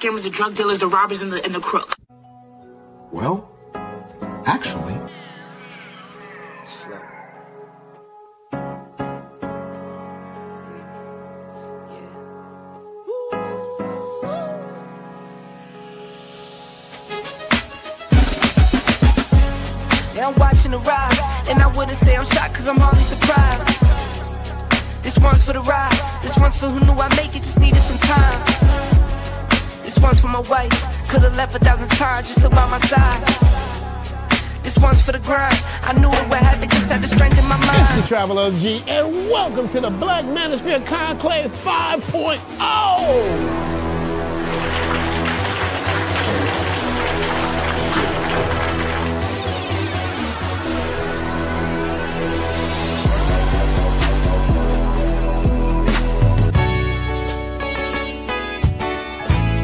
scammers, the drug dealers, the robbers, and the crooks. Well, actually. Yeah, I'm watching the rise, and I wouldn't say I'm shocked, cause I'm hardly surprised. This one's for the ride, this one's for who knew I'd make it, just needed some time. This one's for my wife, could've left 1,000 times just to by my side. This one's for the grind, I knew it would happen, just had the strength in my mind. It's the Travel OG, and welcome to the Black Manosphere Conclave 5.0!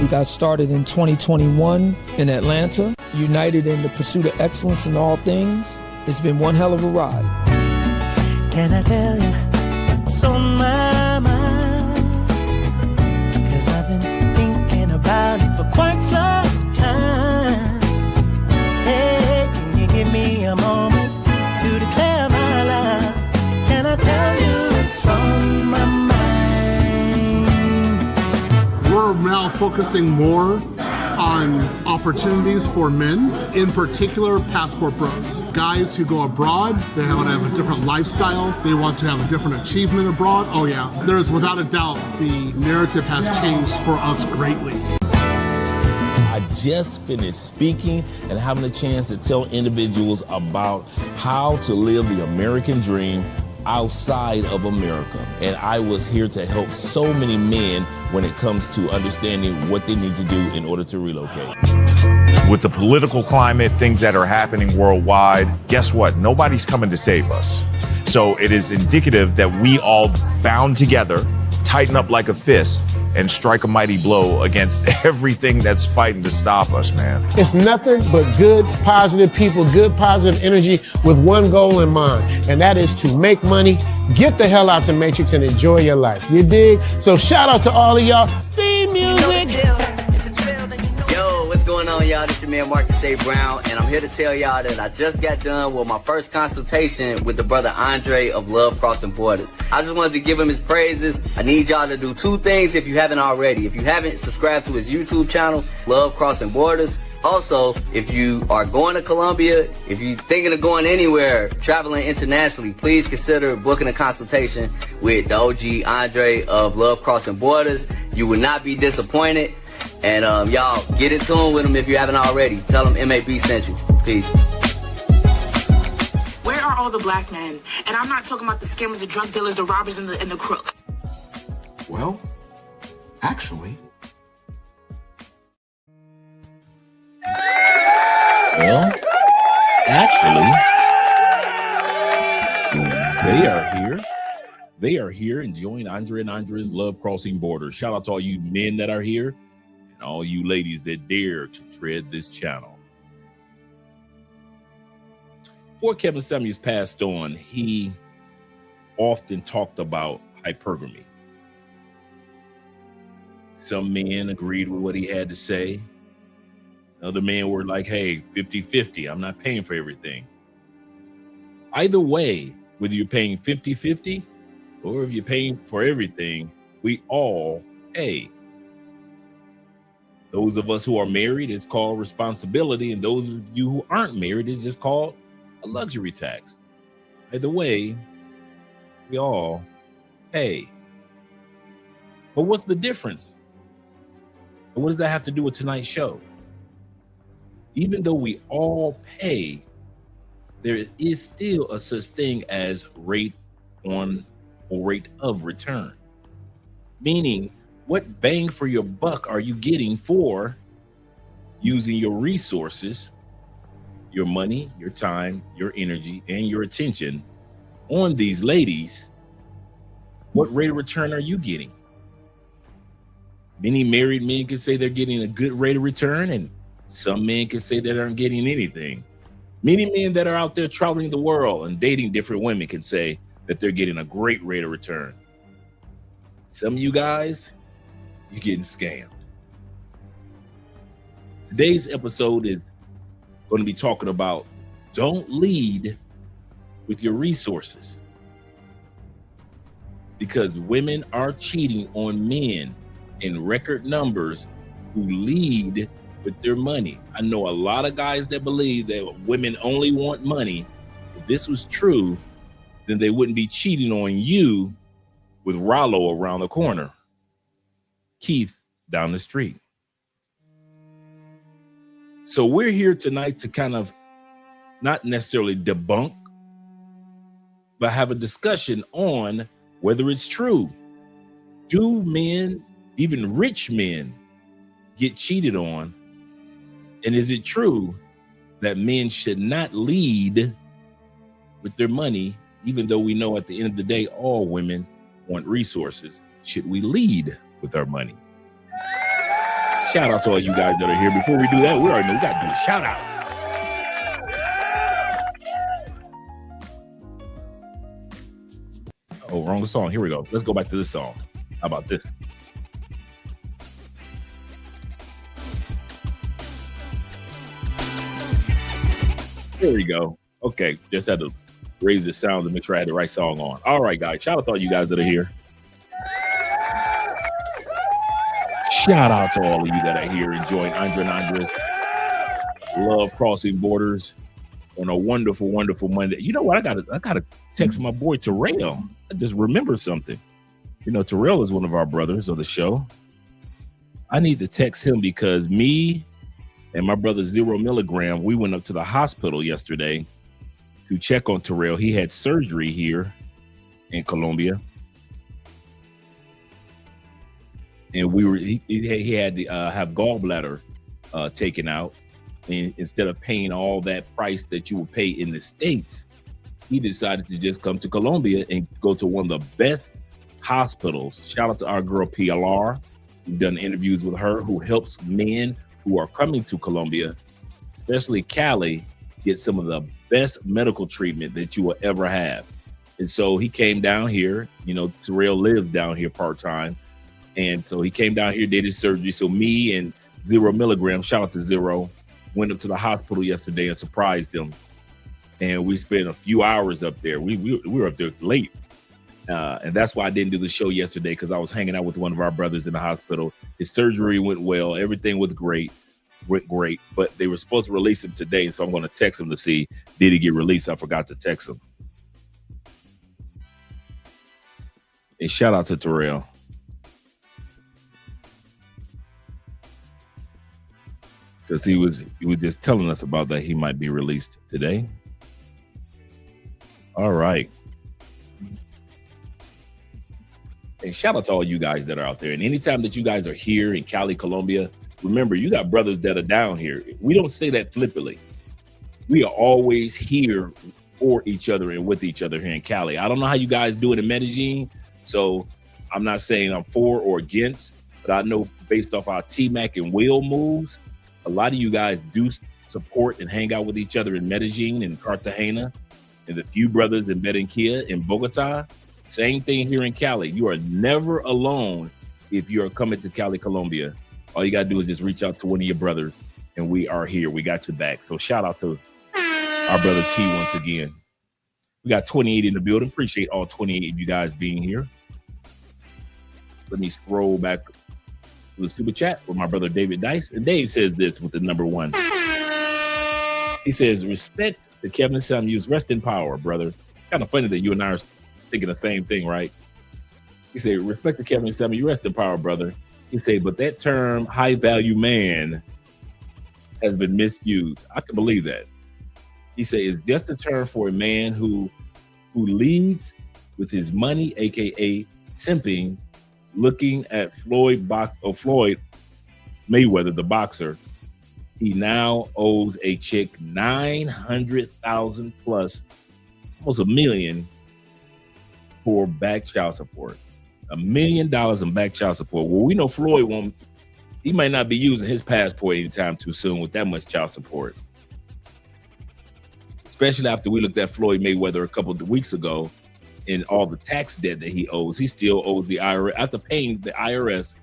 We got started in 2021 in Atlanta, united in the pursuit of excellence in all things. It's been one hell of a ride. Can I tell you what's on my mind? Cause I've been thinking about it for quite some time. Hey, can you give me a moment to declare my love? Can I tell you what's on my mind? We're now focusing more on opportunities for men, in particular passport bros. Guys who go abroad, they want to have a different lifestyle, they want to have a different achievement abroad. Oh yeah, there's without a doubt the narrative has changed for us greatly. I just finished speaking and having a chance to tell individuals about how to live the American dream outside of America. And I was here to help so many men when it comes to understanding what they need to do in order to relocate. With the political climate, things that are happening worldwide, guess what? Nobody's coming to save us. So it is indicative that we all bound together, tighten up like a fist, and strike a mighty blow against everything that's fighting to stop us, man. It's nothing but good, positive people, good, positive energy with one goal in mind, and that is to make money, get the hell out the Matrix, and enjoy your life. You dig? So shout out to all of y'all. Theme music. Yo, what's going on, y'all? This is your man Marcus A. Brown, and I'm here to tell y'all that I just got done with my first consultation with the brother Andre of Love Crossing Borders. I just wanted to give him his praises. I need y'all to do two things if you haven't already. If you haven't, subscribe to his YouTube channel, Love Crossing Borders. Also, if you are going to Colombia, if you're thinking of going anywhere, traveling internationally, please consider booking a consultation with the OG Andre of Love Crossing Borders. You will not be disappointed. And y'all, get in tune with him if you haven't already. Tell him MAB sent you. Peace. Where are all the black men? And I'm not talking about the scammers, the drug dealers, the robbers, and the crooks. Well, actually. Well, actually, they are here. They are here enjoying Andre and Andre's Love Crossing Borders. Shout out to all you men that are here and all you ladies that dare to tread this channel. Before Kevin Samuels passed on, he often talked about hypergamy. Some men agreed with what he had to say. Other men were like, hey, 50-50, I'm not paying for everything. Either way, whether you're paying 50-50 or if you're paying for everything, we all pay. Those of us who are married, it's called responsibility. And those of you who aren't married, it's just called a luxury tax. Either way, we all pay. But what's the difference? And what does that have to do with tonight's show? Even though we all pay, there is still a such thing as rate on or rate of return. Meaning, what bang for your buck are you getting for using your resources, your money, your time, your energy, and your attention on these ladies? What rate of return are you getting? Many married men can say they're getting a good rate of return, and some men can say they aren't getting anything. Many men that are out there traveling the world and dating different women can say that they're getting a great rate of return. Some of you guys, you're getting scammed. Today's episode is going to be talking about don't lead with your resources, because women are cheating on men in record numbers who lead with their money. I know a lot of guys that believe that women only want money. If this was true, then they wouldn't be cheating on you with Rollo around the corner, Keith down the street. So we're here tonight to kind of not necessarily debunk, but have a discussion on whether it's true. Do men, even rich men, get cheated on? And is it true that men should not lead with their money, even though we know at the end of the day, all women want resources? Should we lead with our money? Shout out to all you guys that are here. Before we do that, we already know we got to do shout outs. Oh, wrong song. Here we go. Let's go back to this song. How about this? There we go. Okay, just had to raise the sound to make sure I had the right song on. All right, guys. Shout out to all you guys that are here. Shout out to all of you that are here enjoying Andre and Andres Love Crossing Borders on a wonderful, wonderful Monday. You know what? I gotta text my boy Terrell. I just remember something. You know, Terrell is one of our brothers of the show. I need to text him because me and my brother 0 Milligram, we went up to the hospital yesterday to check on Terrell. He had surgery here in Colombia. And he had to have gallbladder taken out. And instead of paying all that price that you would pay in the States, he decided to just come to Colombia and go to one of the best hospitals. Shout out to our girl PLR. We've done interviews with her, who helps men who are coming to Colombia, especially Cali, get some of the best medical treatment that you will ever have. And so he came down here. You know, Terrell lives down here part-time. And so he came down here, did his surgery. So me and 0 Milligram, shout out to 0, went up to the hospital yesterday and surprised him. And we spent a few hours up there. We were up there late. And that's why I didn't do the show yesterday, because I was hanging out with one of our brothers in the hospital. His surgery went well. Everything was great. But they were supposed to release him today. So I'm going to text him to see, did he get released? I forgot to text him. And shout out to Terrell. Because he was just telling us about that he might be released today. All right. And shout out to all you guys that are out there. And anytime that you guys are here in Cali, Colombia, remember, you got brothers that are down here. We don't say that flippantly. We are always here for each other and with each other here in Cali. I don't know how you guys do it in Medellin, so I'm not saying I'm for or against, but I know based off our T-Mac and Will moves, a lot of you guys do support and hang out with each other in Medellin and Cartagena, and the few brothers in Barranquilla and Bogota. Same thing here in Cali. You are never alone if you are coming to Cali, Colombia. All you got to do is just reach out to one of your brothers, and we are here. We got your back. So shout out to our brother T once again. We got 28 in the building. Appreciate all 28 of you guys being here. Let me scroll back to the super chat with my brother David Dice. And Dave says this with the number 1. He says, respect the Kevin Samuels. Rest in power, brother. Kind of funny that you and I are thinking the same thing, right? He said, respect the Kevin Samuels. Rest in power, brother. He said, but that term, high value man, has been misused. I can believe that. He said, it's just a term for a man who leads with his money, aka simping. Looking at Floyd Mayweather, the boxer, he now owes a chick $900,000 plus, almost $1 million, for back child support. $1 million in back child support. Well, we know Floyd he might not be using his passport anytime too soon with that much child support. Especially after we looked at Floyd Mayweather a couple of weeks ago and all the tax debt that he owes. He still owes the IRS, after paying the IRS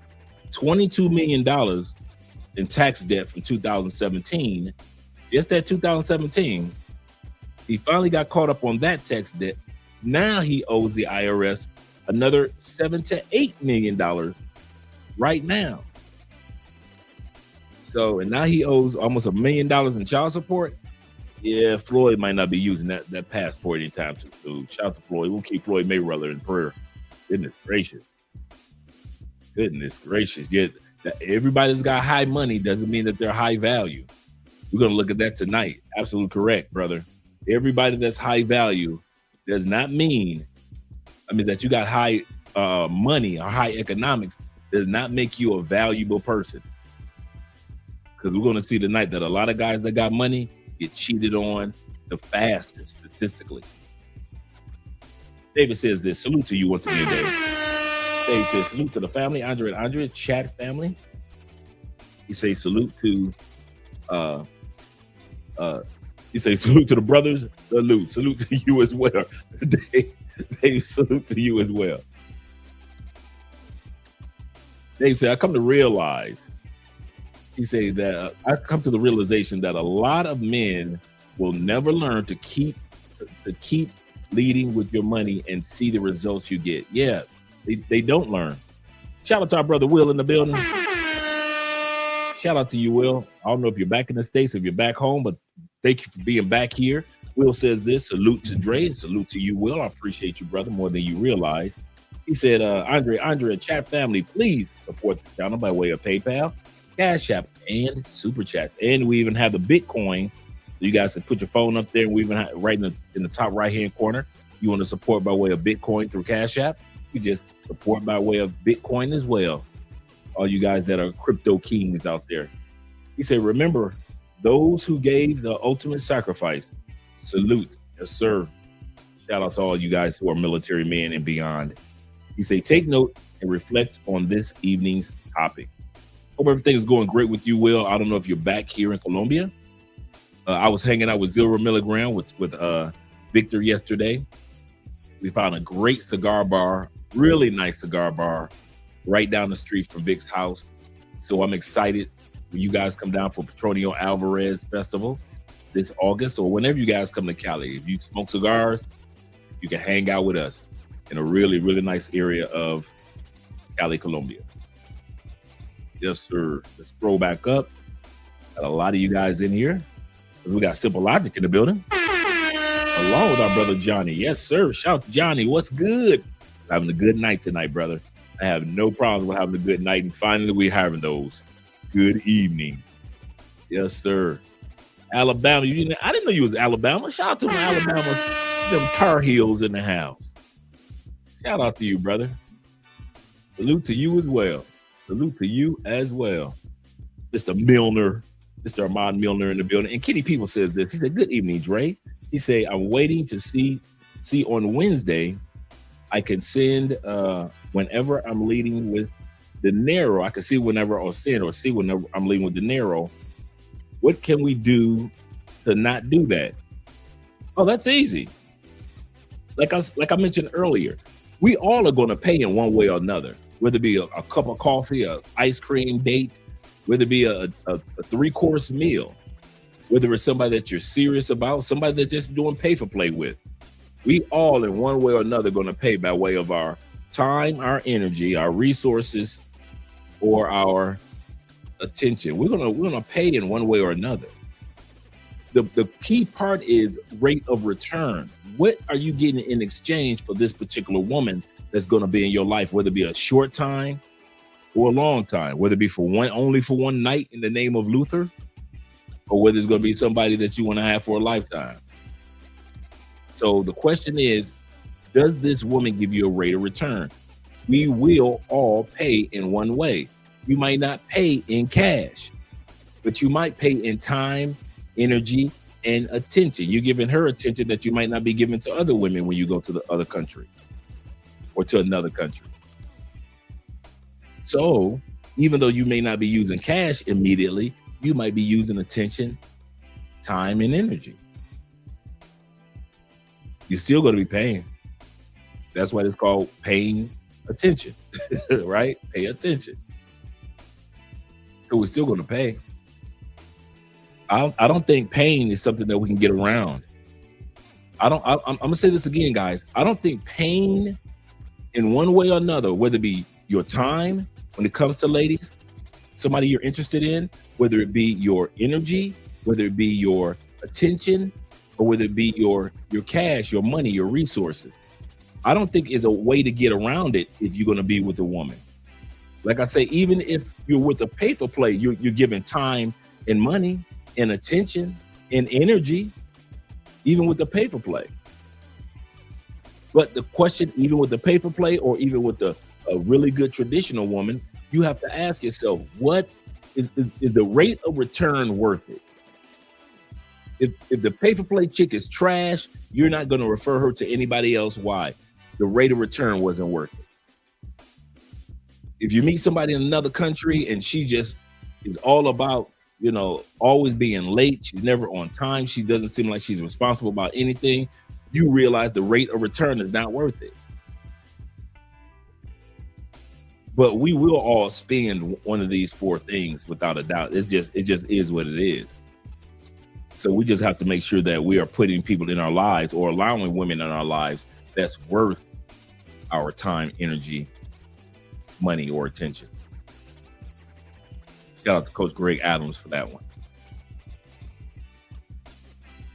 $22 million in tax debt from 2017. Just that 2017, he finally got caught up on that tax debt. Now he owes the IRS another $7 to $8 million right now. So, and now he owes almost $1 million in child support. Yeah, Floyd might not be using that passport anytime soon. So shout out to Floyd. We'll keep Floyd Mayweather in prayer. Goodness gracious. Goodness gracious. Yet everybody that's got high money doesn't mean that they're high value. We're going to look at that tonight. Absolutely correct, brother. Everybody that's high value does not mean, that you got high money or high economics does not make you a valuable person. Because we're going to see tonight that a lot of guys that got money get cheated on the fastest statistically. David says this. Salute to you once again, David. David says, salute to the family, Andre and Andre, chat family. He says salute to he says salute to the brothers. Salute to you as well. Dave, salute to you as well. Dave said, I come to realize, he said that I come to the realization that a lot of men will never learn to keep leading with your money and see the results you get. Yeah, they don't learn. Shout out to our brother Will in the building. Shout out to you, Will. I don't know if you're back in the States, if you're back home, but thank you for being back here. Will says this, salute to Dre, salute to you, Will. I appreciate you, brother, more than you realize. He said, Andre, chat family, please support the channel by way of PayPal, Cash App, and Super Chats. And we even have the Bitcoin. So you guys can put your phone up there. We even have right in the top right-hand corner. You want to support by way of Bitcoin through Cash App, you just support by way of Bitcoin as well. All you guys that are crypto kings out there. He said, remember, those who gave the ultimate sacrifice, salute. Yes, sir. Shout out to all you guys who are military men and beyond. He said, take note and reflect on this evening's topic. Hope everything is going great with you, Will. I don't know if you're back here in Colombia. I was hanging out with 0 milligram with Victor yesterday. We found a great cigar bar, really nice cigar bar, right down the street from Vic's house. So I'm excited when you guys come down for Petronio Alvarez Festival this August, or whenever you guys come to Cali. If you smoke cigars, you can hang out with us in a really, really nice area of Cali, Colombia. Yes, sir. Let's scroll back up. Got a lot of you guys in here. We got Simple Logic in the building, along with our brother Johnny. Yes, sir. Shout out to Johnny. What's good? Having a good night tonight, brother. I have no problem with having a good night. And finally, we're having those good evenings. Yes, sir. Alabama. I didn't know you was Alabama. Shout out to my Alabama, them Tar Heels in the house. Shout out to you, brother. Salute to you as well. Salute to you as well. Mr. Milner. Mr. Armand Milner in the building. And Kenny People says this. He said, good evening, Dre. He said, I'm waiting to see on Wednesday. I can send whenever I'm leading with dinero. I can see whenever or send or see whenever I'm leading with dinero. What can we do to not do that? Oh, that's easy. Like I mentioned earlier, we all are going to pay in one way or another, whether it be a cup of coffee, a ice cream date, whether it be a 3-course meal, whether it's somebody that you're serious about, somebody that's just doing pay for play with. We all in one way or another going to pay by way of our time, our energy, our resources, or our attention. We're gonna pay in one way or another. The key part is rate of return. What are you getting in exchange for this particular woman that's going to be in your life, whether it be a short time or a long time, whether it be only for one night in the name of Luther, or whether it's going to be somebody that you want to have for a lifetime. So the question is, does this woman give you a rate of return? We will all pay in one way. You might not pay in cash, but you might pay in time, energy, and attention. You're giving her attention that you might not be giving to other women when you go to the other country or to another country. So even though you may not be using cash immediately, you might be using attention, time, and energy. You're still going to be paying. That's why it's called paying attention, right? Pay attention. So we're still going to pay. I don't think pain is something that we can get around. I'm gonna say this again, guys. I don't think pain in one way or another, whether it be your time when it comes to ladies, somebody you're interested in, whether it be your energy, whether it be your attention, or whether it be your cash, your money, your resources. I don't think is a way to get around it if you're going to be with a woman. Like I say, even if you're with a pay for play, you're giving time and money and attention and energy, even with the pay for play. But the question, even with the pay for play or even with a really good traditional woman, you have to ask yourself, what is the rate of return worth it? If the pay for play chick is trash, you're not going to refer her to anybody else. Why? The rate of return wasn't worth it. If you meet somebody in another country and she just is all about, always being late, she's never on time, she doesn't seem like she's responsible about anything, you realize the rate of return is not worth it. But we will all spend one of these four things without a doubt. It just is what it is. So we just have to make sure that we are putting people in our lives or allowing women in our lives that's worth our time, energy, money, or attention. Shout out to Coach Greg Adams for that one.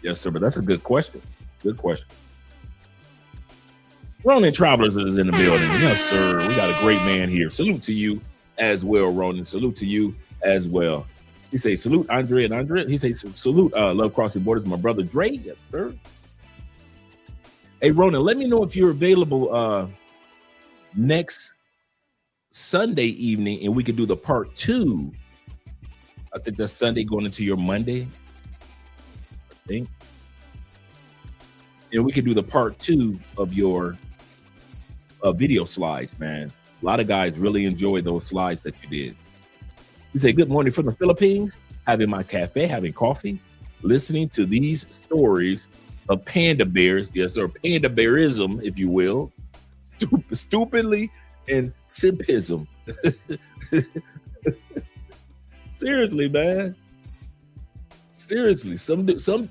Yes, sir, but that's a good question. Good question. Ronan Travelers is in the building. Yes, sir. We got a great man here. Salute to you as well, Ronan. Salute to you as well. He say salute Andre and Andre. He say salute Love Crossing Borders, my brother Dre. Yes, sir. Hey, Ronan, let me know if you're available next Sunday evening and we could do the part 2. I think that's Sunday going into your Monday, I think. And we could do the part 2 of your video slides, man. A lot of guys really enjoyed those slides that you did. You say, good morning from the Philippines, having my cafe, having coffee, listening to these stories of panda bears. Yes, sir, panda bearism, if you will. Stupidly and simpism. Seriously, man. Seriously,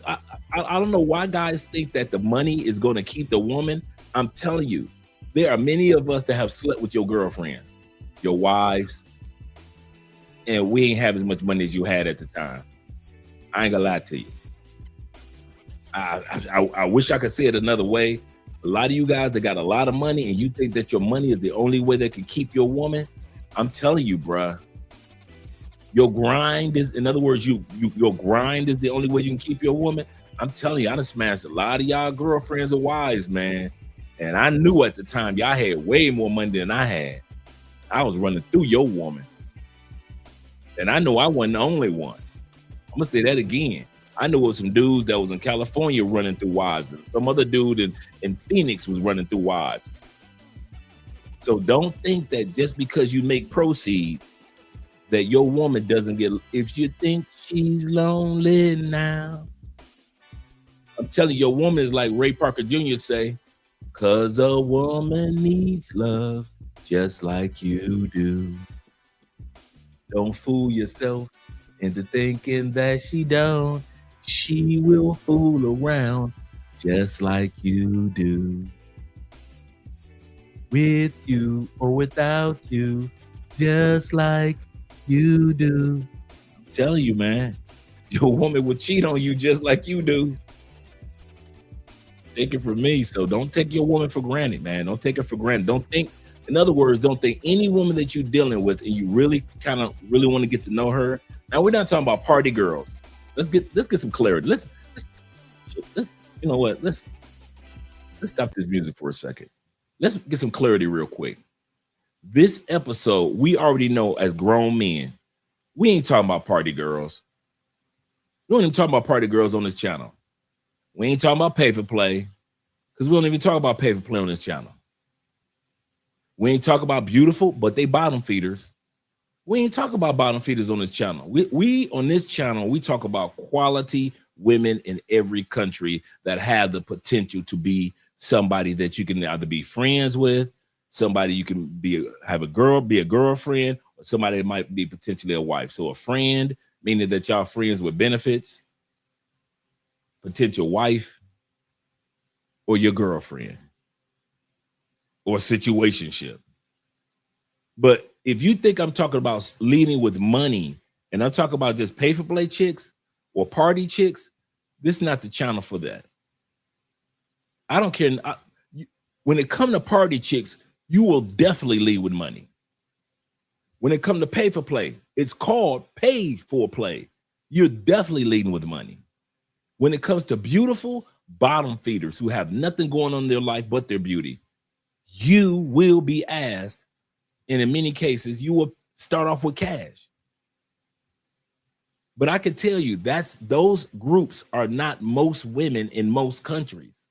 I don't know why guys think that the money is going to keep the woman. I'm telling you, there are many of us that have slept with your girlfriends, your wives, and we ain't have as much money as you had at the time. I ain't gonna lie to you. I wish I could say it another way. A lot of you guys that got a lot of money and you think that your money is the only way that can keep your woman, I'm telling you, bruh. Your grind is, in other words, your grind is the only way you can keep your woman. I'm telling you, I done smashed a lot of y'all girlfriends and wives, man. And I knew at the time y'all had way more money than I had. I was running through your woman. And I know I wasn't the only one. I'm gonna say that again. I knew it was some dudes that was in California running through wives, and some other dude in Phoenix was running through wives. So don't think that just because you make proceeds that your woman doesn't get, if you think she's lonely now. I'm telling you, your woman is like Ray Parker Jr. say, 'cause a woman needs love just like you do. Don't fool yourself into thinking that she don't. She will fool around just like you do. With you or without you, just like you do. I'm telling you, man, your woman will cheat on you just like you do. Take it from me. So don't take your woman for granted, man. Don't take her for granted. Don't think, in other words, don't think any woman that you're dealing with and you really want to get to know her. Now, we're not talking about party girls. Let's get some clarity. Let's you know what? Let's stop this music for a second. Let's get some clarity real quick. This episode, we already know as grown men, we ain't talking about party girls. We don't even talk about party girls on this channel. We ain't talking about pay for play, because we don't even talk about pay for play on this channel. We ain't talk about beautiful, but they bottom feeders. We ain't talk about bottom feeders on this channel. We on this channel, we talk about quality women in every country that have the potential to be somebody that you can either be friends with, somebody you can be a girlfriend, or somebody that might be potentially a wife. So a friend, meaning that y'all friends with benefits, potential wife, or your girlfriend, or situationship. But if you think I'm talking about leading with money, and I'm talking about just pay for play chicks or party chicks, this is not the channel for that. I don't care. When it comes to party chicks, you will definitely lead with money. When it comes to pay for play, it's called pay for play. You're definitely leading with money. When it comes to beautiful bottom feeders who have nothing going on in their life but their beauty, you will be asked, and in many cases, you will start off with cash. But I can tell you those groups are not most women in most countries.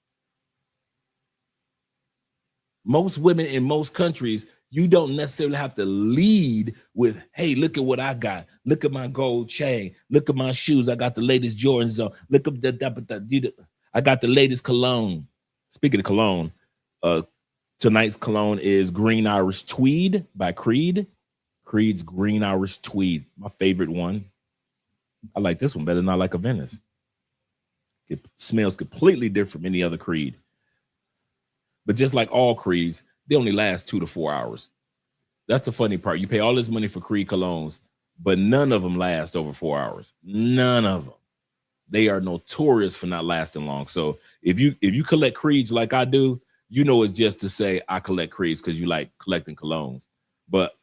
Most women in most countries, you don't necessarily have to lead with, hey, look at what I got. Look at my gold chain. Look at my shoes. I got the latest Jordans on. Look at I got the latest cologne. Speaking of cologne, tonight's cologne is Green Irish Tweed by Creed. Creed's Green Irish Tweed, my favorite one. I like this one better than I like a Venice. It smells completely different from any other Creed. But just like all Creeds, they only last 2 to 4 hours. That's the funny part. You pay all this money for Creed colognes, but none of them last over 4 hours. None of them. They are notorious for not lasting long. So if you collect Creeds like I do, you know it's just to say I collect Creeds because you like collecting colognes. But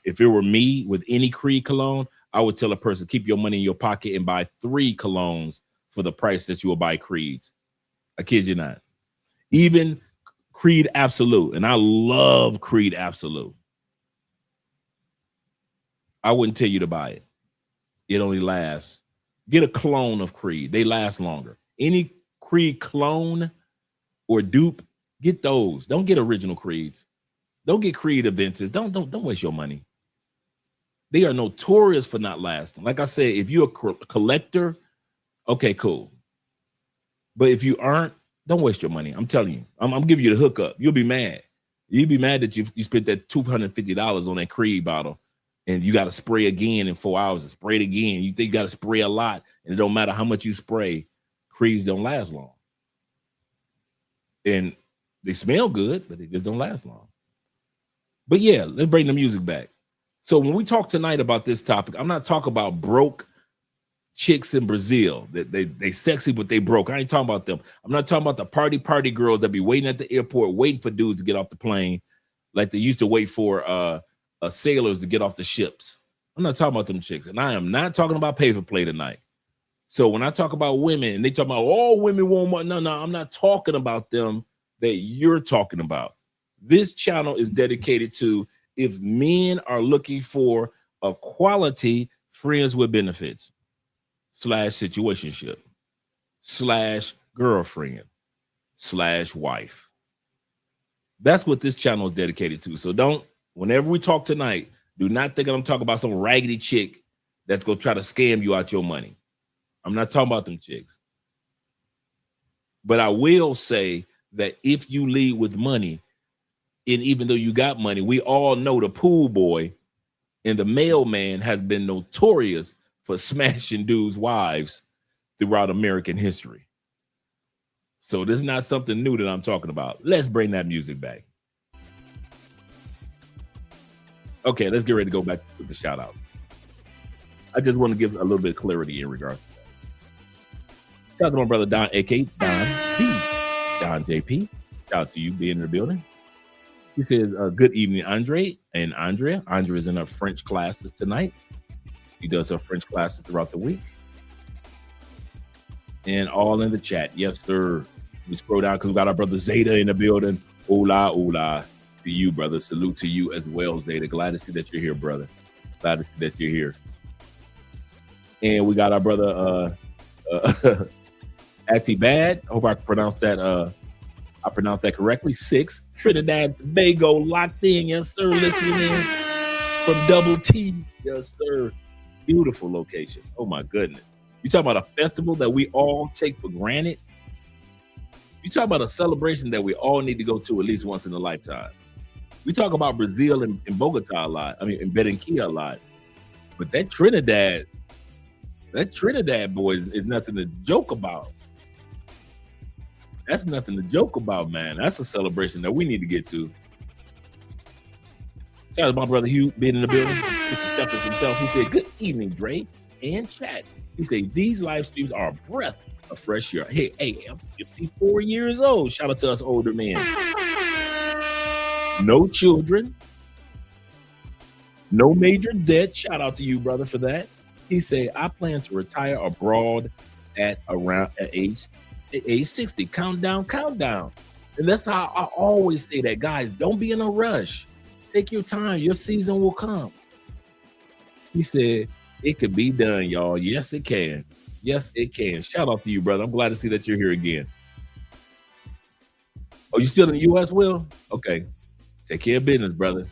if it were me with any Creed cologne, I would tell a person, keep your money in your pocket and buy 3 colognes for the price that you will buy Creeds. I kid you not. Even Creed Absolute, and I love Creed Absolute. I wouldn't tell you to buy it. It only lasts. Get a clone of Creed. They last longer. Any Creed clone or dupe, get those. Don't get original Creeds. Don't get Creed Adventures. Don't waste your money. They are notorious for not lasting. Like I said, if you're a collector, okay, cool. But if you aren't, don't waste your money. I'm telling you. I'm giving you the hookup. You'll be mad. You'll be mad that you spent that $250 on that Creed bottle and you got to spray again in 4 hours and spray it again. You think you got to spray a lot, and it don't matter how much you spray, Creeds don't last long. And they smell good, but they just don't last long. But yeah, let's bring the music back. So when we talk tonight about this topic, I'm not talking about broke chicks in Brazil. They sexy, but they broke. I ain't talking about them. I'm not talking about the party girls that be waiting at the airport, waiting for dudes to get off the plane, like they used to wait for sailors to get off the ships. I'm not talking about them chicks, and I am not talking about pay for play tonight. So when I talk about women, and they talk about all women want money, no, I'm not talking about them that you're talking about. This channel is dedicated to if men are looking for a quality friends with benefits / situationship / girlfriend / wife. That's what this channel is dedicated to. So whenever we talk tonight, do not think I'm talking about some raggedy chick that's going to try to scam you out your money. I'm not talking about them chicks. But I will say that if you lead with money, and even though you got money, we all know the pool boy and the mailman has been notorious for smashing dudes' wives throughout American history. So this is not something new that I'm talking about. Let's bring that music back. Okay, let's get ready to go back with the shout out. I just want to give a little bit of clarity in regards to that. Shout out to my brother Don, aka Don D. Don JP. Shout out to you being in the building. He says, good evening, Andre and Andrea. Andrea is in her French classes tonight. He does her French classes throughout the week. And all in the chat. Yes, sir. We scroll down because we got our brother Zeta in the building. Hola, hola to you, brother. Salute to you as well, Zeta. Glad to see that you're here, brother. Glad to see that you're here. And we got our brother Ati Bad. I hope I pronounced that correctly. 6 Trinidad Tobago locked in. Yes, sir. Listening in from Double T. Yes, sir. Beautiful location. Oh my goodness. You talk about a festival that we all take for granted. You talk about a celebration that we all need to go to at least once in a lifetime. We talk about Brazil and Bogota a lot. I mean, in Barranquilla a lot. But that Trinidad boy is nothing to joke about. That's nothing to joke about, man. That's a celebration that we need to get to. Shout out to my brother Hugh being in the building. Mr. Stephens himself. He said, good evening, Dre and chat. He said, these live streams are a breath of fresh air. Hey, I'm 54 years old. Shout out to us older men. No children. No major debt. Shout out to you, brother, for that. He said, I plan to retire abroad at age 60. Countdown. And that's how I always say that, guys. Don't be in a rush. Take your time. Your season will come. He said, it could be done, y'all. Yes, it can. Yes, it can. Shout out to you, brother. I'm glad to see that you're here again. Oh, you still in the U.S., Will? Okay. Take care of business, brother.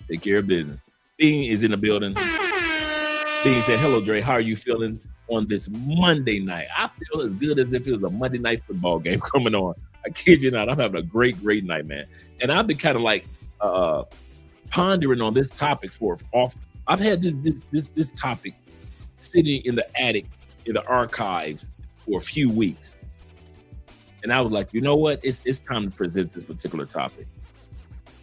Take care of business. Bean is in the building. Bean said, hello, Dre. How are you feeling on this Monday night? I feel as good as if it was a Monday night football game coming on. I kid you not. I'm having a great night, man. And I've been kind of like pondering on this topic I've had this topic sitting in the attic in the archives for a few weeks. And I was like, you know what? It's time to present this particular topic.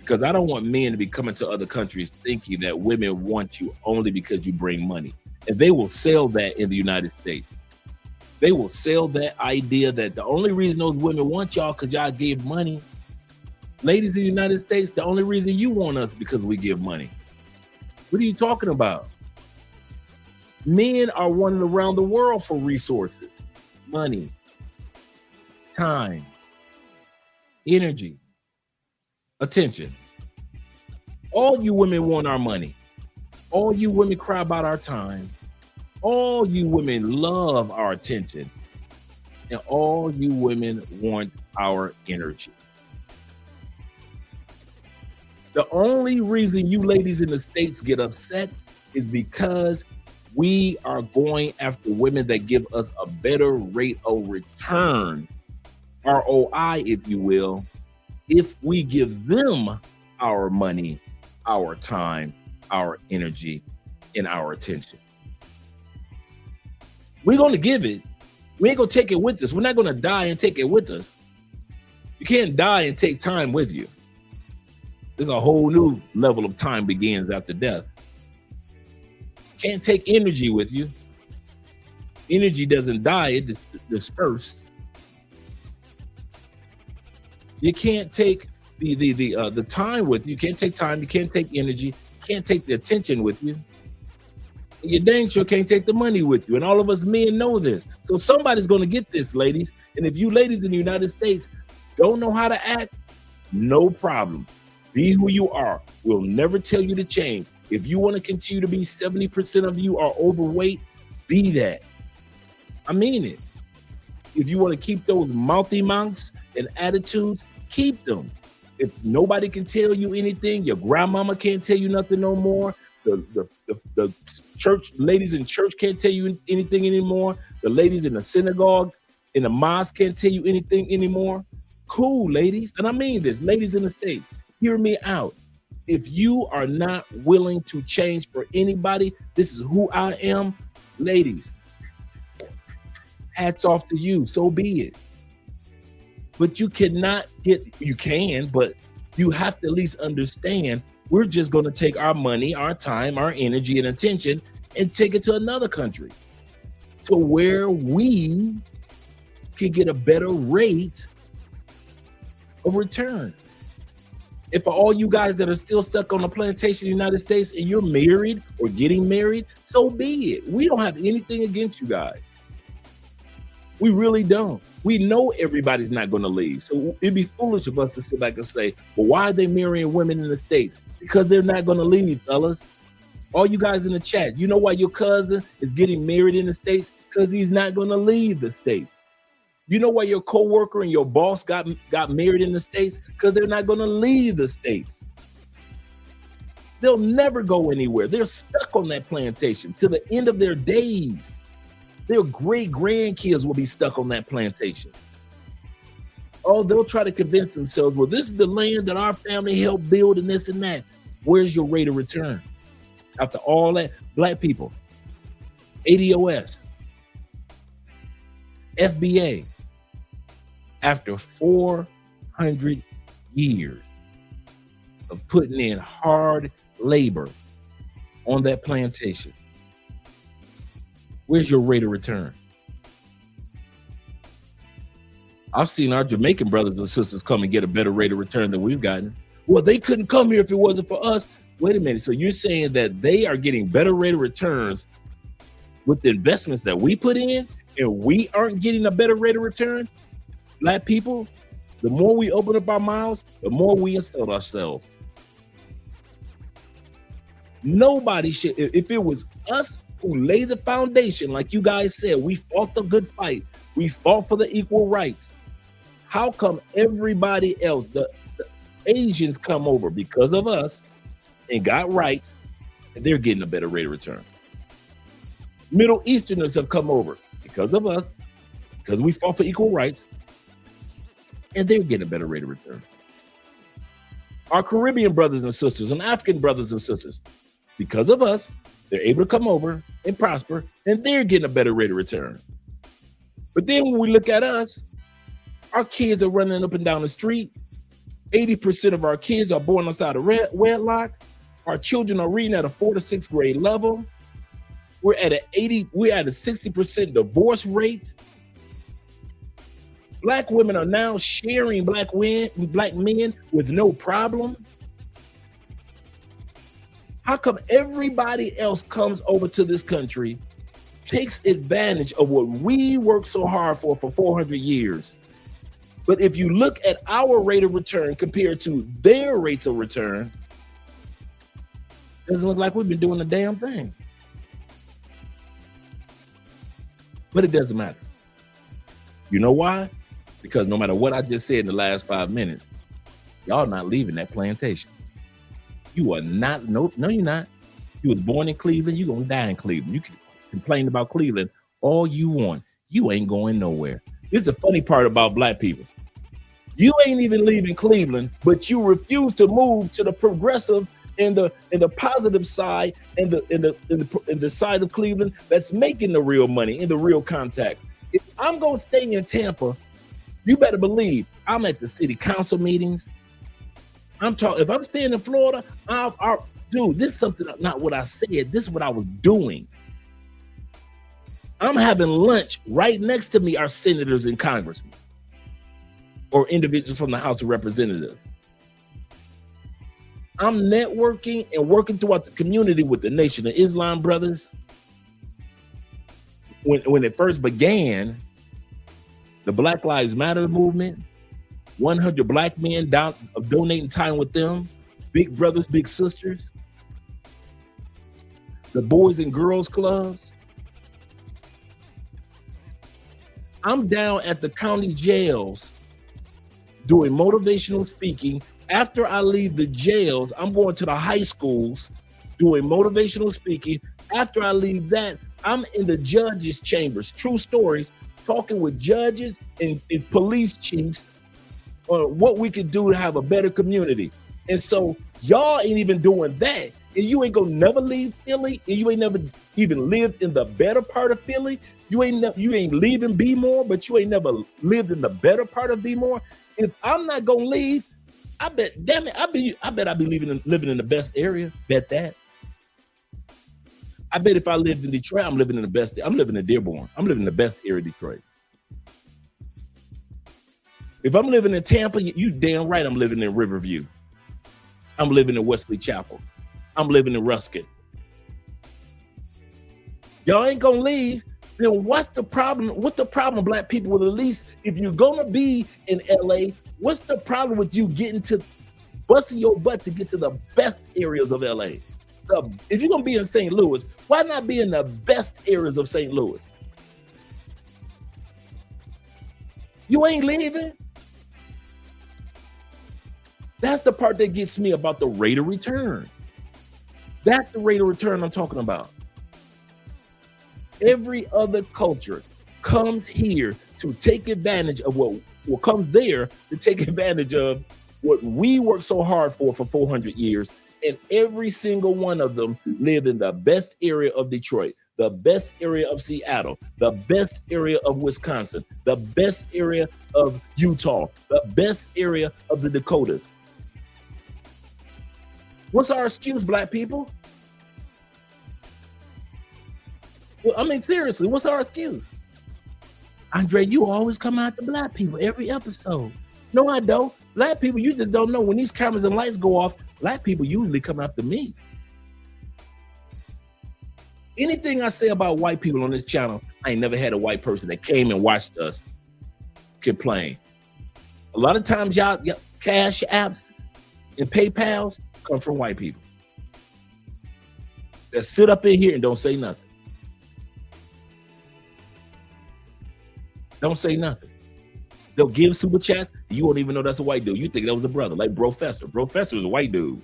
Because I don't want men to be coming to other countries thinking that women want you only because you bring money. And they will sell that in the United States. They will sell that idea that the only reason those women want y'all because y'all give money. Ladies in the United States, the only reason you want us because we give money. What are you talking about? Men are wanting around the world for resources, money, time, energy, attention. All you women want our money. All you women cry about our time. All you women love our attention. And all you women want our energy. The only reason you ladies in the States get upset is because we are going after women that give us a better rate of return, ROI, if you will, if we give them our money, our time, our energy, and our attention. We're going to give it. We ain't going to take it with us. We're not going to die and take it with us. You can't die and take time with you. There's a whole new level of time begins after death. Can't take energy with you. Energy doesn't die, it disperses. You can't take the time with you. You can't take time, you can't take energy, you can't take the attention with you. And you dang sure can't take the money with you. And all of us men know this. So somebody's gonna get this, ladies. And if you ladies in the United States don't know how to act, no problem. Be who you are. We'll never tell you to change. If you want to continue to be 70% of you are overweight, be that. I mean it. If you want to keep those mouthy mouths and attitudes, keep them. If nobody can tell you anything, your grandmama can't tell you nothing no more. The church ladies in church can't tell you anything anymore. The ladies in the synagogue, in the mosque can't tell you anything anymore. Cool, ladies. And I mean this, ladies in the States. Hear me out. If you are not willing to change for anybody, this is who I am. Ladies, hats off to you. So be it. But you cannot but you have to at least understand we're just going to take our money, our time, our energy and attention and take it to another country to where we can get a better rate of return. And for all you guys that are still stuck on a plantation in the United States and you're married or getting married, so be it. We don't have anything against you guys. We really don't. We know everybody's not going to leave. So it'd be foolish of us to sit back and say, well, why are they marrying women in the States? Because they're not going to leave, fellas. All you guys in the chat, you know why your cousin is getting married in the States? Because he's not going to leave the States. You know why your coworker and your boss got married in the States? Because they're not going to leave the States. They'll never go anywhere. They're stuck on that plantation to the end of their days. Their great grandkids will be stuck on that plantation. Oh, they'll try to convince themselves, well, this is the land that our family helped build and this and that. Where's your rate of return? After all that, black people, ADOS, FBA, after 400 years of putting in hard labor on that plantation, where's your rate of return? I've seen our Jamaican brothers and sisters come and get a better rate of return than we've gotten. Well, they couldn't come here if it wasn't for us. Wait a minute. So you're saying that they are getting better rate of returns with the investments that we put in, and we aren't getting a better rate of return? Black people, the more we open up our mouths, the more we insult ourselves. Nobody should, if it was us who laid the foundation, like you guys said, we fought the good fight, we fought for the equal rights. How come everybody else, the Asians come over because of us and got rights, and they're getting a better rate of return? Middle Easterners have come over because of us, because we fought for equal rights, and they're getting a better rate of return. Our Caribbean brothers and sisters and African brothers and sisters, because of us, they're able to come over and prosper, and they're getting a better rate of return. But then when we look at us, our kids are running up and down the street. 80% of our kids are born outside of wedlock. Our children are reading at a 4th to 6th grade level. We're at a 60% divorce rate. Black women are now sharing black men with no problem. How come everybody else comes over to this country, takes advantage of what we worked so hard for 400 years? But if you look at our rate of return compared to their rates of return, it doesn't look like we've been doing a damn thing. But it doesn't matter. You know why? Because no matter what I just said in the last 5 minutes, y'all not leaving that plantation. You are not, no, you're not. You was born in Cleveland, you're gonna die in Cleveland. You can complain about Cleveland all you want. You ain't going nowhere. This is the funny part about black people. You ain't even leaving Cleveland, but you refuse to move to the progressive and the positive side and the side of Cleveland that's making the real money and the real contacts. If I'm gonna stay in Tampa, you better believe I'm at the city council meetings. If I'm staying in Florida, dude, this is something, not what I said, this is what I was doing. I'm having lunch right next to me are senators and congressmen or individuals from the House of Representatives. I'm networking and working throughout the community with the Nation of Islam brothers. When it first began, the Black Lives Matter movement, 100 black men donating time with them, big brothers, big sisters, the Boys and Girls Clubs. I'm down at the county jails doing motivational speaking. After I leave the jails, I'm going to the high schools doing motivational speaking. After I leave that, I'm in the judges' chambers, true stories, talking with judges and police chiefs on what we could do to have a better community. And so y'all ain't even doing that. And you ain't gonna never leave Philly, and you ain't never even lived in the better part of Philly. You ain't leaving B-more, but you ain't never lived in the better part of B-more. If I'm not gonna leave, I bet, damn it, I bet I'll be living in the best area. Bet that. I bet if I lived in Detroit, I'm living in the best. I'm living in Dearborn. I'm living in the best area of Detroit. If I'm living in Tampa, you damn right I'm living in Riverview. I'm living in Wesley Chapel. I'm living in Ruskin. Y'all ain't gonna leave. Then what's the problem? What's the problem, black people? Well, at least if you're gonna be in LA, what's the problem with you busting your butt to get to the best areas of LA? If you're gonna be in St. Louis, why not be in the best areas of St. Louis? You ain't leaving. That's the part that gets me about the rate of return. That's the rate of return I'm talking about. Every other culture comes here to take advantage of what comes there to take advantage of what we worked so hard for 400 years. And every single one of them lived in the best area of Detroit, the best area of Seattle, the best area of Wisconsin, the best area of Utah, the best area of the Dakotas. What's our excuse, black people? Well, I mean, seriously, what's our excuse? Andre, you always come out to black people every episode. No, I don't. Black people, you just don't know. When these cameras and lights go off, black people usually come after me. Anything I say about white people on this channel, I ain't never had a white person that came and watched us complain. A lot of times y'all cash apps and PayPals come from white people that sit up in here and don't say nothing. Don't say nothing. They'll give super chats. You won't even know that's a white dude. You think that was a brother, like Professor. Professor is a white dude.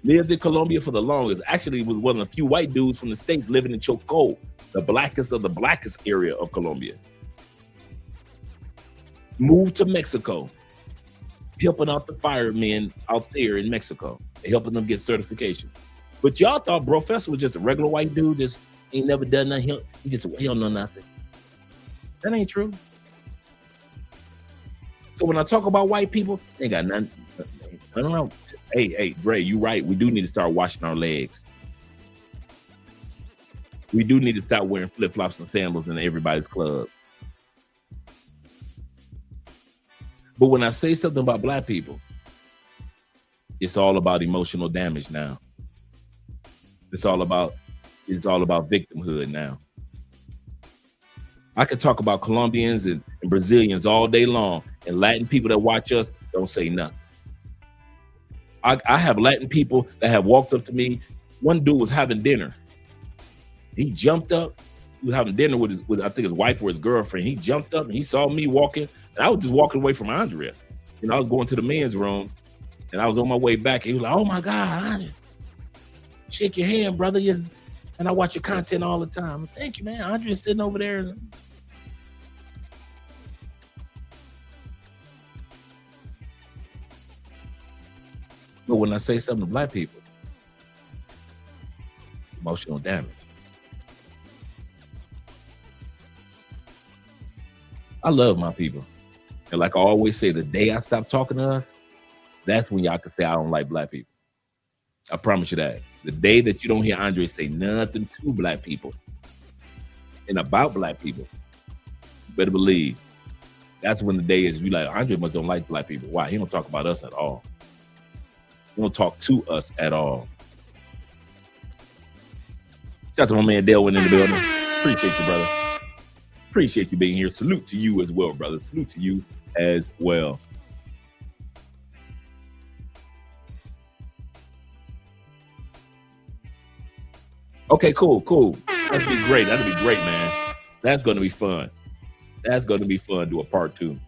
Lived in Colombia for the longest. Actually, was one of the few white dudes from the States living in Chocó, the blackest of the blackest area of Colombia. Moved to Mexico, helping out the firemen out there in Mexico, and helping them get certification. But y'all thought Professor was just a regular white dude, just ain't never done nothing. He don't know nothing. That ain't true. So when I talk about white people, they got nothing. I don't know. Hey, Dre, you right. We do need to start washing our legs. We do need to stop wearing flip-flops and sandals in everybody's club. But when I say something about black people, it's all about emotional damage now. It's all about victimhood now. I could talk about Colombians and Brazilians all day long, and Latin people that watch us don't say nothing. I have Latin people that have walked up to me. One dude was having dinner. He jumped up. He was having dinner with I think his wife or his girlfriend. He jumped up and he saw me walking, and I was just walking away from Andrea. You know, I was going to the men's room, and I was on my way back. And he was like, "Oh my God, Andrea, shake your hand, brother. And I watch your content all the time." Thank you, man. Andrea's sitting over there. But when I say something to black people, emotional damage. I love my people. And like I always say, the day I stop talking to us, that's when y'all can say I don't like black people. I promise you that. The day that you don't hear Andre say nothing to black people and about black people, you better believe that's when the day is you like, Andre must don't like black people. Why? He don't talk about us at all. He don't talk to us at all. Shout out to my man Delwin in the building. Appreciate you, brother. Appreciate you being here. Salute to you as well, brother. Salute to you as well. Okay, cool. That'd be great. That'd be great, man. That's going to be fun. That's going to be fun. Do a part 2.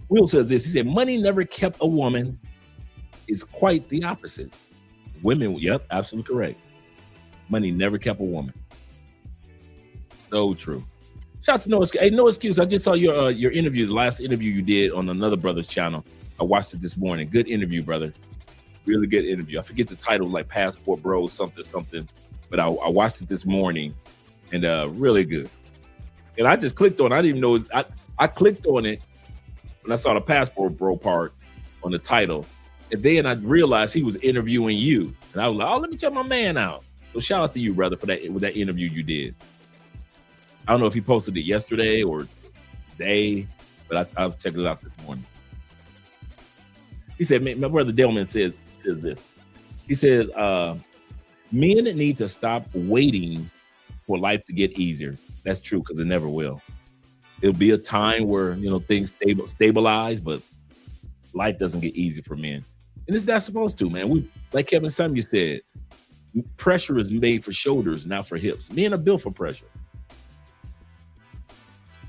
Will says this. He said, money never kept a woman. It's quite the opposite. Women, yep, absolutely correct. Money never kept a woman. So true. Shout out to No Excuse. Hey, No Excuse. I just saw your interview, the last interview you did on another brother's channel. I watched it this morning. Good interview, brother. Really good interview. I forget the title, like Passport Bros, something. But I watched it this morning, and really good. And I just clicked on it. I didn't even know I clicked on it when I saw the Passport Bro part on the title. And then I realized he was interviewing you. And I was like, oh, let me check my man out. So shout out to you, brother, for that interview you did. I don't know if he posted it yesterday or today, but I'll check it out this morning. He said, my brother Delman says this. He says, men need to stop waiting for life to get easier. That's true, because it never will. It'll be a time where, things stabilize, but life doesn't get easy for men. And it's not supposed to, man. Like Kevin Samuel said, pressure is made for shoulders, not for hips. Men are built for pressure.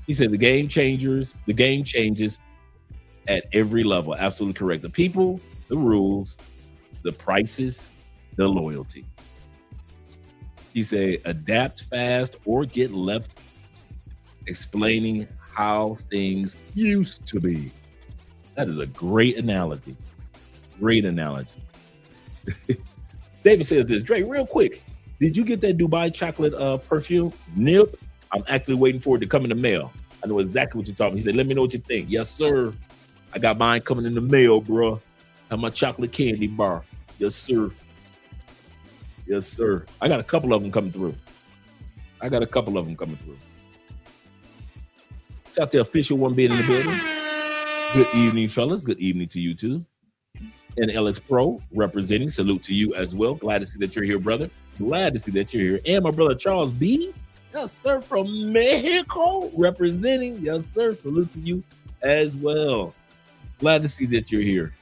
He said the game changes at every level. Absolutely correct. The people, the rules, the prices, the loyalty. He said adapt fast or get left explaining how things used to be. That is a great analogy. Great analogy. David says this, Dre, real quick. Did you get that Dubai chocolate perfume? Nope. I'm actually waiting for it to come in the mail. I know exactly what you're talking about. He said, let me know what you think. Yes, sir. I got mine coming in the mail, bro. Have my chocolate candy bar. Yes, sir. Yes, sir. I got a couple of them coming through. Shout out to official one being in the building. Good evening, fellas. Good evening to you too. And LX Pro representing. Salute to you as well. Glad to see that you're here, brother. Glad to see that you're here. And my brother Charles B. Yes, sir, from Mexico representing. Yes, sir. Salute to you as well. Glad to see that you're here.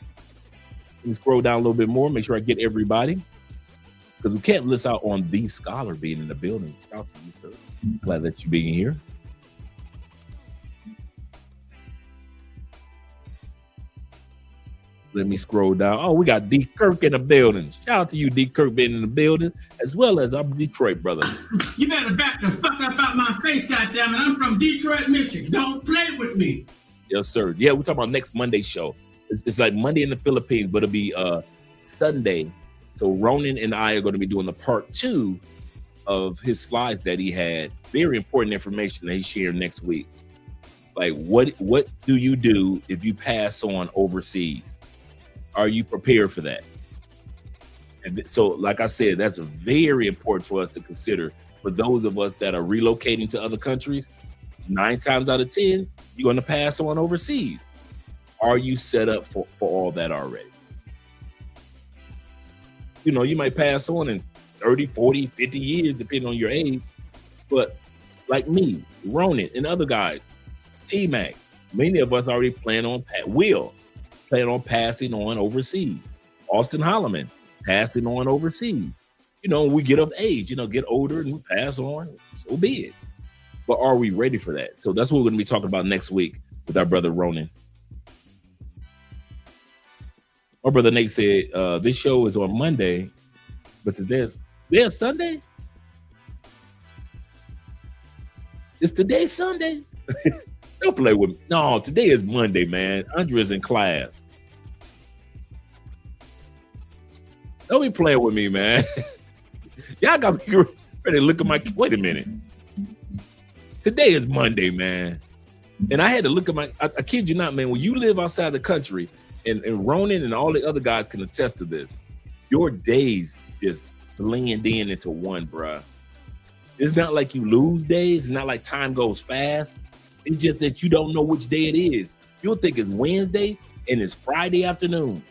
Let me scroll down a little bit more. Make sure I get everybody. Because we can't miss out on the scholar being in the building. Shout out to you, sir. Glad that you being here. Let me scroll down. Oh, we got D. Kirk in the building. Shout out to you, D. Kirk, being in the building, as well as our Detroit brother. You better back the fuck up out my face, goddammit. I'm from Detroit, Michigan. Don't play with me. Yes, sir. Yeah, we're talking about next Monday show. It's like Monday in the Philippines, but it'll be Sunday. So Ronan and I are going to be doing the part 2 of his slides that he had. Very important information that he shared next week. Like, what do you do if you pass on overseas? Are you prepared for that? And so, like I said, that's very important for us to consider. For those of us that are relocating to other countries, 9 times out of 10, you're going to pass on overseas. Are you set up for all that already? You know, you might pass on in 30, 40, 50 years, depending on your age. But like me, Ronan, and other guys, T-Mac, many of us already plan on passing on overseas. Austin Holloman, passing on overseas. You know, we get of age, get older and we pass on, so be it. But are we ready for that? So that's what we're going to be talking about next week with our brother Ronan. Our brother Nate said, this show is on Monday, but today's Sunday? Is today Sunday? Don't play with me. No, today is Monday, man. Andrea's in class. Don't be playing with me, man. Y'all got me ready to look at my... Wait a minute. Today is Monday, man. And I had to look at my... I kid you not, man. When you live outside the country, and Ronan and all the other guys can attest to this, your days just blend into one, bruh. It's not like you lose days. It's not like time goes fast. It's just that you don't know which day it is. You'll think it's Wednesday and it's Friday afternoon.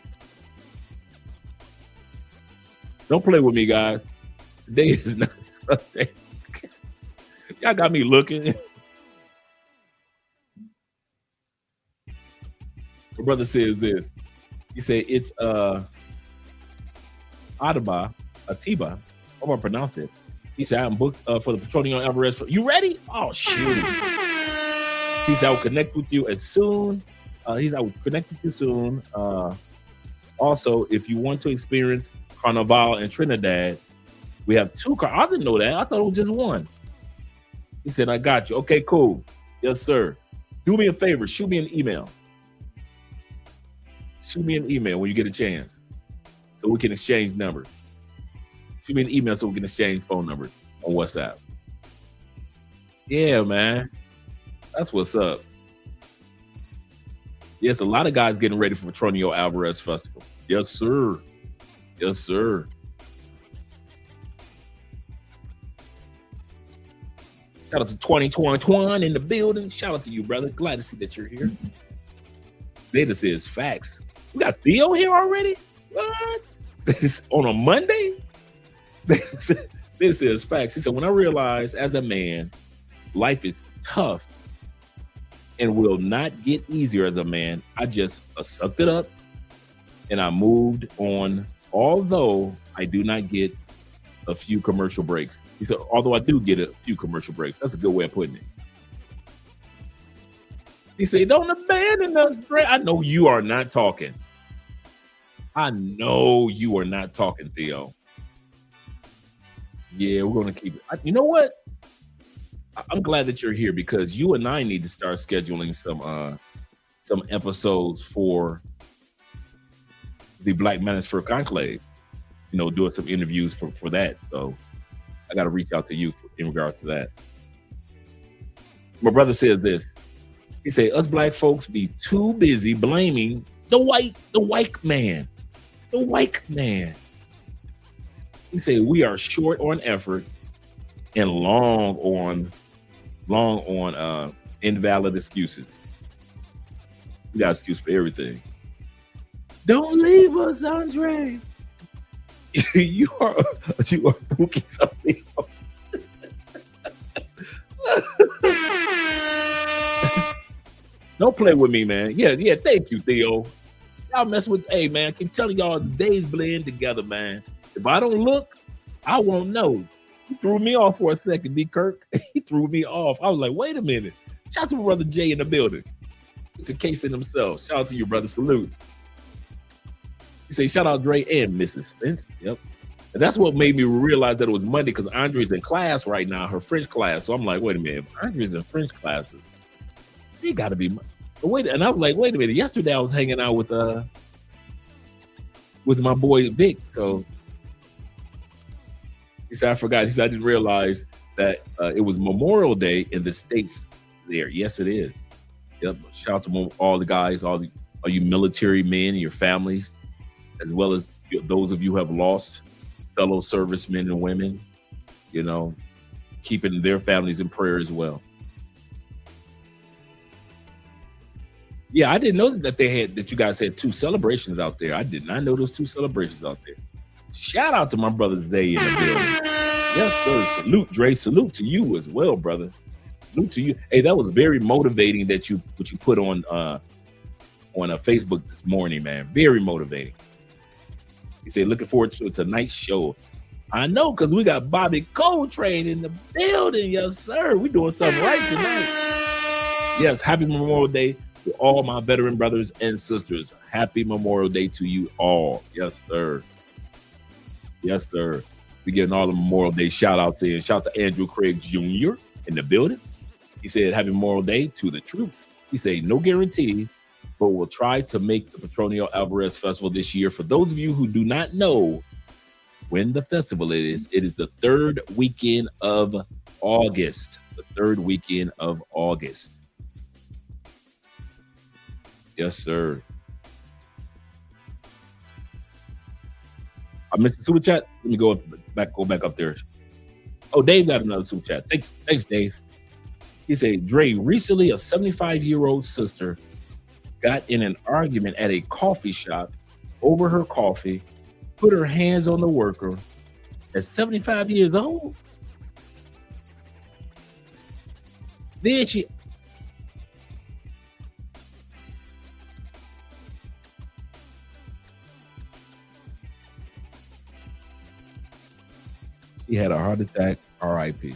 Don't play with me, guys. Today is not Sunday. Y'all got me looking. My brother says this. He said it's Atiba. How do I pronounce it? He said, I'm booked for the Petroleum Alvarez. You ready? Oh, shoot. He said, I will connect with you as soon. He said, I will connect with you soon. Also, if you want to experience Carnival in Trinidad, we have 2 cars. I didn't know that. I thought it was just one. He said, I got you. Okay, cool. Yes, sir. Do me a favor. Shoot me an email. Shoot me an email when you get a chance so we can exchange numbers. Shoot me an email so we can exchange phone numbers on WhatsApp. Yeah, man. That's what's up. Yes, a lot of guys getting ready for Petronio Alvarez Festival. Yes, sir. Yes, sir. Shout out to 2021 in the building. Shout out to you, brother. Glad to see that you're here. Zeta says facts. We got Theo here already? What? On a Monday? Zeta says facts. He said, when I realized as a man, life is tough and will not get easier as a man, I just sucked it up and I moved on, although I do not get a few commercial breaks. He said, although I do get a few commercial breaks. That's a good way of putting it. He said, don't abandon us, Dre. I know you are not talking. I know you are not talking, Theo. Yeah, we're going to keep it. You know what? I'm glad that you're here because you and I need to start scheduling some episodes for the Black Manosphere Conclave. You know, doing some interviews for that. So I got to reach out to you in regards to that. My brother says this. He said, us black folks be too busy blaming the white man. The white man. He said, we are short on effort and long on invalid excuses. We got excuse for everything. Don't leave us, Andre. you are booking something. Don't play with me, man. Yeah. Thank you, Theo. Y'all mess with. Hey, man. I keep telling y'all the days blend together, man. If I don't look, I won't know. He threw me off for a second, D. Kirk. He threw me off. I was like, wait a minute. Shout out to my brother Jay in the building. It's a case in himself. Shout out to you, brother. Salute. He said, shout out Dre and Mrs. Spence. Yep. And that's what made me realize that it was Monday because Andre's in class right now, her French class. So I'm like, wait a minute. If Andre's in French classes, they got to be. Wait, and I was like, wait a minute. Yesterday I was hanging out with my boy Vic. So he said, I forgot. He said, I didn't realize that it was Memorial Day in the States there. Yes, it is. Yep. Shout out to all the guys, all you military men and your families, as well as those of you who have lost fellow servicemen and women, you know, keeping their families in prayer as well. Yeah, I didn't know that you guys had 2 celebrations out there. I did not know those 2 celebrations out there. Shout out to my brother Zay in the building. Yes, sir. Salute, Dre. Salute to you as well, brother. Salute to you. Hey, that was very motivating what you put on Facebook this morning, man. Very motivating. He said, looking forward to tonight's show. I know, because we got Bobby Coltrane in the building. Yes, sir. We're doing something right tonight. Yes, happy Memorial Day to all my veteran brothers and sisters. Happy Memorial Day to you all. Yes, sir. Yes, sir. We're getting all the Memorial Day shout outs in. Shout out to Andrew Craig Jr. in the building. He said, happy Memorial Day to the troops. He said, no guarantee, but we'll try to make the Petronio Alvarez Festival this year. For those of you who do not know when the festival is, it is the 3rd weekend of August. The 3rd weekend of August. Yes, sir. I missed the super chat. Let me go back up there. Oh, Dave got another super chat. Thanks, Dave. He said, Dre, recently a 75-year-old sister got in an argument at a coffee shop over her coffee, put her hands on the worker at 75 years old. Then she had a heart attack, RIP.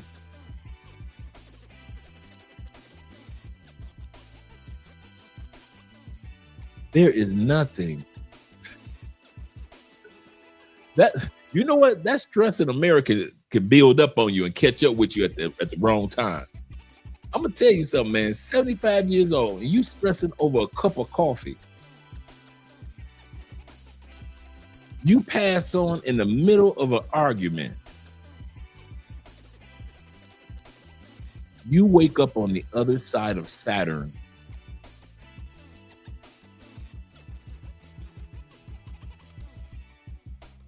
There is nothing that, you know what, that stress in America can build up on you and catch up with you at the wrong time. I'm gonna tell you something, man. 75 years old and you stressing over a cup of coffee. You pass on in the middle of an argument. You wake up on the other side of Saturn.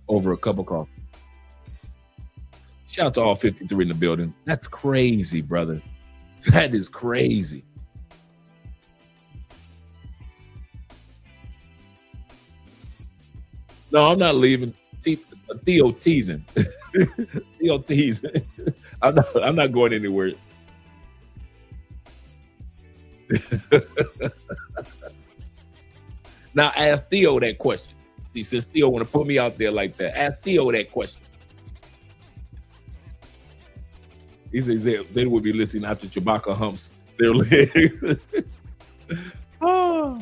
Over a cup of coffee. Shout out to all 53 in the building. That's crazy, brother. That is crazy. No, I'm not leaving. Theo teasing. Theo teasing. I'm not going anywhere. Now ask Theo that question. See, since Theo want to put me out there like that, ask Theo that question. He says they would be listening after Chewbacca humps their legs. Oh.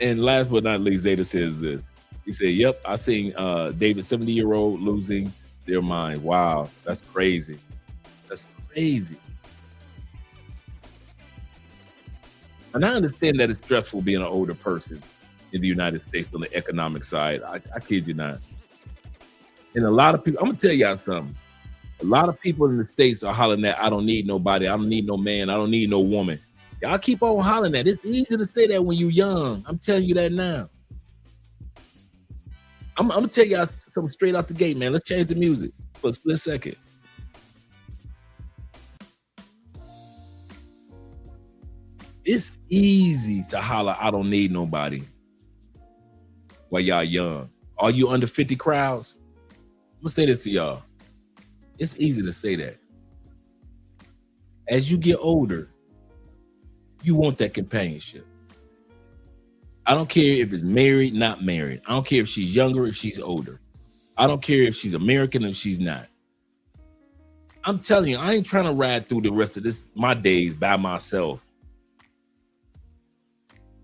And last but not least, Zeta says this. He said, yep, I seen David, 70-year-old, losing Their mind. Wow, that's crazy. That's crazy. And I understand that it's stressful being an older person in the United States on the economic side. I kid you not. And a lot of people, I'm gonna tell y'all something. A lot of people in the States are hollering that I don't need nobody, I don't need no man, I don't need no woman. Y'all keep on hollering that. It's easy to say that when you're young. I'm telling you that now. I'm gonna tell y'all something straight out the gate, man. Let's change the music for a split second. It's easy to holler, I don't need nobody while y'all young. All you under 50 crowds, I'm gonna say this to y'all. It's easy to say that. As you get older, you want that companionship. I don't care if it's married, not married. I don't care if she's younger, if she's older. I don't care if she's American or if she's not. I'm telling you, I ain't trying to ride through the rest of my days by myself.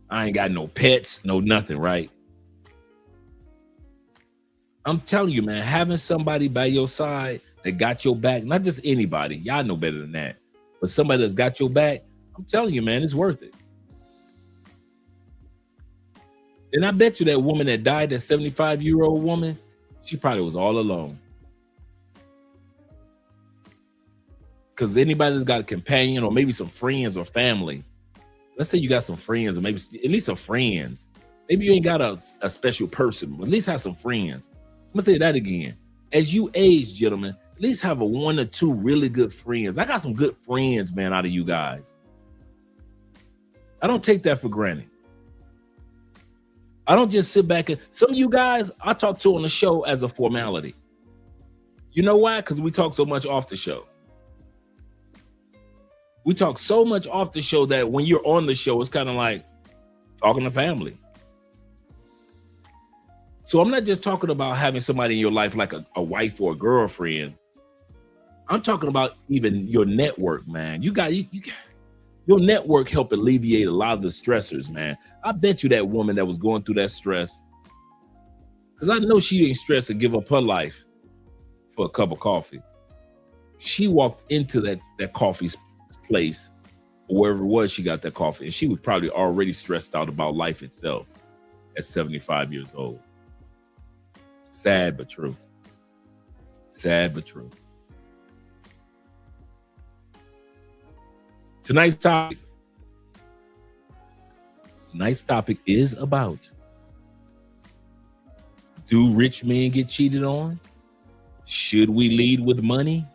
I ain't got no pets, no nothing, right? I'm telling you, man, having somebody by your side that got your back, not just anybody, y'all know better than that, but somebody that's got your back, I'm telling you, man, it's worth it. And I bet you that woman that died, that 75-year-old woman, she probably was all alone. Because anybody that's got a companion or maybe some friends or family, let's say you got some friends or maybe at least some friends. Maybe you ain't got a special person, but at least have some friends. I'm gonna say that again. As you age, gentlemen, at least have a 1 or 2 really good friends. I got some good friends, man, out of you guys. I don't take that for granted. I don't just sit back and some of you guys I talk to on the show as a formality. You know why? Because we talk so much off the show. We talk so much off the show that when you're on the show, it's kind of like talking to family. So I'm not just talking about having somebody in your life like a wife or a girlfriend. I'm talking about even your network, man. You got your network help alleviate a lot of the stressors, man. I bet you that woman that was going through that stress, because I know she ain't stressed to give up her life for a cup of coffee. She walked into that coffee place, or wherever it was she got that coffee, and she was probably already stressed out about life itself at 75 years old. Sad but true. Sad but true. Tonight's topic is about, do rich men get cheated on? Should we lead with money?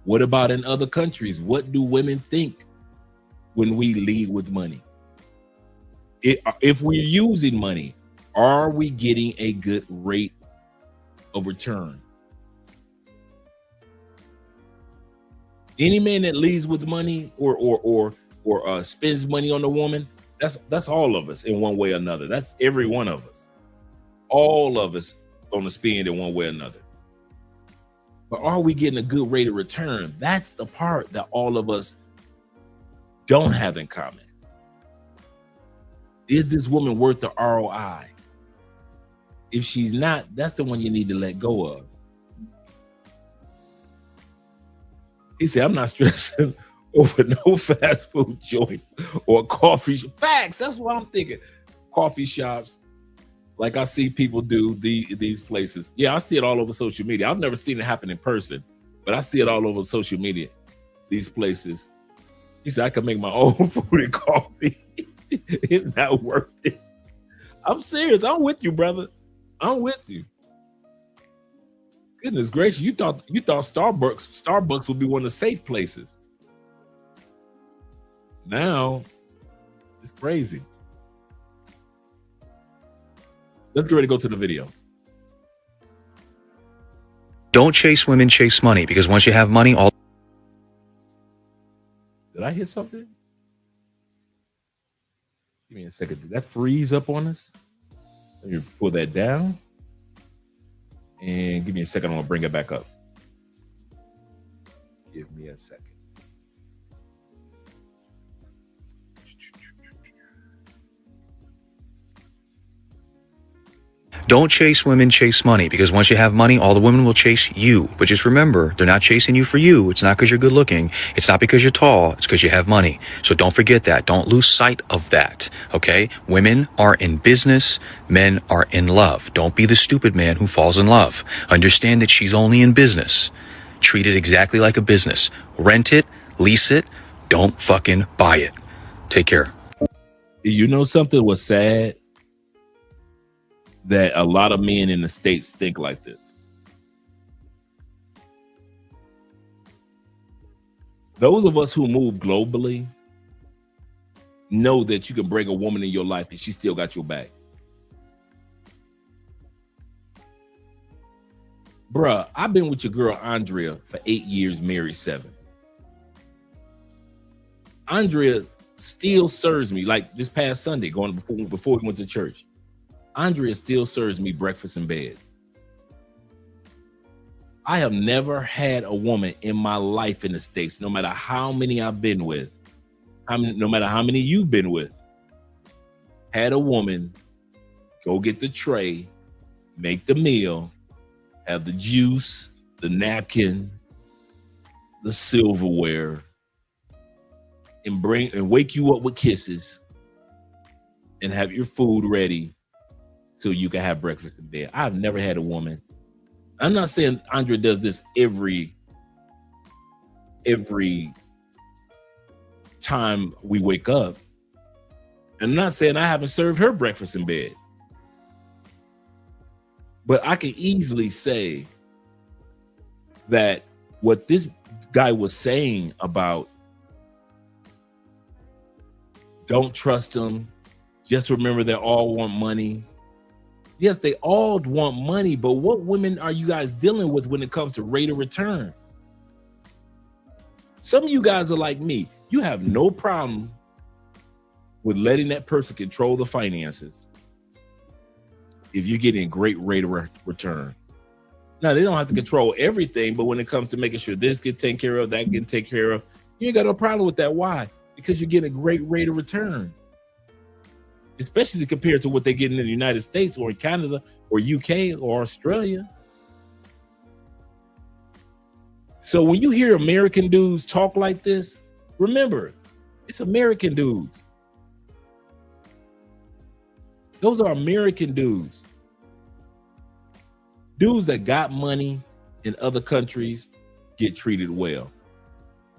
What about in other countries? What do women think when we lead with money? If we're using money, are we getting a good rate of return? Any man that leads with money or spends money on a woman, that's all of us in one way or another. That's every one of us. All of us on the spend in one way or another. But are we getting a good rate of return? That's the part that all of us don't have in common. Is this woman worth the ROI? If she's not, that's the one you need to let go of. He said, I'm not stressing over no fast food joint or coffee. Facts, that's what I'm thinking. Coffee shops, like I see people do these places. Yeah, I see it all over social media. I've never seen it happen in person, but I see it all over social media, these places. He said, I can make my own food and coffee. It's not worth it. I'm serious. I'm with you, brother. I'm with you. Goodness gracious, you thought Starbucks would be one of the safe places. Now, it's crazy. Let's get ready to go to the video. Don't chase women, chase money, because once you have money, all... Did I hit something? Give me a second. Did that freeze up on us? Let me pull that down. And give me a second. I'm going to bring it back up. Give me a second. Don't chase women, chase money, because once you have money, all the women will chase you. But just remember, they're not chasing you for you. It's not because you're good looking. It's not because you're tall. It's because you have money. So don't forget that. Don't lose sight of that. Okay? Women are in business. Men are in love. Don't be the stupid man who falls in love. Understand that she's only in business. Treat it exactly like a business. Rent it, lease it. Don't fucking buy it. Take care. You know something was sad? That a lot of men in the States think like this. Those of us who move globally know that you can bring a woman in your life and she still got your back. Bruh, I've been with your girl Andrea for 8 years, married 7. Andrea still serves me, like this past Sunday, going before we went to church. Andrea still serves me breakfast in bed. I have never had a woman in my life in the States, no matter how many I've been with, no matter how many you've been with, had a woman go get the tray, make the meal, have the juice, the napkin, the silverware, and wake you up with kisses and have your food ready so you can have breakfast in bed. I've never had a woman. I'm not saying Andrea does this every time we wake up. And I'm not saying I haven't served her breakfast in bed. But I can easily say that what this guy was saying about don't trust them, just remember they all want money. Yes, they all want money, but what women are you guys dealing with when it comes to rate of return? Some of you guys are like me. You have no problem with letting that person control the finances if you're getting great rate of return. Now, they don't have to control everything, but when it comes to making sure this gets taken care of, that gets taken care of, you ain't got no problem with that. Why? Because you're getting a great rate of return. Especially compared to what they get in the United States or in Canada or UK or Australia. So when you hear American dudes talk like this, remember, it's American dudes. Those are American dudes. Dudes that got money in other countries get treated well.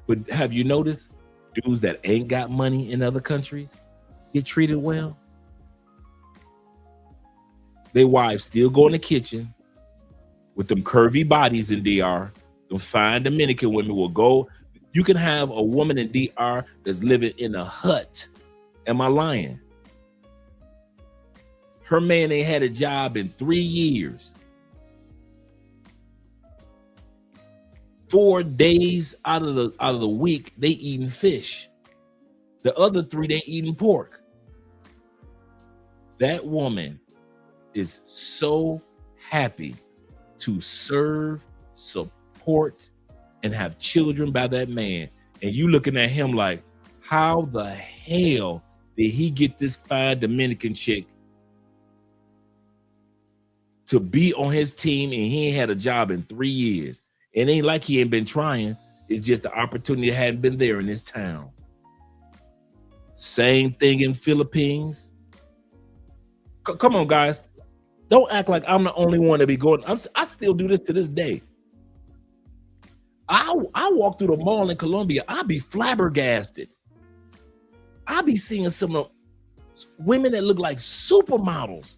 But have you noticed dudes that ain't got money in other countries get treated well? Their wives still go in the kitchen with them curvy bodies in DR. Them fine Dominican women will go. You can have a woman in DR that's living in a hut. Am I lying? Her man ain't had a job in 3 years. 4 days out of the week, they eating fish. The other 3, they eating pork. That woman is so happy to serve, support, and have children by that man. And you looking at him like, how the hell did he get this fine Dominican chick to be on his team and he ain't had a job in 3 years? It ain't like he ain't been trying. It's just the opportunity hadn't been there in this town. Same thing in Philippines. Come on, guys. Don't act like I'm the only one to be going. I still do this to this day. I walk through the mall in Colombia. I be flabbergasted. I be seeing some of women that look like supermodels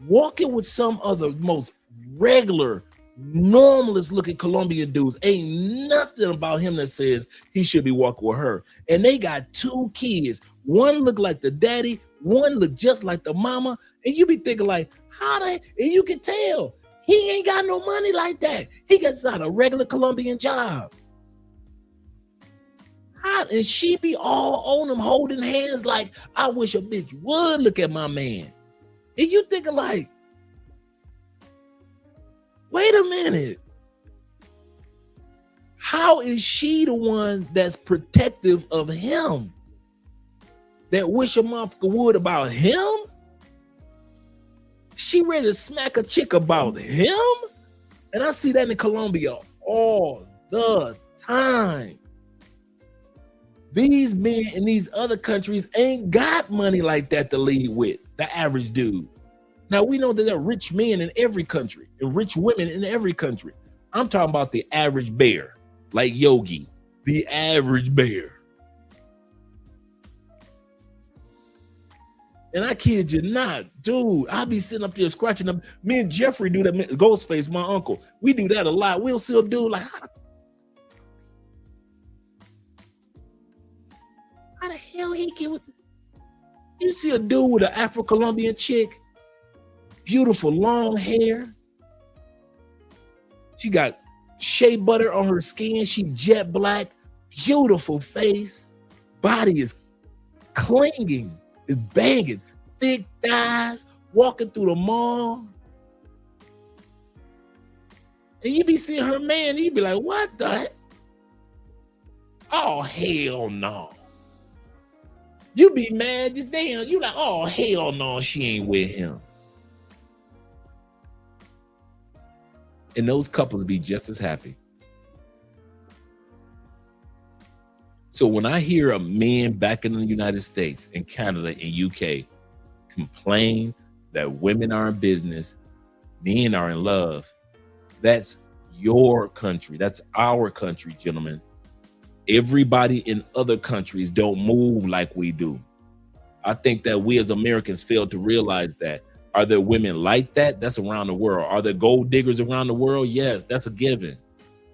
walking with some of the most regular, normalest looking Colombian dudes. Ain't nothing about him that says he should be walking with her. And they got 2 kids. One look like the daddy, one look just like the mama. And you be thinking like, and you can tell he ain't got no money like that. He gets out a regular Colombian job. And she be all on him holding hands like, I wish a bitch would look at my man. And you thinking like, wait a minute. How is she the one that's protective of him? That wish a motherfucker would about him? She ready to smack a chick about him? And I see that in Colombia all the time. These men in these other countries ain't got money like that to lead with, the average dude. Now, we know that there are rich men in every country and rich women in every country. I'm talking about the average bear, like Yogi, the average bear. And I kid you not, dude, I'll be sitting up here scratching up. Me and Jeffrey do that, Ghostface, my uncle. We do that a lot. We'll still do like, how the hell he get with you see a dude with an Afro-Colombian chick, beautiful long hair. She got shea butter on her skin. She jet black, beautiful face. Body is clinging, is banging, thick thighs, walking through the mall. And you be seeing her man, and you be like, what the heck? Oh, hell no. You be mad, just damn, you like, oh, hell no, she ain't with him. And those couples be just as happy. So when I hear a man back in the United States and Canada and UK complain that women are in business, men are in love, that's your country. That's our country, gentlemen. Everybody in other countries don't move like we do. I think that we as Americans fail to realize that. Are there women like that? That's around the world. Are there gold diggers around the world? Yes, that's a given.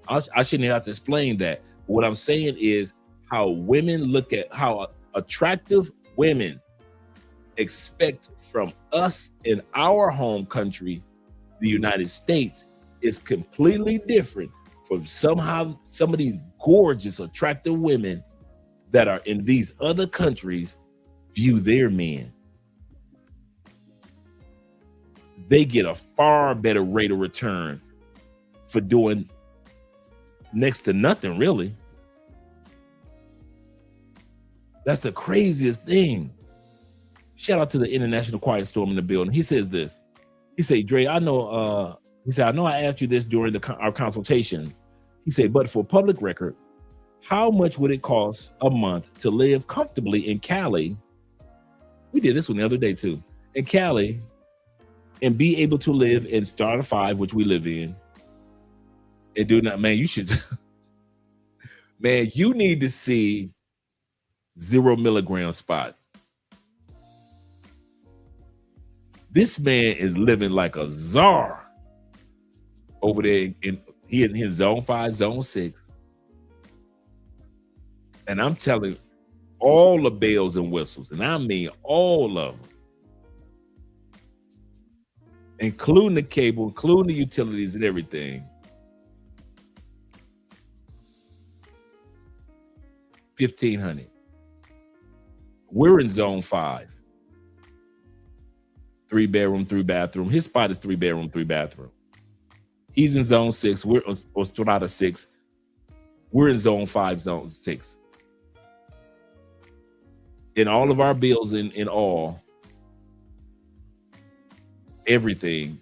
I shouldn't have to explain that. But what I'm saying is how women look at how attractive women expect from us in our home country, the United States, is completely different from some of these gorgeous, attractive women that are in these other countries view their men. They get a far better rate of return for doing next to nothing, really. That's the craziest thing. Shout out to the International Quiet Storm in the building. He says this. He said, Dre, I know I asked you this during our consultation. He said, but for public record, how much would it cost a month to live comfortably in Cali? We did this one the other day too. In Cali, and be able to live in Star 5, which we live in, and do not, man, you should, man, you need to see 0 milligram spot. This man is living like a czar over there in his zone 5, zone 6. And I'm telling you, all the bells and whistles, and I mean all of them, including the cable, including the utilities and everything. $1,500. We're in zone 5. 3 bedroom, 3 bathroom. His spot is 3 bedroom, 3 bathroom. He's in zone 6. We're on Strata 6. We're in zone 5, zone 6. In all of our bills in all, everything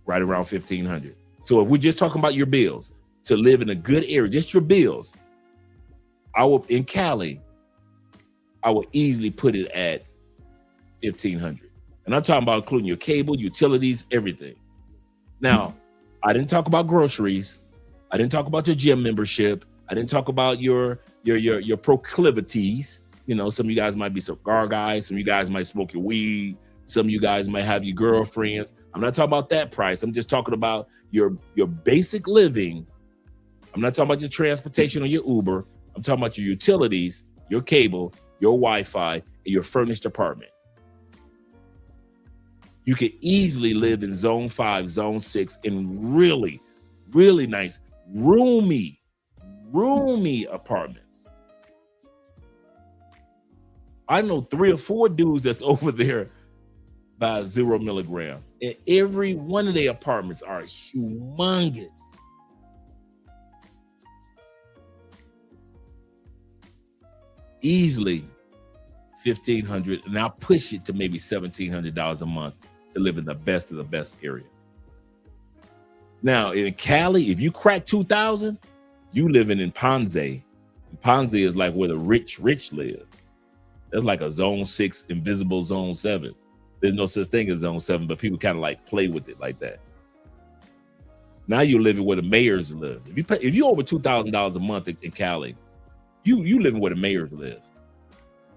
right around $1,500. So if we're just talking about your bills to live in a good area, just your bills, in Cali, I would easily put it at $1,500. And I'm talking about including your cable, utilities, everything. Now, I didn't talk about groceries. I didn't talk about your gym membership. I didn't talk about your proclivities. You know, some of you guys might be cigar guys. Some of you guys might smoke your weed. Some of you guys might have your girlfriends. I'm not talking about that price. I'm just talking about your basic living. I'm not talking about your transportation or your Uber. I'm talking about your utilities, your cable, your Wi-Fi, and your furnished apartment. You could easily live in zone 5, zone 6 in really, really nice, roomy apartments. I know 3 or 4 dudes that's over there by 0 milligram. And every one of their apartments are humongous. Easily $1,500, and I'll push it to maybe $1,700 a month to live in the best of the best areas. Now in Cali, if you crack 2,000, you living in Ponce. Ponce is like where the rich live. That's like a zone 6 invisible zone 7. There's no such thing as zone 7, but people kind of like play with it like that. Now you're living where the mayors live. If you over $2,000 a month in Cali, you living where the mayors live.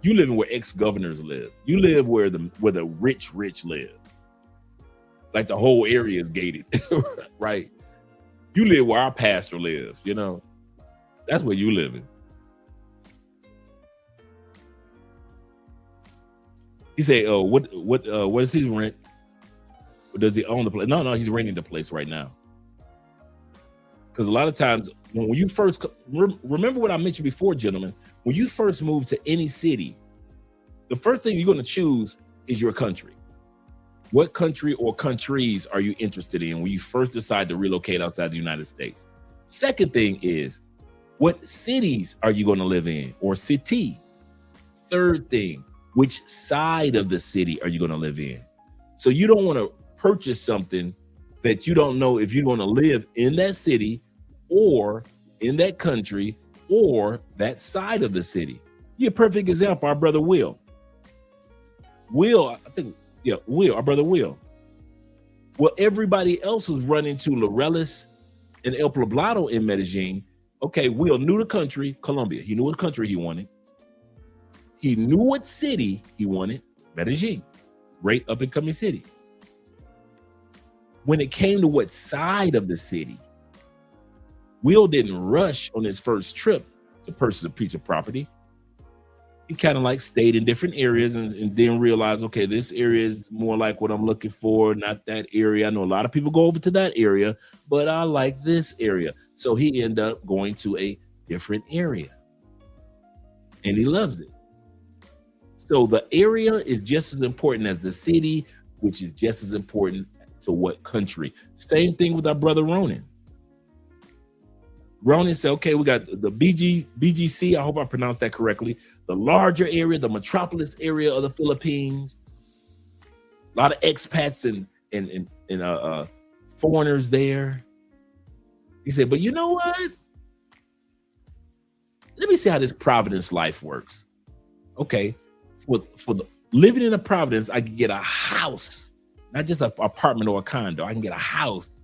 You living where ex-governors live. You live where the rich live. Like the whole area is gated, right? You live where our pastor lives, you know. That's where you living. He say, "Oh, what is his rent? Or does he own the place?" No, he's renting the place right now. Because a lot of times when you first remember what I mentioned before, gentlemen, when you first move to any city, the first thing you're going to choose is your country. What country or countries are you interested in when you first decide to relocate outside the United States? Second thing is, what cities are you going to live in or city? Third thing, which side of the city are you going to live in? So you don't want to purchase something that you don't know if you're going to live in that city or in that country or that side of the city. Yeah, perfect example, our brother Will. Our brother Will. Well, everybody else was running to Laureles and El Poblado in Medellin. Okay, Will knew the country, Colombia. He knew what country he wanted. He knew what city he wanted, Medellin, great up and coming city. When it came to what side of the city, Will didn't rush on his first trip to purchase a piece of property. He kind of like stayed in different areas and then realized, okay, this area is more like what I'm looking for, not that area. I know a lot of people go over to that area, but I like this area. So he ended up going to a different area and he loves it. So the area is just as important as the city, which is just as important to what country. Same thing with our brother Ronan. Ronan said, okay, we got the BGC, I hope I pronounced that correctly, the larger area, the metropolis area of the Philippines. A lot of expats and foreigners there. He said, but you know what? Let me see how this Providence life works. Okay, for the living in a Providence, I can get a house, not just an apartment or a condo. I can get a house,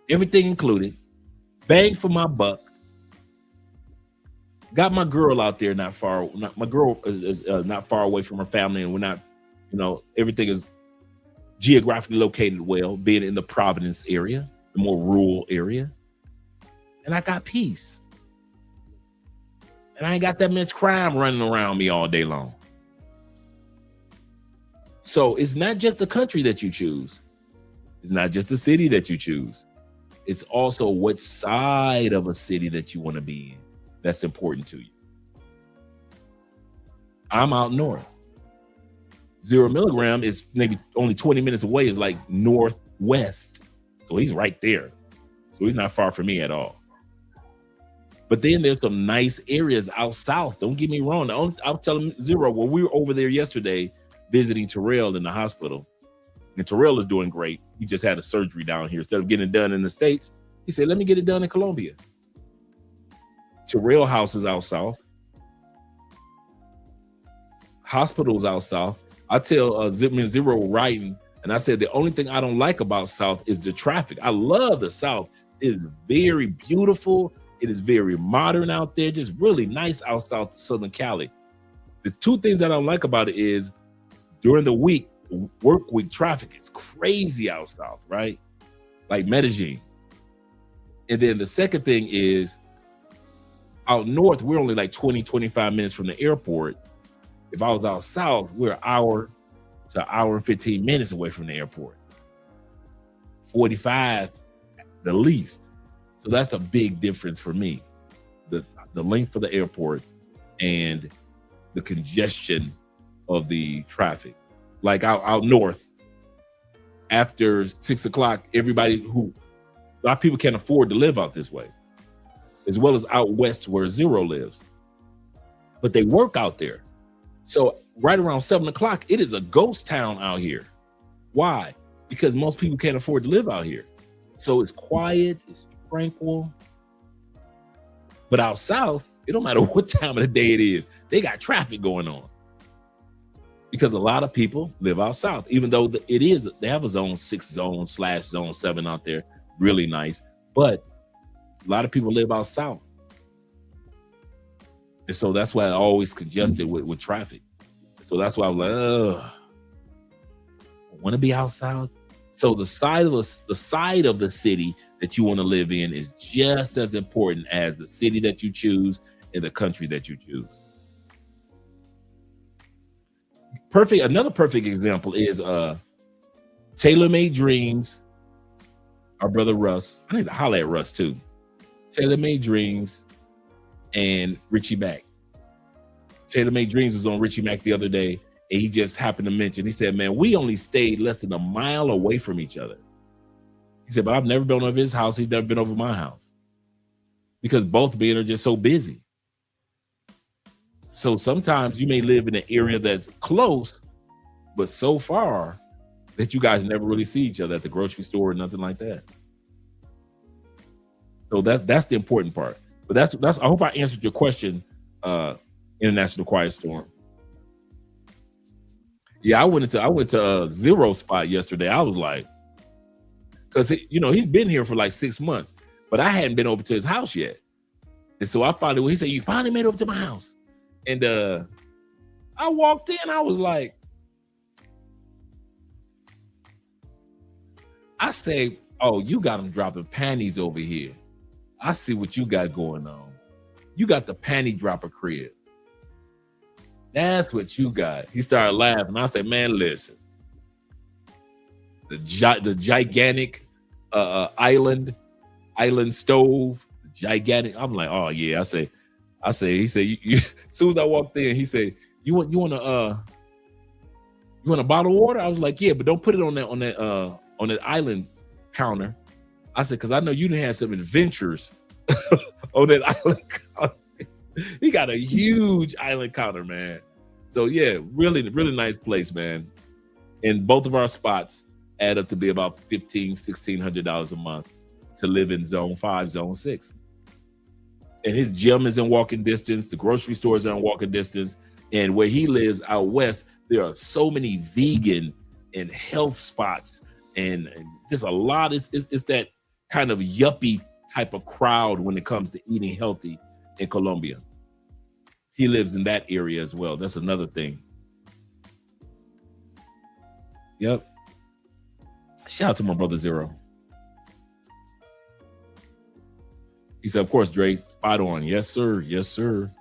everything included, bang for my buck. Got my girl out there my girl is not far away from her family, and we're not, everything is geographically located well, being in the Providence area, the more rural area. And I got peace. And I ain't got that much crime running around me all day long. So it's not just the country that you choose. It's not just the city that you choose. It's also what side of a city that you want to be in that's important to you. I'm out north. 0 milligram is maybe only 20 minutes away, is like northwest. So he's right there. So he's not far from me at all. But then there's some nice areas out south. Don't get me wrong. I'll tell him Zero. Well, we were over there yesterday visiting Terrell in the hospital. And Terrell is doing great. He just had a surgery down here. Instead of getting it done in the States, he said, let me get it done in Colombia. Terrell house is out south. Hospitals out south. I tell Zero writing, and I said, the only thing I don't like about South is the traffic. I love the South. It is very beautiful. It is very modern out there, just really nice out south of Southern Cali. The two things that I don't like about it is during the week, work week traffic is crazy out south, right? Like Medellin. And then the second thing is out north, we're only like 20, 25 minutes from the airport. If I was out south, we're an hour to an hour and 15 minutes away from the airport. 45 the least. So that's a big difference for me. The length of the airport and the congestion of the traffic. Like out north, after 6 o'clock, a lot of people can't afford to live out this way, as well as out west where Zero lives. But they work out there. So right around 7 o'clock, it is a ghost town out here. Why? Because most people can't afford to live out here. So it's quiet, it's tranquil. But out south, it don't matter what time of the day it is, they got traffic going on. Because a lot of people live out south, even though they have a zone 6 zone / zone 7 out there, really nice. But a lot of people live out south. And so that's why I always congested with traffic. So that's why I'm like, I want to be out south. So the side of the city that you want to live in is just as important as the city that you choose and the country that you choose. Another perfect example is Tailor-Made Dreams. Our brother Russ. I need to holler at Russ too. Tailor-Made Dreams and Richie Mack. Tailor-Made Dreams was on Richie Mack the other day, and he just happened to mention, he said, man, we only stayed less than a mile away from each other. He said, but I've never been over his house. He's never been over my house. Because both men are just so busy. So sometimes you may live in an area that's close, but so far that you guys never really see each other at the grocery store or nothing like that. So that's the important part. But that's I hope I answered your question, International Quiet Storm. Yeah, I went to a Zero spot yesterday. I was like, because he's been here for like 6 months, but I hadn't been over to his house yet. And so he said, you finally made it over to my house. And I walked in, I was like, I say, oh, you got them dropping panties over here. I see what you got going on. You got the panty dropper crib. That's what you got. He started laughing. I said, man, listen. The gigantic island stove, gigantic. I'm like, oh yeah. I say, he said, as soon as I walked in, he said, you want a bottle of water? I was like, yeah, but don't put it on that island counter. I said, because I know you didn't have some adventures on that island counter. He got a huge island counter, man. So yeah, really, really nice place, man. And both of our spots add up to be about $1,600 a month to live in zone 5, zone 6. And his gym is in walking distance. The grocery stores are in walking distance. And where he lives out west, there are so many vegan and health spots and just a lot. It's that kind of yuppie type of crowd when it comes to eating healthy in Colombia. He lives in that area as well. That's another thing. Yep. Shout out to my brother Zero. He said, of course, Dre, spot on. Yes, sir. Yes, sir.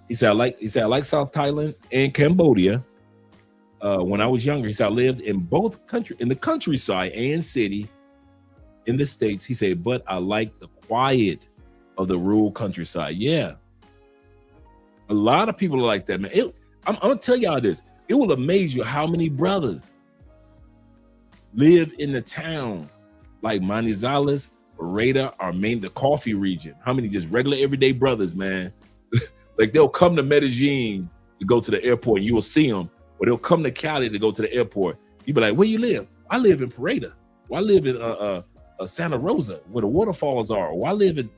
He said, I like South Thailand and Cambodia. When I was younger, he said, I lived in both in the countryside and city in the States. He said, but I like the quiet of the rural countryside. Yeah. A lot of people are like that, man. I'm going to tell y'all this. It will amaze you how many brothers live in the towns like Manizales, Beretta, or Maine, the coffee region. How many just regular everyday brothers, man? Like they'll come to Medellin to go to the airport and you will see them, or they'll come to Cali to go to the airport. You be like, where you live? I live in Beretta. Or I live in Santa Rosa where the waterfalls are. Or I live in,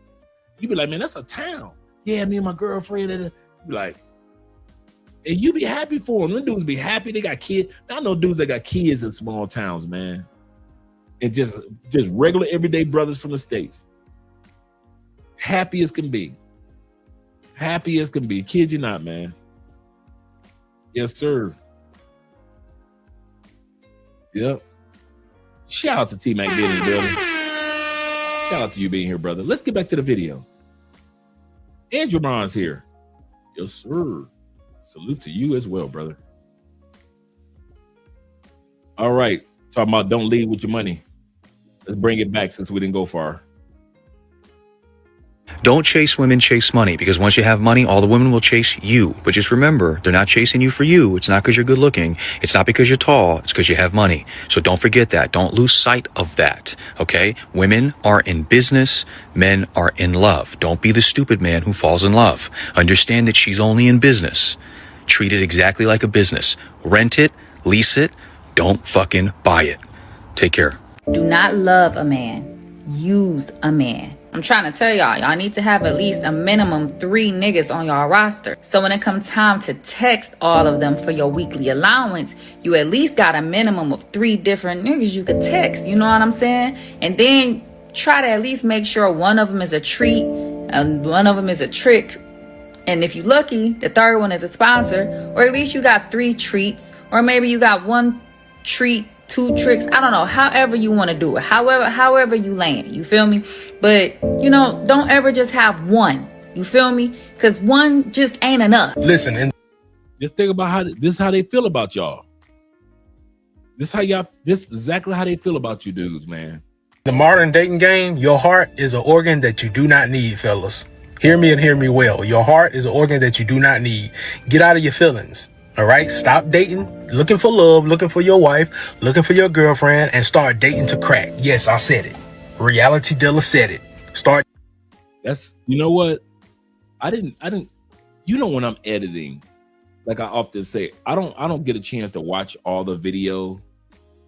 you be like, man, that's a town. Yeah, me and my girlfriend. You be like, and you be happy for them. Them dudes be happy. They got kids. I know dudes that got kids in small towns, man. And just regular everyday brothers from the States. Happy as can be. Happy as can be. Kid you not, man. Yes, sir. Yep. Shout out to T-Mac being in the building. Shout out to you being here, brother. Let's get back to the video. Andrew Ron's here. Yes, sir. Salute to you as well, brother. All right. Talking about don't lead with your money. Let's bring it back since we didn't go far. Don't chase women, chase money, because once you have money, all the women will chase you. But just remember, they're not chasing you for you. It's not because you're good looking. It's not because you're tall. It's because you have money. So don't forget that. Don't lose sight of that. Okay? Women are in business. Men are in love. Don't be the stupid man who falls in love. Understand that she's only in business. Treat it exactly like a business. Rent it, lease it, don't fucking buy it. Take care. Do not love a man. Use a man. I'm trying to tell y'all need to have at least a minimum 3 niggas on y'all roster. So when it comes time to text all of them for your weekly allowance, you at least got a minimum of 3 different niggas you could text. You know what I'm saying? And then try to at least make sure one of them is a treat and one of them is a trick. And if you're lucky, the third one is a sponsor, or at least you got 3 treats, or maybe you got 1 treat, 2 tricks. I don't know, however you want to do it, however you land, you feel me? But don't ever just have one, you feel me? Because one just ain't enough. Listen, and just think about how they feel about y'all. This is exactly how they feel about you dudes, man. The modern dating game, your heart is an organ that you do not need, fellas. Hear me and hear me well. Your heart is an organ that you do not need. Get out of your feelings. All right? Stop dating, looking for love, looking for your wife, looking for your girlfriend, and start dating to crack. Yes, I said it. Reality Dilla said it. Start. That's, you know what? I didn't, when I'm editing, like I often say, I don't get a chance to watch all the video.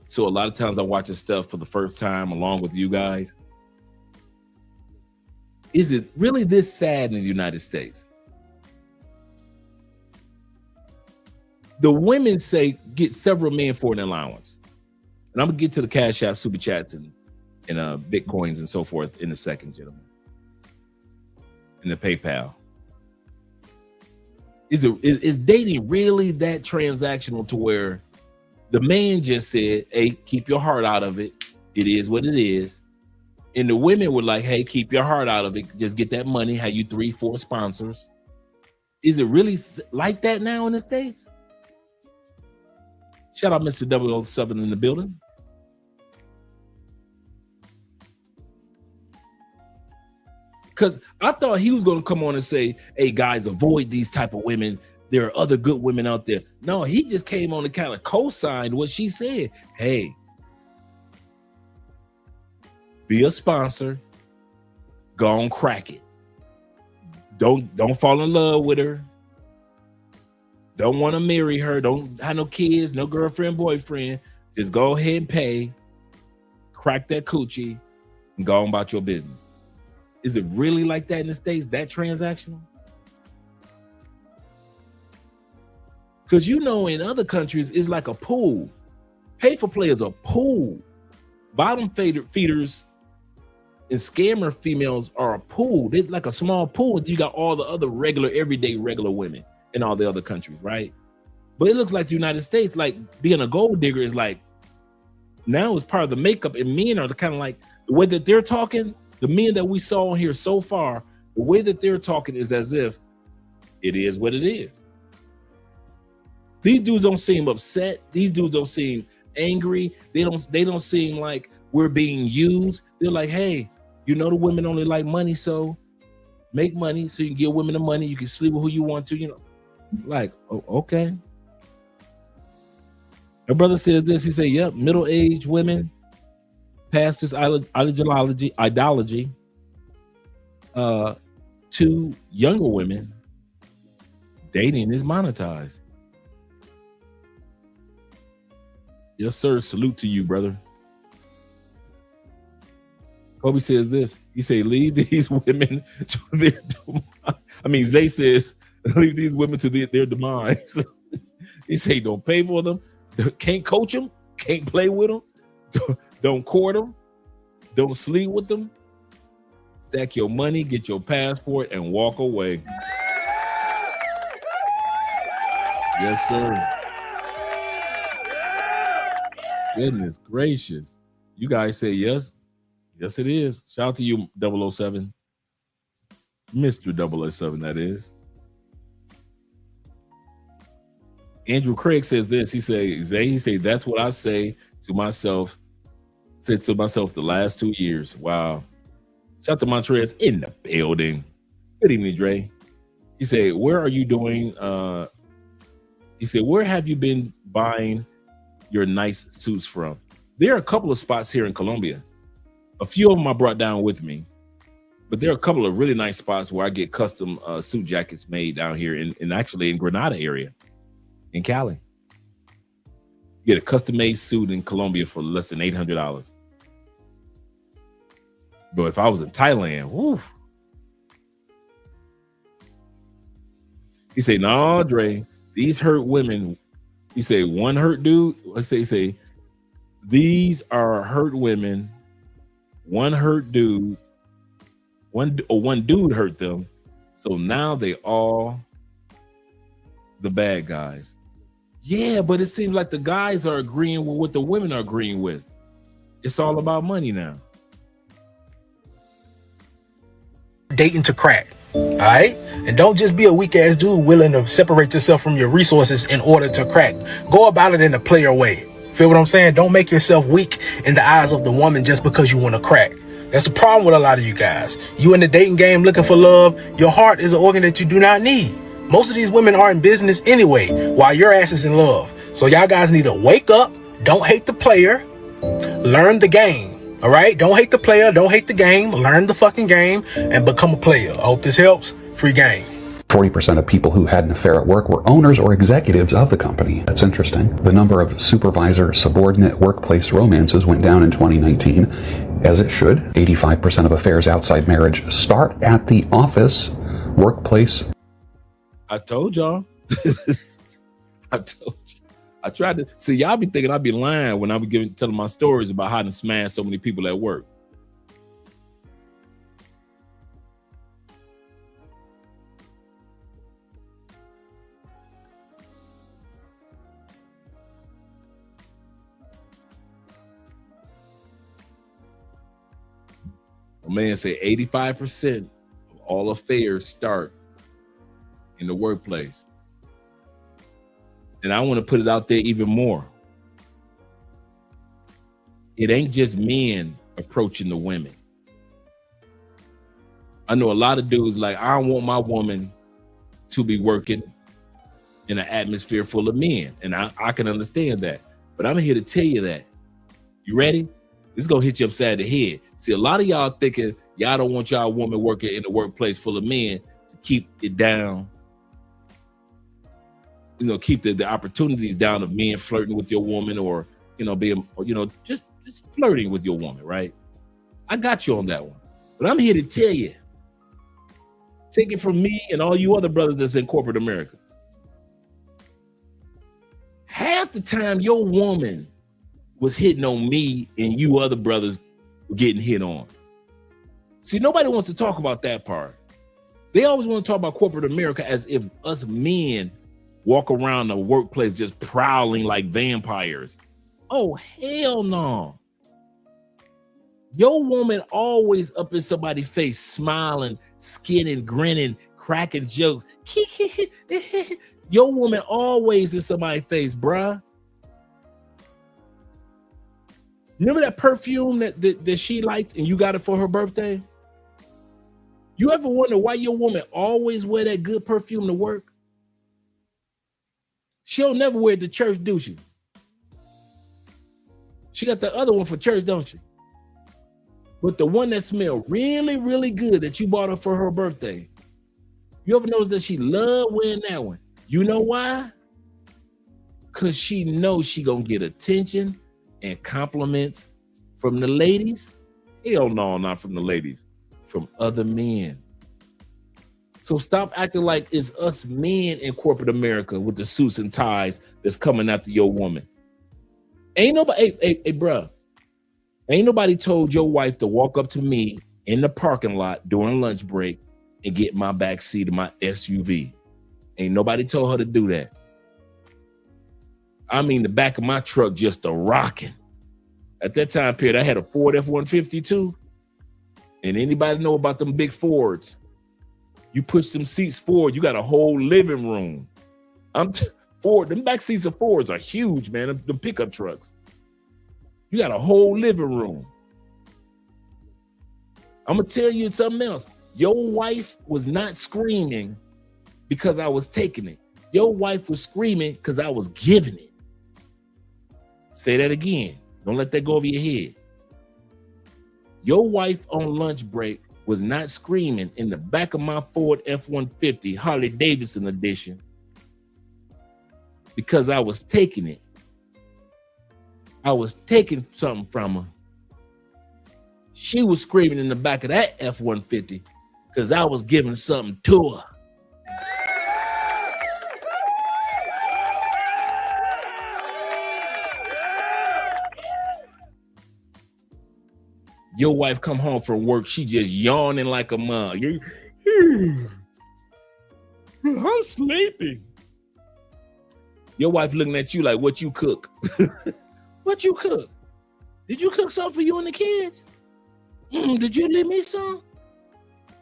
So a lot of times I watch this stuff for the first time along with you guys. Is it really this sad in the United States? The women say get several men for an allowance. And I'm gonna get to the Cash App, Super Chats, and Bitcoins and so forth in a second, gentlemen. And the PayPal. Is dating really that transactional to where the man just said, hey, keep your heart out of it. It is what it is. And the women were like, hey, keep your heart out of it. Just get that money. Have you 3, 4 sponsors. Is it really like that now in the States? Shout out Mr. 007 in the building. Because I thought he was going to come on and say, hey, guys, avoid these type of women. There are other good women out there. No, he just came on and kind of co-signed what she said. Hey, be a sponsor. Go on, crack it. Don't fall in love with her. Don't want to marry her. Don't have no kids, no girlfriend, boyfriend. Just go ahead and pay. Crack that coochie and go on about your business. Is it really like that in the States? That transactional? Because in other countries, it's like a pool. Pay for play is a pool. Bottom feeders and scammer females are a pool. They're like a small pool. You got all the other everyday regular women in all the other countries, right? But it looks like the United States, like being a gold digger is like, now it's part of the makeup, and men are the kind of like, the way that they're talking, the men that we saw on here so far, the way that they're talking is as if it is what it is. These dudes don't seem upset. These dudes don't seem angry. They don't seem like we're being used. They're like, hey, the women only like money, so make money so you can give women the money. You can sleep with who you want to, Like, oh, okay. My brother says this. He said, yep, middle-aged women past this ideology to younger women, dating is monetized. Yes, sir. Salute to you, brother. Kobe says this. He say, leave these women to their demise. Zay says, leave these women to their demise. He say, don't pay for them. Can't coach them. Can't play with them. Don't court them. Don't sleep with them. Stack your money, get your passport, and walk away. Yes, sir. Goodness gracious. You guys say yes. Yes, it is. Shout out to you, 007. Mr. 007, that is. Andrew Craig says this. He say, that's what I say to myself. Said to myself the last 2 years. Wow. Shout out to Montrez in the building. Good evening, Dre. He said, where are you doing? He said, where have you been buying your nice suits from? There are a couple of spots here in Colombia. A few of them I brought down with me. But there are a couple of really nice spots where I get custom suit jackets made down here in actually in Grenada area, in Cali. You get a custom made suit in Colombia for less than $800. But if I was in Thailand, whoo. He say, no, Dre, these hurt women. He say, one hurt dude. Let's say, these are hurt women. One hurt dude. One dude hurt them. So now they all the bad guys. Yeah, but it seems like the guys are agreeing with what the women are agreeing with. It's all about money now. Dating to crack. All right, and don't just be a weak ass dude willing to separate yourself from your resources in order to crack. Go about it in a player way. Feel what I'm saying? Don't make yourself weak in the eyes of the woman just because you want to crack. That's the problem with a lot of you guys. You in the dating game looking for love. Your heart is an organ that you do not need. Most of these women are in business anyway, while your ass is in love. So y'all guys need to wake up. Don't hate the player. Learn the game. All right, don't hate the player, don't hate the game, learn the fucking game and become a player. I hope this helps. Free game. 40% of people who had an affair at work were owners or executives of the company. That's interesting. The number of supervisor-subordinate workplace romances went down in 2019, as it should. 85% of affairs outside marriage start at the office, workplace. I told y'all. I told you. I tried to see y'all be thinking I'd be lying when I be telling my stories about how to smash so many people at work. A man say 85% of all affairs start in the workplace. And I want to put it out there even more. It ain't just men approaching the women. I know a lot of dudes like, I don't want my woman to be working in an atmosphere full of men. And I can understand that. But I'm here to tell you that. You ready? This is going to hit you upside the head. See, a lot of y'all thinking y'all don't want y'all woman working in a workplace full of men to keep it down. You know, keep the opportunities down of men flirting with your woman or, you know, being, you know, just flirting with your woman, right? I got you on that one. But I'm here to tell you, take it from me and all you other brothers that's in corporate America. Half the time your woman was hitting on me and you other brothers were getting hit on. See, nobody wants to talk about that part. They always want to talk about corporate America as if us men walk around the workplace just prowling like vampires. Oh, hell no. Your woman always up in somebody's face, smiling, skinning, grinning, cracking jokes. Your woman always in somebody's face, bruh. Remember that perfume that she liked and you got it for her birthday? You ever wonder why your woman always wear that good perfume to work? She'll never wear it to church, do she? She got the other one for church, don't she? But the one that smelled really, really good that you bought her for her birthday, you ever notice that she loved wearing that one? You know why? Because she knows she gonna get attention and compliments from the ladies. Hell no, not from the ladies, from other men. So stop acting like it's us men in corporate America with the suits and ties that's coming after your woman. Ain't nobody, hey, bruh, ain't nobody told your wife to walk up to me in the parking lot during lunch break and get my back seat of my SUV. Ain't nobody told her to do that. I mean, the back of my truck just a rocking. At that time period, I had a Ford F-150 too. And anybody know about them big Fords? You push them seats forward, you got a whole living room. Ford, them back seats of Fords are huge, man. The pickup trucks. You got a whole living room. I'm gonna tell you something else. Your wife was not screaming because I was taking it. Your wife was screaming because I was giving it. Say that again. Don't let that go over your head. Your wife on lunch break was not screaming in the back of my Ford F-150 Harley Davidson edition because I was taking it. I was taking something from her. She was screaming in the back of that F-150 because I was giving something to her. Your wife come home from work, she just yawning like a mug. I'm sleeping. Your wife looking at you like, what you cook? What you cook? Did you cook something for you and the kids? Did you leave me some?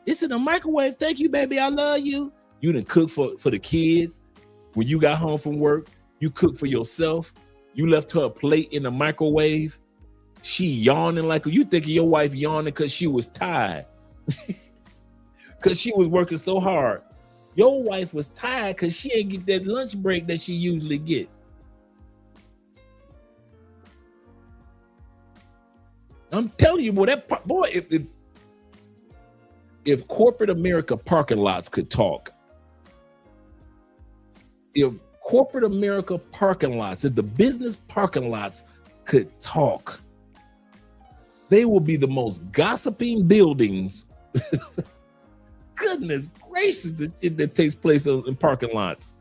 It's in the microwave. Thank you, baby. I love you. You done cook for the kids. When you got home from work, you cooked for yourself. You left her a plate in the microwave. She yawning like you thinking your wife yawning because she was tired. Because she was working so hard. Your wife was tired because she didn't get that lunch break that she usually get. I'm telling you, boy, if corporate America parking lots could talk, if corporate America parking lots, if the business parking lots could talk, they will be the most gossiping buildings. Goodness gracious, that takes place in parking lots.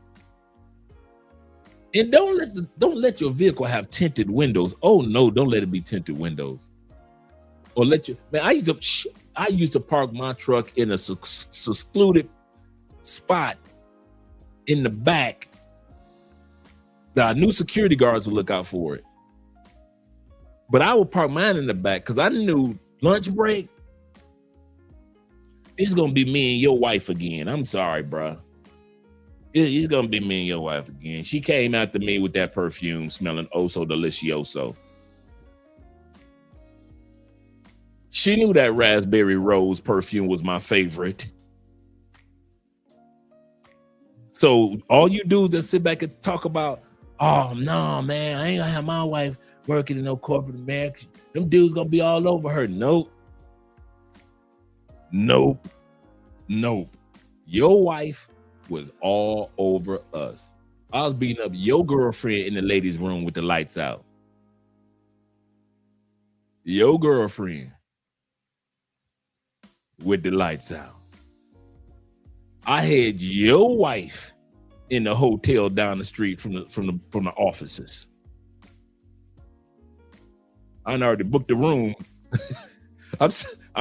And don't let your vehicle have tinted windows. Oh no, don't let it be tinted windows. Or I used to park my truck in a secluded spot in the back that I knew security guards would look out for it. But I would park mine in the back because I knew lunch break, it's going to be me and your wife again. I'm sorry, bro. It's going to be me and your wife again. She came after me with that perfume smelling oh so delicioso. She knew that raspberry rose perfume was my favorite. So all you do is just sit back and talk about, oh, no, man, I ain't going to have my wife working in no corporate America. Them dudes going to be all over her. Nope. Your wife was all over us. I was beating up your girlfriend in the ladies' room with the lights out. Your girlfriend with the lights out. I had your wife in the hotel down the street from the offices. I already booked the room. I'm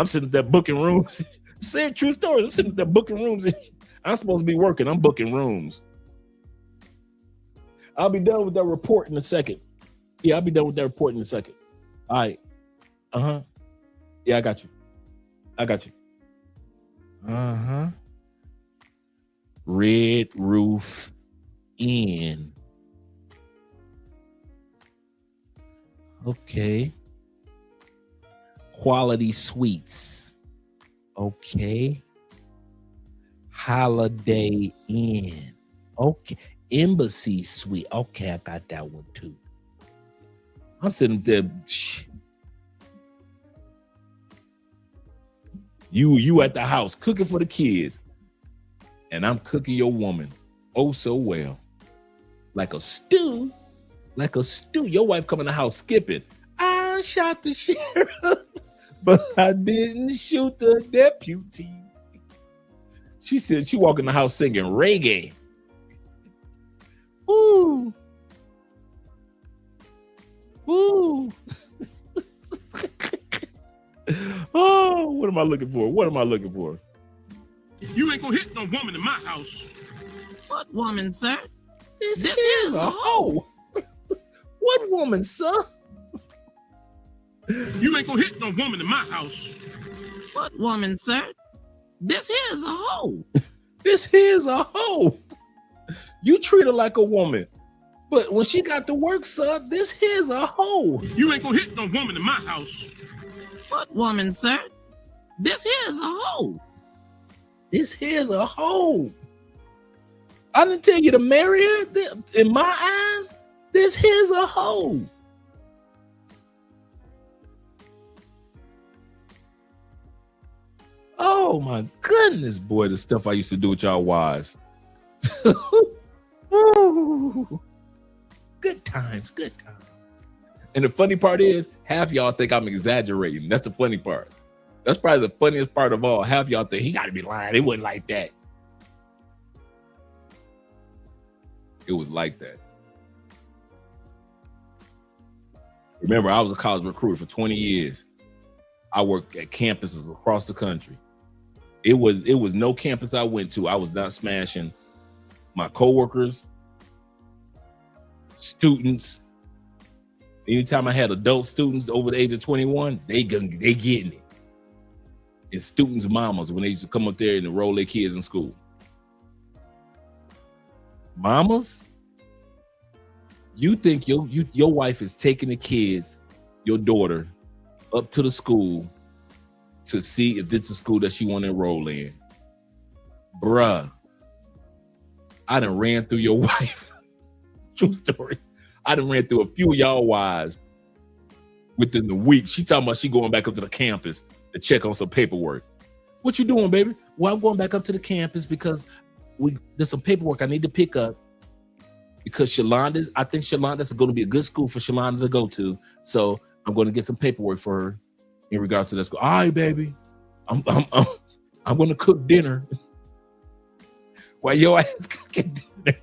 sitting there booking rooms. Saying true stories. I'm sitting there booking rooms. I'm supposed to be working. I'm booking rooms. I'll be done with that report in a second. Yeah, I'll be done with that report in a second. All right. Yeah, I got you. Red Roof Inn. Okay. Quality Suites. Okay. Holiday Inn. Okay. Embassy Suite. Okay, I got that one too. I'm sitting there. You at the house cooking for the kids. And I'm cooking your woman oh so well. Like a stew. Your wife come in the house skipping. I shot the sheriff, but I didn't shoot the deputy. She said she walked in the house singing reggae. Ooh. Oh, what am I looking for? You ain't gonna hit no woman in my house. What woman, sir? This is a hoe. What woman, sir? You ain't gonna hit no woman in my house. What woman, sir? This here's a hoe. This here's a hoe. You treat her like a woman. But when she got to work, sir, this here's a hoe. You ain't gonna hit no woman in my house. What woman, sir? This here's a hoe. This here's a hoe. I didn't tell you to marry her. In my eyes, this here's a hoe. Oh my goodness, boy, the stuff I used to do with y'all wives. Ooh. Good times, good times. And the funny part is, half y'all think I'm exaggerating. That's the funny part. That's probably the funniest part of all. Half y'all think he got to be lying. It wasn't like that. It was like that. Remember, I was a college recruiter for 20 years. I worked at campuses across the country. It was no campus I went to I was not smashing my coworkers, students. Anytime I had adult students over the age of 21, they getting it. And students' mamas when they used to come up there and enroll their kids in school. Mamas, you think your wife is taking the kids, your daughter, up to the school to see if this is a school that she want to enroll in. Bruh, I done ran through your wife. True story. I done ran through a few of y'all wives within the week. She talking about she going back up to the campus to check on some paperwork. What you doing, baby? Well, I'm going back up to the campus because there's some paperwork I need to pick up because I think Shalonda's going to be a good school for Shalonda to go to. So I'm going to get some paperwork for her in regards to that school. All right, baby. I'm going to cook dinner while your ass cooking dinner.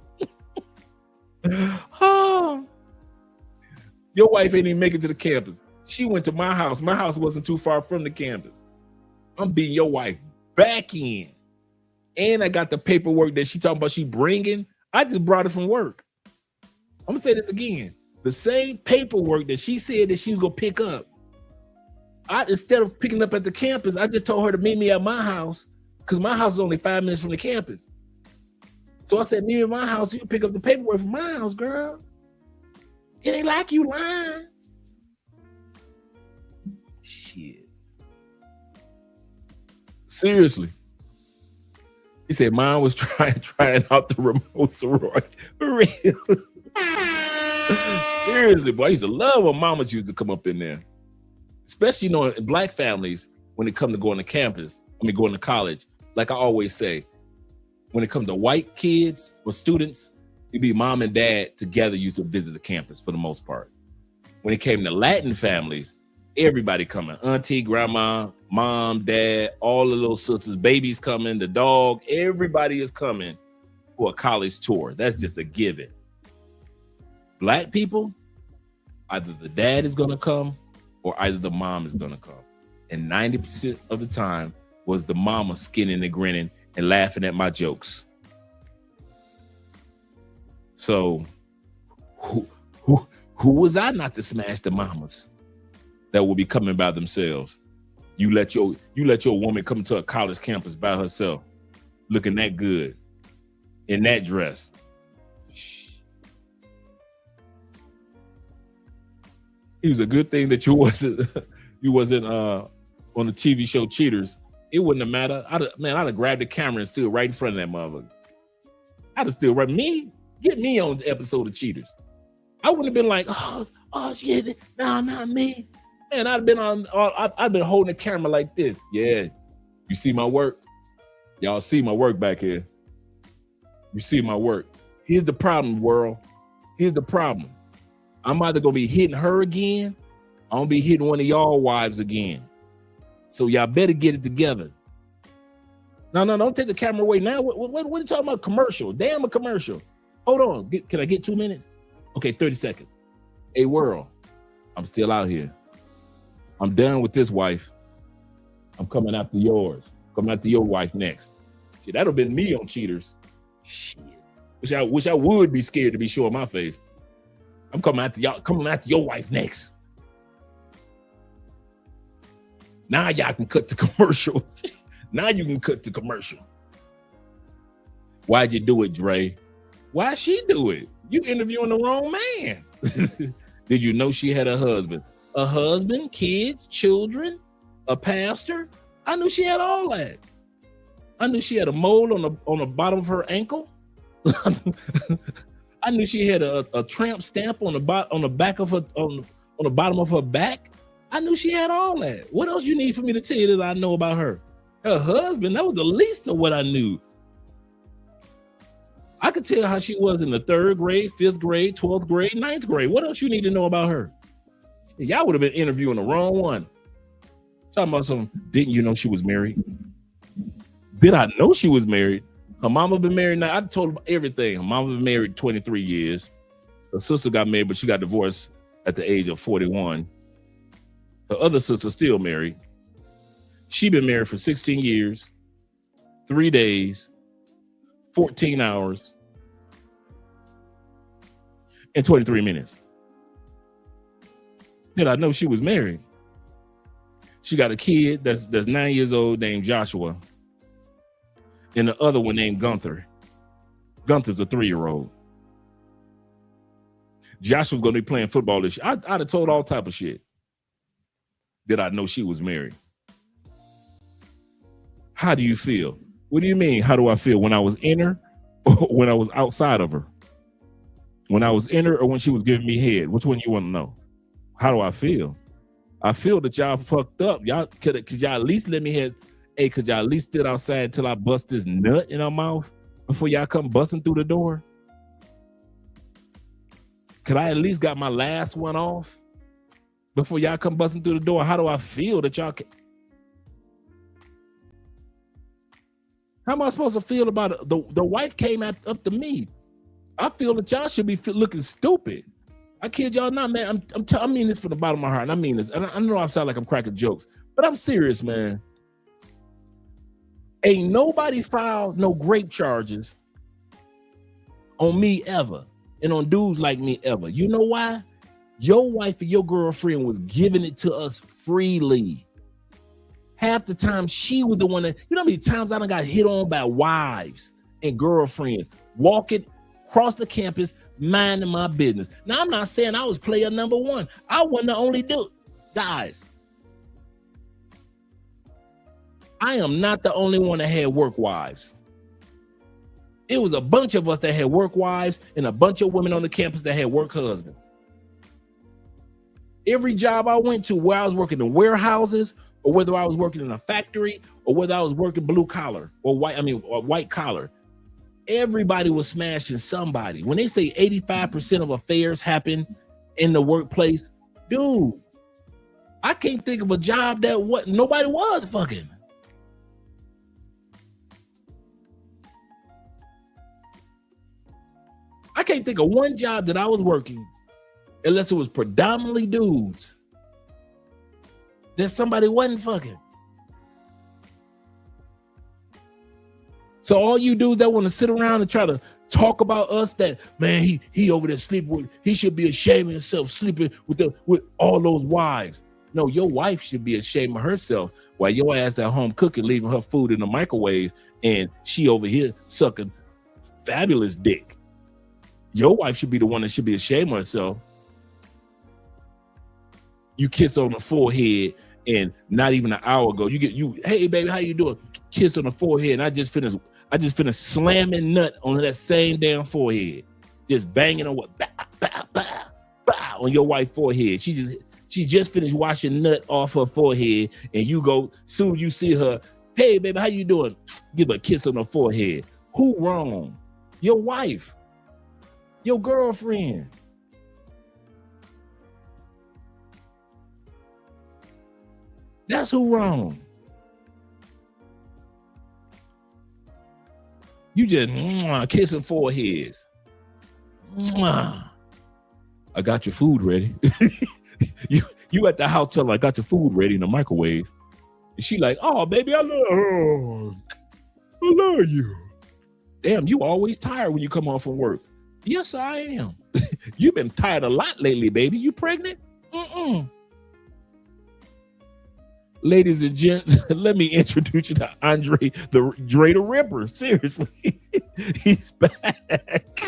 Oh, your wife ain't even make it to the campus. She went to my house. My house wasn't too far from the campus. I'm beating your wife back in. And I got the paperwork that she talking about she bringing. I just brought it from work. I'm going to say this again. The same paperwork that she said that she was going to pick up. Instead of picking up at the campus, I just told her to meet me at my house because my house is only 5 minutes from the campus. So I said, meet me at my house. You can pick up the paperwork from my house, girl. It ain't like you lying. Shit. Seriously. He said, mine was trying out the remote sorority. For real. Seriously, boy, I used to love when mamas used to come up in there. Especially, in black families, when it come to going to campus, going to college. Like I always say, when it comes to white kids or students, it'd be mom and dad together used to visit the campus for the most part. When it came to Latin families, everybody coming. Auntie, grandma, mom, dad, all the little sisters, babies coming, the dog, everybody is coming for a college tour. That's just a given. Black people, either the dad is going to come or either the mom is going to come. And 90% of the time was the mama skinning and grinning and laughing at my jokes. So who was I not to smash the mamas that will be coming by themselves? You let your woman come to a college campus by herself, looking that good in that dress. It was a good thing that you wasn't on the TV show Cheaters. It wouldn't have mattered. I'd have grabbed the camera and stood right in front of that motherfucker. I'd have stood right. Get me on the episode of Cheaters. I wouldn't have been like, oh shit, no, not me. Man, I'd been holding the camera like this. Yeah, you see my work? Y'all see my work back here. You see my work. Here's the problem, world. Here's the problem. I'm either gonna be hitting her again, I'm gonna be hitting one of y'all wives again. So y'all better get it together. No, don't take the camera away now. What are you talking about? Commercial. Damn a commercial. Hold on. Can I get 2 minutes? Okay, 30 seconds. Hey, world, I'm still out here. I'm done with this wife. I'm coming after yours. Coming after your wife next. Shit, that'd have been me on Cheaters. Shit. Wish I would be scared to be showing my face. I'm coming after your wife next. Now y'all can cut the commercial. Now you can cut the commercial. Why'd you do it, Dre? Why'd she do it? You interviewing the wrong man. Did you know she had a husband? A husband, kids, children, a pastor? I knew she had all that. I knew she had a mole on the bottom of her ankle. I knew she had a tramp stamp on the back of her on the bottom of her back. I knew she had all that. What else you need for me to tell you that I know about her? Her husband, that was the least of what I knew. I could tell how she was in the 3rd grade, 5th grade, 12th grade, 9th grade. What else you need to know about her? Y'all would have been interviewing the wrong one. Talking about something, didn't you know she was married? Did I know she was married? Her mama been married now. I told her everything. Her mama been married 23 years. Her sister got married, but she got divorced at the age of 41. Her other sister still married. She been married for 16 years, 3 days, 14 hours, and 23 minutes. Did I know she was married? She got a kid that's 9 years old named Joshua, and the other one named Gunther. Gunther's a 3-year-old. Joshua's gonna be playing football this year. I'd have told all type of shit. Did I know she was married? How do you feel? What do you mean? How do I feel? When I was in her or when I was outside of her? When I was in her or when she was giving me head? Which one you want to know? How do I feel? I feel that y'all fucked up. Y'all could y'all at least let me have, hey, could y'all at least sit outside until I bust this nut in her mouth before y'all come busting through the door? Could I at least got my last one off before y'all come busting through the door? How do I feel that y'all can? How am I supposed to feel about it? The wife came up to me. I feel that y'all should be looking stupid. I kid y'all not, man. I mean this from the bottom of my heart, and I mean this. And I know I sound like I'm cracking jokes, but I'm serious, man. Ain't nobody filed no rape charges on me ever, and on dudes like me ever. You know why? Your wife or your girlfriend was giving it to us freely. Half the time she was the one that, you know how many times I done got hit on by wives and girlfriends walking across the campus, minding my business. Now, I'm not saying I was player number one. I wasn't the only dude. Guys, I am not the only one that had work wives. It was a bunch of us that had work wives and a bunch of women on the campus that had work husbands. Every job I went to, where I was working in warehouses, or whether I was working in a factory, or whether I was working blue collar or white collar, everybody was smashing somebody. When they say 85% of affairs happen in the workplace, dude, I can't think of a job that nobody was fucking. I can't think of one job that I was working unless it was predominantly dudes that somebody wasn't fucking. So all you dudes that want to sit around and try to talk about us, that man, he over there sleeping with, he should be ashamed of himself sleeping with all those wives. No, your wife should be ashamed of herself while your ass at home cooking, leaving her food in the microwave, and she over here sucking fabulous dick. Your wife should be the one that should be ashamed of herself. You kiss on the forehead, and not even an hour ago, hey baby, how you doing? Kiss on the forehead, and I just finished slamming nut on that same damn forehead, just banging on what, bah, bah, bah, bah, on your wife's forehead. She just finished washing nut off her forehead, and you go, soon as you see her, hey baby, how you doing? Give her a kiss on the forehead. Who wrong? Your wife, your girlfriend. That's who wrong. You just kissing foreheads. I got your food ready. you at the house telling her, I got your food ready in the microwave. And she like, oh baby, I love you. Damn, you always tired when you come home from work. Yes, I am. You've been tired a lot lately, baby. You pregnant? Ladies and gents, let me introduce you to Andre the Ripper. Seriously, he's back.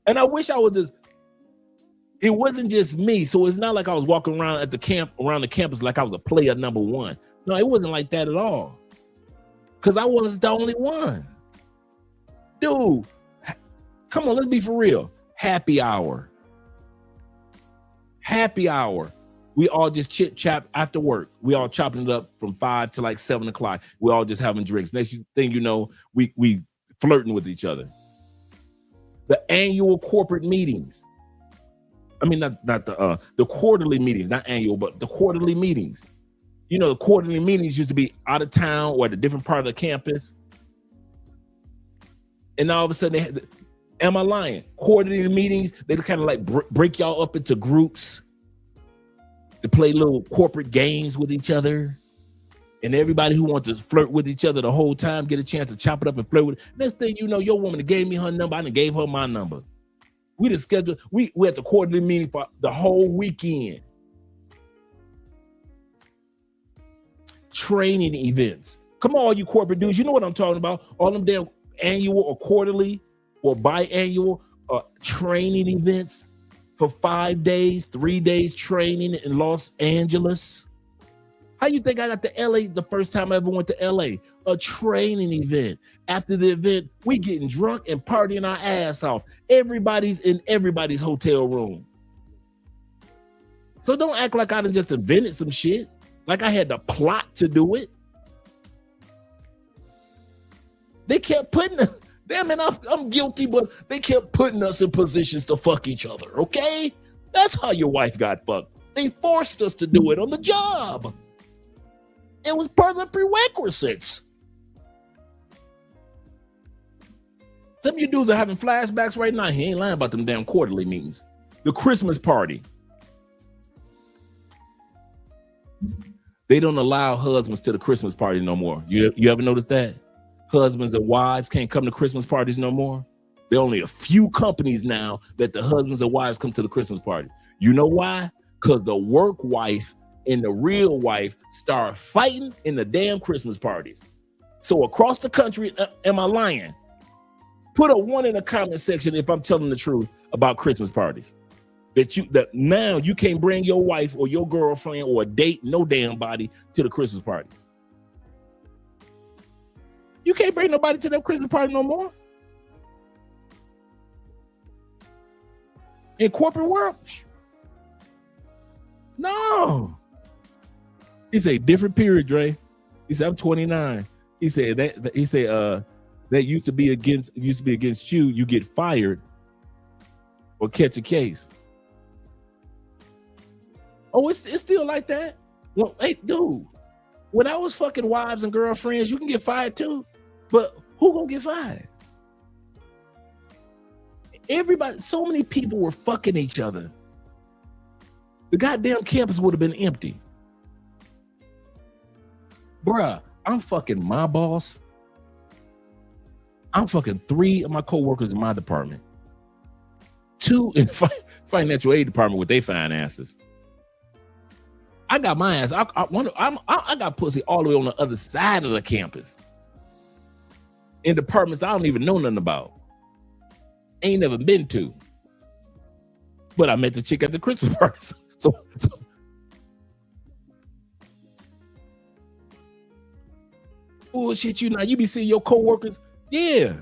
And I wish I was just. It wasn't just me, so it's not like I was walking around around the campus like I was a player number one. No, it wasn't like that at all. Cause I wasn't the only one. Dude, come on, let's be for real. Happy hour. We all just chit chat after work. We all chopping it up from 5 to like 7 o'clock. We all just having drinks. Next thing you know, we flirting with each other. The annual corporate meetings. I mean, not the quarterly meetings, not annual, but the quarterly meetings. You know, the quarterly meetings used to be out of town or at a different part of the campus. And all of a sudden, they had, am I lying? Quarterly meetings, they kind of like break y'all up into groups to play little corporate games with each other. And everybody who wants to flirt with each other the whole time get a chance to chop it up and flirt with it. Next thing you know, your woman gave me her number, I done gave her my number. We just scheduled, we at the quarterly meeting for the whole weekend. Training events. Come on, you corporate dudes, you know what I'm talking about. All them damn annual or quarterly or biannual training events for 5 days, 3 days training in Los Angeles. How you think I got to LA the first time I ever went to LA? A training event. After the event, we getting drunk and partying our ass off. Everybody's in everybody's hotel room. So don't act like I done just invented some shit. Like I had the plot to do it. They kept putting, damn it, I'm guilty, but they kept putting us in positions to fuck each other, okay? That's how your wife got fucked. They forced us to do it on the job. It was part of the prerequisites. Some of you dudes are having flashbacks right now. He ain't lying about them damn quarterly meetings. The Christmas party. They don't allow husbands to the Christmas party no more. You ever notice that? Husbands and wives can't come to Christmas parties no more. There are only a few companies now that the husbands and wives come to the Christmas party. You know why? Because the work wife and the real wife start fighting in the damn Christmas parties. So across the country, am I lying? Put a 1 in the comment section if I'm telling the truth about Christmas parties. That now you can't bring your wife or your girlfriend or a date, no damn body, to the Christmas party. You can't bring nobody to that Christmas party no more. In corporate world, no. He said different period, Dre. He said I'm 29. He said that used to be against you. You get fired or catch a case. Oh, it's still like that. Well, hey, dude, when I was fucking wives and girlfriends, you can get fired too. But who gonna get fired? Everybody, so many people were fucking each other. The goddamn campus would have been empty. Bruh, I'm fucking my boss. I'm fucking 3 of my coworkers in my department. 2 in the financial aid department with they fine asses. I got my ass. I got pussy all the way on the other side of the campus. In departments I don't even know nothing about. Ain't never been to. But I met the chick at the Christmas party. So bullshit you now. You be seeing your coworkers. Yeah.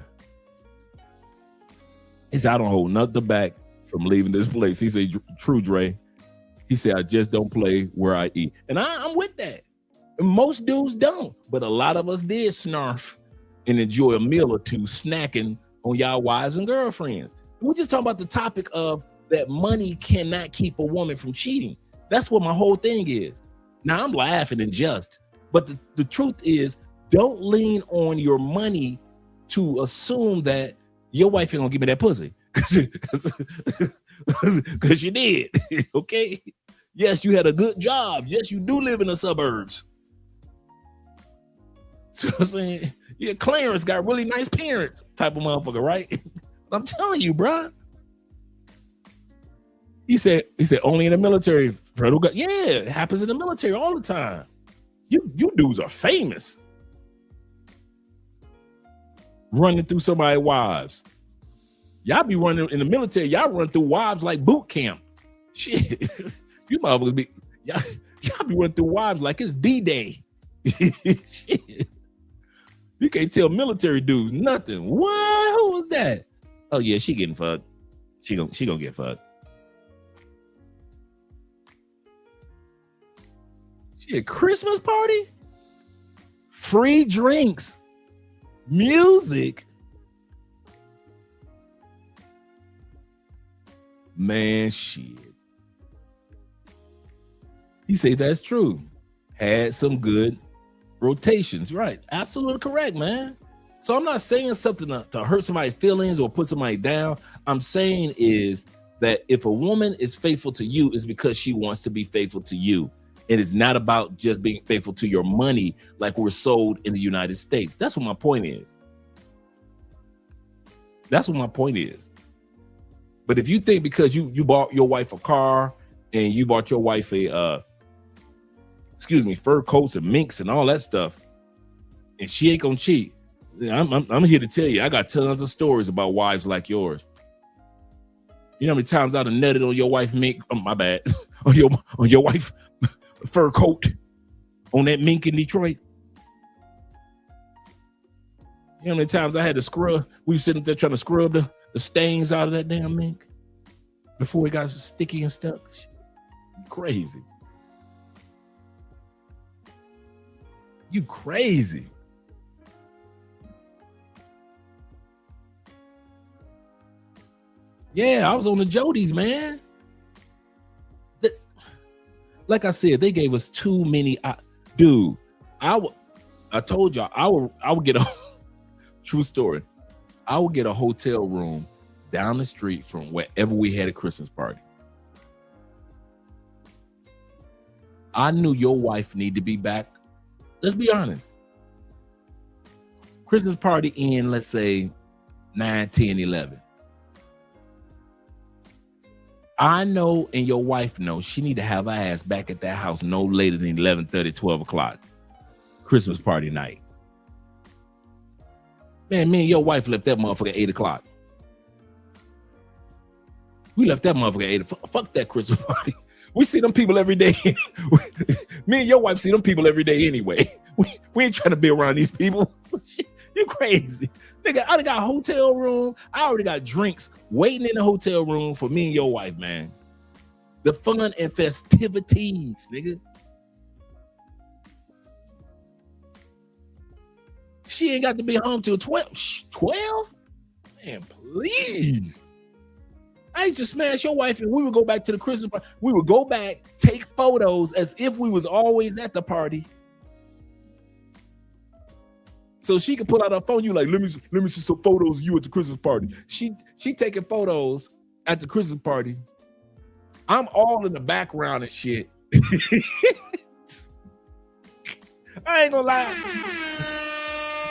He said, I don't hold nothing back from leaving this place. He said, true, Dre. He said, I just don't play where I eat. And I'm with that. And most dudes don't. But a lot of us did snarf and enjoy a meal or two snacking on y'all wives and girlfriends. We're just talking about the topic of that money cannot keep a woman from cheating. That's what my whole thing is. Now, I'm laughing and just. But the truth is, don't lean on your money to assume that your wife ain't gonna give me that pussy. Because you did, okay? Yes, you had a good job. Yes, you do live in the suburbs. So I'm saying, yeah, Clarence got really nice parents type of motherfucker, right? I'm telling you, bro. He said only in the military. Yeah, it happens in the military all the time. You dudes are famous. Running through somebody's wives. Y'all be running in the military. Y'all run through wives like boot camp. Shit, you motherfuckers be y'all be running through wives like it's D-Day. Shit, you can't tell military dudes nothing. What? Who was that? Oh yeah, she getting fucked. She gonna get fucked. Shit, Christmas party? Free drinks, music. Man, shit. He say that's true. Had some good rotations, right? Absolutely correct, man. So I'm not saying something to hurt somebody's feelings or put somebody down. I'm saying is that if a woman is faithful to you, it's because she wants to be faithful to you. It is not about just being faithful to your money like we're sold in the United States. That's what my point is. That's what my point is. But if you think because you bought your wife a car and you bought your wife a fur coats and minks and all that stuff, and she ain't gonna cheat, I'm here to tell you, I got tons of stories about wives like yours. You know how many times I'd have nutted on your wife mink? Oh, my bad. on your wife fur coat on that mink in Detroit. You know how many times I had to scrub? We were sitting there trying to scrub the stains out of that damn mink before it got sticky and stuff. Crazy. You crazy. Yeah, I was on the Jodies, man. Like I said, they gave us too many. Dude, I told y'all I would get a true story. I would get a hotel room down the street from wherever we had a Christmas party. I knew your wife needed to be back. Let's be honest. Christmas party in, let's say, 9, 10, 11. I know and your wife knows she need to have her ass back at that house no later than 11:30, 12 o'clock. Christmas party night. Man, me and your wife left that motherfucker at 8 o'clock. We left that motherfucker at 8 o'clock. Fuck that Christmas party. We see them people every day. Me and your wife see them people every day anyway. We ain't trying to be around these people. You crazy. Nigga, I got a hotel room. I already got drinks waiting in the hotel room for me and your wife, man. The fun and festivities, nigga. She ain't got to be home till 12. 12? Man, please. I ain't just smash your wife and we would go back to the Christmas party. We would go back, take photos as if we was always at the party. So she could pull out her phone. You like, let me see some photos of you at the Christmas party. She taking photos at the Christmas party. I'm all in the background and shit. I ain't gonna lie.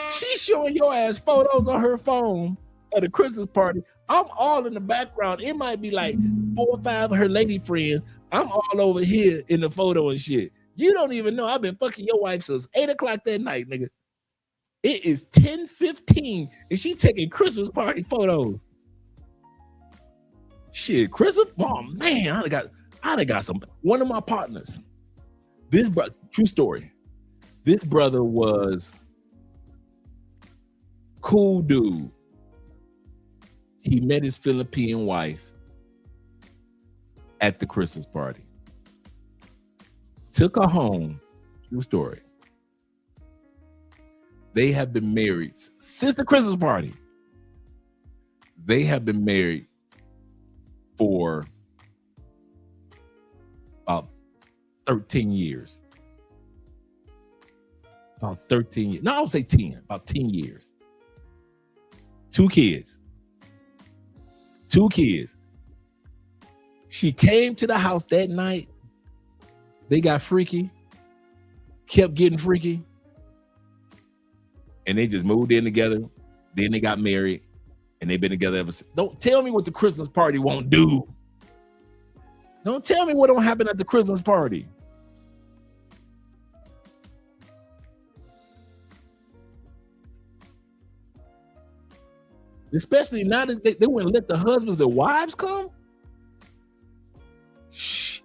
She's showing your ass photos on her phone at the Christmas party. I'm all in the background. It might be like 4 or 5 of her lady friends. I'm all over here in the photo and shit. You don't even know I've been fucking your wife since 8 o'clock that night, nigga. It is 10:15 and she taking Christmas party photos. Shit, Christmas? Oh man, I done got some. One of my partners, this brother, true story. This brother was cool dude. He met his Philippine wife at the Christmas party. Took her home. True story. They have been married since the Christmas party. They have been married for about 13 years. About 13 years. No, I would say 10. About 10 years. 2 kids. 2 kids. She came to the house that night. They got freaky. Kept getting freaky. And they just moved in together. Then they got married. And they've been together ever since. Don't tell me what the Christmas party won't do. Don't tell me what don't happen at the Christmas party. Especially now that they wouldn't let the husbands and wives come. Shh.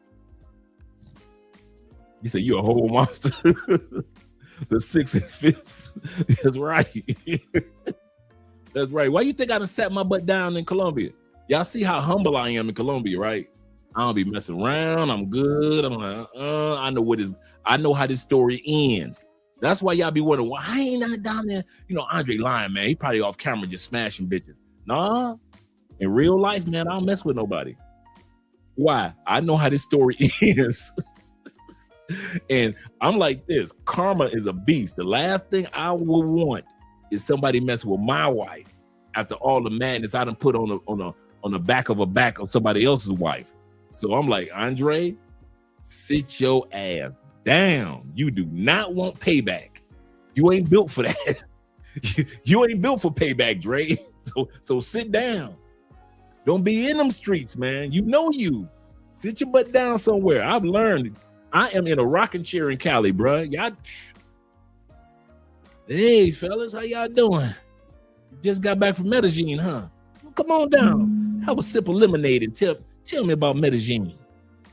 You say you're a whole monster. The 6 and 5th. That's right. That's right. Why you think I done sat my butt down in Colombia? Y'all see how humble I am in Colombia, right? I don't be messing around. I'm good. I'm like, I know how this story ends. That's why y'all be wondering, why ain't not down there? You know, Andre lying, man. He probably off camera just smashing bitches. Nah, in real life, man, I don't mess with nobody. Why? I know how this story ends. And I'm like this. Karma is a beast. The last thing I would want is somebody messing with my wife after all the madness I done put on the back of somebody else's wife. So I'm like, Andre, sit your ass down. You do not want payback. You ain't built for that. You ain't built for payback, Dre. So sit down. Don't be in them streets, man. You know you. Sit your butt down somewhere. I've learned. I am in a rocking chair in Cali, bro. Y'all. Hey, fellas, how y'all doing? Just got back from Medellin, huh? Come on down. Have a sip of lemonade and tell me about Medellin.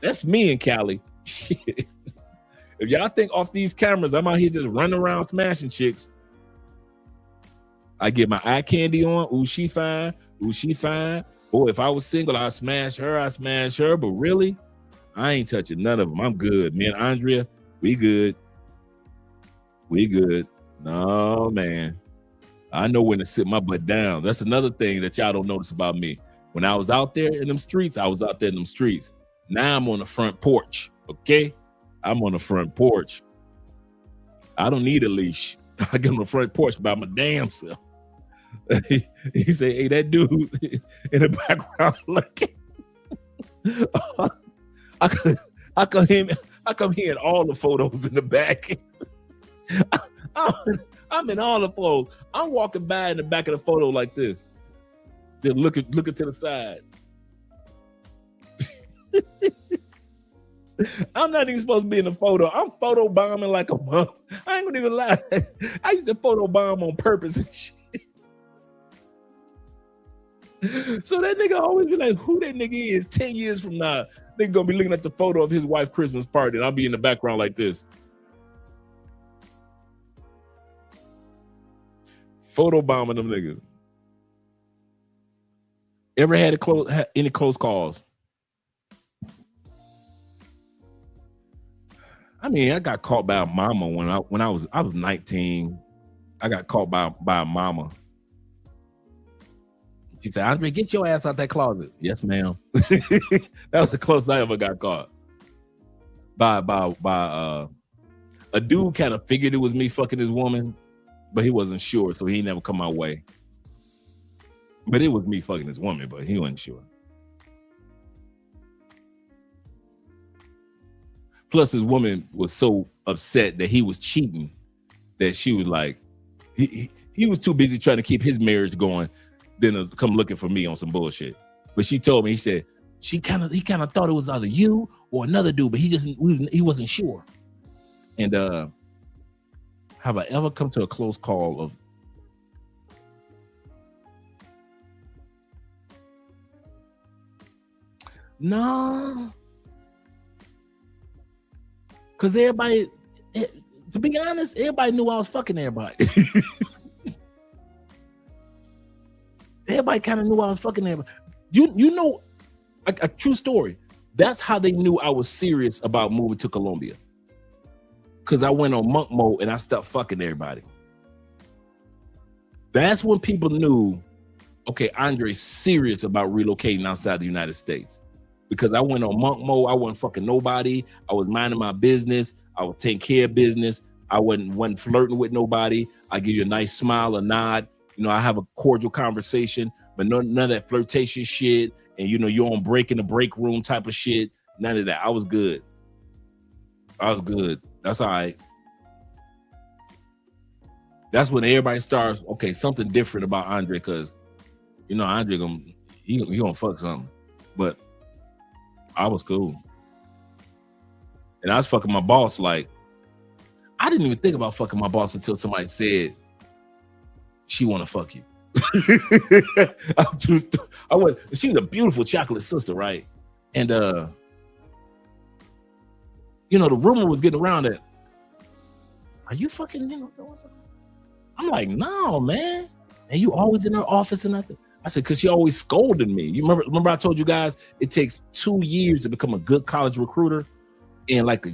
That's me in Cali. Shit. If y'all think off these cameras, I'm out here just running around smashing chicks. I get my eye candy on. Ooh, she fine. Ooh, she fine. Boy, if I was single, I'd smash her. But really, I ain't touching none of them. I'm good. Me and Andrea, we good. We good. No, man. I know when to sit my butt down. That's another thing that y'all don't notice about me. When I was out there in them streets, I was out there in them streets. Now I'm on the front porch, okay? I'm on the front porch. I don't need a leash. I get on the front porch by my damn self. He said, hey, that dude in the background looking. I come here in all the photos in the back. I'm in all the photos. I'm walking by in the back of the photo like this. Just looking to the side. I'm not even supposed to be in the photo. I'm photo bombing like a mother. I ain't gonna even lie. I used to photo bomb on purpose and shit. So that nigga always be like, who that nigga is 10 years from now? Nigga gonna be looking at the photo of his wife's Christmas party and I'll be in the background like this. Photo bombing them niggas. Ever had any close calls? I mean, I got caught by a mama when I was 19. I got caught by a mama. She said, Andre, get your ass out that closet. Yes, ma'am. That was the closest I ever got caught. By a dude kind of figured it was me fucking his woman, but he wasn't sure, so he never come my way. But it was me fucking his woman, but he wasn't sure. Plus, his woman was so upset that he was cheating that she was like, he was too busy trying to keep his marriage going than to come looking for me on some bullshit. But she told me, he said, he kind of thought it was either you or another dude, but he wasn't sure. And have I ever come to a close call of no? Because everybody, to be honest, everybody knew I was fucking everybody. Everybody kind of knew I was fucking everybody. You know, a true story. That's how they knew I was serious about moving to Colombia. Because I went on monk mode and I stopped fucking everybody. That's when people knew, okay, Andre's serious about relocating outside the United States. Because I went on monk mode, I wasn't fucking nobody. I was minding my business. I was taking care of business. I wasn't flirting with nobody. I give you a nice smile, a nod. You know, I have a cordial conversation, but none of that flirtation shit. And you know, you're on break in the break room type of shit. None of that. I was good. That's all right. That's when everybody starts, okay, something different about Andre, because you know Andre he gonna fuck something. But I was cool. And I was fucking my boss. Like, I didn't even think about fucking my boss until somebody said she want to fuck you. She was a beautiful chocolate sister, right? And you know, the rumor was getting around that, are you fucking, you know, so what's up? I'm like, no, man. And you always in her office and nothing. I said, because she always scolded me. You remember I told you guys it takes 2 years to become a good college recruiter, and like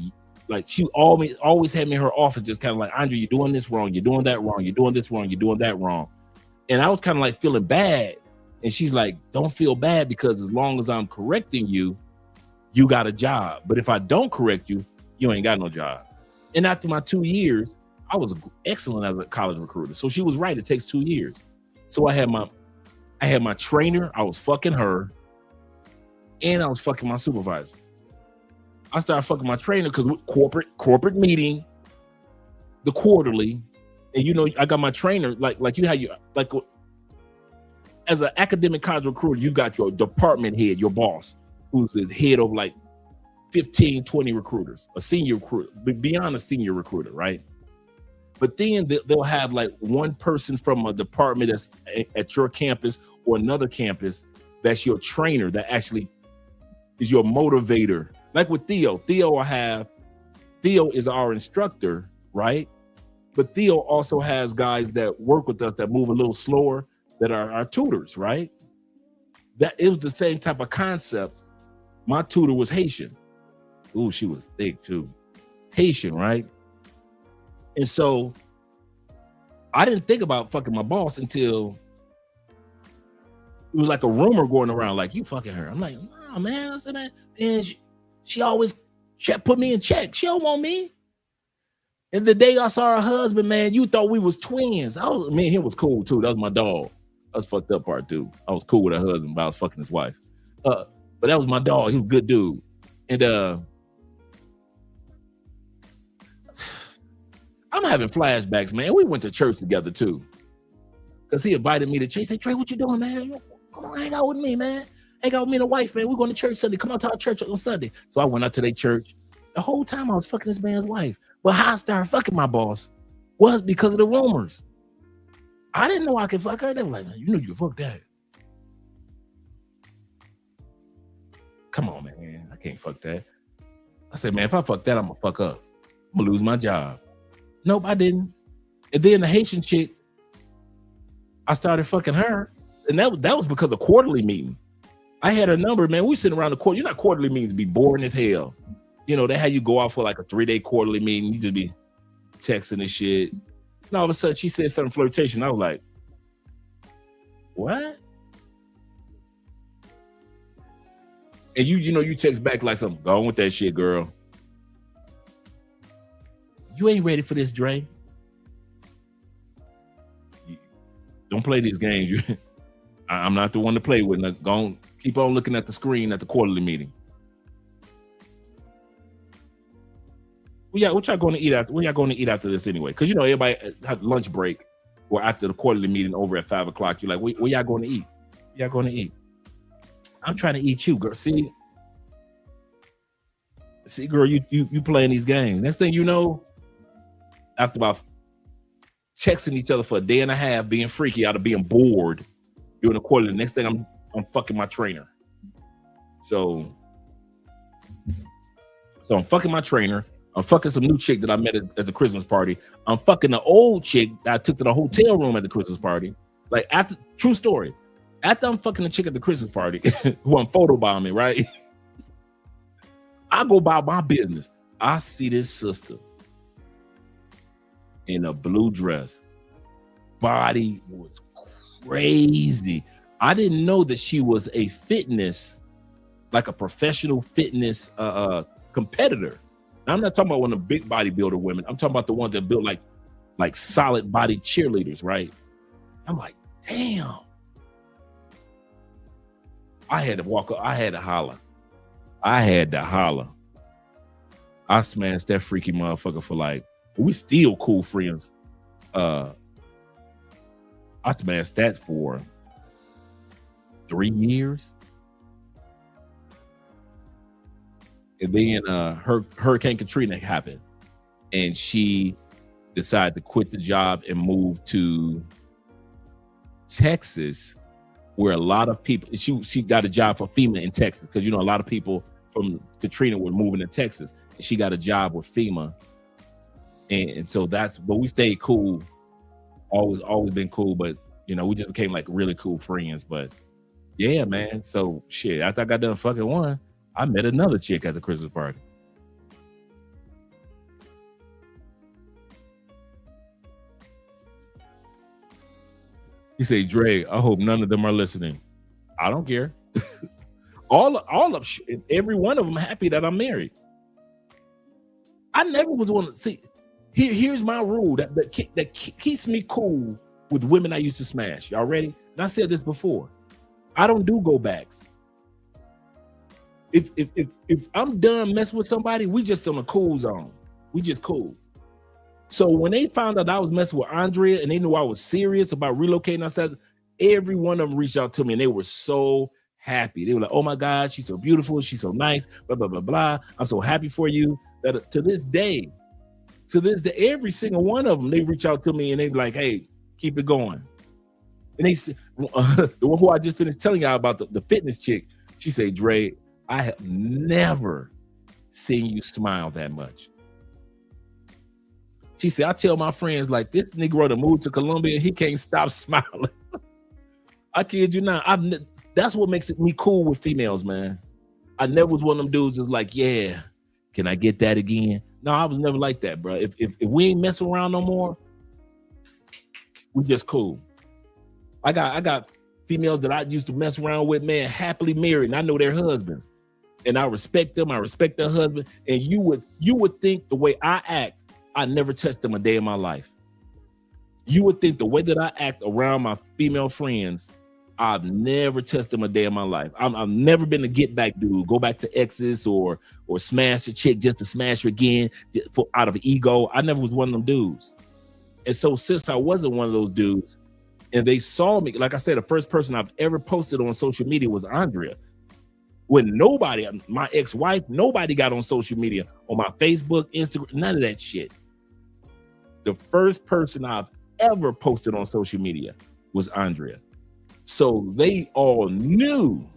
she always had me in her office, just kind of like, Andre, you're doing this wrong, you're doing that wrong, you're doing this wrong, you're doing that wrong, and I was kind of like feeling bad, and she's like, don't feel bad, because as long as I'm correcting you, you got a job, but if I don't correct you, you ain't got no job. And after my 2 years, I was excellent as a college recruiter. So she was right, it takes 2 years. So I had my trainer, I was fucking her, and I was fucking my supervisor. I started fucking my trainer because corporate meeting, the quarterly, and you know, I got my trainer, like you had your, like as an academic college recruiter, you got your department head, your boss, who's the head of like 15, 20 recruiters, a senior recruiter, beyond a senior recruiter, right? But then they'll have like one person from a department that's at your campus or another campus that's your trainer, that actually is your motivator. Like with Theo is our instructor, right? But Theo also has guys that work with us that move a little slower, that are our tutors, right? That it was the same type of concept. My tutor was Haitian. Ooh, she was thick too. Haitian, right? And so I didn't think about fucking my boss until it was like a rumor going around, like, you fucking her. I'm like, nah, man. I said that, and she always put me in check. She don't want me. And the day I saw her husband, man, you thought we was twins. Me and him was cool too. That was my dog. That was fucked up part too. I was cool with her husband, but I was fucking his wife. But that was my dog. He was a good dude. And I'm having flashbacks, man. We went to church together too, because he invited me to church. He said, Trey, what you doing, man? Come on, hang out with me, man. Hang out with me and the wife, man. We're going to church Sunday. Come out to our church on Sunday. So I went out to their church. The whole time I was fucking this man's wife. But how I started fucking my boss was because of the rumors. I didn't know I could fuck her. They were like, you know you could fuck that. Come on, man. I can't fuck that. I said, man, if I fuck that, I'm going to fuck up. I'm going to lose my job. Nope, I didn't. And then the Haitian chick, I started fucking her. And that was because of quarterly meeting. I had her number, man. We sitting around the quarter. You know, quarterly meetings be boring as hell. You know, they had you go out for like a 3-day quarterly meeting. You just be texting and shit. And all of a sudden, she said something flirtation. I was like, what? And you text back like something, go on with that shit, girl. You ain't ready for this, Dre. Don't play these games. I'm not the one to play with. Go on, keep on looking at the screen at the quarterly meeting. What y'all going to eat after? When y'all going to eat after this anyway? Because everybody had lunch break or after the quarterly meeting over at 5:00. You're like, where y'all going to eat? Y'all going to eat? I'm trying to eat you, girl. See, girl, you playing these games. Next thing you know, after about texting each other for a day and a half, being freaky out of being bored doing the quarterly, next thing I'm fucking my trainer. So I'm fucking my trainer. I'm fucking some new chick that I met at the Christmas party. I'm fucking the old chick that I took to the hotel room at the Christmas party. Like, true story. After I'm fucking the chick at the Christmas party, who I'm photobombing, right? I go about my business. I see this sister in a blue dress. Body was crazy. I didn't know that she was a like a professional fitness competitor. Now, I'm not talking about one of the big bodybuilder women. I'm talking about the ones that built like solid body cheerleaders, right? I'm like, damn. I had to walk up. I had to holler. I smashed that freaky motherfucker for like, we still cool friends. I smashed that for 3 years. And then Hurricane Katrina happened, and she decided to quit the job and move to Texas, where a lot of people, she got a job for FEMA in Texas, because a lot of people from Katrina were moving to Texas, and she got a job with FEMA. And so but we stayed cool, always been cool. But You know, we just became like really cool friends. But yeah, man. So shit, after I got done fucking one, I met another chick at the Christmas party. You say, Dre, I hope none of them are listening. I don't care. all of every one of them happy that I'm married. I never was one to see. Here's my rule that keeps me cool with women I used to smash. Y'all ready? And I said this before. I don't do go backs. If I'm done messing with somebody, we just on a cool zone. We just cool. So when they found out I was messing with Andrea and they knew I was serious about relocating outside, every one of them reached out to me and they were so happy. They were like, oh my God, she's so beautiful. She's so nice, blah, blah, blah, blah. I'm so happy for you. That to this day, every single one of them, they reach out to me and they be like, hey, keep it going. And they the one who I just finished telling y'all about, the fitness chick, she said, Dre, I have never seen you smile that much. She said, I tell my friends, like, this Negro that moved to Colombia, he can't stop smiling. I kid you not. That's what makes me cool with females, man. I never was one of them dudes that's like, yeah, can I get that again? No, I was never like that, bro. If we ain't messing around no more, we just cool. I got females that I used to mess around with, man, happily married, and I know their husbands. And I respect them. I respect their husband. And you would think the way I act, I never touched them a day in my life. You would think the way that I act around my female friends, I've never touched them a day in my life. I've never been a get back dude, go back to exes or smash a chick just to smash her again out of ego. I never was one of them dudes. And so since I wasn't one of those dudes, and they saw me, like I said, the first person I've ever posted on social media was Andrea. When nobody, my ex-wife, nobody got on social media, on my Facebook, Instagram, none of that shit. The first person I've ever posted on social media was Andrea. So they all knew,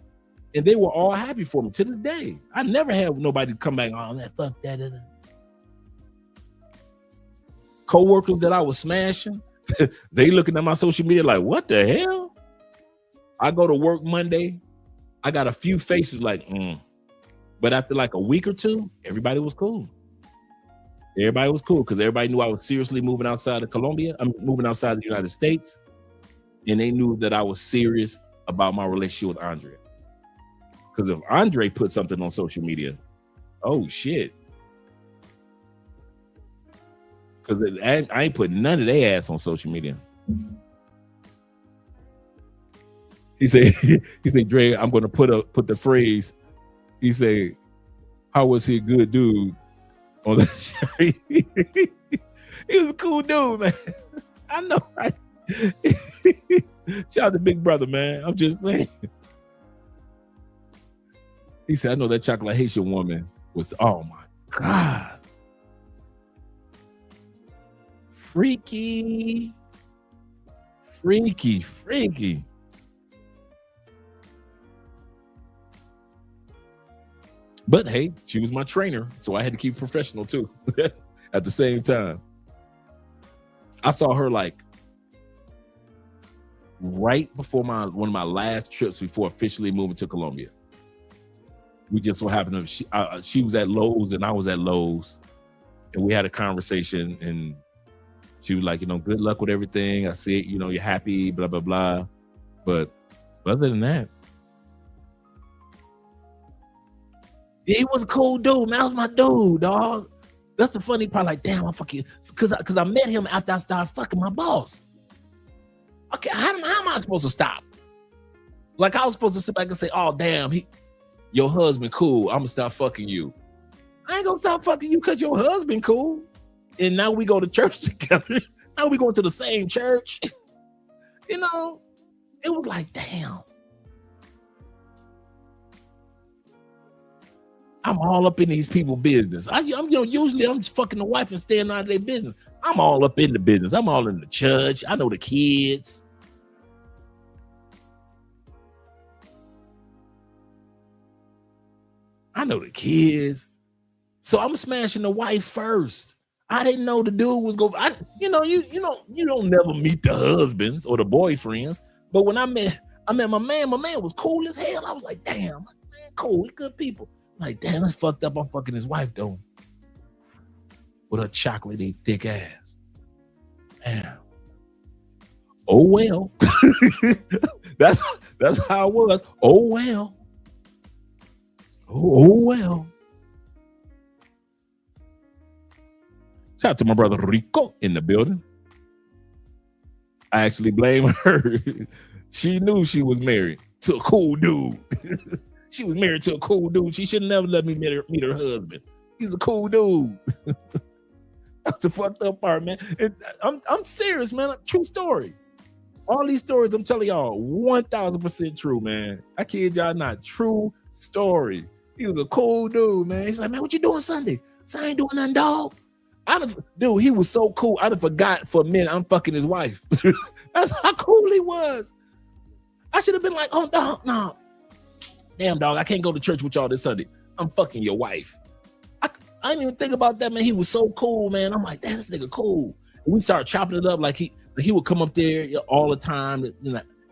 and they were all happy for me to this day. I never had nobody come back, oh, man, fuck that. Co-workers that I was smashing, they looking at my social media like, what the hell? I go to work Monday, I got a few faces like, But after like a week or two, everybody was cool. Everybody was cool because everybody knew I was seriously moving outside of Colombia. I'm moving outside the United States. And they knew that I was serious about my relationship with Andre. Because if Andre put something on social media, oh shit. Because I ain't put none of their ass on social media. He said, Dre, I'm gonna put the phrase. He said, how was he a good dude on the show? He was a cool dude, man. I know, right? Shout out to Big Brother, man. I'm just saying. He said, I know that chocolate Haitian woman was, oh my God. Freaky. But hey, she was my trainer, so I had to keep professional too at the same time. I saw her like right before one of my last trips before officially moving to Colombia. We just so happened to, she was at Lowe's and I was at Lowe's, and we had a conversation, and she was like, good luck with everything. I see it, you're happy, blah, blah, blah. But other than that, yeah, he was a cool dude, man. That was my dude, dog. That's the funny part. Like, damn, I fucking, because I met him after I started fucking my boss. Okay, how am I supposed to stop? Like, I was supposed to sit back and say, oh, damn, your husband cool. I'm going to stop fucking you. I ain't going to stop fucking you because your husband cool. And now we go to church together. Now we going to the same church. It was like, damn. I'm all up in these people's business. Usually I'm just fucking the wife and staying out of their business. I'm all up in the business. I'm all in the church. I know the kids. So I'm smashing the wife first. I didn't know the dude was going. You don't never meet the husbands or the boyfriends. But when I met my man was cool as hell. I was like, damn, man, cool, we good people. I'm like, damn, that's fucked up. I'm fucking his wife though, with her chocolatey thick ass. Damn. Oh well. that's how it was. Oh well. Oh well. Shout out to my brother Rico in the building. I actually blame her. She knew she was married to a cool dude. She was married to a cool dude. She should never let me meet her husband. He's a cool dude. That's the fucked up part, man. I'm serious, man. True story. All these stories I'm telling y'all, 1,000% true, man. I kid y'all not. True story. He was a cool dude, man. He's like, man, what you doing Sunday? So I ain't doing nothing, dog. Dude, he was so cool. I'd have forgot for a minute I'm fucking his wife. That's how cool he was. I should have been like, oh, dog, no. Damn, dog, I can't go to church with y'all this Sunday. I'm fucking your wife. I didn't even think about that, man. He was so cool, man. I'm like, damn, this nigga cool. And we started chopping it up like he would come up there all the time,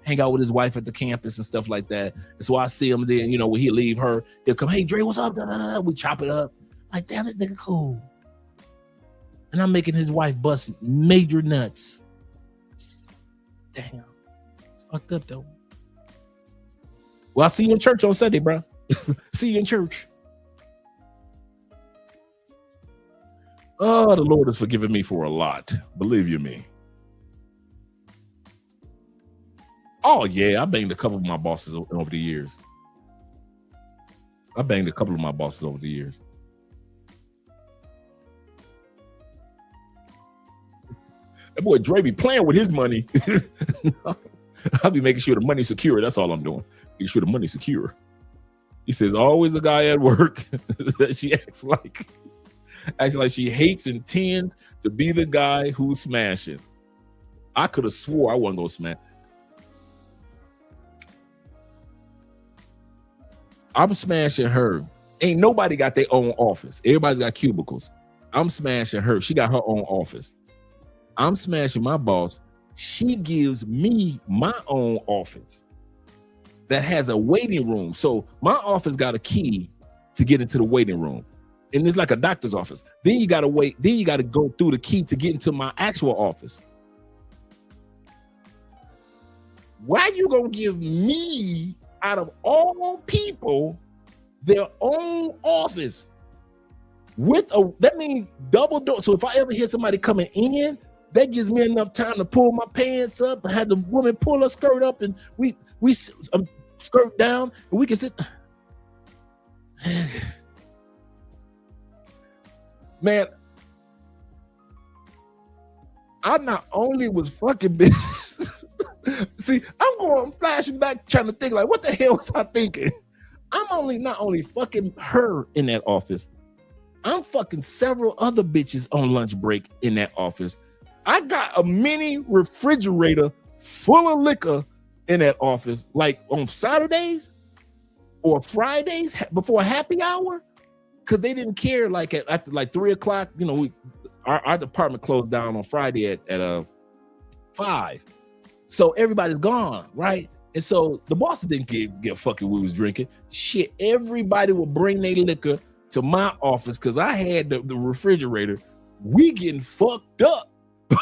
hang out with his wife at the campus and stuff like that. And so I see him there, when he'll leave her, he'll come, hey, Dre, what's up? Da, da, da. We chop it up. Like, damn, this nigga cool. And I'm making his wife bust major nuts. Damn. It's fucked up, though. Well, I'll see you in church on Sunday, bro. See you in church. Oh, the Lord has forgiven me for a lot. Believe you me. Oh, yeah. I banged a couple of my bosses over the years. That boy Dre be playing with his money. I'll be making sure the money's secure. That's all I'm doing. Making sure the money's secure. He says, always a guy at work that she acts like she hates and tends to be the guy who's smashing. I could have swore I wasn't going to smash. I'm smashing her. Ain't nobody got their own office. Everybody's got cubicles. I'm smashing her. She got her own office. I'm smashing my boss. She gives me my own office that has a waiting room. So my office got a key to get into the waiting room. And it's like a doctor's office. Then you got to wait. Then you got to go through the key to get into my actual office. Why you going to give me, out of all people, their own office? That means double door. So if I ever hear somebody coming in, that gives me enough time to pull my pants up, have the woman pull her skirt up, and we skirt down, and we can sit. Man, I not only was fucking bitches. See, I'm flashing back, trying to think like, what the hell was I thinking? I'm not only fucking her in that office, I'm fucking several other bitches on lunch break in that office. I got a mini refrigerator full of liquor in that office, like on Saturdays or Fridays before happy hour, because they didn't care. Like after like 3 o'clock, our department closed down on Friday at 5, so everybody's gone, right? And so the bosses didn't give a fuck if we was drinking. Shit, everybody would bring their liquor to my office because I had the refrigerator. We getting fucked up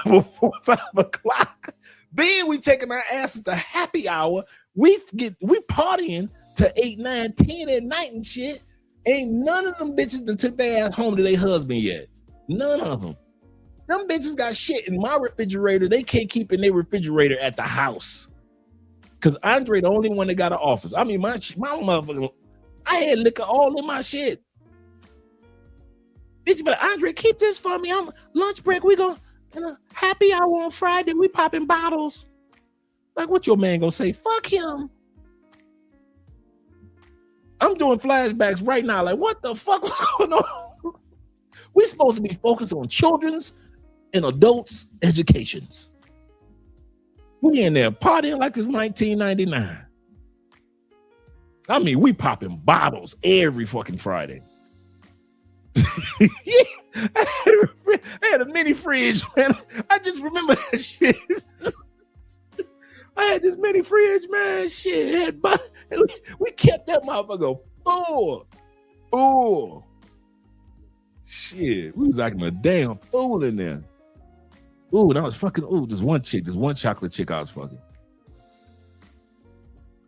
before 5 o'clock. Then we taking our asses to happy hour. We partying to 8, 9, 10 at night and shit. Ain't none of them bitches that took their ass home to their husband yet. None of them. Them bitches got shit in my refrigerator. They can't keep in their refrigerator at the house. Cause Andre the only one that got an office. I mean, my motherfucker, I had liquor all in my shit. Bitch, but Andre, keep this for me. I'm lunch break. We go happy hour on Friday. We popping bottles. Like, what your man gonna say? Fuck him. I'm doing flashbacks right now. Like, what the fuck was going on? We supposed to be focused on children's and adults' educations. We in there partying like it's 1999. I mean, we popping bottles every fucking Friday. Yeah. I had a mini fridge, man. I just remember that shit. I had this mini fridge, man. Shit, we kept that motherfucker full. Shit, we was acting a damn fool in there. Ooh, and I was fucking. Ooh, this one chocolate chick I was fucking.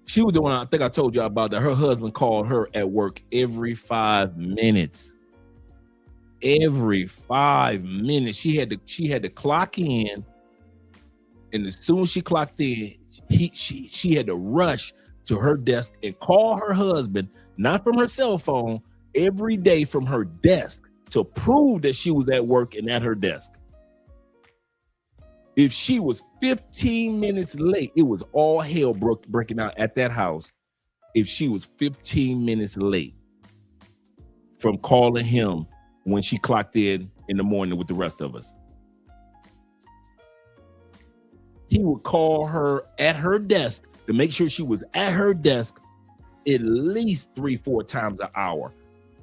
She was the one I think I told y'all about that. Her husband called her at work every 5 minutes. Every 5 minutes, she had to clock in, and as soon as she clocked in, she had to rush to her desk and call her husband, not from her cell phone, every day from her desk to prove that she was at work and at her desk. If she was 15 minutes late, it was all hell breaking out at that house. If she was 15 minutes late from calling him when she clocked in the morning with the rest of us. He would call her at her desk to make sure she was at her desk at least 3-4 times an hour.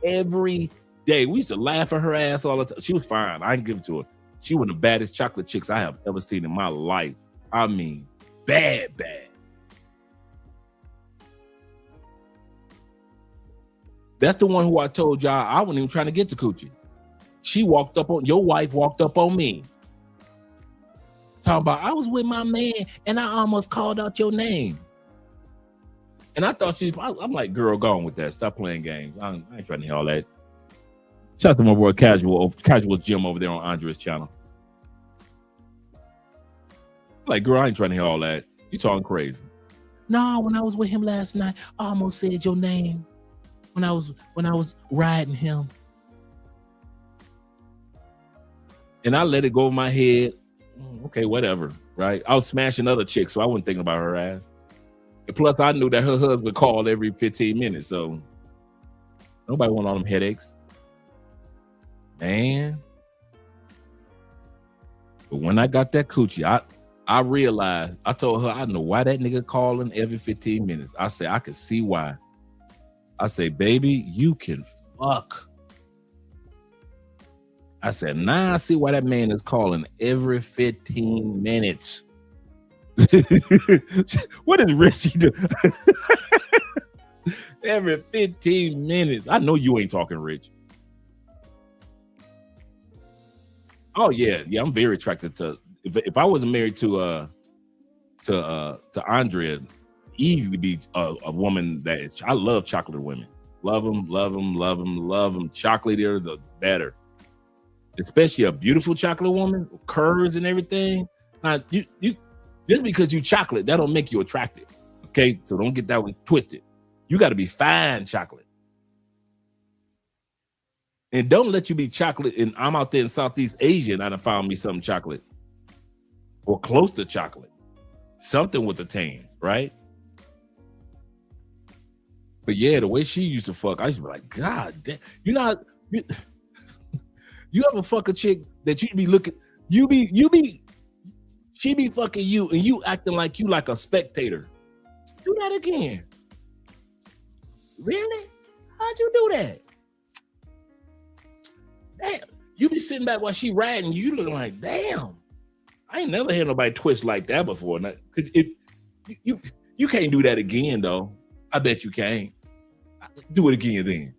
Every day. We used to laugh at her ass all the time. She was fine. I didn't give it to her. She was the baddest chocolate chicks I have ever seen in my life. I mean, bad. That's the one who I told y'all I wasn't even trying to get to coochie. Your wife walked up on me. Talking about, I was with my man and I almost called out your name. And I thought I'm like, girl, go on with that. Stop playing games. I ain't trying to hear all that. Shout out to my boy Casual Jim over there on Andre's channel. Like, girl, I ain't trying to hear all that. You talking crazy. No, when I was with him last night, I almost said your name when I was riding him. And I let it go over my head. Okay, whatever, right? I was smashing other chicks, so I wasn't thinking about her ass. And plus, I knew that her husband called every 15 minutes, so nobody want all them headaches. Man. But when I got that coochie, I realized, I told her, I know why that nigga calling every 15 minutes. I said, I could see why. I say, baby, you can fuck. I said, nah, I see why that man is calling every 15 minutes. What does Richie do? Every 15 minutes. I know you ain't talking, Rich. Oh yeah, I'm very attracted to. If I wasn't married to Andrea, easily be a woman that I love. Chocolate women, love them. Chocolatier, the better. Especially a beautiful chocolate woman, with curves and everything. Now, you just because you chocolate, that don't make you attractive. Okay, so don't get that one twisted. You got to be fine chocolate, and don't let you be chocolate. And I'm out there in Southeast Asia, and I done found me something chocolate or close to chocolate, something with a tan, right? But yeah, the way she used to fuck, I used to be like, God damn, you ever fuck a chick that you be looking, she be fucking you and you acting like you like a spectator. Do that again. Really? How'd you do that? Damn. You be sitting back while she riding, you looking like, damn. I ain't never had nobody twist like that before. Now, you can't do that again, though. I bet you can't. Do it again then.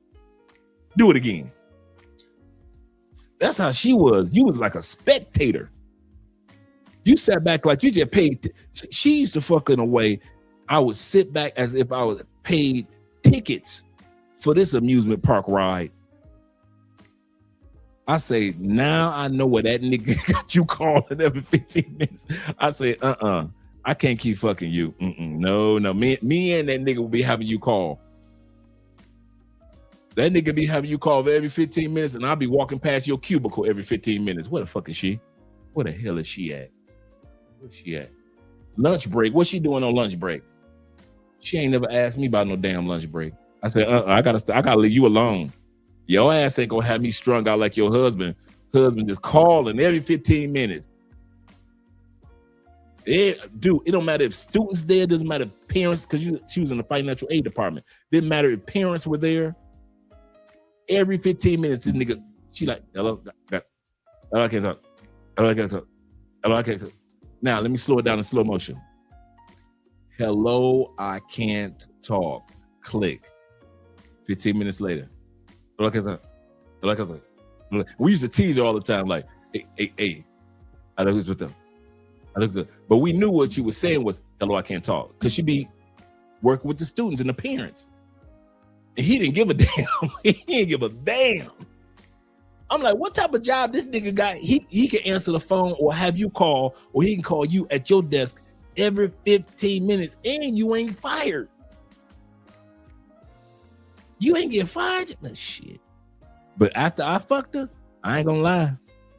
Do it again. That's how she was. You was like a spectator. You sat back like you just paid. She used to fuck in a way I would sit back as if I was paid tickets for this amusement park ride. I say, now I know what that nigga got you calling every 15 minutes. I say, I can't keep fucking you. No. Me and that nigga will be having you call. That nigga be having you call every 15 minutes, and I'll be walking past your cubicle every 15 minutes. Where the fuck is she? Where the hell is she at? Where's she at? Lunch break. What's she doing on lunch break? She ain't never asked me about no damn lunch break. I said, I gotta leave you alone. Your ass ain't gonna have me strung out like your husband. Husband just calling every 15 minutes. Dude, it don't matter if students there, it doesn't matter if parents, because she was in the financial aid department. Didn't matter if parents were there. Every 15 minutes, this nigga, She like, hello, I can't talk. Hello, I can't talk. Hello, I can't talk. Now, let me slow it down in slow motion. Hello, I can't talk. Click. 15 minutes later. Hello, I can't talk. Hello, I can't talk. We used to tease her all the time, like, hey. I look who's with them. But we knew what she was saying was, hello, I can't talk. Because she'd be working with the students and the parents. And he didn't give a damn. He didn't give a damn. I'm like, what type of job this nigga got? He can answer the phone or have you call, or he can call you at your desk every 15 minutes and you ain't fired. You ain't get fired? But shit. But after I fucked her, I ain't gonna lie.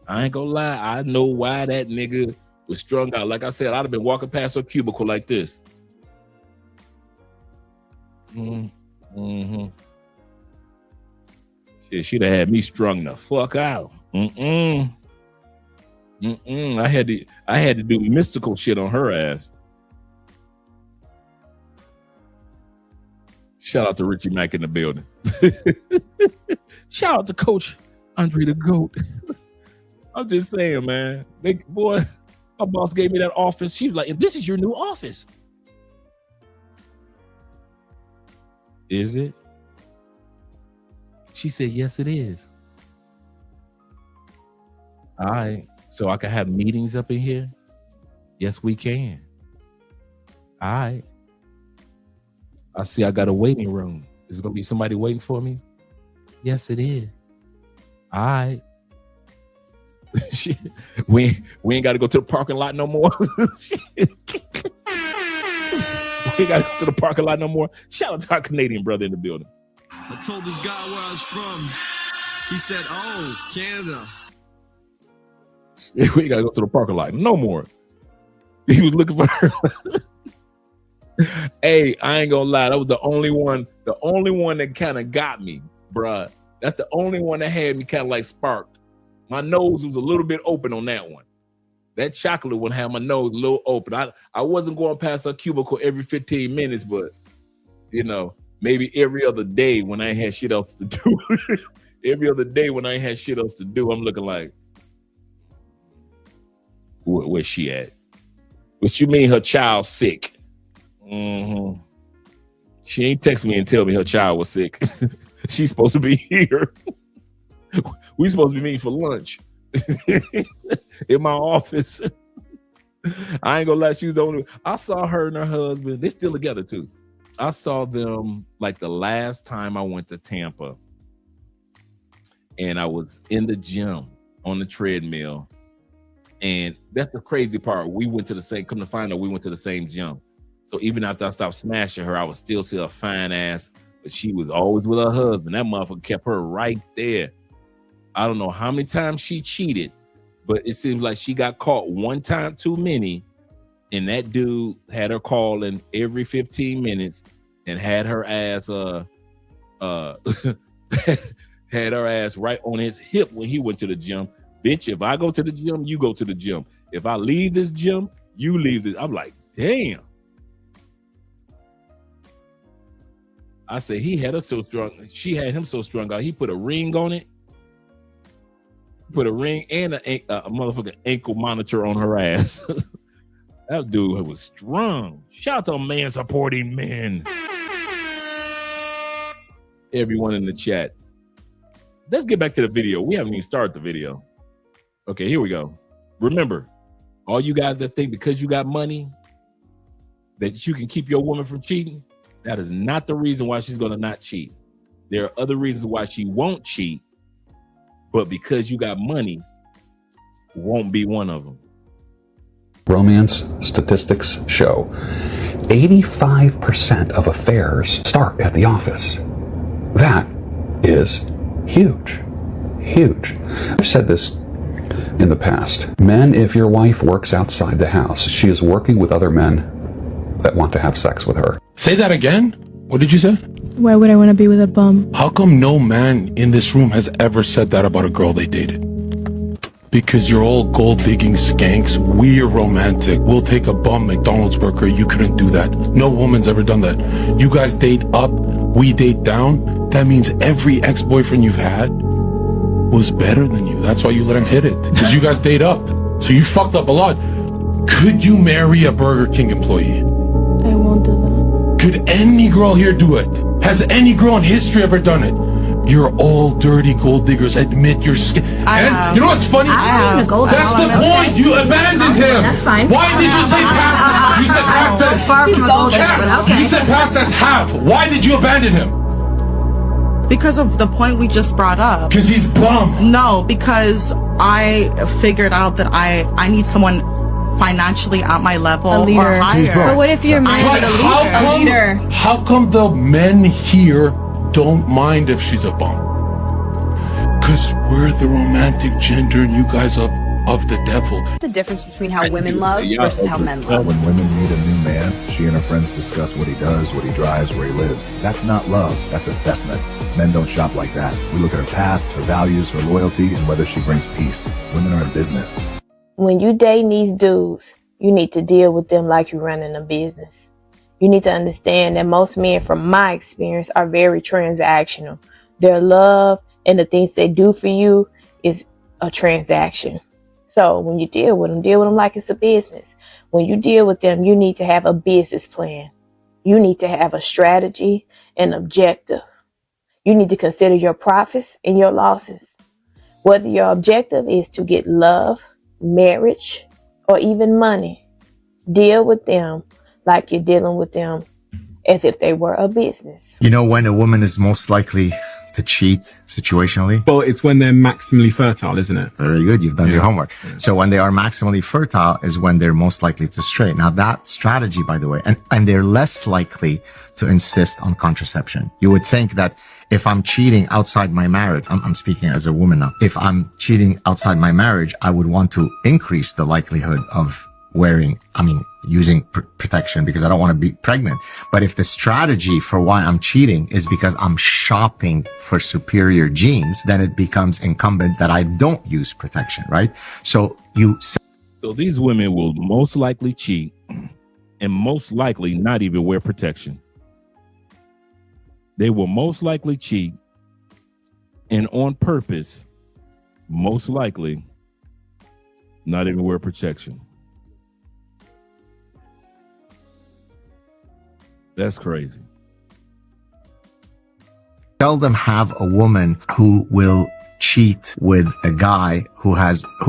I know why that nigga was strung out. Like I said, I'd have been walking past her cubicle like this. Shit, she'd have had me strung the fuck out. I had to do mystical shit on her ass. Shout out to Richie Mack in the building. Shout out to Coach Andre the GOAT. I'm just saying, man. Boy, my boss gave me that office. She was like, if this is your new office. Is it? She said, yes, it is. All right. So I can have meetings up in here? Yes, we can. All right. I see I got a waiting room. Is it going to be somebody waiting for me? Yes, it is. All right. we ain't got to go to the parking lot no more. We ain't got to go to the parking lot no more. Shout out to our Canadian brother in the building. I told this guy where I was from. He said, oh, Canada. We ain't got to go to the parking lot no more. He was looking for her. Hey, I ain't gonna lie. That was the only one that kind of got me, bruh. That's the only one that had me kind of like sparked. My nose was a little bit open on that one. That chocolate one had my nose a little open. I wasn't going past her cubicle every 15 minutes, but you know, maybe every other day when I ain't had shit else to do. Every other day when I ain't had shit else to do, I'm looking like, where's she at? What you mean her child's sick? She ain't text me and tell me her child was sick. She's supposed to be here. We supposed to be meeting for lunch in my office. I ain't gonna lie, she was the only. I saw her and her husband. They still together too. I saw them like the last time I went to Tampa, and I was in the gym on the treadmill. And that's the crazy part. We went to the same. Come to find out, we went to the same gym. So even after I stopped smashing her, I would still see a fine ass, but she was always with her husband. That motherfucker kept her right there. I don't know how many times she cheated, but it seems like she got caught one time too many, and that dude had her calling every 15 minutes and had her ass had her ass right on his hip when he went to the gym. Bitch, if I go to the gym, you go to the gym. If I leave this gym, you leave this. I'm like, damn. I say he had her so strong. She had him so strung out. He put a ring on it. Put a ring and a motherfucking ankle monitor on her ass. That dude was strong. Shout out to man supporting men. Everyone in the chat. Let's get back to the video. We haven't even started the video. Okay, here we go. Remember, all you guys that think because you got money that you can keep your woman from cheating, that is not the reason why she's going to not cheat. There are other reasons why she won't cheat, but because you got money, won't be one of them. Romance statistics show 85% of affairs start at the office. That is huge, huge. I've said this in the past. Men, if your wife works outside the house, she is working with other men that want to have sex with her. Say that again? What did you say? Why would I want to be with a bum? How come no man in this room has ever said that about a girl they dated? Because you're all gold-digging skanks. We're romantic. We'll take a bum McDonald's worker. You couldn't do that. No woman's ever done that. You guys date up, we date down. That means every ex-boyfriend you've had was better than you. That's why you let him hit it. Because you guys date up. So you fucked up a lot. Could you marry a Burger King employee? I won't do that. Could any girl here do it? Has any girl in history ever done it? You're all dirty gold diggers. Admit you're scared. And you know what's funny? That's the point. You abandoned him. That's fine. Why did you say past that? You said past that. You said past that's half. Why did you abandon him? Because of the point we just brought up. Because he's bum. No, because I figured out that I need someone financially at my level A leader. or higher. But what if you're married But a leader? how come the men here don't mind if she's a bum? Because we're the romantic gender and you guys are of the devil. The difference between how women love versus how men love. When women meet a new man, she and her friends discuss what he does, what he drives, where he lives. That's not love, that's assessment. Men don't shop like that. We look at her past, her values, her loyalty, and whether she brings peace. Women are in business. When you dating these dudes, you need to deal with them like you're running a business. You need to understand that most men, from my experience, are very transactional. Their love and the things they do for you is a transaction. So when you deal with them like it's a business. When you deal with them, you need to have a business plan. You need to have a strategy and objective. You need to consider your profits and your losses. Whether your objective is to get love, marriage, or even money, deal with them like you're dealing with them as if they were a business. You know when a woman is most likely to cheat situationally? Well, it's when they're maximally fertile, isn't it? Very good. You've done your homework. Yeah. So when they are maximally fertile is when they're most likely to stray. Now that strategy, by the way, and they're less likely to insist on contraception. You would think that if I'm cheating outside my marriage, I'm speaking as a woman now. If I'm cheating outside my marriage, I would want to increase the likelihood of using protection because I don't want to be pregnant. But if the strategy for why I'm cheating is because I'm shopping for superior genes, then it becomes incumbent that I don't use protection, right? So these women will most likely cheat and most likely not even wear protection. They will most likely cheat and on purpose, most likely not even wear protection. That's crazy. seldom have a woman who will cheat with a guy who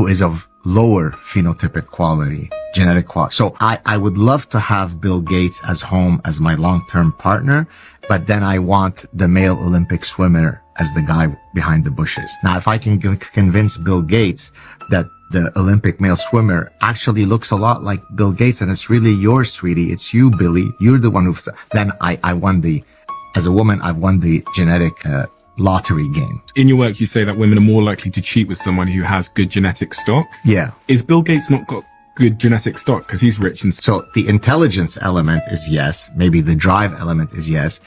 is of lower phenotypic quality, genetic quality. So I would love to have Bill Gates as home as my long-term partner, but then I want the male Olympic swimmer as the guy behind the bushes. Now, if I can convince Bill Gates that the Olympic male swimmer actually looks a lot like Bill Gates and it's really yours, sweetie, it's you, Billy, you're the one then I won as a woman, I've won the genetic lottery game. In your work, you say that women are more likely to cheat with someone who has good genetic stock. Yeah. Is Bill Gates not got good genetic stock because he's rich and so the intelligence element is yes, maybe the drive element is yes,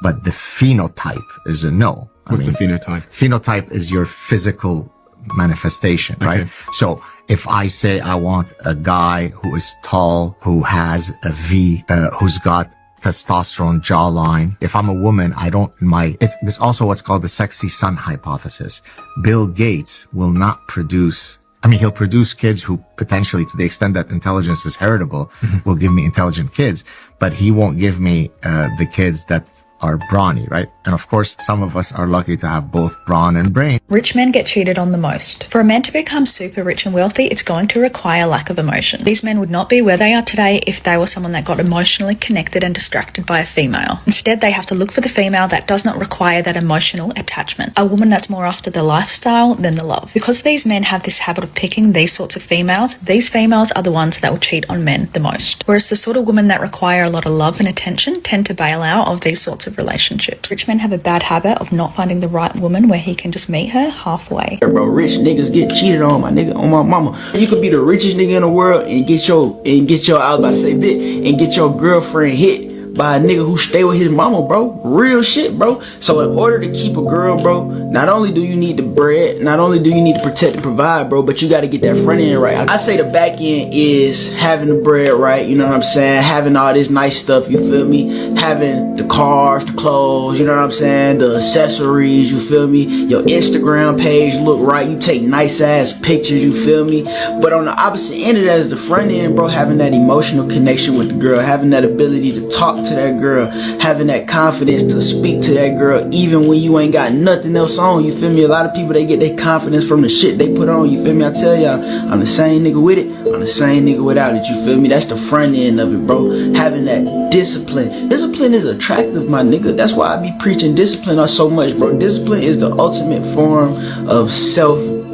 but the phenotype is a no. What's the phenotype? Phenotype is your physical manifestation, right? Okay. So if I say I want a guy who is tall, who has a V, who's got testosterone jawline. If I'm a woman, it's also what's called the sexy son hypothesis. Bill Gates will not produce, he'll produce kids who potentially, to the extent that intelligence is heritable, will give me intelligent kids, but he won't give me the kids that are brawny, right? And of course, some of us are lucky to have both brawn and brain. Rich men get cheated on the most. For a man to become super rich and wealthy, it's going to require lack of emotion. These men would not be where they are today if they were someone that got emotionally connected and distracted by a female. Instead, they have to look for the female that does not require that emotional attachment. A woman that's more after the lifestyle than the love. Because these men have this habit of picking these sorts of females, these females are the ones that will cheat on men the most. Whereas the sort of women that require a lot of love and attention tend to bail out of these sorts of relationships. Rich men have a bad habit of not finding the right woman where he can just meet her halfway. Bro, rich niggas get cheated on, my nigga, on my mama. You could be the richest nigga in the world and get your I was about to say bit, and get your girlfriend hit by a nigga who stay with his mama, bro. Real shit, bro. So in order to keep a girl, bro, not only do you need the bread, not only do you need to protect and provide, bro, but you got to get that front end right. I say the back end is having the bread right, you know what I'm saying? Having all this nice stuff, you feel me? Having the cars, the clothes, you know what I'm saying? The accessories, you feel me? Your Instagram page look right. You take nice ass pictures, you feel me? But on the opposite end of that is the front end, bro, having that emotional connection with the girl, having that ability to talk to that girl, having that confidence to speak to that girl even when you ain't got nothing else on, you feel me? A lot of people, they get their confidence from the shit they put on, you feel me? I tell y'all, I'm the same nigga with it, I'm the same nigga without it, you feel me? That's the front end of it, bro. Having that discipline. Discipline is attractive, my nigga. That's why I be preaching discipline so much, bro. Discipline is the ultimate form of self-love,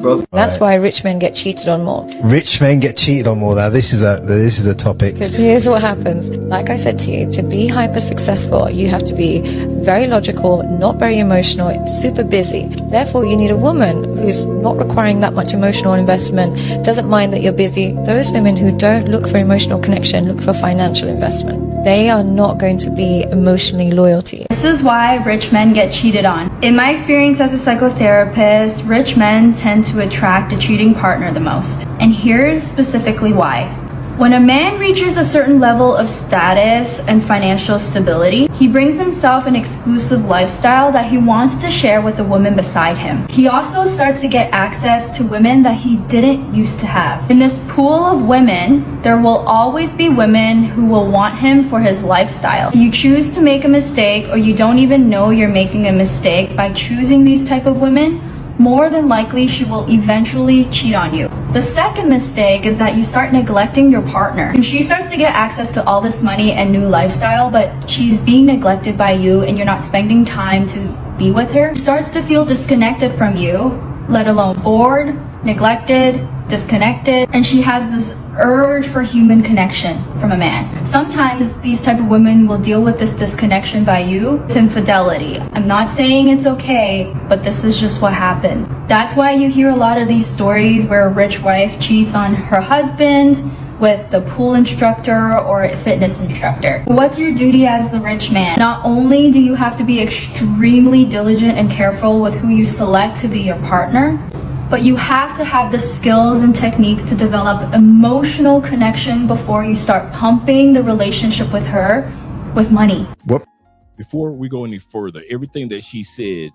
bro. That's why rich men get cheated on more. Rich men get cheated on more. Now this is a topic. Because here's what happens. Like I said to you, to be hyper successful, you have to be very logical, not very emotional, super busy. Therefore, you need a woman who's not requiring that much emotional investment, doesn't mind that you're busy. Those women who don't look for emotional connection look for financial investment. They are not going to be emotionally loyal to you. This is why rich men get cheated on. In my experience as a psychotherapist, rich men tend to attract a cheating partner the most. And here's specifically why. When a man reaches a certain level of status and financial stability, he brings himself an exclusive lifestyle that he wants to share with the woman beside him. He also starts to get access to women that he didn't used to have. In this pool of women, there will always be women who will want him for his lifestyle. If you choose to make a mistake, or you don't even know you're making a mistake by choosing these type of women, more than likely she will eventually cheat on you. The second mistake is that you start neglecting your partner. And she starts to get access to all this money and new lifestyle, but she's being neglected by you and you're not spending time to be with her. She starts to feel disconnected from you, let alone bored, neglected, disconnected, and she has this urge for human connection from a man. Sometimes these type of women will deal with this disconnection by you with infidelity. I'm not saying it's okay, but this is just what happened. That's why you hear a lot of these stories where a rich wife cheats on her husband with the pool instructor or a fitness instructor. What's your duty as the rich man? Not only do you have to be extremely diligent and careful with who you select to be your partner, but you have to have the skills and techniques to develop emotional connection before you start pumping the relationship with her with money. What? Before we go any further, everything that she said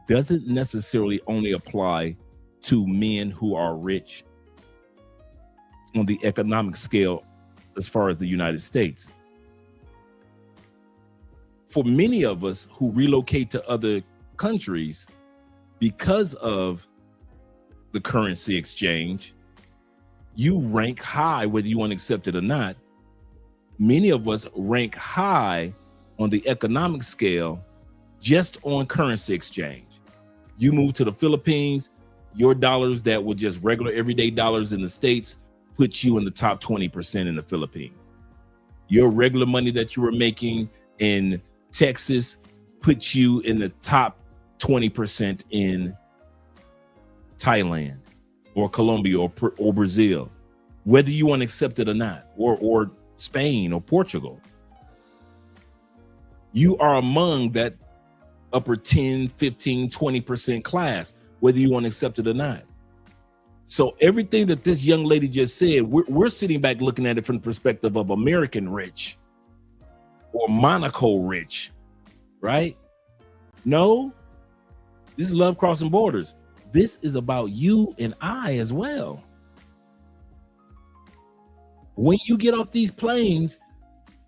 doesn't necessarily only apply to men who are rich on the economic scale as far as the United States. For many of us who relocate to other countries because of the currency exchange, you rank high whether you want to accept it or not. Many of us rank high on the economic scale just on currency exchange. You move to the Philippines, your dollars that were just regular everyday dollars in the States put you in the top 20% in the Philippines. Your regular money that you were making in Texas put you in the top 20% in Thailand or Colombia or Brazil, whether you want to accept it or not, or Spain or Portugal. You are among that upper 10, 15, 20% class, whether you want to accept it or not. So everything that this young lady just said, we're sitting back looking at it from the perspective of American rich or Monaco rich, right? No, this is love crossing borders. This is about you and I as well. When you get off these planes,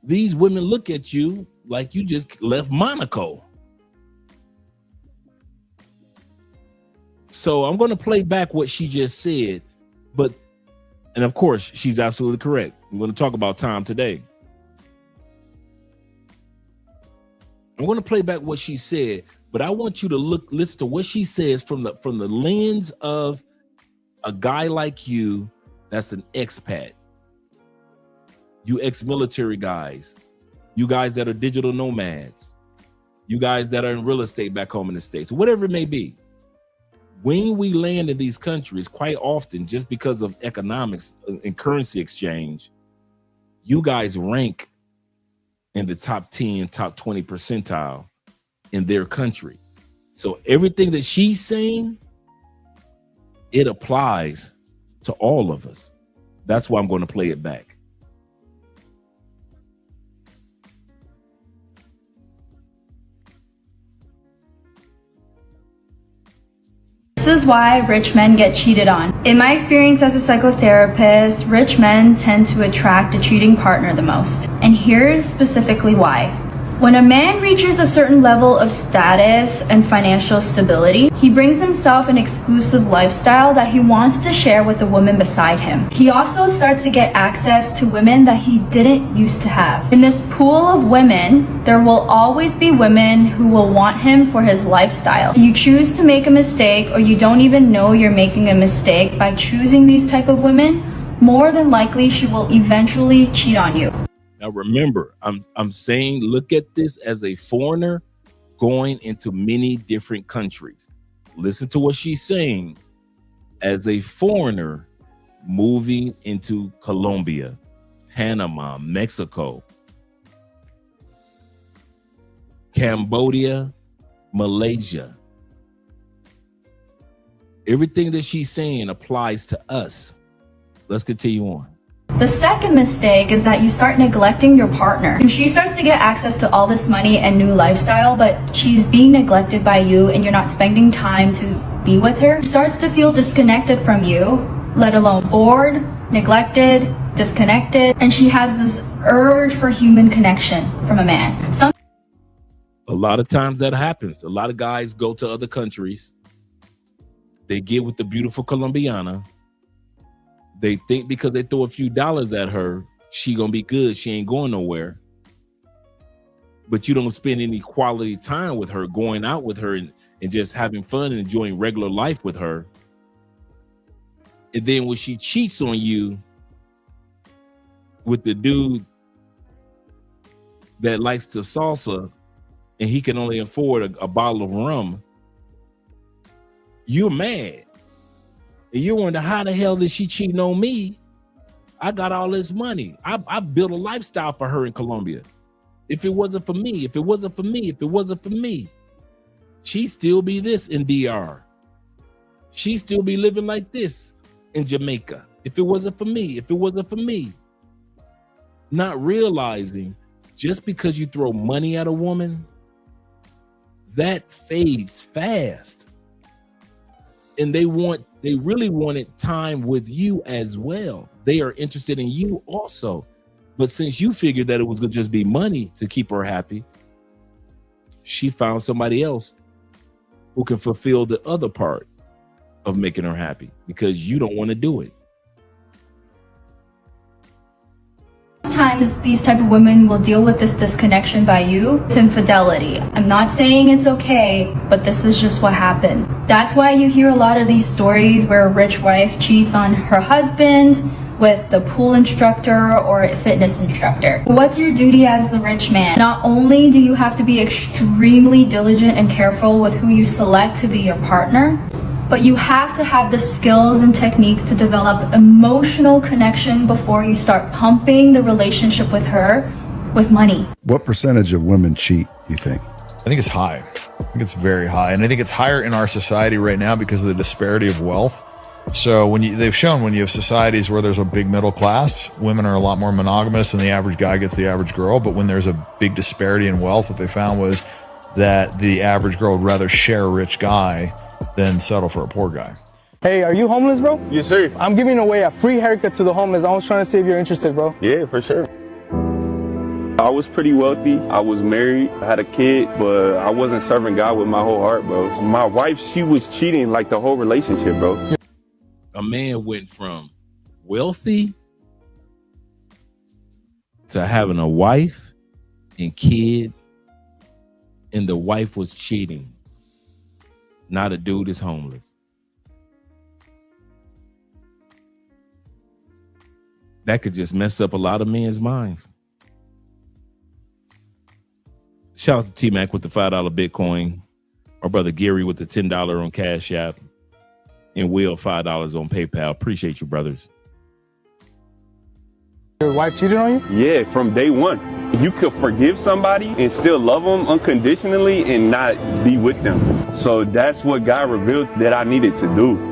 these women look at you like you just left Monaco. So I'm going to play back what she just said, and of course, she's absolutely correct. We're going to talk about time today. I'm going to play back what she said, but I want you to listen to what she says from the lens of a guy like you that's an expat. You ex-military guys, you guys that are digital nomads, you guys that are in real estate back home in the States, whatever it may be. When we land in these countries, quite often, just because of economics and currency exchange, You guys rank in the top 10, top 20 percentile in their country. So everything that she's saying, it applies to all of us. That's why I'm going to play it back. This is why rich men get cheated on. In my experience as a psychotherapist, rich men tend to attract a cheating partner the most. And here's specifically why. When a man reaches a certain level of status and financial stability, he brings himself an exclusive lifestyle that he wants to share with the woman beside him. He also starts to get access to women that he didn't used to have. In this pool of women, there will always be women who will want him for his lifestyle. If you choose to make a mistake, or you don't even know you're making a mistake by choosing these type of women, more than likely she will eventually cheat on you. Now remember, I'm saying, look at this as a foreigner going into many different countries. Listen to what she's saying. As a foreigner moving into Colombia, Panama, Mexico, Cambodia, Malaysia. Everything that she's saying applies to us. Let's continue on. The second mistake is that you start neglecting your partner. If she starts to get access to all this money and new lifestyle, but she's being neglected by you and you're not spending time to be with her, starts to feel disconnected from you, let alone bored, neglected, disconnected, and she has this urge for human connection from a man. A lot of times that happens. A lot of guys go to other countries. They get with the beautiful Colombiana. They think because they throw a few dollars at her, she gonna be good. She ain't going nowhere. But you don't spend any quality time with her, going out with her and just having fun and enjoying regular life with her. And then when she cheats on you with the dude that likes to salsa and he can only afford a bottle of rum, you're mad. And you wonder, how the hell is she cheating on me? I got all this money. I built a lifestyle for her in Colombia. If it wasn't for me, if it wasn't for me, she'd still be this in DR. She'd still be living like this in Jamaica. If it wasn't for me. Not realizing just because you throw money at a woman, that fades fast. And they really wanted time with you as well. They are interested in you also. But since you figured that it was going to just be money to keep her happy, she found somebody else who can fulfill the other part of making her happy because you don't want to do it. Sometimes these type of women will deal with this disconnection by you with infidelity. I'm not saying it's okay, but this is just what happened. That's why you hear a lot of these stories where a rich wife cheats on her husband with the pool instructor or a fitness instructor. What's your duty as the rich man? Not only do you have to be extremely diligent and careful with who you select to be your partner, but you have to have the skills and techniques to develop emotional connection before you start pumping the relationship with her with money. What percentage of women cheat, you think? I think it's high. I think it's very high. And I think it's higher in our society right now because of the disparity of wealth. So they've shown when you have societies where there's a big middle class, women are a lot more monogamous and the average guy gets the average girl. But when there's a big disparity in wealth, what they found was that the average girl would rather share a rich guy than settle for a poor guy. Hey, are you homeless, bro? Yes, sir. I'm giving away a free haircut to the homeless. I was trying to see if you're interested, bro. Yeah, for sure. I was pretty wealthy. I was married. I had a kid, but I wasn't serving God with my whole heart, bro. My wife, she was cheating like the whole relationship, bro. A man went from wealthy to having a wife and kid, and the wife was cheating. Now the dude is homeless. That could just mess up a lot of men's minds. Shout out to T-Mac with the $5 Bitcoin. Our brother Gary with the $10 on Cash App. And Will $5 on PayPal. Appreciate you, brothers. Your wife cheated on you? Yeah, from day one. You could forgive somebody and still love them unconditionally and not be with them. So that's what God revealed that I needed to do.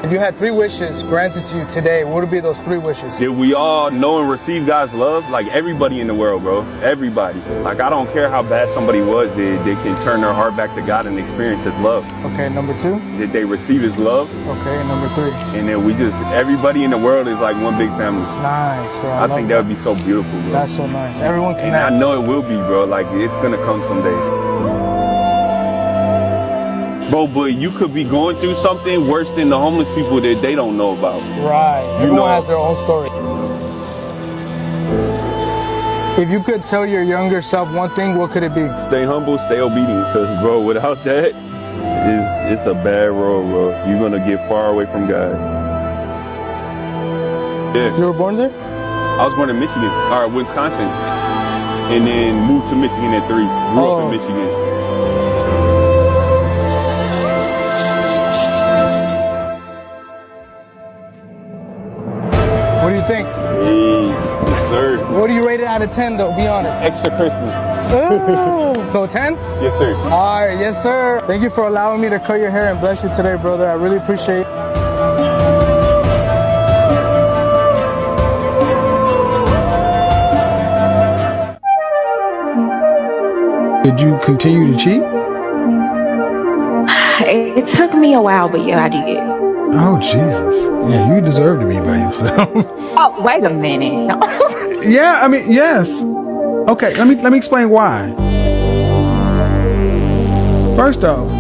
If you had 3 wishes granted to you today, what would be those 3 wishes? Did we all know and receive God's love? Like everybody in the world, bro. Everybody. Like I don't care how bad somebody was, they can turn their heart back to God and experience His love. Okay, number 2? Did they receive His love? Okay, number 3. And then everybody in the world is like one big family. Nice, bro. I think that would be so beautiful, bro. That's so nice. Everyone connects. And I know it will be, bro. Like it's gonna come someday. Bro, but you could be going through something worse than the homeless people that they don't know about. Right. Everyone has their own story. If you could tell your younger self one thing, what could it be? Stay humble, stay obedient. Because, bro, without that, it's a bad road, bro. You're going to get far away from God. Yeah. You were born there? I was born in Michigan, or Wisconsin. And then moved to Michigan at 3. Grew up in Michigan. What do you think? Hey, yes, sir. What do you rate it out of 10, though? Be honest. Extra crispy. So 10? Yes, sir. All right, yes, sir. Thank you for allowing me to cut your hair and bless you today, brother. I really appreciate it. Did you continue to cheat? It took me a while, but yeah, I did. Oh, Jesus. Yeah, you deserve to be by yourself. Oh, wait a minute. Yeah, I mean, yes. Okay, let me explain why. First off,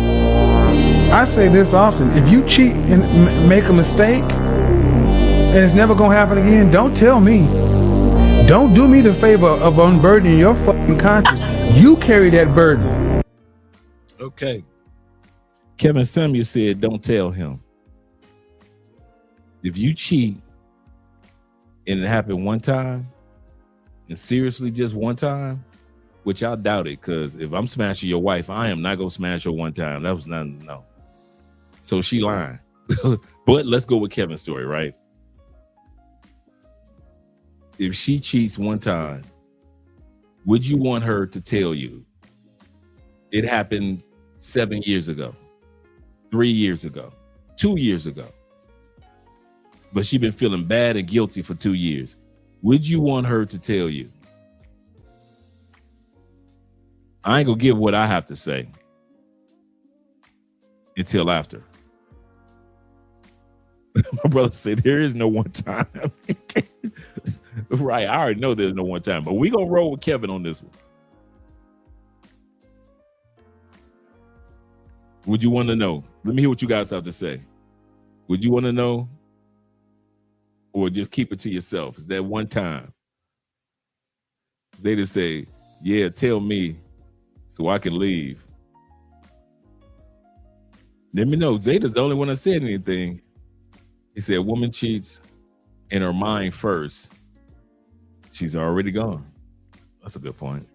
I say this often. If you cheat and make a mistake and it's never going to happen again, don't tell me. Don't do me the favor of unburdening your fucking conscience. You carry that burden. Okay. Kevin Samuel said, don't tell him. If you cheat and it happened one time, and seriously just one time, which I doubt it, because if I'm smashing your wife, I am not going to smash her one time. That was not, no. So she lying. But let's go with Kevin's story, right? If she cheats one time, would you want her to tell you it happened 7 years ago, 3 years ago, 2 years ago? But she been feeling bad and guilty for 2 years. Would you want her to tell you? I ain't gonna give what I have to say until after. My brother said there is no one time. Right, I already know there's no one time, but we gonna roll with Kevin on this one. Would you want to know? Let me hear what you guys have to say. Would you want to know? Or just keep it to yourself? Is that one time? They just say, yeah, tell me so I can leave. Let me know. Zeta's the only one that said anything. He said, a woman cheats in her mind first. She's already gone. That's a good point.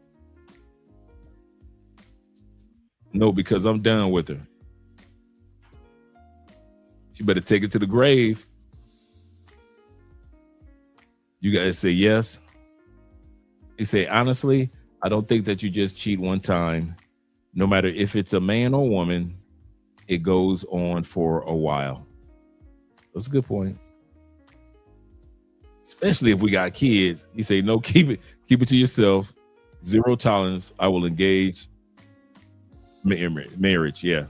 No, because I'm done with her. She better take it to the grave. You guys say yes. He say, honestly, I don't think that you just cheat one time. No matter if it's a man or woman, it goes on for a while. That's a good point. Especially if we got kids. He say, no, keep it to yourself. Zero tolerance. I will engage marriage. Yeah.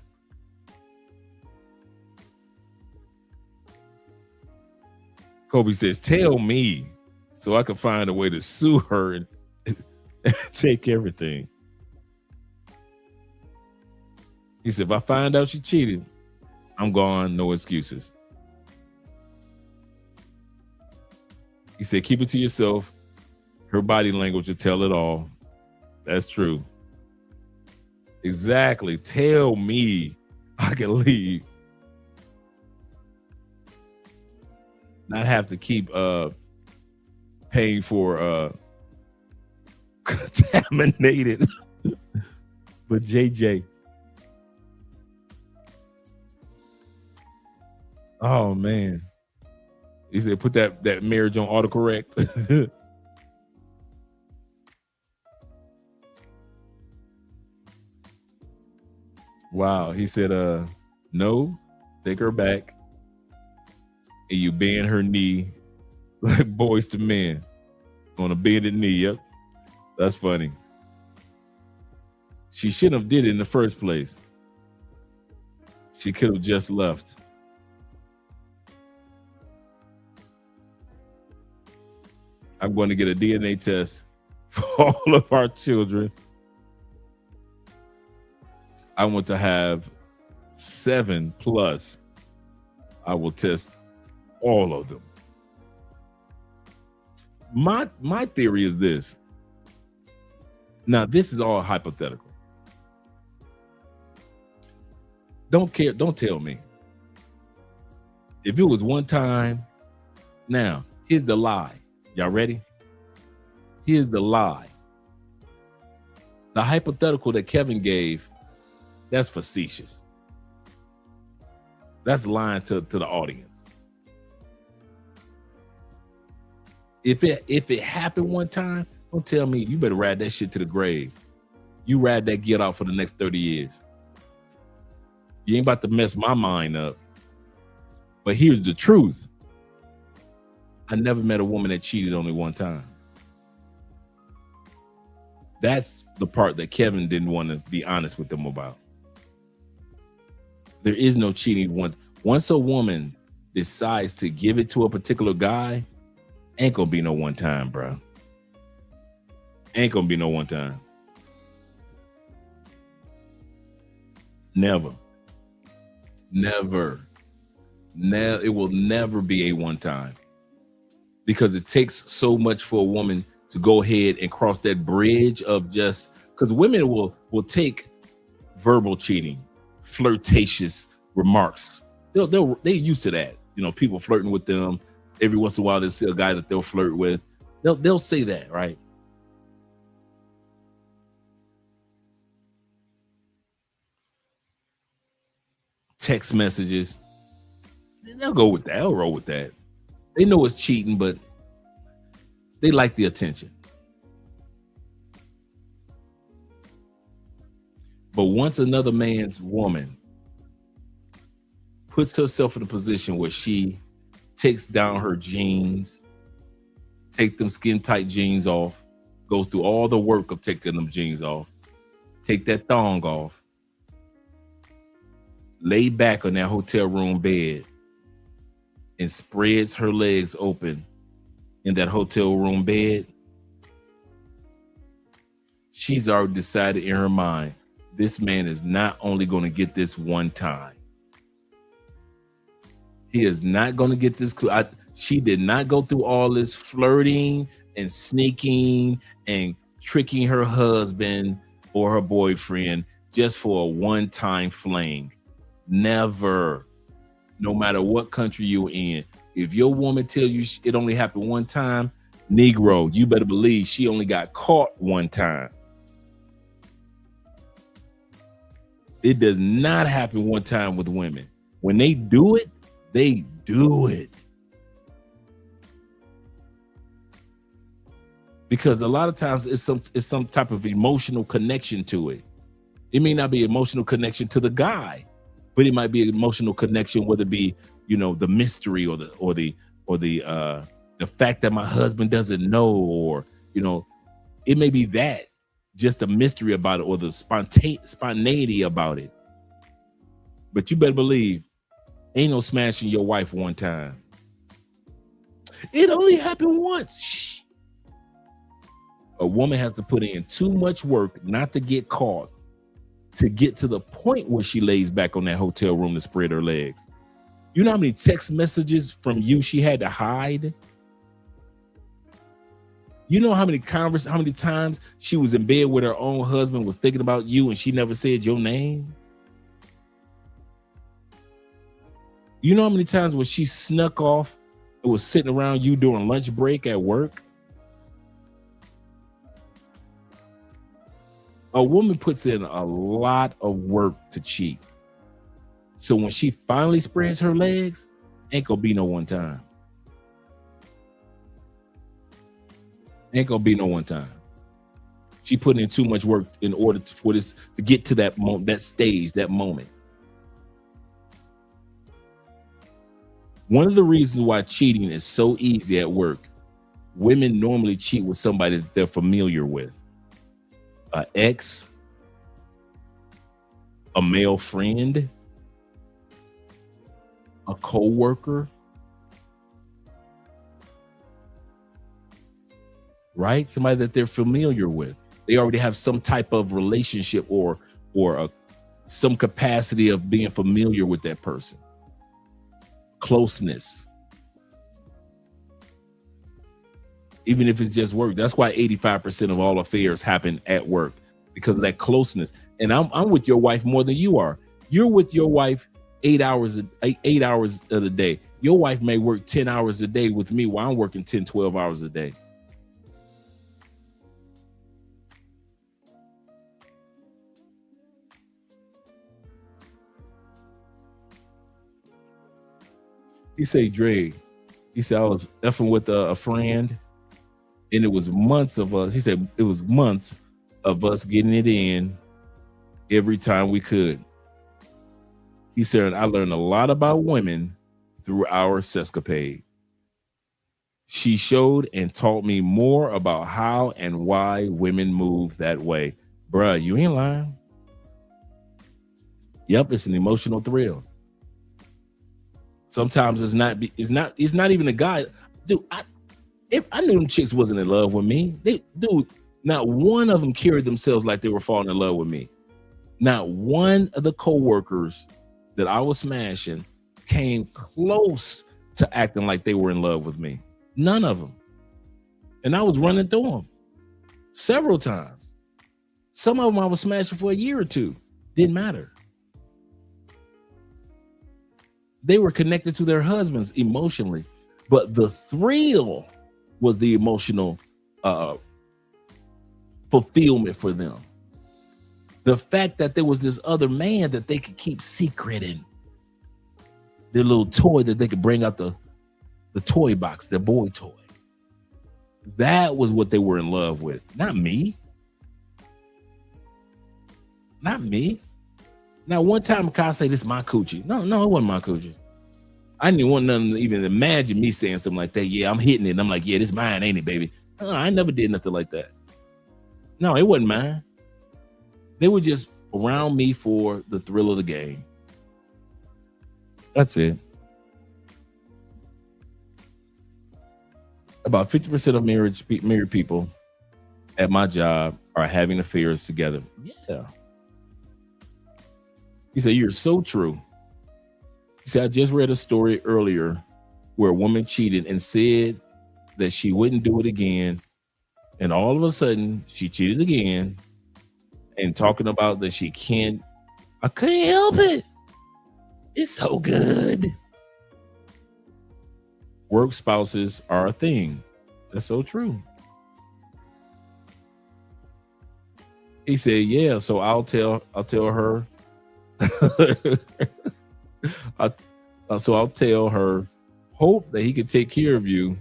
Kobe says, tell me so I can find a way to sue her and take everything. He said, if I find out she cheated, I'm gone, no excuses. He said, keep it to yourself. Her body language will tell it all. That's true. Exactly. Tell me I can leave. Not have to keep paying for contaminated. But JJ. Oh man. He said, put that marriage on autocorrect. Wow. He said, no, take her back. And you bend her knee like Boys to Men on a bended knee. Yep. That's funny. She shouldn't have did it in the first place. She could have just left. I'm going to get a DNA test for all of our children. I want to have 7+. I will test all of them. My theory is this. Now, this is all hypothetical. Don't tell me. If it was one time, now, here's the lie. Y'all ready? Here's the lie. The hypothetical that Kevin gave, that's facetious. That's lying to the audience. If it happened one time, don't tell me. You better ride that shit to the grave. You ride that get out for the next 30 years. You ain't about to mess my mind up. But here's the truth. I never met a woman that cheated only one time. That's the part that Kevin didn't want to be honest with them about. There is no cheating. Once a woman decides to give it to a particular guy, ain't gonna be no one time, bro. Ain't gonna be no one time. Never. It will never be a one time. Because it takes so much for a woman to go ahead and cross that bridge of just, because women will take verbal cheating, flirtatious remarks. They're used to that. You know, people flirting with them. Every once in a while, they'll see a guy that they'll flirt with. They'll say that, right? Text messages. They'll go with that. They'll roll with that. They know it's cheating, but they like the attention. But once another man's woman puts herself in a position where she takes down her jeans, take them skin tight jeans off, goes through all the work of taking them jeans off, take that thong off, lay back on that hotel room bed and spreads her legs open in that hotel room bed, she's already decided in her mind, this man is not only going to get this one time. He is not going to get this. She did not go through all this flirting and sneaking and tricking her husband or her boyfriend just for a one-time fling. Never. No matter what country you're in. If your woman tell you it only happened one time, Negro, you better believe she only got caught one time. It does not happen one time with women. When they do it, they do it. Because a lot of times it's some type of emotional connection to it. It may not be emotional connection to the guy, but it might be an emotional connection, whether it be, you know, the mystery or the fact that my husband doesn't know, or, you know, it may be that, just a mystery about it, or the spontaneity about it. But you better believe, ain't no smashing your wife one time. It only happened once. Shh. A woman has to put in too much work not to get caught, to get to the point where she lays back on that hotel room to spread her legs. You know how many text messages from you she had to hide? You know how many times she was in bed with her own husband, was thinking about you, and she never said your name? You know how many times when she snuck off and was sitting around you during lunch break at work? A woman puts in a lot of work to cheat. So when she finally spreads her legs, ain't gonna be no one time. Ain't gonna be no one time. She put in too much work in order for this to get to that moment, that stage, that moment. One of the reasons why cheating is so easy at work, women normally cheat with somebody that they're familiar with. An ex, a male friend, a co-worker, right? Somebody that they're familiar with. They already have some type of relationship or some capacity of being familiar with that person. Closeness. Even if it's just work. That's why 85% of all affairs happen at work, because of that closeness. And I'm with your wife more than you are. You're with your wife 8 hours of the day. Your wife may work 10 hours a day with me while I'm working 10, 12 hours a day. He said, Dre, he said, I was effing with a friend, and it was months of us. He said, it was months of us getting it in every time we could. He said, I learned a lot about women through our sescapade. She showed and taught me more about how and why women move that way. Bruh, you ain't lying. Yep, it's an emotional thrill. Sometimes it's not even a guy. Dude, I knew them chicks wasn't in love with me. Not one of them carried themselves like they were falling in love with me. Not one of the coworkers that I was smashing came close to acting like they were in love with me. None of them. And I was running through them several times. Some of them I was smashing for a year or two. Didn't matter. They were connected to their husbands emotionally, but the thrill was the emotional fulfillment for them. The fact that there was this other man that they could keep secret in, their little toy that they could bring out the toy box, their boy toy. That was what they were in love with. Not me. Not me. Now, one time, I say, this is my coochie. No, it wasn't my coochie. I didn't want nothing to even imagine me saying something like that. Yeah, I'm hitting it. And I'm like, yeah, this mine, ain't it, baby? I never did nothing like that. No, it wasn't mine. They were just around me for the thrill of the game. That's it. About 50% of married people at my job are having affairs together. Yeah. He said, you're so true. He said, I just read a story earlier where a woman cheated and said that she wouldn't do it again. And all of a sudden she cheated again and talking about that I couldn't help it. It's so good. Work spouses are a thing. That's so true. He said, yeah, so I'll tell her. So I'll tell her, hope that he can take care of you.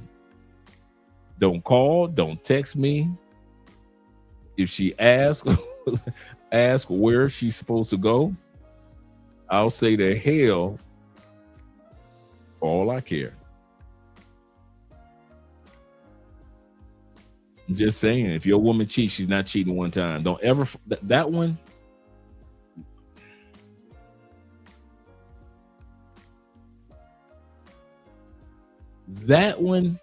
Don't call, don't text me. If she asks where she's supposed to go, I'll say to hell for all I care. I'm just saying, if your woman cheats, she's not cheating one time. Don't ever, that one. That one,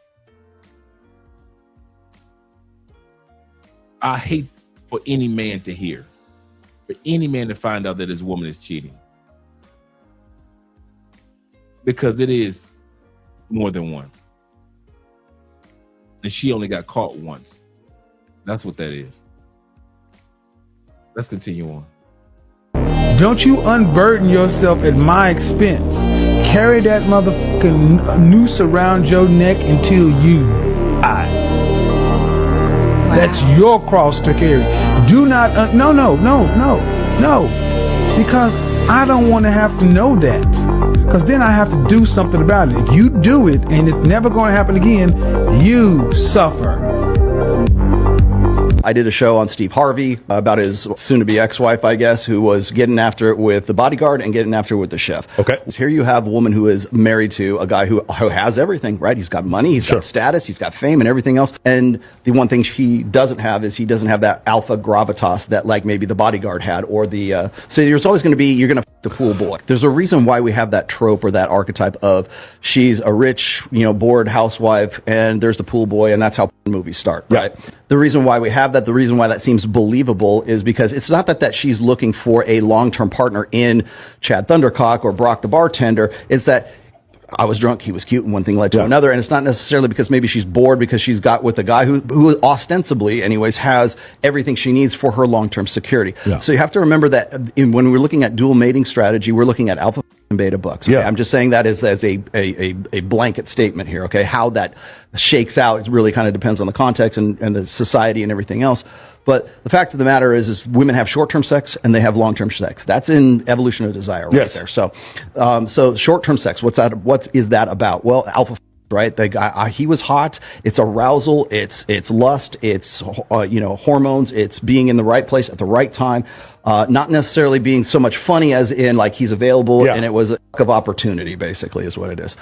I hate for any man to hear, for any man to find out that his woman is cheating. Because it is more than once. And she only got caught once. That's what that is. Let's continue on. Don't you unburden yourself at my expense. Carry that motherfucking noose around your neck until you die. That's your cross to carry. Do not, no. Because I don't want to have to know that. Because then I have to do something about it. If you do it and it's never going to happen again, you suffer. I did a show on Steve Harvey about his soon-to-be ex-wife, I guess, who was getting after it with the bodyguard and getting after it with the chef. Okay. Here you have a woman who is married to a guy who has everything, right? He's got money, he's got status, he's got fame and everything else. And the one thing he doesn't have is he doesn't have that alpha gravitas that like maybe the bodyguard had or the, so there's always going to be, you're going to the pool boy. There's a reason why we have that trope or that archetype of she's a rich, bored housewife and there's the pool boy and that's how movies start, right? The reason why we have that, the reason why that seems believable is because it's not that she's looking for a long-term partner in Chad Thundercock or Brock the bartender. It's that I was drunk, he was cute, and one thing led to another. And it's not necessarily because maybe she's bored because she's got with a guy who ostensibly, anyways, has everything she needs for her long-term security. So you have to remember that when we're looking at dual mating strategy, we're looking at alpha and beta books. Okay? I'm just saying that as a blanket statement here. Okay, how that shakes out, it really kind of depends on the context and the society and everything else. But the fact of the matter is women have short-term sex and they have long-term sex. That's in evolution of desire right there. So, so short-term sex, what is that about? Well, alpha, right? The guy, he was hot. It's arousal. It's lust. It's, hormones. It's being in the right place at the right time. Not necessarily being so much funny as in like he's available and it was a lack of opportunity basically is what it is.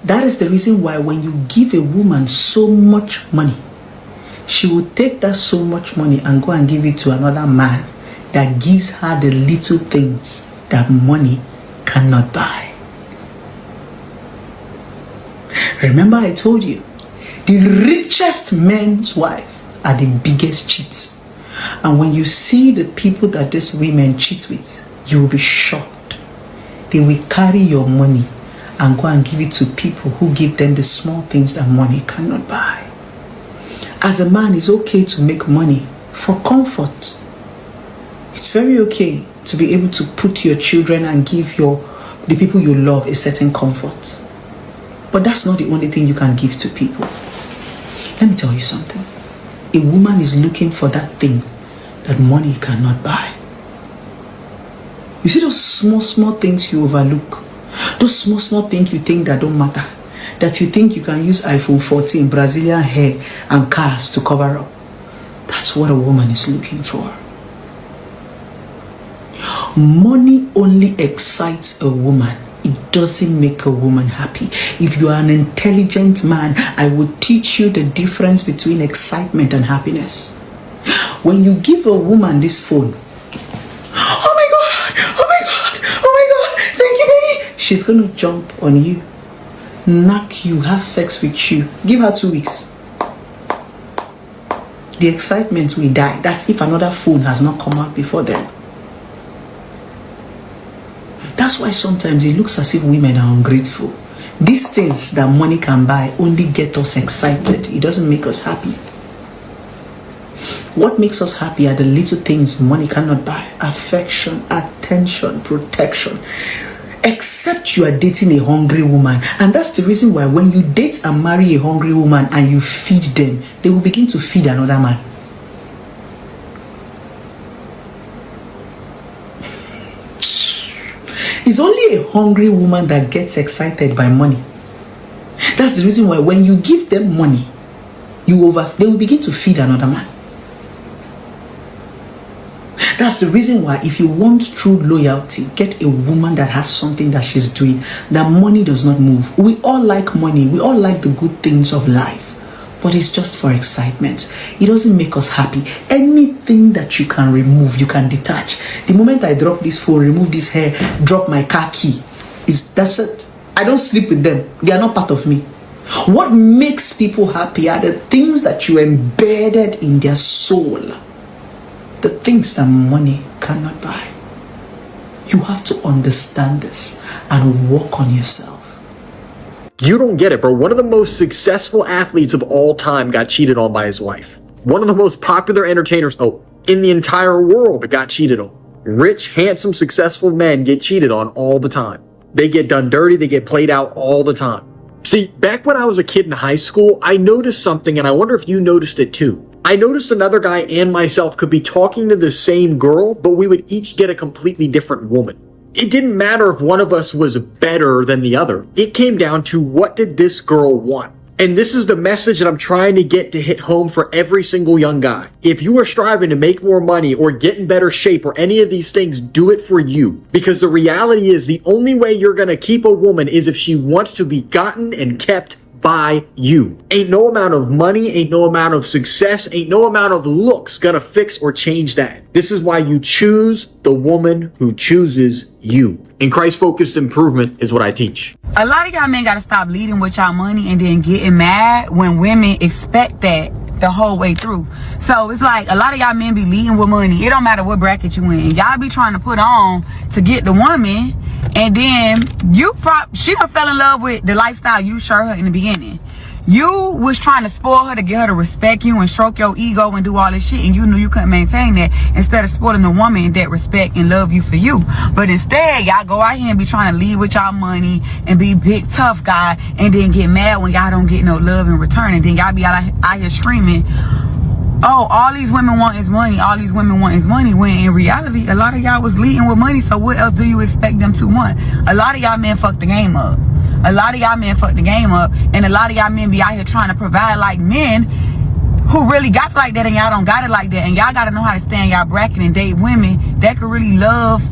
That is the reason why when you give a woman so much money, she will take that so much money and go and give it to another man that gives her the little things that money cannot buy. Remember I told you, the richest men's wife are the biggest cheats. And when you see the people that these women cheat with, you will be shocked. They will carry your money and go and give it to people who give them the small things that money cannot buy. As a man, it's okay to make money for comfort. It's very okay to be able to put your children and give the people you love a certain comfort. But that's not the only thing you can give to people. Let me tell you something. A woman is looking for that thing that money cannot buy. You see those small things you overlook? Those small things you think that don't matter? That you think you can use iPhone 14, Brazilian hair, and cars to cover up. That's what a woman is looking for. Money only excites a woman. It doesn't make a woman happy. If you are an intelligent man, I will teach you the difference between excitement and happiness. When you give a woman this phone, oh my God, thank you, baby. She's going to jump on you, knock you, have sex with you. Give her 2 weeks. The excitement will die. That's if another phone has not come out before then. That's why sometimes it looks as if women are ungrateful. These things that money can buy only get us excited. It doesn't make us happy. What makes us happy are the little things money cannot buy. Affection, attention, protection. Except you are dating a hungry woman. And that's the reason why when you date and marry a hungry woman and you feed them, they will begin to feed another man. It's only a hungry woman that gets excited by money. That's the reason why when you give them money, they will begin to feed another man. That's the reason why if you want true loyalty, get a woman that has something that she's doing, that money does not move. We all like money. We all like the good things of life. But it's just for excitement. It doesn't make us happy. Anything that you can remove, you can detach. The moment I drop this phone, remove this hair, drop my car key, that's it. I don't sleep with them. They are not part of me. What makes people happy are the things that you embedded in their soul. The things that money cannot buy. You have to understand this and work on yourself. You don't get it, bro. One of the most successful athletes of all time got cheated on by his wife. One of the most popular entertainers, in the entire world got cheated on. Rich, handsome, successful men get cheated on all the time. They get done dirty, they get played out all the time. See, back when I was a kid in high school, I noticed something, and I wonder if you noticed it too. I noticed another guy and myself could be talking to the same girl, but we would each get a completely different woman. It didn't matter if one of us was better than the other. It came down to what did this girl want? And this is the message that I'm trying to get to hit home for every single young guy. If you are striving to make more money or get in better shape or any of these things, do it for you. Because the reality is the only way you're going to keep a woman is if she wants to be gotten and kept by you. Ain't no amount of money, ain't no amount of success, ain't no amount of looks gonna fix or change that. This is why you choose the woman who chooses you. And Christ-focused improvement is what I teach. A lot of y'all men gotta stop leading with y'all money and then getting mad when women expect that the whole way through. So it's like a lot of y'all men be leading with money. It don't matter what bracket you in. Y'all be trying to put on to get the woman, and then she done fell in love with the lifestyle you showed her in the beginning. You was trying to spoil her to get her to respect you and stroke your ego and do all this shit, and you knew you couldn't maintain that, instead of spoiling the woman that respect and love you for you. But instead, y'all go out here and be trying to lead with y'all money and be big tough guy, and then get mad when y'all don't get no love in return, and then y'all be out here screaming, oh, all these women want is money, all these women want is money, when in reality, a lot of y'all was leading with money, so what else do you expect them to want? A lot of y'all men fucked the game up. A lot of y'all men fucked the game up, and a lot of y'all men be out here trying to provide like men who really got it like that, and y'all don't got it like that, and y'all gotta know how to stand y'all bracket and date women that could really love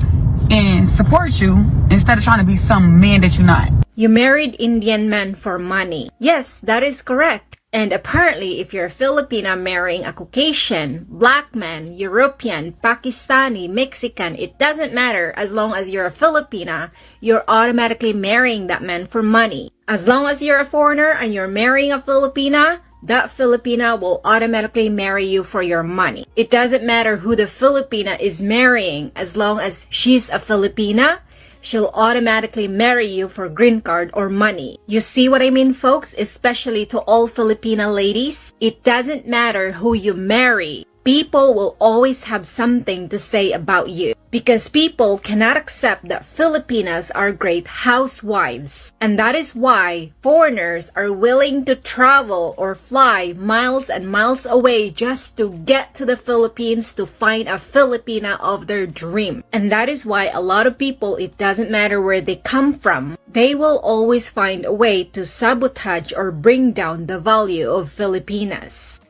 and support you, instead of trying to be some man that you're not. You married Indian men for money. Yes, that is correct. And apparently, if you're a Filipina marrying a Caucasian, black man, European, Pakistani, Mexican, it doesn't matter. As long as you're a Filipina, you're automatically marrying that man for money. As long as you're a foreigner and you're marrying a Filipina, that Filipina will automatically marry you for your money. It doesn't matter who the Filipina is marrying. As long as she's a Filipina, she'll automatically marry you for green card or money. You see what I mean, folks? Especially to all Filipina ladies. It doesn't matter who you marry. People will always have something to say about you, because people cannot accept that Filipinas are great housewives. And that is why foreigners are willing to travel or fly miles and miles away just to get to the Philippines to find a Filipina of their dream. And that is why a lot of people, it doesn't matter where they come from, they will always find a way to sabotage or bring down the value of Filipinas.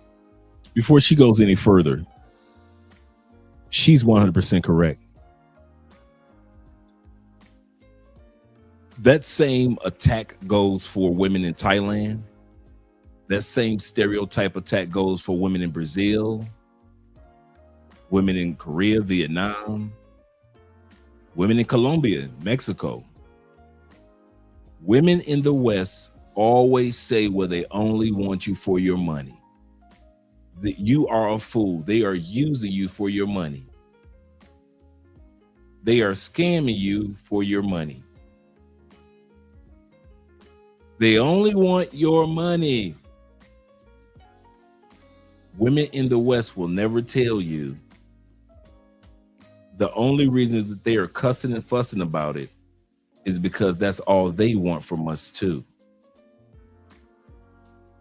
Before she goes any further, she's 100% correct. That same attack goes for women in Thailand. That same stereotype attack goes for women in Brazil, women in Korea, Vietnam, women in Colombia, Mexico. Women in the West always say, well, they only want you for your money. That you are a fool. They are using you for your money. They are scamming you for your money. They only want your money. Women in the West will never tell you the only reason that they are cussing and fussing about it is because that's all they want from us too.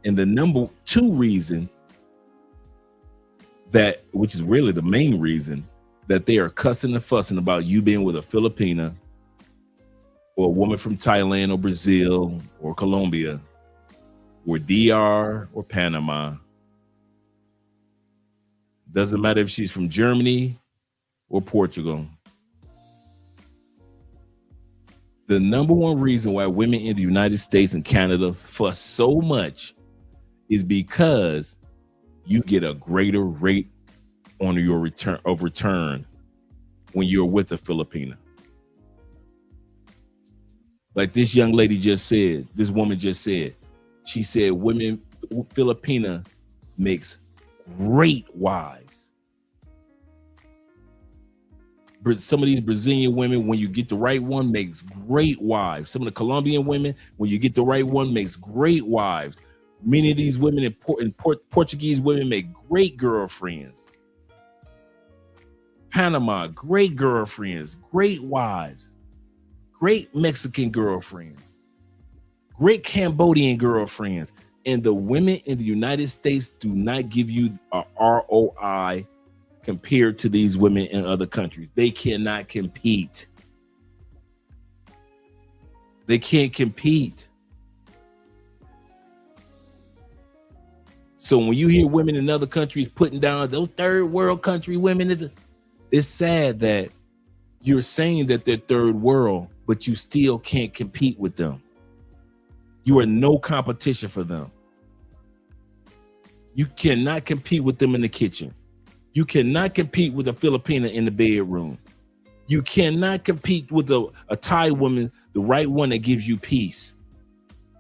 And the number two reason, that, which is really the main reason, that they are cussing and fussing about you being with a Filipina or a woman from Thailand or Brazil or Colombia or DR or Panama. Doesn't matter if she's from Germany or Portugal. The number one reason why women in the United States and Canada fuss so much is because you get a greater rate on your return when you're with a Filipina. Like this young lady just said, this woman just said, she said Filipina makes great wives. Some of these Brazilian women, when you get the right one, makes great wives. Some of the Colombian women, when you get the right one, makes great wives. Many of these women Portuguese women make great girlfriends. Panama, great girlfriends, great wives, great Mexican girlfriends, great Cambodian girlfriends. And the women in the United States do not give you a ROI compared to these women in other countries. They cannot compete. They can't compete. So when you hear women in other countries putting down those third world country women, it's sad that you're saying that they're third world, but you still can't compete with them. You are no competition for them. You cannot compete with them in the kitchen. You cannot compete with a Filipina in the bedroom. You cannot compete with a Thai woman, the right one that gives you peace.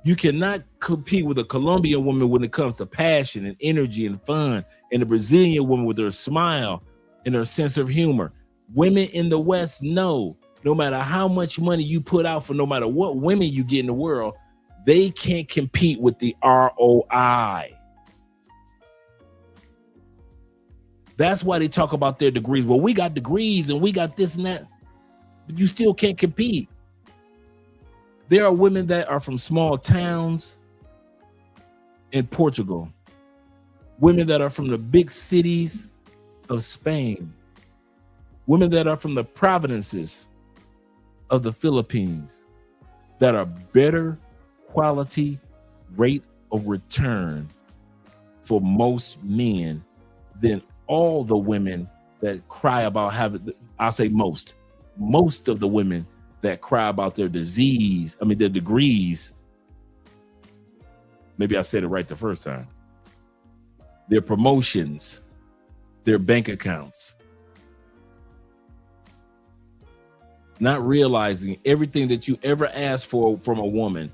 You cannot compete with a Colombian woman when it comes to passion and energy and fun, and a Brazilian woman with her smile and her sense of humor. Women in the West know no matter how much money you put out for no matter what women you get in the world, they can't compete with the ROI. That's why they talk about their degrees. Well, we got degrees and we got this and that, but you still can't compete. There are women that are from small towns in Portugal, women that are from the big cities of Spain, women that are from the provinces of the Philippines that are better quality rate of return for most men than all the women that cry about having, I'll say most of the women that cry about their their degrees. Maybe I said it right the first time. Their promotions, their bank accounts. Not realizing everything that you ever asked for from a woman,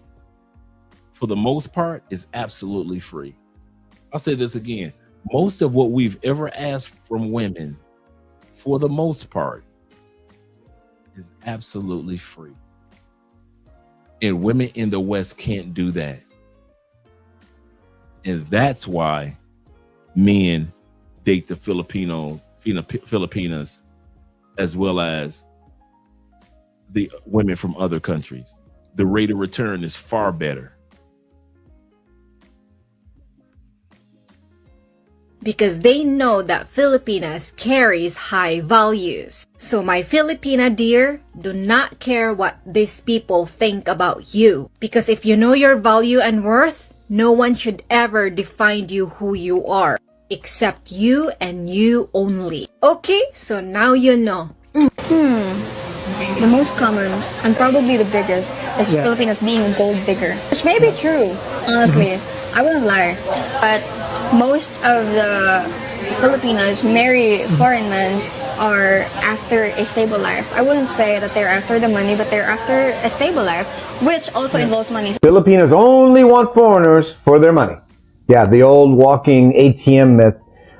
for the most part, is absolutely free. I'll say this again. Most of what we've ever asked from women, for the most part, is absolutely free. And women in the West can't do that. And that's why men date the Filipinas as well as the women from other countries. The rate of return is far better. Because they know that Filipinas carries high values. So my Filipina dear, do not care what these people think about you. Because if you know your value and worth, no one should ever define you who you are. Except you and you only. Okay, so now you know. The most common and probably the biggest is Filipinos being a gold digger. Which may be true, honestly. I wouldn't lie. But most of the Filipinos marry foreign men are after a stable life. I wouldn't say that they're after the money, but they're after a stable life, which also involves money. Filipinos only want foreigners for their money. Yeah, the old walking ATM myth.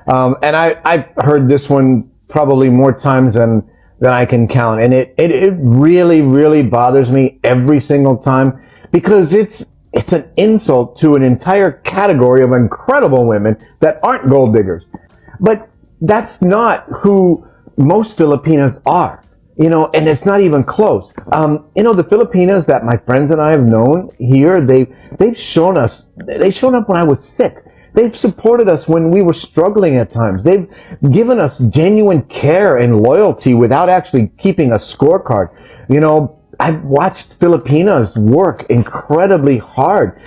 And I've heard this one probably more times than I can count. And it really, really bothers me every single time because it's an insult to an entire category of incredible women that aren't gold diggers. But that's not who most Filipinas are, and it's not even close. The Filipinas that my friends and I have known here, they've shown up when I was sick. They've supported us when we were struggling at times. They've given us genuine care and loyalty without actually keeping a scorecard. I've watched Filipinas work incredibly hard,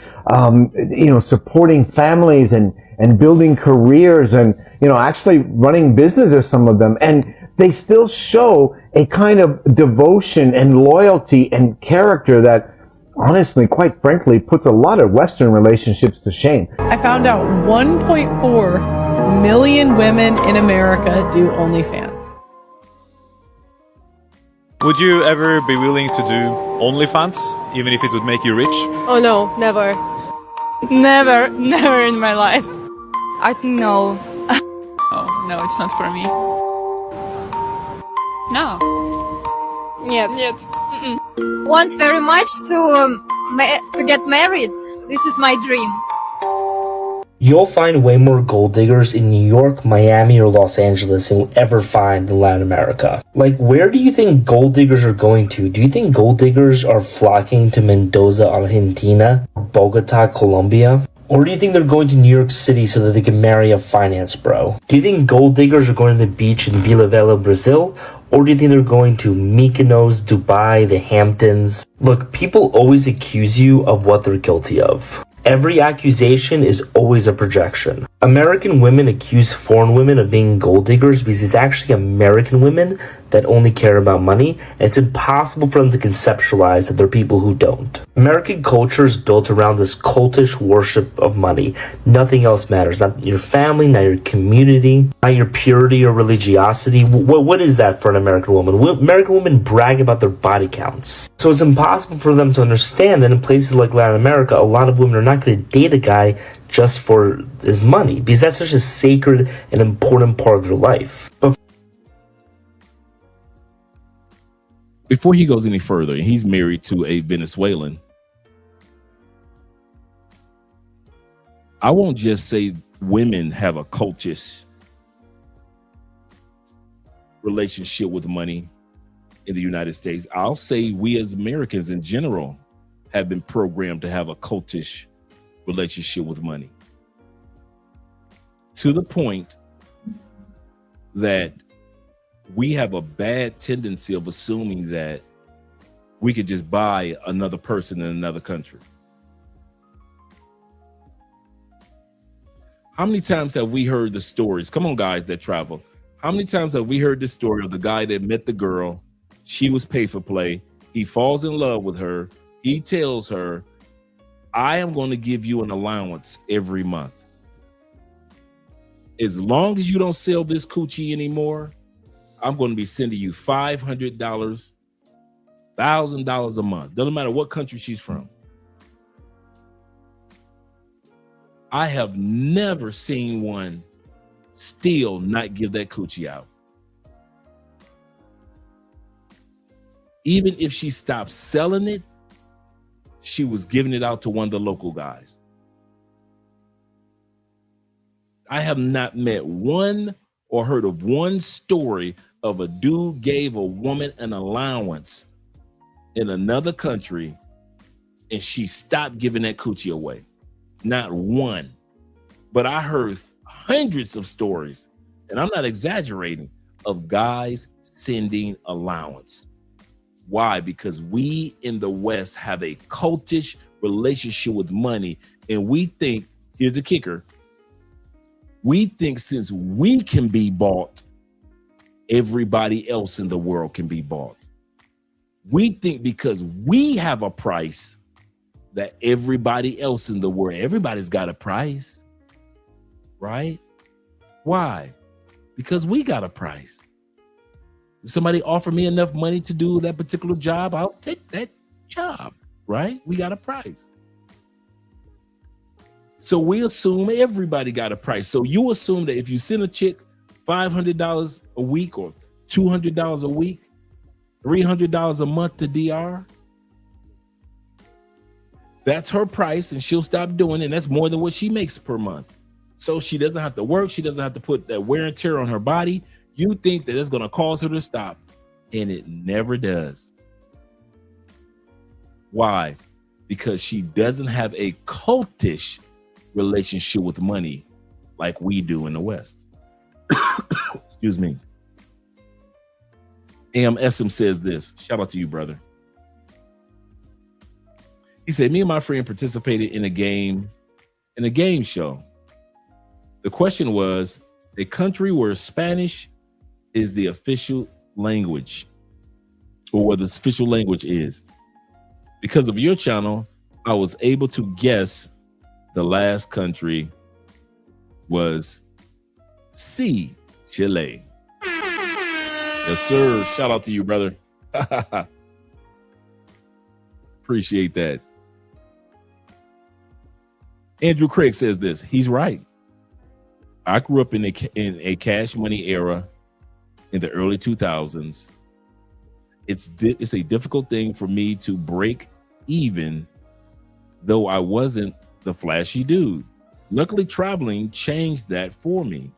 supporting families and building careers and, actually running businesses, some of them. And they still show a kind of devotion and loyalty and character that, honestly, quite frankly, puts a lot of Western relationships to shame. I found out 1.4 million women in America do OnlyFans. Would you ever be willing to do OnlyFans, even if it would make you rich? Oh no, never. Never in my life. I think no. Oh, no, it's not for me. No. Нет. Want very much to get married. This is my dream. You'll find way more gold diggers in New York, Miami, or Los Angeles than you'll ever find in Latin America. Like, where do you think gold diggers are going to? Do you think gold diggers are flocking to Mendoza, Argentina, Bogota, Colombia? Or do you think they're going to New York City so that they can marry a finance bro? Do you think gold diggers are going to the beach in Vila Velha, Brazil? Or do you think they're going to Mykonos, Dubai, the Hamptons? Look, people always accuse you of what they're guilty of. Every accusation is always a projection. American women accuse foreign women of being gold diggers because it's actually American women that only care about money, and it's impossible for them to conceptualize that they're people who don't. American culture is built around this cultish worship of money. Nothing else matters. Not your family, not your community, not your purity or religiosity. What is that for an American woman? American women brag about their body counts. So it's impossible for them to understand that in places like Latin America, a lot of women are not going to date a guy just for his money, because that's such a sacred and important part of their life. But before he goes any further, and he's married to a Venezuelan, I won't just say women have a cultish relationship with money in the United States. I'll say we as Americans in general have been programmed to have a cultish relationship with money, to the point that we have a bad tendency of assuming that we could just buy another person in another country. How many times have we heard the stories? Come on, guys that travel. How many times have we heard the story of the guy that met the girl? She was pay for play. He falls in love with her. He tells her, I am going to give you an allowance every month. As long as you don't sell this coochie anymore, I'm going to be sending you $500, $1,000 a month. Doesn't matter what country she's from. I have never seen one still not give that coochie out. Even if she stopped selling it, she was giving it out to one of the local guys. I have not met one or heard of one story of a dude gave a woman an allowance in another country and she stopped giving that coochie away. Not one. But I heard hundreds of stories, and I'm not exaggerating, of guys sending allowance. Why? Because we in the West have a cultish relationship with money, and we think, here's the kicker, we think since we can be bought, everybody else in the world can be bought. We think because we have a price that everybody else in the world, everybody's got a price, right? Why? Because we got a price. If somebody offer me enough money to do that particular job, I'll take that job, right? We got a price. So we assume everybody got a price. So you assume that if you send a chick $500 a week or $200 a week, $300 a month to DR, that's her price, and she'll stop doing it. And that's more than what she makes per month. So she doesn't have to work. She doesn't have to put that wear and tear on her body. You think that it's going to cause her to stop, and it never does. Why? Because she doesn't have a cultish relationship with money like we do in the West. Excuse me. AM says this. Shout out to you, brother. He said, me and my friend participated in a game show. The question was, a country where Spanish is the official language, or what the official language is. Because of your channel, I was able to guess the last country was C, Chile. Yes, sir. Shout out to you, brother. Appreciate that. Andrew Craig says this. He's right. I grew up in a cash money era in the early 2000s. It's a difficult thing for me to break even, though I wasn't the flashy dude. Luckily, traveling changed that for me.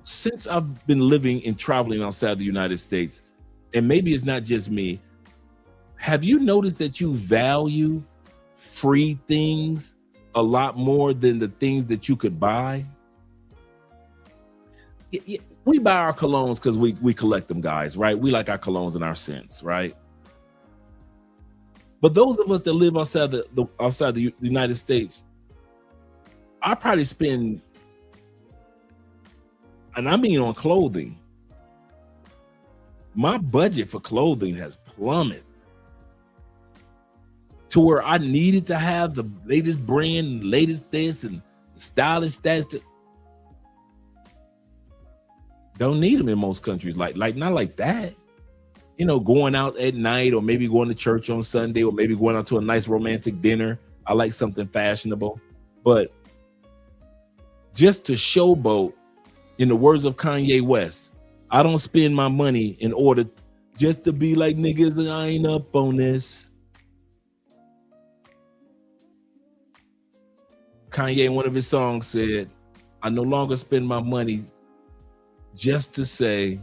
Since I've been living and traveling outside the United States, and maybe it's not just me, have you noticed that you value free things a lot more than the things that you could buy? We buy our colognes because we collect them, guys, right? We like our colognes and our scents, right? But those of us that live outside the United States, I probably spend, and I mean on clothing, my budget for clothing has plummeted to where I needed to have the latest brand, latest this, and stylish that. Don't need them in most countries, like not like that. You know, going out at night, or maybe going to church on Sunday, or maybe going out to a nice romantic dinner. I like something fashionable, but just to showboat, in the words of Kanye West, I don't spend my money in order just to be like niggas, I ain't up on this. Kanye in one of his songs said, I no longer spend my money just to say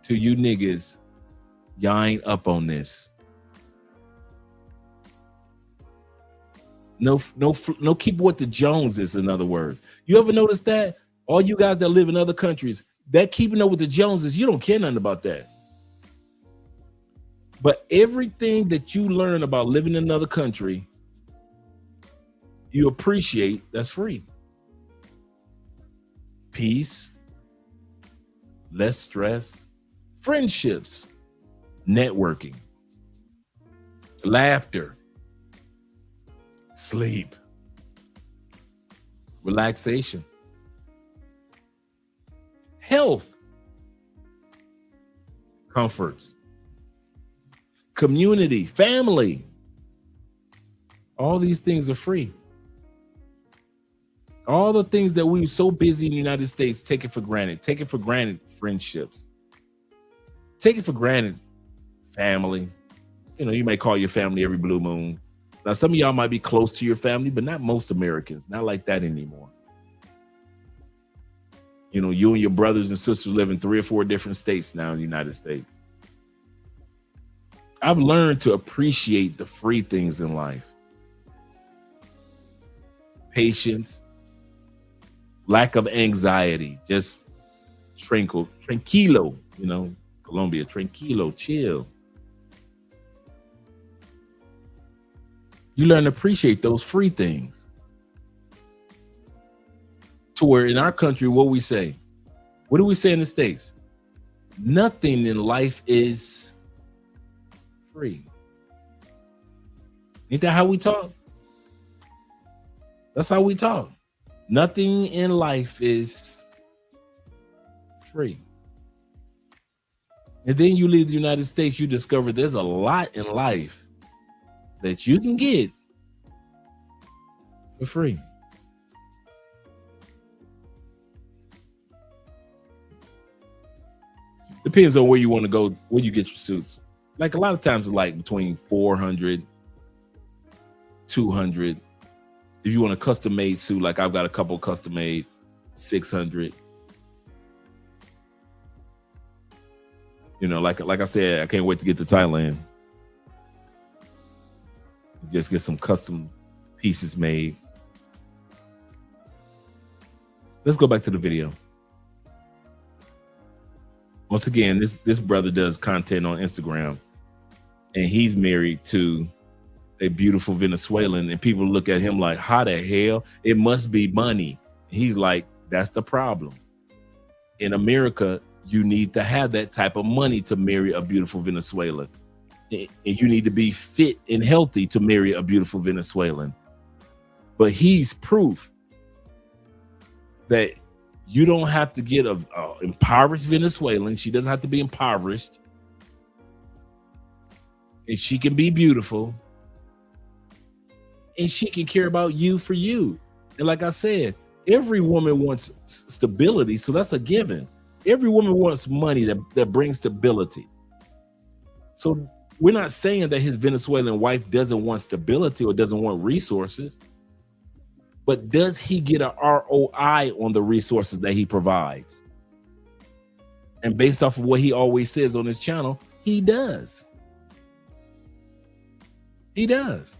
to you niggas, y'all ain't up on this. No, keep what the Joneses, in other words. You ever notice that? All you guys that live in other countries, that keeping up with the Joneses, you don't care nothing about that. But everything that you learn about living in another country, you appreciate, that's free. Peace, less stress, friendships, networking, laughter, sleep, relaxation, health, comforts, community, family. All these things are free. All the things that we were so busy in the United States taking for granted. Taking for granted friendships. Taking for granted family. You know, you may call your family every blue moon. Now, some of y'all might be close to your family, but not most Americans. Not like that anymore. You know, you and your brothers and sisters live in 3 or 4 different states now in the United States. I've learned to appreciate the free things in life. Patience, lack of anxiety, just tranquilo, you know, Colombia, tranquilo, chill. You learn to appreciate those free things. To where in our country, what we say? What do we say in the States? Nothing in life is free. Ain't that how we talk? That's how we talk. Nothing in life is free. And then you leave the United States, you discover there's a lot in life that you can get for free. Depends on where you want to go, where you get your suits. Like a lot of times it's like between 400, 200. If you want a custom made suit, like I've got a couple custom made, 600. You know, like I said, I can't wait to get to Thailand. Just get some custom pieces made. Let's go back to the video. Once again, this brother does content on Instagram, and he's married to a beautiful Venezuelan, and people look at him like, how the hell? It must be money. He's like, that's the problem. In America, you need to have that type of money to marry a beautiful Venezuelan. And you need to be fit and healthy to marry a beautiful Venezuelan. But he's proof that you don't have to get a impoverished Venezuelan. She doesn't have to be impoverished. And she can be beautiful. And she can care about you for you. And like I said, every woman wants stability, so that's a given. Every woman wants money that brings stability. So we're not saying that his Venezuelan wife doesn't want stability or doesn't want resources, but does he get an ROI on the resources that he provides? And based off of what he always says on his channel, he does. He does.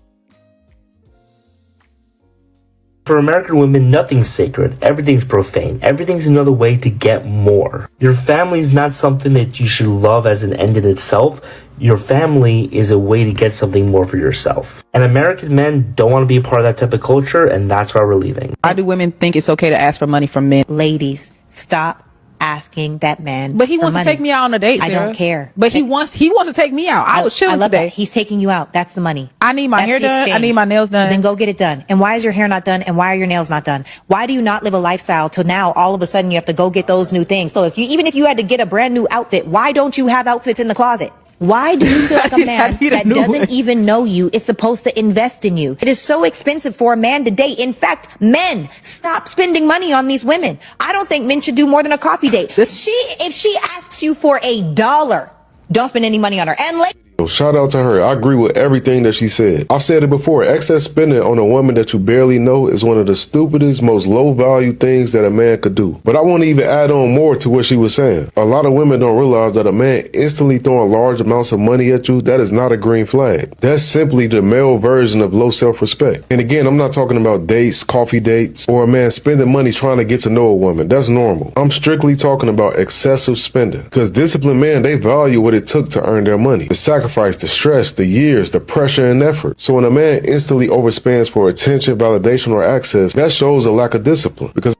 For American women, nothing's sacred. Everything's profane. Everything's another way to get more. Your family is not something that you should love as an end in itself. Your family is a way to get something more for yourself. And American men don't want to be a part of that type of culture, and that's why we're leaving. Why do women think it's okay to ask for money from men? Ladies, stop asking that man. But he for wants money. to take me out on a date, I Sarah. don't care. But he wants to take me out. I was chilling I love today. that. He's taking you out. That's the money. I need my That's hair the done. I exchange. need my nails done. Then go get it done. And why is your hair not done? And why are your nails not done? Why do you not live a lifestyle till now all of a sudden you have to go get those new things? So even if you had to get a brand new outfit, why don't you have outfits in the closet? Why do you feel like a man that doesn't even know you is supposed to invest in you? It is so expensive for a man to date. In fact, men, stop spending money on these women. I don't think men should do more than a coffee date. If she asks you for $1, don't spend any money on her. And Shout out to her. I agree with everything that she said. I've said it before. Excess spending on a woman that you barely know is one of the stupidest, most low value things that a man could do. But I want to even add on more to what she was saying. A lot of women don't realize that a man instantly throwing large amounts of money at you, that is not a green flag. That's simply the male version of low self-respect. And again, I'm not talking about dates, coffee dates, or a man spending money trying to get to know a woman. That's normal. I'm strictly talking about excessive spending. Because disciplined men, they value what it took to earn their money. The sacrifice, the stress, the years, the pressure and effort. So when a man instantly overspends for attention, validation, or access, that shows a lack of discipline. Because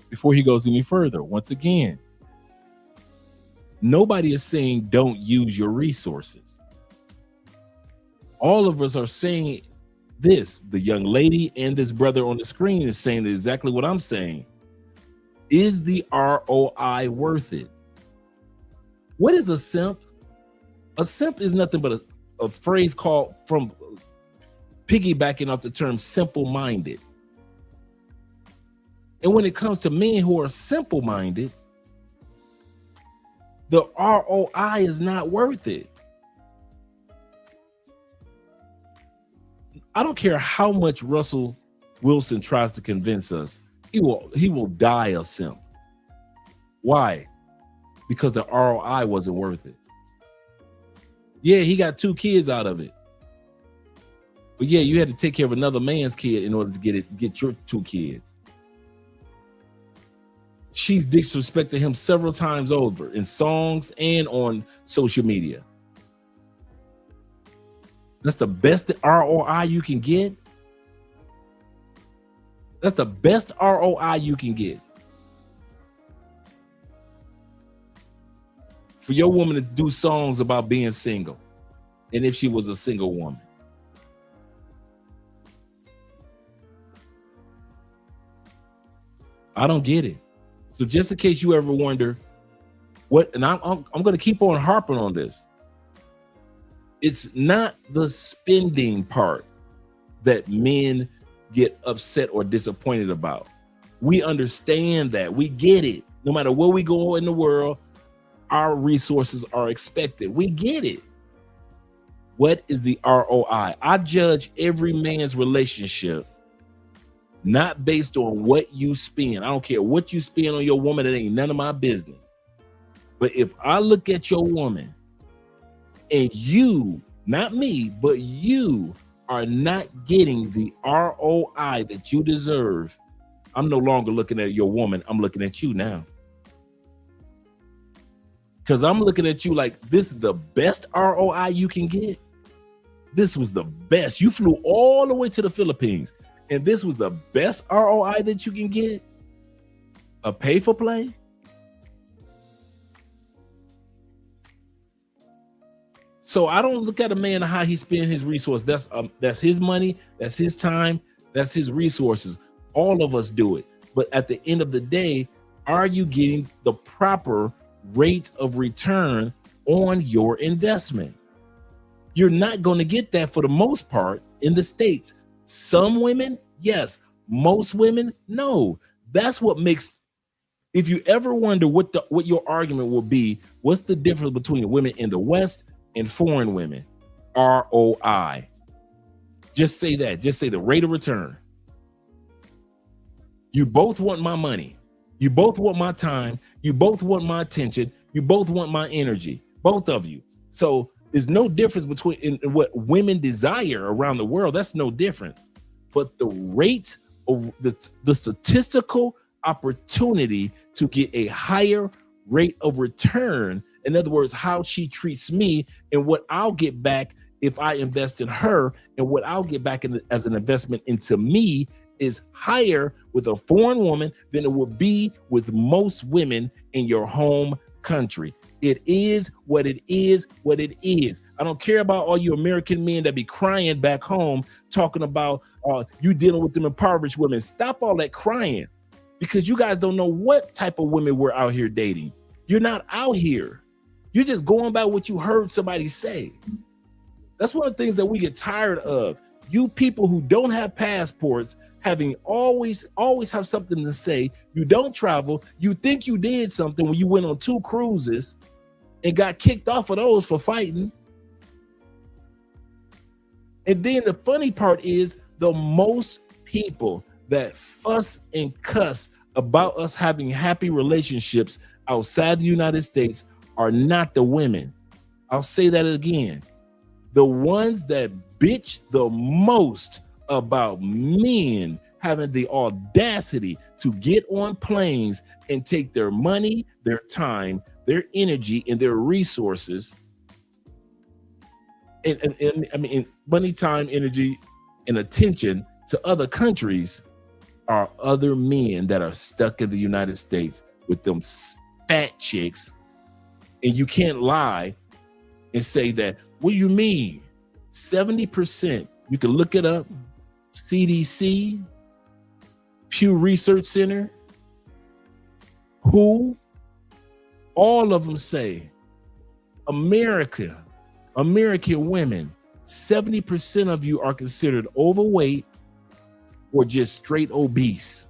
before he goes any further, once again, nobody is saying don't use your resources. All of us are saying this. The young lady and this brother on the screen is saying exactly what I'm saying. Is the ROI worth it? What is a simp? A simp is nothing but a phrase called from piggybacking off the term simple-minded. And when it comes to men who are simple-minded, the ROI is not worth it. I don't care how much Russell Wilson tries to convince us, he will die a simp. Why? Because the ROI wasn't worth it. Yeah, he got 2 kids out of it. But yeah, you had to take care of another man's kid in order to get your 2 kids. She's disrespected him several times over in songs and on social media. That's the best ROI you can get. That's the best ROI you can get. For your woman to do songs about being single, and if she was a single woman. I don't get it. So just in case you ever wonder what, and I'm going to keep on harping on this. It's not the spending part that men get upset or disappointed about. We understand that. We get it. No matter where we go in the world, our resources are expected. We get it. What is the ROI? I judge every man's relationship not based on what you spend. I don't care what you spend on your woman. It ain't none of my business. But if I look at your woman and you, not me, but you are not getting the ROI that you deserve, I'm no longer looking at your woman. I'm looking at you now. Because I'm looking at you like this is the best ROI you can get. This was the best. You flew all the way to the Philippines, and this was the best ROI that you can get. A pay for play. So I don't look at a man how he spends his resources. That's his money. That's his time. That's his resources. All of us do it. But at the end of the day, are you getting the proper rate of return on your investment? You're not going to get that for the most part in the States. Some women, yes. Most women, no. That's what makes, if you ever wonder what your argument will be, what's the difference between women in the West and foreign women? ROI. Just say that. Just say the rate of return. You both want my money. You both want my time. You both want my attention. You both want my energy. Both of you. So there's no difference between in what women desire around the world. That's no different. But the rate the statistical opportunity to get a higher rate of return. In other words, how she treats me and what I'll get back if I invest in her, and what I'll get back as an investment into me is higher with a foreign woman than it would be with most women in your home country. It is what it is, what it is. I don't care about all you American men that be crying back home, talking about you dealing with them impoverished women. Stop all that crying, because you guys don't know what type of women we're out here dating. You're not out here. You're just going by what you heard somebody say. That's one of the things that we get tired of. You people who don't have passports, having always have something to say. You don't travel. You think you did something when you went on 2 cruises and got kicked off of those for fighting. And then the funny part is, the most people that fuss and cuss about us having happy relationships outside the United States are not the women. I'll say that again. The ones that bitch the most about men having the audacity to get on planes and take their money, their time, their energy, and their resources, and I mean money, time, energy, and attention to other countries, are other men that are stuck in the United States with them fat chicks. And you can't lie and say that, what do you mean? 70%, you can look it up, CDC, Pew Research Center, WHO, all of them say American women, 70% of you are considered overweight or just straight obese.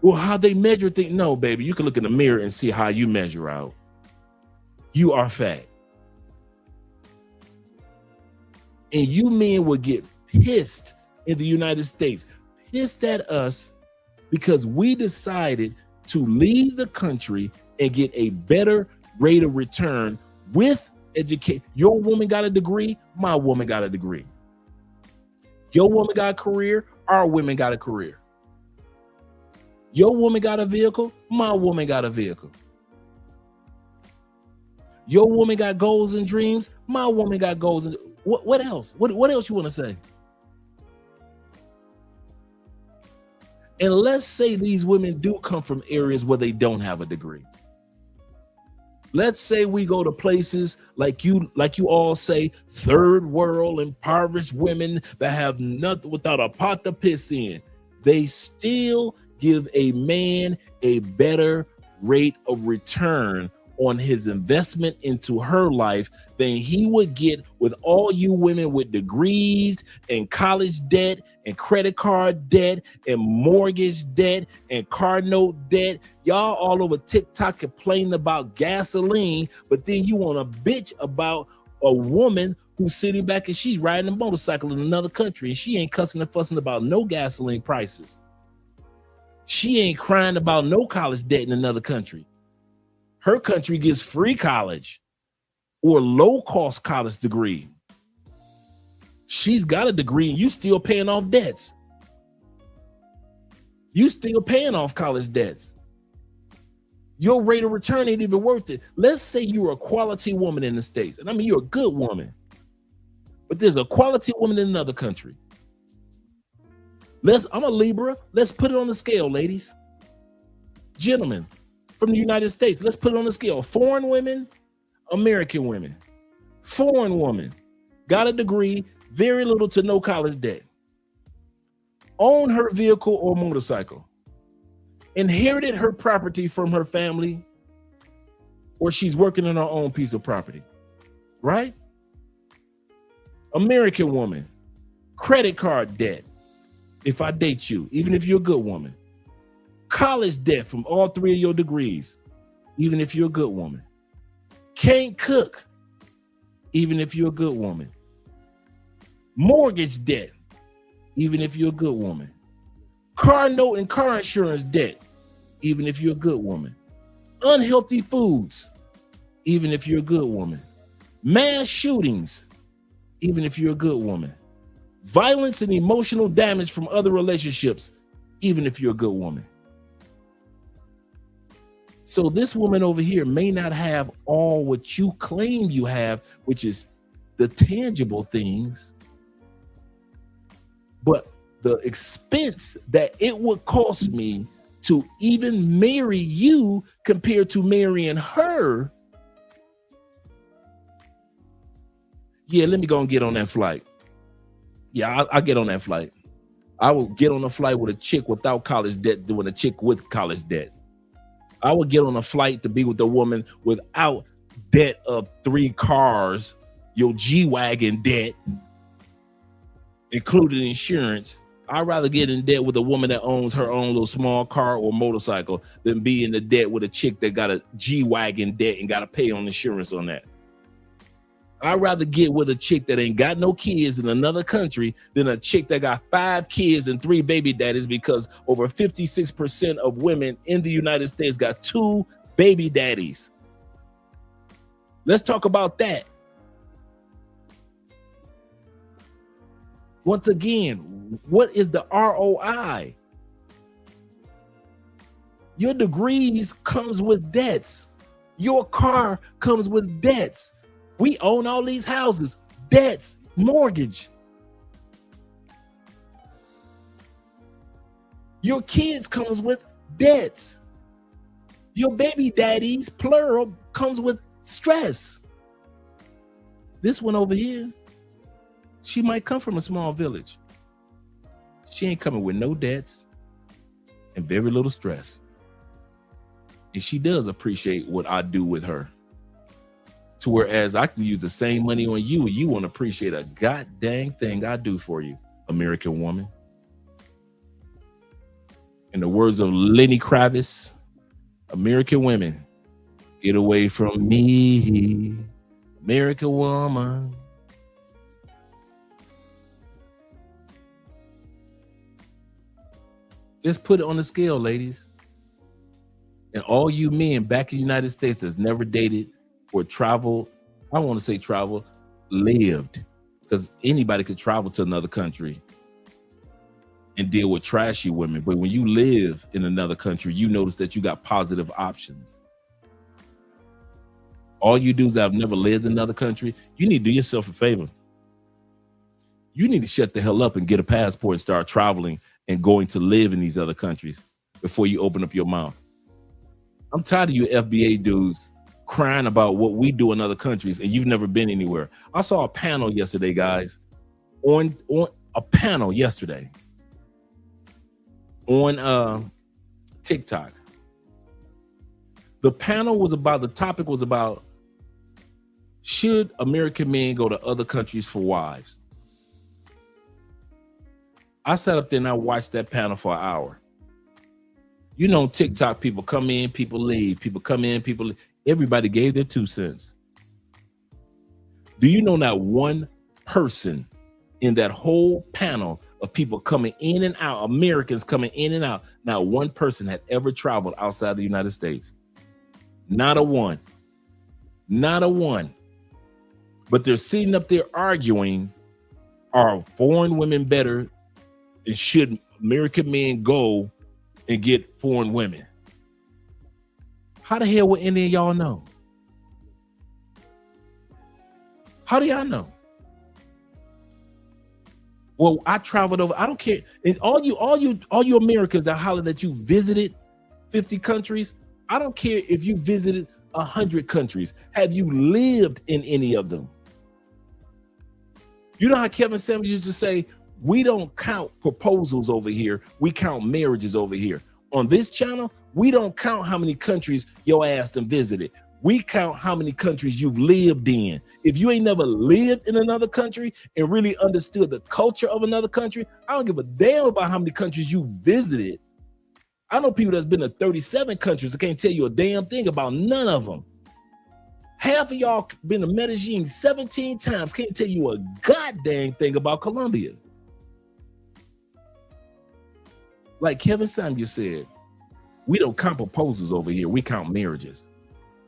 Well, how they measure things? No, baby, you can look in the mirror and see how you measure out. You are fat. And you men would get pissed in the United States, pissed at us because we decided to leave the country and get a better rate of return with education. Your woman got a degree, my woman got a degree. Your woman got a career, our women got a career. Your woman got a vehicle, my woman got a vehicle. Your woman got goals and dreams, my woman got goals and what else? What else you want to say? And let's say these women do come from areas where they don't have a degree. Let's say we go to places like you all say, third world, impoverished women that have nothing without a pot to piss in. They still give a man a better rate of return on his investment into her life than he would get with all you women with degrees and college debt and credit card debt and mortgage debt and car note debt. Y'all all over TikTok complaining about gasoline, but then you want to bitch about a woman who's sitting back and she's riding a motorcycle in another country and she ain't cussing and fussing about no gasoline prices. She ain't crying about no college debt in another country. Her country gives free college or low-cost college degree. She's got a degree and you still paying off debts. You still paying off college debts. Your rate of return ain't even worth it. Let's say you're a quality woman in the States. And I mean, you're a good woman. But there's a quality woman in another country. I'm a Libra. Let's put it on the scale, ladies. Gentlemen from the United States, let's put it on the scale. Foreign women, American women. Foreign woman, got a degree, very little to no college debt. Own her vehicle or motorcycle. Inherited her property from her family, or she's working on her own piece of property, right? American woman, credit card debt. If I date you, even if you're a good woman. College debt from all 3 of your degrees, even if you're a good woman. Can't cook, even if you're a good woman. Mortgage debt, even if you're a good woman. Car note and car insurance debt, even if you're a good woman. Unhealthy foods, even if you're a good woman. Mass shootings, even if you're a good woman. violence and emotional damage from other relationships, even if you're a good woman. So this woman over here may not have all what you claim you have, which is the tangible things, but the expense that it would cost me to even marry you compared to marrying her. Yeah, let me go and get on that flight. Yeah, I'll get on that flight. I will get on a flight with a chick without college debt doing a chick with college debt. I would get on a flight to be with a woman without debt of 3 cars, your G-Wagon debt, including insurance. I'd rather get in debt with a woman that owns her own little small car or motorcycle than be in the debt with a chick that got a G-Wagon debt and got to pay on insurance on that. I'd rather get with a chick that ain't got no kids in another country than a chick that got 5 kids and 3 baby daddies, because over 56% of women in the United States got 2 baby daddies. Let's talk about that. Once again, what is the ROI? Your degrees comes with debts. Your car comes with debts. We own all these houses, debts, mortgage. Your kids comes with debts. Your baby daddies, plural, comes with stress. This one over here, she might come from a small village. She ain't coming with no debts and very little stress. And she does appreciate what I do with her. To whereas I can use the same money on you, and you won't appreciate a god dang thing I do for you, American woman. In the words of Lenny Kravitz, American women, get away from me, American woman. Just put it on the scale, ladies. And all you men back in the United States that's never dated or traveled, I don't want to say travel, lived, because anybody could travel to another country and deal with trashy women. But when you live in another country, you notice that you got positive options. All you do is I've never lived in another country. You need to do yourself a favor. You need to shut the hell up and get a passport and start traveling and going to live in these other countries before you open up your mouth. I'm tired of you FBA dudes crying about what we do in other countries and you've never been anywhere. I saw a panel yesterday, guys, on a panel yesterday on TikTok. The panel was about, the topic was about, should American men go to other countries for wives? I sat up there and I watched that panel for an hour. You know, TikTok, people come in, people leave, people come in, people leave. Everybody gave their 2 cents. Do you know not one person in that whole panel of people coming in and out, Americans coming in and out, not one person had ever traveled outside the United States? Not a one. Not a one. But they're sitting up there arguing, are foreign women better, and should American men go and get foreign women? How the hell would any of y'all know? How do y'all know? Well, I traveled over. I don't care. And all you Americans that holler that you visited 50 countries, I don't care if you visited 100 countries. Have you lived in any of them? You know how Kevin Samuels used to say, we don't count proposals over here. We count marriages over here. On this channel, we don't count how many countries your ass done visited. We count how many countries you've lived in. If you ain't never lived in another country and really understood the culture of another country, I don't give a damn about how many countries you visited. I know people that's been to 37 countries that can't tell you a damn thing about none of them. Half of y'all been to Medellin 17 times, can't tell you a goddamn thing about Colombia. Like Kevin Samuels said, we don't count proposals over here. We count marriages.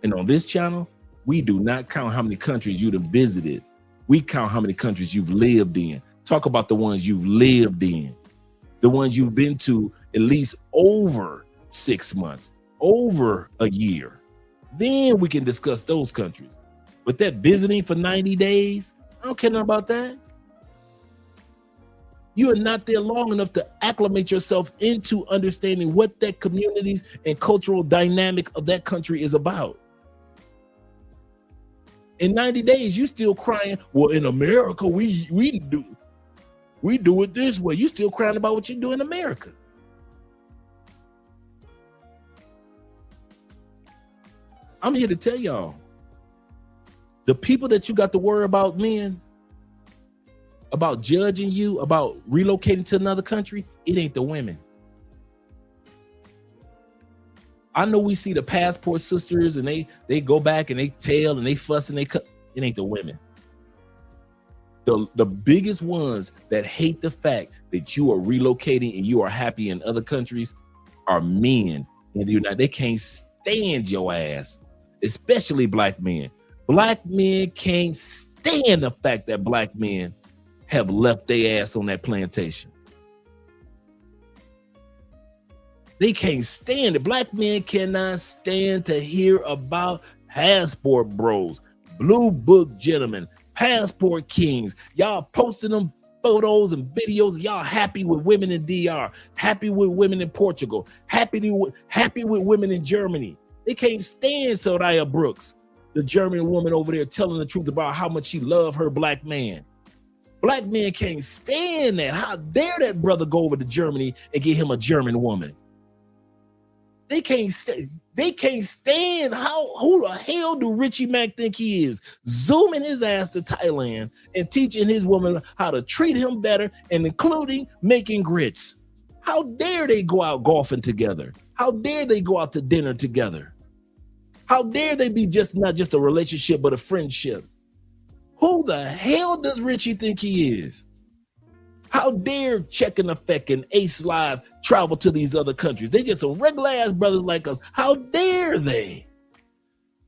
And on this channel, we do not count how many countries you've visited. We count how many countries you've lived in. Talk about the ones you've lived in, the ones you've been to at least over 6 months, over a year. Then we can discuss those countries. But that visiting for 90 days, I don't care nothing about that. You are not there long enough to acclimate yourself into understanding what that communities and cultural dynamic of that country is about. In 90 days, you still crying, well, in America, we do it this way. You still crying about what you do in America. I'm here to tell y'all, the people that you got to worry about, men, about judging you, about relocating to another country, it ain't the women. I know we see the passport sisters and they go back and they tell and they fuss and they cut. It ain't the women. The biggest ones that hate the fact that you are relocating and you are happy in other countries are men in the United States. They can't stand your ass, especially black men. Black men can't stand the fact that black men have left their ass on that plantation. They can't stand it. Black men cannot stand to hear about passport bros, blue book gentlemen, passport kings. Y'all posting them photos and videos. Y'all happy with women in DR, happy with women in Portugal, happy with women in Germany. They can't stand Soraya Brooks, the German woman over there telling the truth about how much she loved her black man. Black men can't stand that. How dare that brother go over to Germany and get him a German woman? They can't stand who the hell do Richie Mack think he is? Zooming his ass to Thailand and teaching his woman how to treat him better and including making grits. How dare they go out golfing together? How dare they go out to dinner together? How dare they be not just a relationship, but a friendship? Who the hell does Richie think he is? How dare Check and Effect and Ace Live travel to these other countries? They just some regular ass brothers like us. How dare they?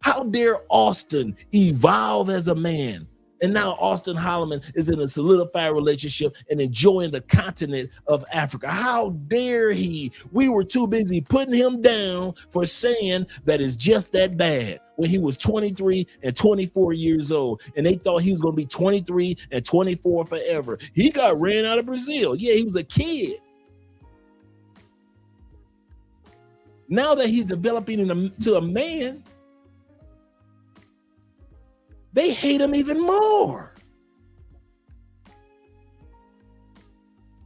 How dare Austin evolve as a man? And now Austin Holloman is in a solidified relationship and enjoying the continent of Africa. How dare he? We were too busy putting him down for saying that it's just that bad when he was 23 and 24 years old. And they thought he was going to be 23 and 24 forever. He got ran out of Brazil. Yeah, he was a kid. Now that he's developing into a man, they hate him even more.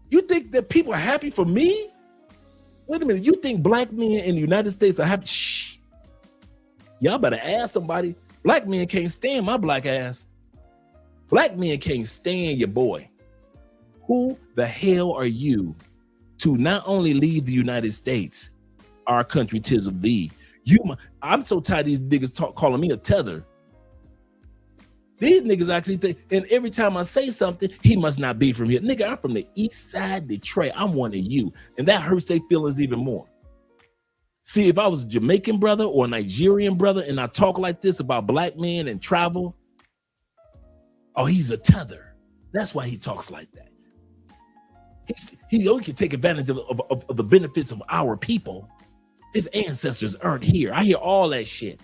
You think that people are happy for me? Wait a minute. You think black men in the United States are happy? Shh. Y'all better ask somebody. Black men can't stand my black ass. Black men can't stand your boy. Who the hell are you to not only leave the United States, our country 'tis of thee? I'm so tired of these niggas calling me a tether. These niggas actually think, and every time I say something, he must not be from here. Nigga, I'm from the east side Detroit. I'm one of you. And that hurts their feelings even more. See, if I was a Jamaican brother or a Nigerian brother and I talk like this about black men and travel, oh, he's a tether. That's why he talks like that. He only can take advantage of the benefits of our people. His ancestors aren't here. I hear all that shit.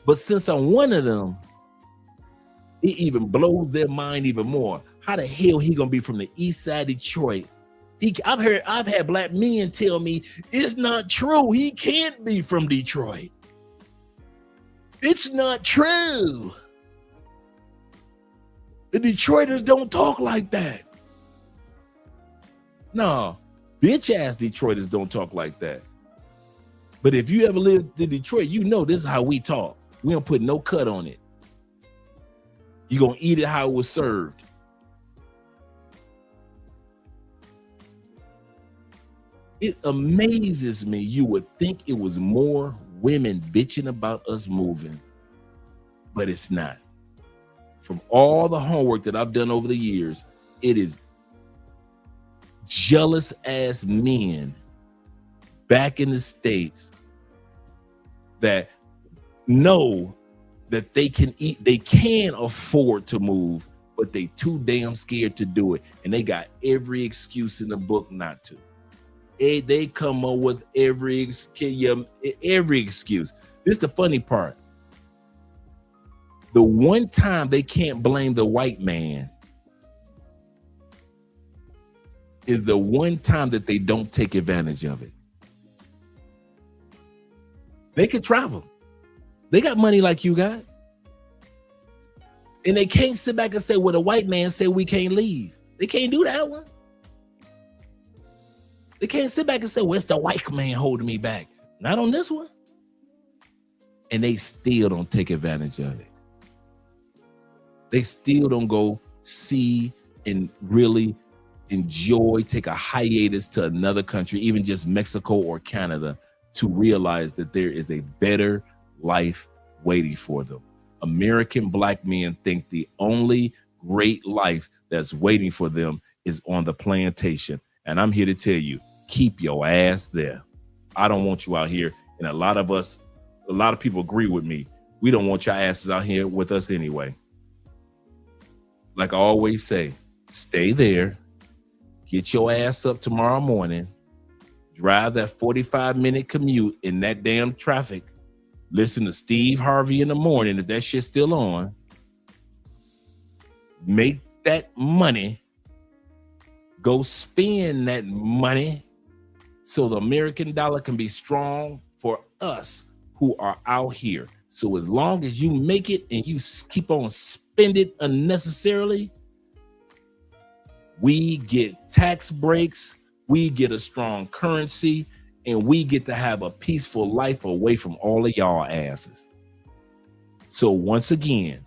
But since I'm one of them, it even blows their mind even more. How the hell he gonna be from the east side Detroit? I've had black men tell me it's not true. He can't be from Detroit. It's not true. The Detroiters don't talk like that. No, bitch ass Detroiters don't talk like that. But if you ever lived in Detroit, you know this is how we talk. We don't put no cut on it. You're going to eat it how it was served. It amazes me. You would think it was more women bitching about us moving, but it's not. From all the homework that I've done over the years, it is jealous ass men back in the States that know that they can afford to move but they too damn scared to do it. And they got every excuse in the book not to. They come up with every excuse. This is the funny part. The one time they can't blame the white man is the one time that they don't take advantage of it. They could travel. They got money like you got. And they can't sit back and say, well, the white man said we can't leave. They can't do that one. They can't sit back and say, well, it's the white man holding me back. Not on this one. And they still don't take advantage of it. They still don't go see and really enjoy, take a hiatus to another country, even just Mexico or Canada, to realize that there is a better life waiting for them. American black men think the only great life that's waiting for them is on the plantation. And I'm here to tell you, keep your ass there. I don't want you out here. And a lot of people agree with me. We don't want your asses out here with us anyway. Like I always say, stay there, get your ass up tomorrow morning, drive that 45-minute commute in that damn traffic, listen to Steve Harvey in the morning if that shit's still on, make that money, go spend that money so the American dollar can be strong for us who are out here. So as long as you make it and you keep on spend it unnecessarily, we get tax breaks, we get a strong currency, and we get to have a peaceful life away from all of y'all asses. So once again,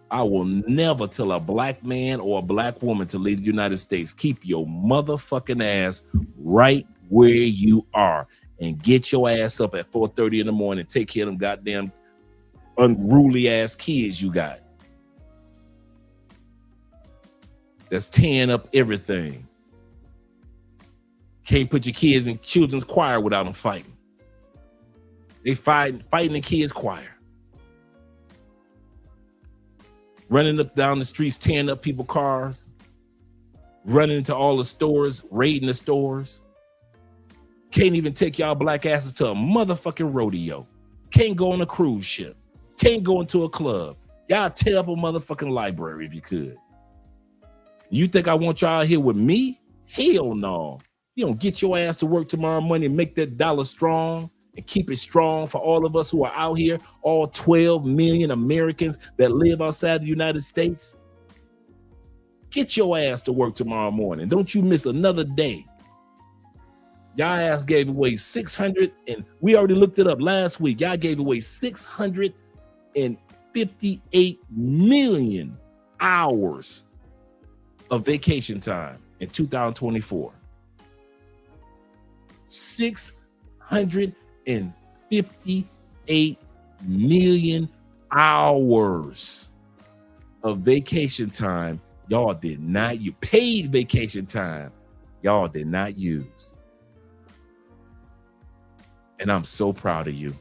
I will never tell a black man or a black woman to leave the United States. Keep your motherfucking ass right where you are and get your ass up at 4:30 in the morning and take care of them goddamn unruly ass kids you got. That's tearing up everything. Can't put your kids in children's choir without them fighting. They fighting the kids' choir. Running up down the streets, tearing up people's cars, running into all the stores, raiding the stores. Can't even take y'all black asses to a motherfucking rodeo. Can't go on a cruise ship. Can't go into a club. Y'all tear up a motherfucking library if you could. You think I want y'all here with me? Hell no. You don't get your ass to work tomorrow morning and make that dollar strong and keep it strong for all of us who are out here, all 12 million Americans that live outside the United States. Get your ass to work tomorrow morning. Don't you miss another day. Y'all ass gave away 600, and we already looked it up last week. Y'all gave away 658 million hours of vacation time in 2024. 658 million hours of vacation time y'all did not use. Paid vacation time y'all did not use. And I'm so proud of you.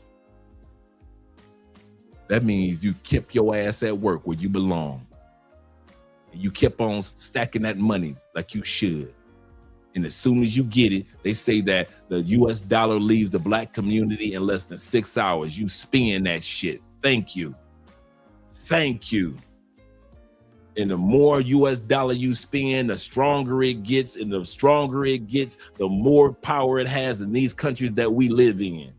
That means you kept your ass at work where you belong. And you kept on stacking that money like you should. And as soon as you get it, they say that the US dollar leaves the black community in less than 6 hours. You spend that shit. Thank you. Thank you. And the more US dollar you spend, the stronger it gets. And the stronger it gets, the more power it has in these countries that we live in.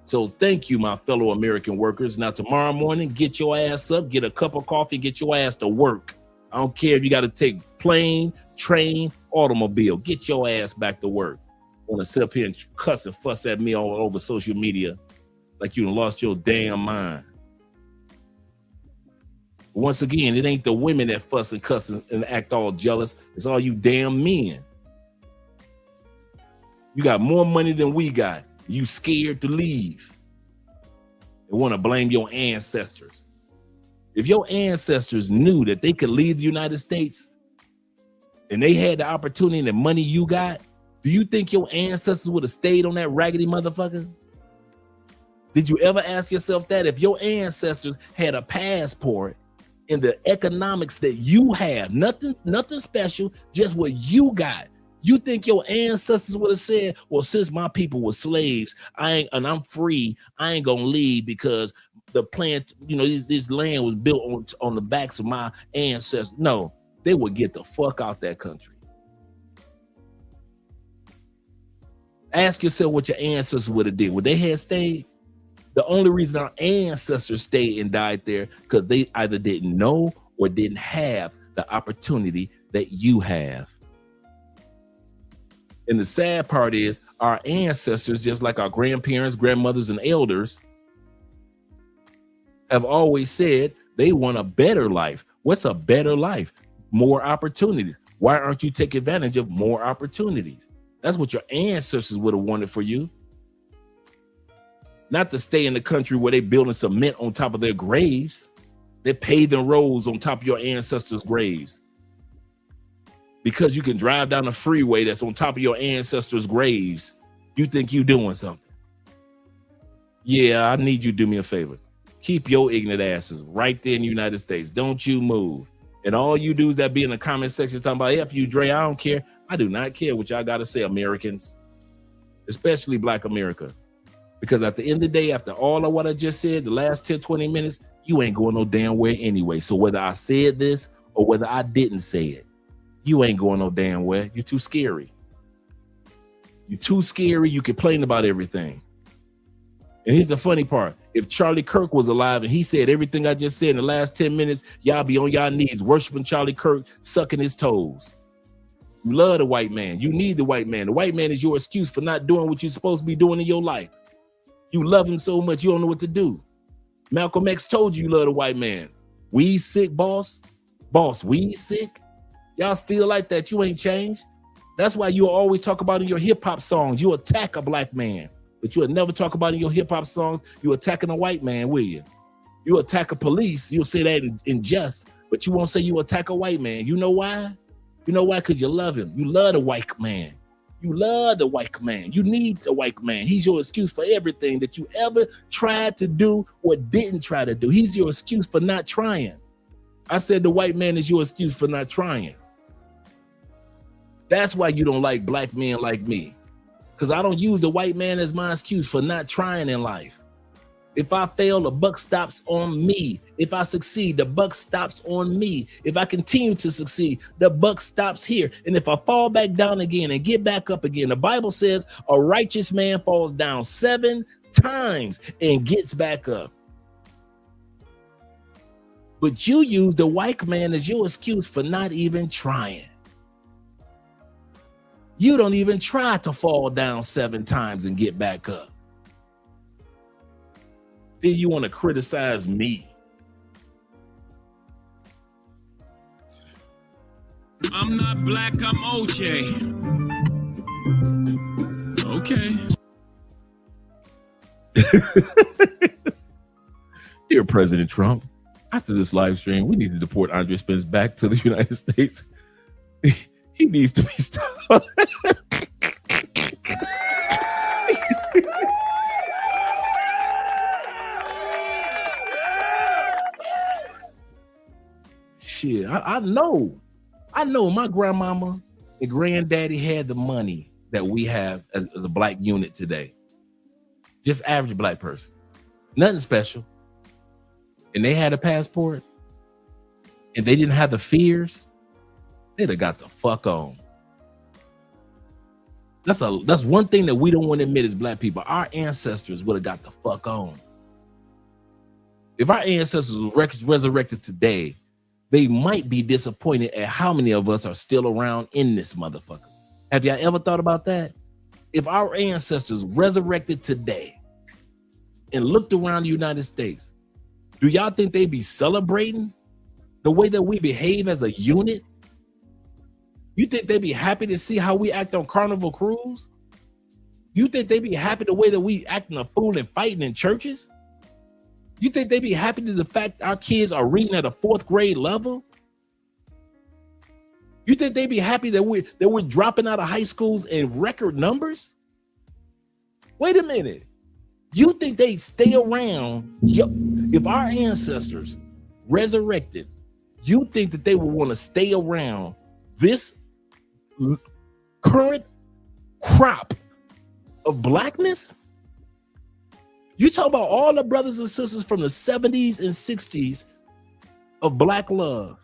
So thank you, my fellow American workers. Now, tomorrow morning, get your ass up, get a cup of coffee, get your ass to work. I don't care if you got to take plane, train, automobile. Get your ass back to work. Want to sit up here and cuss and fuss at me all over social media like you done lost your damn mind. Once again, it ain't the women that fuss and cuss and act all jealous. It's all you damn men. You got more money than we got. You scared to leave. They want to blame your ancestors. If your ancestors knew that they could leave the United States and they had the opportunity and the money you got, do you think your ancestors would have stayed on that raggedy motherfucker? Did you ever ask yourself that? If your ancestors had a passport in the economics that you have. Nothing special, just what you got. You think your ancestors would have said, well, since my people were slaves, I'm free, I ain't gonna leave because the plant, this land was built on the backs of my ancestors. No, they would get the fuck out that country. Ask yourself what your ancestors would have did. Would they have stayed? The only reason our ancestors stayed and died there because they either didn't know or didn't have the opportunity that you have. And the sad part is our ancestors, just like our grandparents, grandmothers, and elders, have always said they want a better life. What's a better life? More opportunities. Why aren't you taking advantage of more opportunities? That's what your ancestors would have wanted for you. Not to stay in the country where they building cement on top of their graves. They're paving roads on top of your ancestors' graves. Because you can drive down the freeway that's on top of your ancestors' graves, you think you doing something. Yeah, I need you to do me a favor. Keep your ignorant asses right there in the United States. Don't you move. And all you do is that be in the comment section talking about, F you, Dre, I don't care. I do not care what y'all got to say, Americans, especially Black America. Because at the end of the day, after all of what I just said, the last 10, 20 minutes, you ain't going no damn where anyway. So whether I said this or whether I didn't say it, you ain't going no damn where. You're too scary. You're too scary. You complain about everything. And here's the funny part. If Charlie Kirk was alive and he said everything I just said in the last 10 minutes, y'all be on y'all knees worshiping Charlie Kirk, sucking his toes. You love the white man. You need the white man. The white man is your excuse for not doing what you're supposed to be doing in your life. You love him so much you don't know what to do. Malcolm X told you love the white man. We sick, boss? Boss, we sick? Y'all still like that. You ain't changed. That's why you always talk about in your hip hop songs, you attack a black man. But you'll never talk about in your hip hop songs, you attacking a white man, will you? You attack a police, you'll say that in jest, but you won't say you attack a white man. You know why? You know why? Because you love him. You love the white man. You love the white man. You need the white man. He's your excuse for everything that you ever tried to do or didn't try to do. He's your excuse for not trying. I said the white man is your excuse for not trying. That's why you don't like black men like me. Because I don't use the white man as my excuse for not trying in life. If I fail, the buck stops on me. If I succeed, the buck stops on me. If I continue to succeed, the buck stops here. And if I fall back down again and get back up again, the Bible says a righteous man falls down 7 times and gets back up. But you use the white man as your excuse for not even trying. You don't even try to fall down 7 times and get back up. Then you want to criticize me. I'm not black, I'm OJ. Okay. Dear President Trump, after this live stream, we need to deport Andre Spence back to the United States. He needs to be stopped. Shit, I know my grandmama and granddaddy had the money that we have as a black unit today. Just average black person. Nothing special. And they had a passport and they didn't have the fears, they'd have got the fuck on. That's one thing that we don't want to admit as black people. Our ancestors would have got the fuck on. If our ancestors were resurrected today, they might be disappointed at how many of us are still around in this motherfucker. Have y'all ever thought about that? If our ancestors resurrected today and looked around the United States, do y'all think they'd be celebrating the way that we behave as a unit? You think they'd be happy to see how we act on Carnival Cruise? You think they'd be happy the way that we acting a fool and fighting in churches? You think they'd be happy to the fact our kids are reading at a 4th grade level? You think they'd be happy that we're dropping out of high schools in record numbers? Wait a minute. You think they'd stay around if our ancestors resurrected You think that they would want to stay around this current crop of blackness? You talk about all the brothers and sisters from the 70s and 60s of black love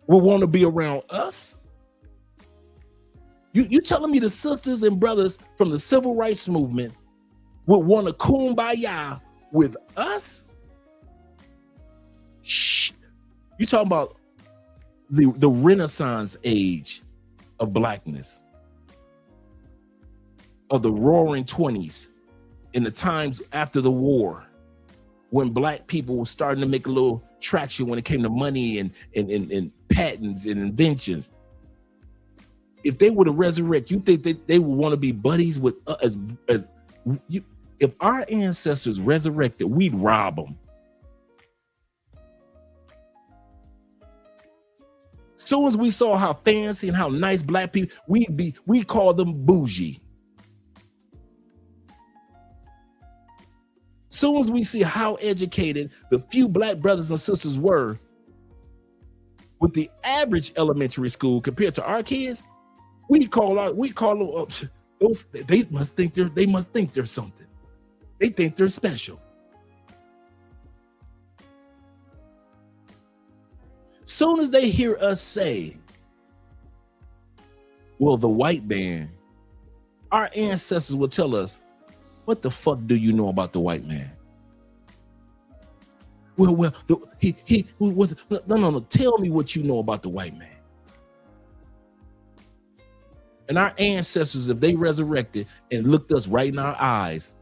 will want to be around us? You telling me the sisters and brothers from the civil rights movement would want to kumbaya with us? Shh. You talking about the Renaissance age of blackness, of the roaring 20s, in the times after the war, when black people were starting to make a little traction when it came to money and patents and inventions. If they were to resurrect, you think that they would want to be buddies with us? If our ancestors resurrected, we'd rob them. Soon as we saw how fancy and how nice black people, we call them bougie. Soon as we see how educated the few black brothers and sisters were with the average elementary school compared to our kids, we call them those. They must think they're something. They think they're special. Soon as they hear us say, well, the white man, our ancestors will tell us, what the fuck do you know about the white man? No, tell me what you know about the white man. And our ancestors, if they resurrected and looked us right in our eyes,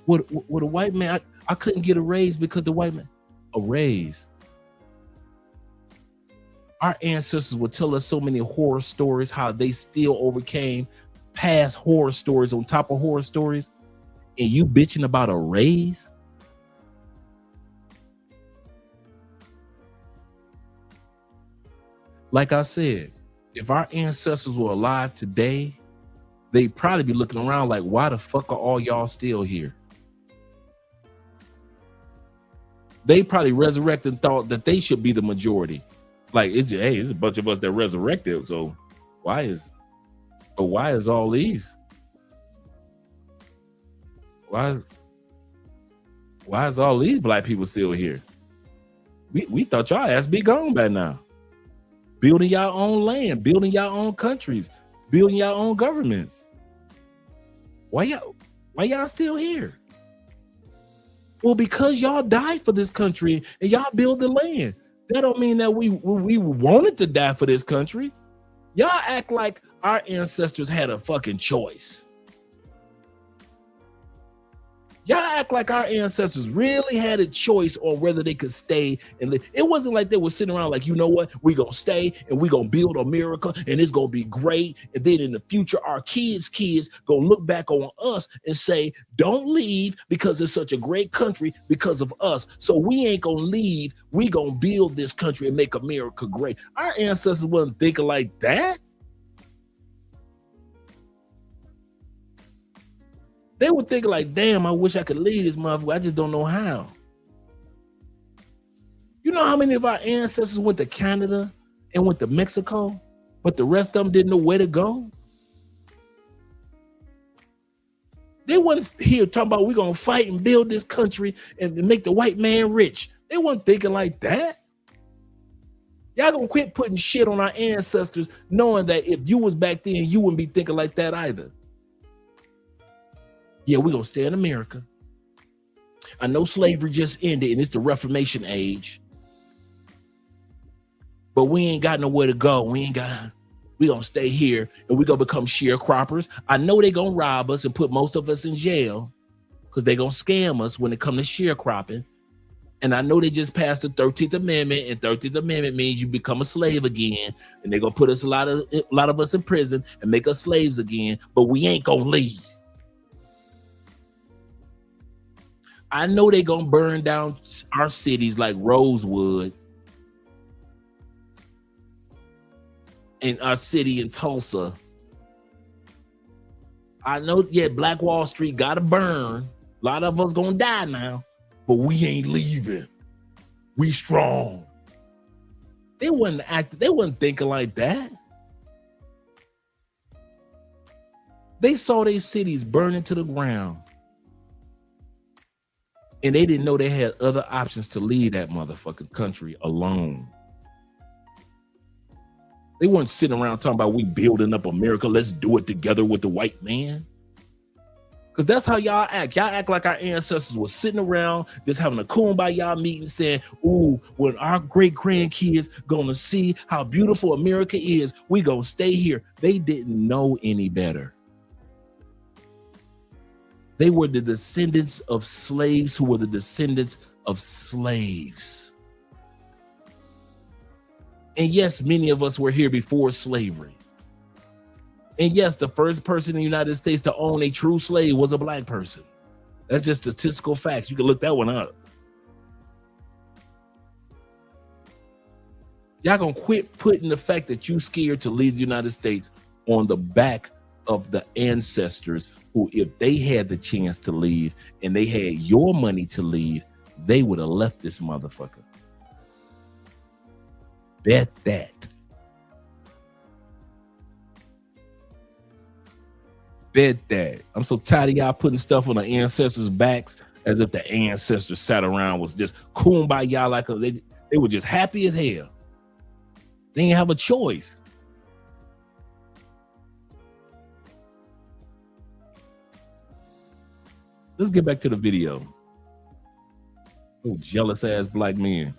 what a white man, I couldn't get a raise because the white man, a raise. Our ancestors would tell us so many horror stories, how they still overcame past horror stories on top of horror stories, and you bitching about a raise? Like I said, if our ancestors were alive today, they'd probably be looking around like, why the fuck are all y'all still here? They probably resurrected and thought that they should be the majority. Like, it's a bunch of us that resurrected, so why is all these? Why is all these black people still here? We thought y'all ass be gone by now. Building your own land, building your own countries, building your own governments. Why y'all still here? Well, because y'all died for this country and y'all build the land. That don't mean that we wanted to die for this country. Y'all act like our ancestors had a fucking choice. Y'all act like our ancestors really had a choice on whether they could stay and live. It wasn't like they were sitting around like, you know what, we gonna stay and we gonna build America and it's gonna be great. And then in the future, our kids gonna look back on us and say, don't leave because it's such a great country because of us. So we ain't gonna leave. We gonna build this country and make America great. Our ancestors wasn't thinking like that. They were thinking like, damn, I wish I could leave this motherfucker. I just don't know how. You know how many of our ancestors went to Canada and went to Mexico, but the rest of them didn't know where to go? They wasn't here talking about we're going to fight and build this country and make the white man rich. They weren't thinking like that. Y'all gonna quit putting shit on our ancestors knowing that if you was back then, you wouldn't be thinking like that either. Yeah, we're going to stay in America. I know slavery just ended and it's the Reformation age. But we ain't got nowhere to go. We going to stay here and we're going to become sharecroppers. I know they're going to rob us and put most of us in jail because they're going to scam us when it comes to sharecropping. And I know they just passed the 13th Amendment, and 13th Amendment means you become a slave again. And they're going to put us a lot of us in prison and make us slaves again. But we ain't going to leave. I know they're going to burn down our cities like Rosewood and our city in Tulsa. I know, yeah, Black Wall Street got to burn. A lot of us going to die now, but we ain't leaving. We strong. They wasn't thinking like that. They saw their cities burning to the ground. And they didn't know they had other options to leave that motherfucking country alone. They weren't sitting around talking about we building up America. Let's do it together with the white man. Because that's how y'all act. Y'all act like our ancestors were sitting around just having a kumbaya meeting saying, ooh, when our great grandkids gonna see how beautiful America is, we gonna stay here. They didn't know any better. They were the descendants of slaves who were the descendants of slaves. And yes, many of us were here before slavery. And yes, the first person in the United States to own a true slave was a black person. That's just statistical facts. You can look that one up. Y'all gonna quit putting the fact that you scared to leave the United States on the back of the ancestors who, if they had the chance to leave and they had your money to leave, they would have left this motherfucker. Bet that. Bet that. I'm so tired of y'all putting stuff on the ancestors' backs as if the ancestors sat around was just kumbaya like they were just happy as hell. They didn't have a choice. Let's get back to the video. Oh, jealous ass black men.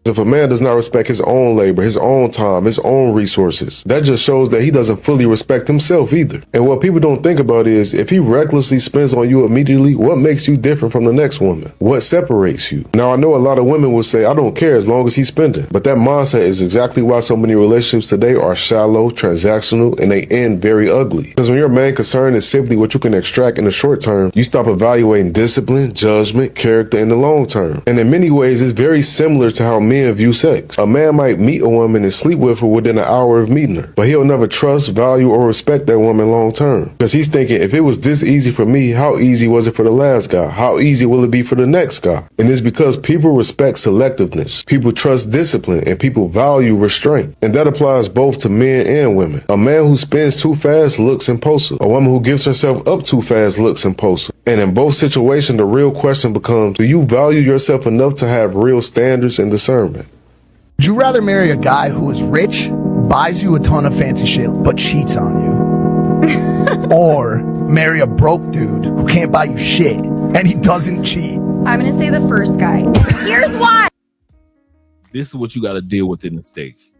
If a man does not respect his own labor, his own time, his own resources, that just shows that he doesn't fully respect himself either. And what people don't think about is, if he recklessly spends on you immediately, what makes you different from the next woman? What separates you? Now, I know a lot of women will say, I don't care as long as he's spending. But that mindset is exactly why so many relationships today are shallow, transactional, and they end very ugly. Because when your main concern is simply what you can extract in the short term, you stop evaluating discipline, judgment, character in the long term. And in many ways, it's very similar to how men view sex. A man might meet a woman and sleep with her within an hour of meeting her, but he'll never trust, value, or respect that woman long term. Because he's thinking, if it was this easy for me, how easy was it for the last guy? How easy will it be for the next guy? And it's because people respect selectiveness, people trust discipline, and people value restraint. And that applies both to men and women. A man who spends too fast looks impulsive. A woman who gives herself up too fast looks impulsive. And in both situations, the real question becomes, do you value yourself enough to have real standards and discernment? Would you rather marry a guy who is rich, buys you a ton of fancy shit, but cheats on you? Or marry a broke dude who can't buy you shit and he doesn't cheat? I'm gonna say the first guy. Here's why. This is what you got to deal with in the States.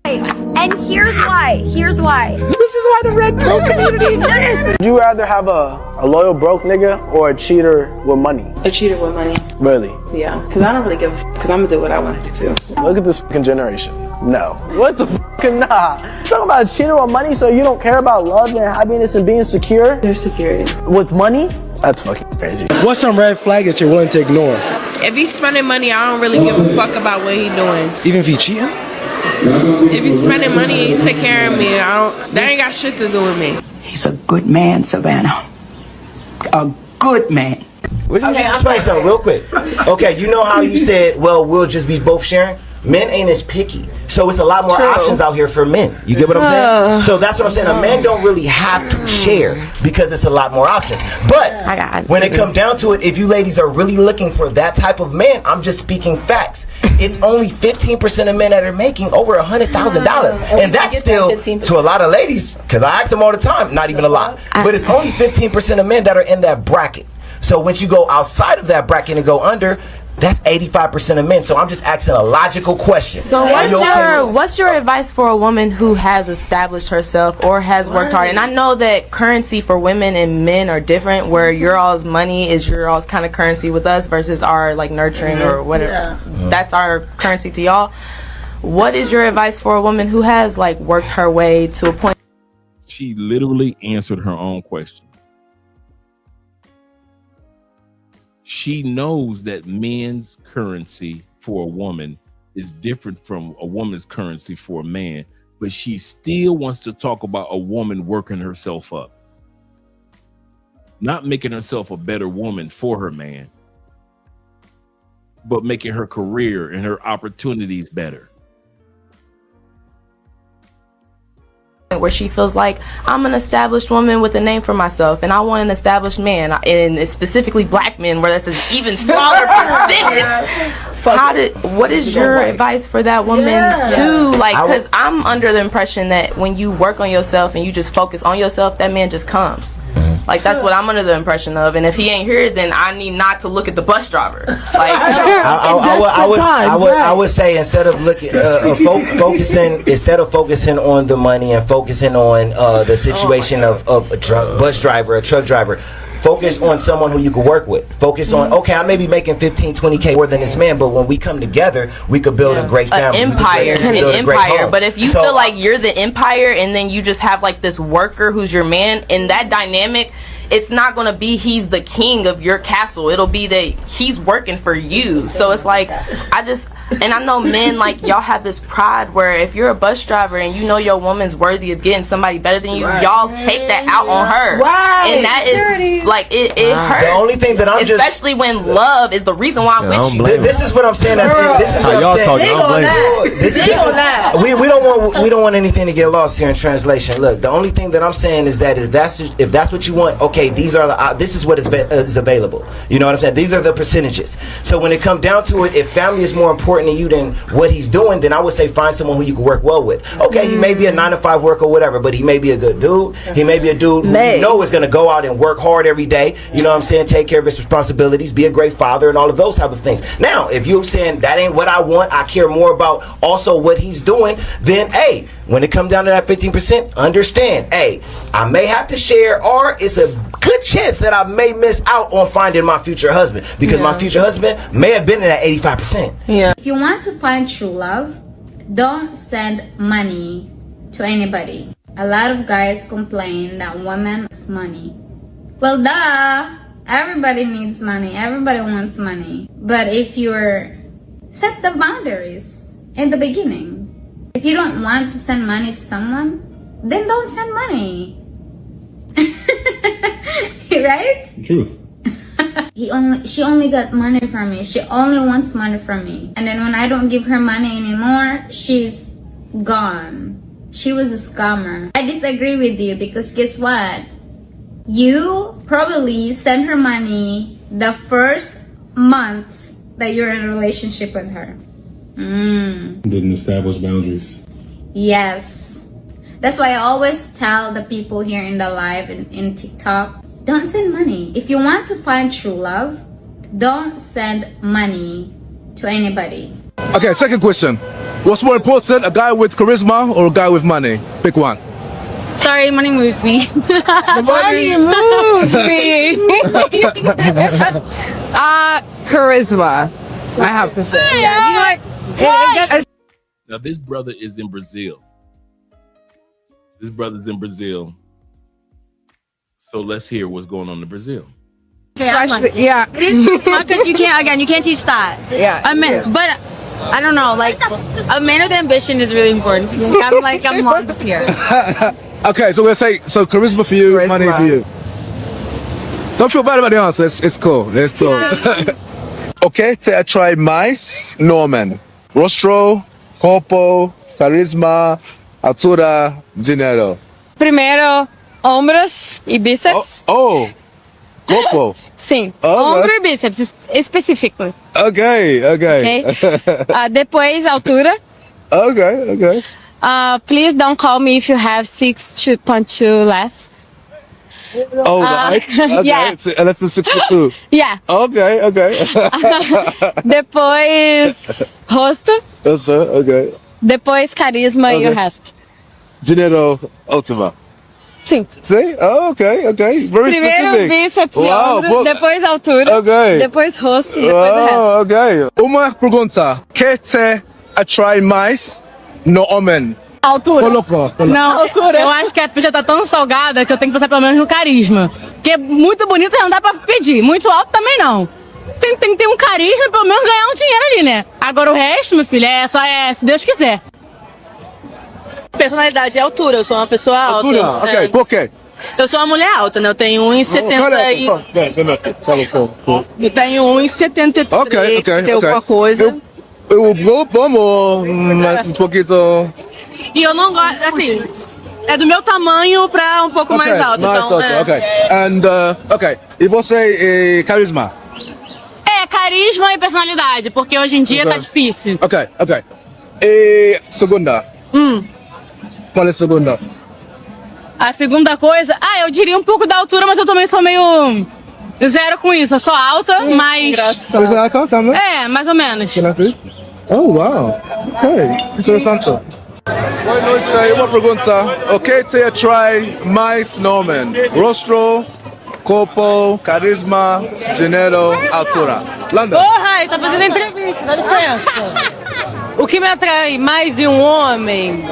And here's why. Here's why. This is why the red pill community exists. Would you rather have a loyal broke nigga or a cheater with money? A cheater with money. Really? Yeah, because I don't really give a because I'm gonna do what I want to do too. Look at this fucking generation. No. What the fucking nah? Talking about a cheater with money so you don't care about love and happiness and being secure? There's security. With money? That's fucking crazy. What's some red flag that you're willing to ignore? If he's spending money, I don't really give a fuck about what he's doing. Even if he's cheating? If he's spending money, he take care of me. That ain't got shit to do with me. He's a good man, Savannah. A good man. Would you just explain something real quick? Okay, you know how you said, well, we'll just be both sharing? Men ain't as picky. So it's a lot more True. options out here for men. You get what I'm saying? So that's what I'm saying. A man don't really have to share because it's a lot more options. But when it comes down to it, if you ladies are really looking for that type of man, I'm just speaking facts. It's only 15% of men that are making over $100,000. And that's still, to a lot of ladies, because I ask them all the time, not even a lot. But it's only 15% of men that are in that bracket. So once you go outside of that bracket and go under, that's 85% of men. So I'm just asking a logical question. So what's your advice for a woman who has established herself or has worked hard? And I know that currency for women and men are different, where your all's money is your all's kind of currency with us versus our like nurturing or whatever. Yeah. That's our currency to y'all. What is your advice for a woman who has like worked her way to a point? She literally answered her own question. She knows that men's currency for a woman is different from a woman's currency for a man, but she still wants to talk about a woman working herself up, not making herself a better woman for her man. but making her career and her opportunities better. Where she feels like I'm an established woman with a name for myself and I want an established man, and it's specifically black men where that's an even smaller percentage. What is your advice for that woman too? Like, because I'm under the impression that when you work on yourself and you just focus on yourself, that man just comes. Like, that's what I'm under the impression of, and if he ain't here, then I need not to look at the bus driver. Like, I would say instead of looking focusing on the money and focusing on the situation of a bus driver, a truck driver, focus on someone who you can work with. Focus on, okay, I may be making 15, 20K more than this man, but when we come together, we could build a great family. An empire. But if you feel like you're the empire and then you just have like this worker who's your man, in that dynamic, it's not going to be he's the king of your castle. It'll be that he's working for you. So it's like, and I know men, like, y'all have this pride where if you're a bus driver and you know your woman's worthy of getting somebody better than you, y'all take that out on her. And that is, like, it hurts. The only thing that I'm especially when love is the reason why I'm with you. This is what I'm saying. This is what I'm saying. We don't want anything to get lost here in translation. Look, the only thing that I'm saying is that if that's what you want, okay, these are this is what is available. You know what I'm saying? These are the percentages. So when it comes down to it, if family is more important to you than what he's doing, then I would say find someone who you can work well with. Okay, he may be a 9-to-5 worker or whatever, but he may be a good dude. He may be a dude who you know is going to go out and work hard every day. You know what I'm saying? Take care of his responsibilities, be a great father, and all of those type of things. Now, if you're saying that ain't what I want, I care more about also what he's doing, then hey, when it comes down to that 15%, understand, hey, I may have to share, or it's a good chance that I may miss out on finding my future husband, because my future husband may have been in that 85%. If you want to find true love, don't send money to anybody. A lot of guys complain that women need money. Well, duh, everybody needs money, everybody wants money. But if you're set the boundaries in the beginning, if you don't want to send money to someone, then don't send money. Right? True. She only got money from me. She only wants money from me. And then when I don't give her money anymore, she's gone. She was a scammer. I disagree with you because guess what? You probably send her money the first month that you're in a relationship with her. Didn't establish boundaries. Yes. That's why I always tell the people here in the live and in TikTok, don't send money. If you want to find true love, don't send money to anybody. Okay, second question. What's more important, a guy with charisma or a guy with money? Pick one. Sorry, money moves me. Money moves me. Charisma, I have to say. Yeah, you know what? Now, this brother is in Brazil. This brother's in Brazil. So let's hear what's going on in Brazil. Especially, yeah. Because you can't teach that. Yeah. But I don't know, like a man with ambition is really important. I'm lost here. Okay, so we'll say charisma for you, money for you. Don't feel bad about the answer. It's cool. It's cool. Ok, te atrai mais nome. Rostro, corpo, carisma, altura, dinheiro. Primeiro, ombros e bíceps. Corpo. Sim, Oh, ombro e bíceps, específico. Okay. Depois, altura. Okay. Please don't call me if you have 6.2 less. Right. Okay. Yeah. That's the 6'2". Yeah. Okay. Depois, rosto. Okay. Depois, carisma e o resto. Dinheiro, última. Sim. See? Oh, okay. Very Primeiro specific. bíceps e ombro, depois altura, depois rosto e depois o resto. Ok. Uma pergunta. Que te atrai mais no homem? Altura. Colocou. Não, altura. Eu acho que a pizza tá tão salgada que eu tenho que passar pelo menos no carisma. Porque muito bonito já não dá pra pedir, muito alto também não. Tem que ter um carisma e pelo menos ganhar um dinheiro ali, né? Agora o resto, meu filho, é se Deus quiser. Personalidade é altura, eu sou uma pessoa alta. Altura, ok. Por quê? Eu sou uma mulher alta, né? Eu tenho 1,70 e... Eu tenho 1,73, Ok. tem alguma coisa. Vamos pouquinho. E eu não gosto, assim, é do meu tamanho pra um pouco mais alto. Nice, Então, okay. And, e você, carisma? Carisma e personalidade, porque hoje em dia tá difícil. Ok. E segunda? Qual é a segunda? A segunda coisa, eu diria um pouco da altura, mas eu também sou meio zero com isso. Eu sou alta, mas... Você é alta também? Mais ou menos. Oh, wow. Ok, interessante. Boa noite, uma pergunta. O que te atrai mais no homem? Rosto, corpo, carisma, gênero, altura? Landa. Rai, tá fazendo entrevista, dá licença. O que me atrai mais de um homem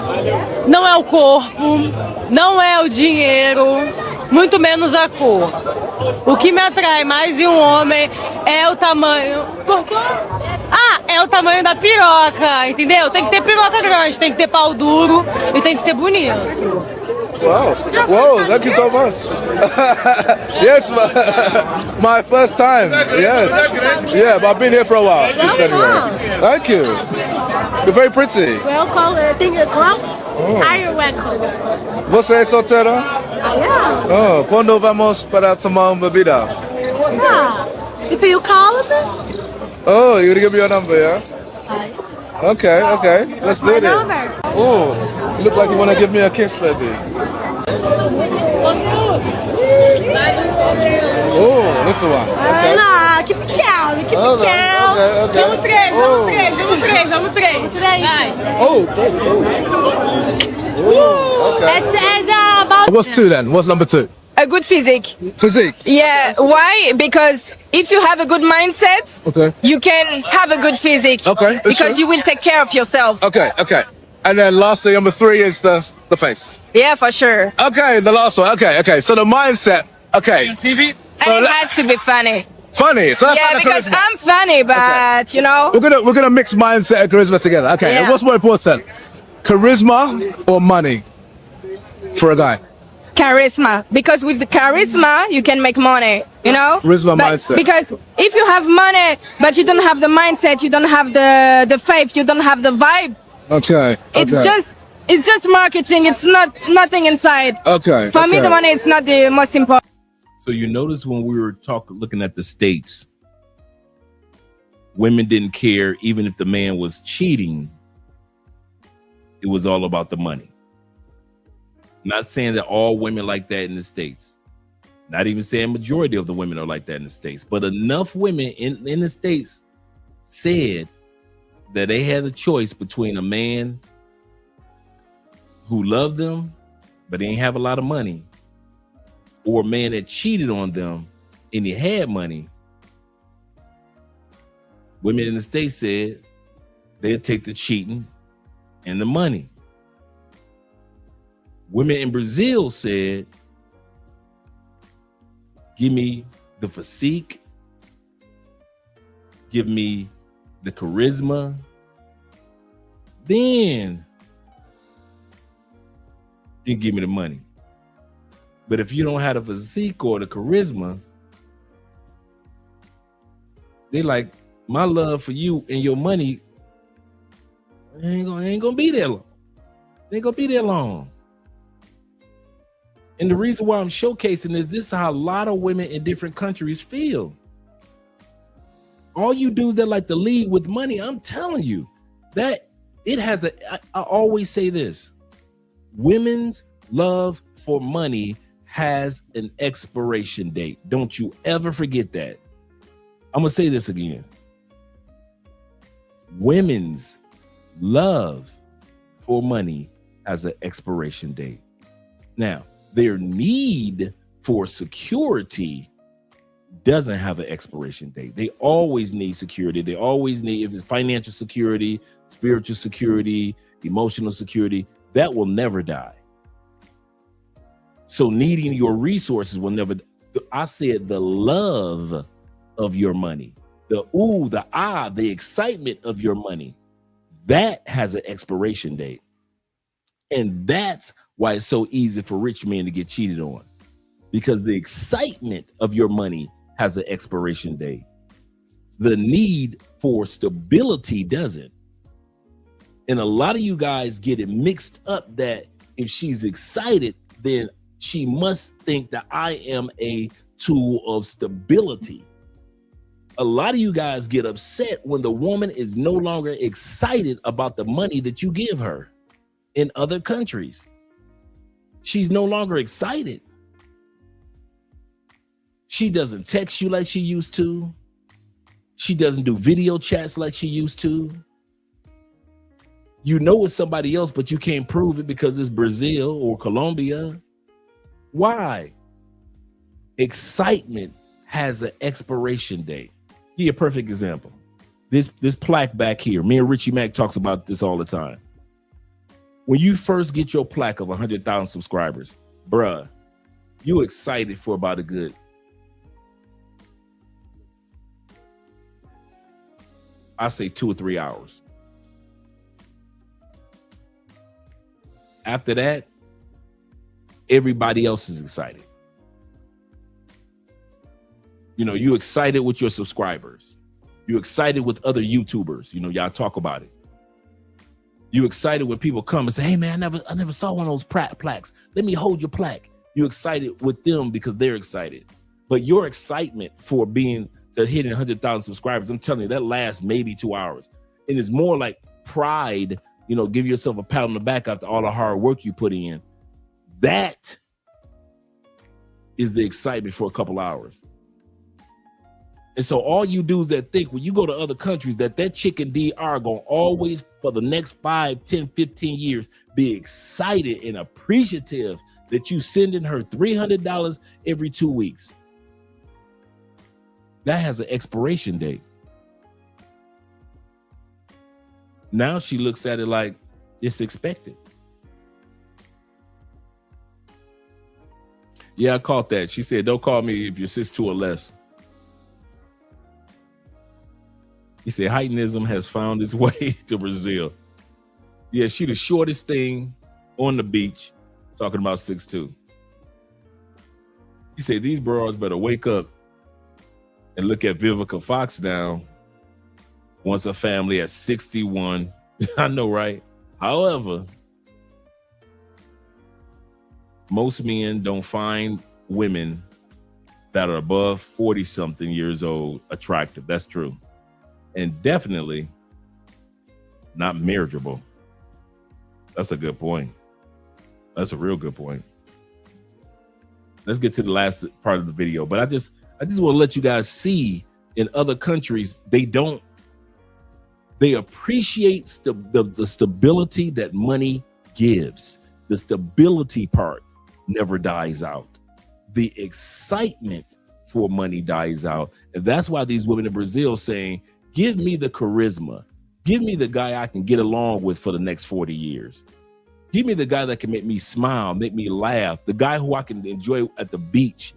não é o corpo, não é o dinheiro, muito menos a cor. O que me atrai mais de um homem é o tamanho... é o tamanho da piroca, entendeu? Tem que ter piroca grande, tem que ter pau duro e tem que ser bonito. Wow, thank you so much. Yes, my first time. Yes. Yeah, but I've been here for a while since January. Thank you. You're very pretty. Welcome, thank you. Are you welcome? Você é solteira? I am. Quando vamos para tomar uma bebida? If you call it? Oh, you're gonna give me your number, yeah? Okay. Let's do this. Oh, you look like you wanna give me a kiss, baby. Oh, little one. Okay. Não, que pequeno. Okay. Vamos três. Vai. Okay. It's about... What's two then? What's number two? A good physique. Physique. Yeah. Why? Because if you have a good mindset, you can have a good physique. Okay. Because you will take care of yourself. Okay. And then lastly, number three is the face. Yeah, for sure. Okay, the last one. Okay. So the mindset. Okay. TV. So And it has to be funny. Funny. So that's like because charisma. I'm funny, but you know. We're gonna mix mindset and charisma together. Okay. Yeah. And what's more important, charisma or money for a guy? Charisma, because with the charisma you can make money, you know. Charisma mindset. Because if you have money but you don't have the mindset, you don't have the faith, you don't have the vibe. Okay. It's just marketing. It's nothing inside. Okay. For me, the money is not the most important. So you notice when we were looking at the states, women didn't care even if the man was cheating. It was all about the money. Not saying that all women like that in the States. Not even saying majority of the women are like that in the States. But enough women in the States said that they had a choice between a man who loved them, but he didn't have a lot of money, or a man that cheated on them and he had money. Women in the States said they'd take the cheating and the money. Women in Brazil said, give me the physique, give me the charisma, then you give me the money. But if you don't have the physique or the charisma, they like, my love for you and your money ain't gonna be there long. Ain't gonna be there long. And the reason why I'm showcasing is this is how a lot of women in different countries feel. All you dudes that like to lead with money, I'm telling you that it has I always say this, women's love for money has an expiration date. Don't you ever forget that. I'm gonna say this again. Women's love for money has an expiration date. Now, their need for security doesn't have an expiration date. They always need security. They always need, if it's financial security, spiritual security, emotional security, that will never die. So needing your resources will never, I said the love of your money, the ooh, the ah, the excitement of your money, that has an expiration date. And that's why it's so easy for rich men to get cheated on. because the excitement of your money has an expiration date. The need for stability doesn't. And a lot of you guys get it mixed up that if she's excited, then she must think that I am a tool of stability. A lot of you guys get upset when the woman is no longer excited about the money that you give her in other countries. She's no longer excited. She doesn't text you like she used to. She doesn't do video chats like she used to. You know it's somebody else, but you can't prove it because it's Brazil or Colombia. Why? Excitement has an expiration date. Give you a perfect example. This plaque back here, me and Richie Mack talks about this all the time. When you first get your plaque of 100,000 subscribers, bruh, you excited for about a good I say 2 or 3 hours. After that, everybody else is excited. You know, you excited with your subscribers. You excited with other YouTubers. You know, y'all talk about it. You excited when people come and say, hey man, I never saw one of those plaques. Let me hold your plaque. You excited with them because they're excited. But your excitement for hitting 100,000 subscribers, I'm telling you, that lasts maybe 2 hours. And it's more like pride, you know, give yourself a pat on the back after all the hard work you put in. That is the excitement for a couple hours. And so all you dudes that think when you go to other countries that chick and D are going to always for the next 5, 10, 15 years be excited and appreciative that you sending her $300 every 2 weeks. That has an expiration date. Now she looks at it like it's expected. Yeah, I caught that. She said, don't call me if you're 6'2" or less. He said, heightenism has found its way to Brazil. Yeah, she the shortest thing on the beach, talking about 6'2". He said, these bros better wake up and look at Vivica Fox now. Wants a family at 61. I know, right? However, most men don't find women that are above 40-something years old attractive. That's true. And definitely not marriageable. That's a good point. That's a real good point. Let's get to the last part of the video. But I just want to let you guys see in other countries, they appreciate the stability that money gives. The stability part never dies out. The excitement for money dies out. And that's why these women in Brazil saying, give me the charisma. Give me the guy I can get along with for the next 40 years. Give me the guy that can make me smile, make me laugh, the guy who I can enjoy at the beach.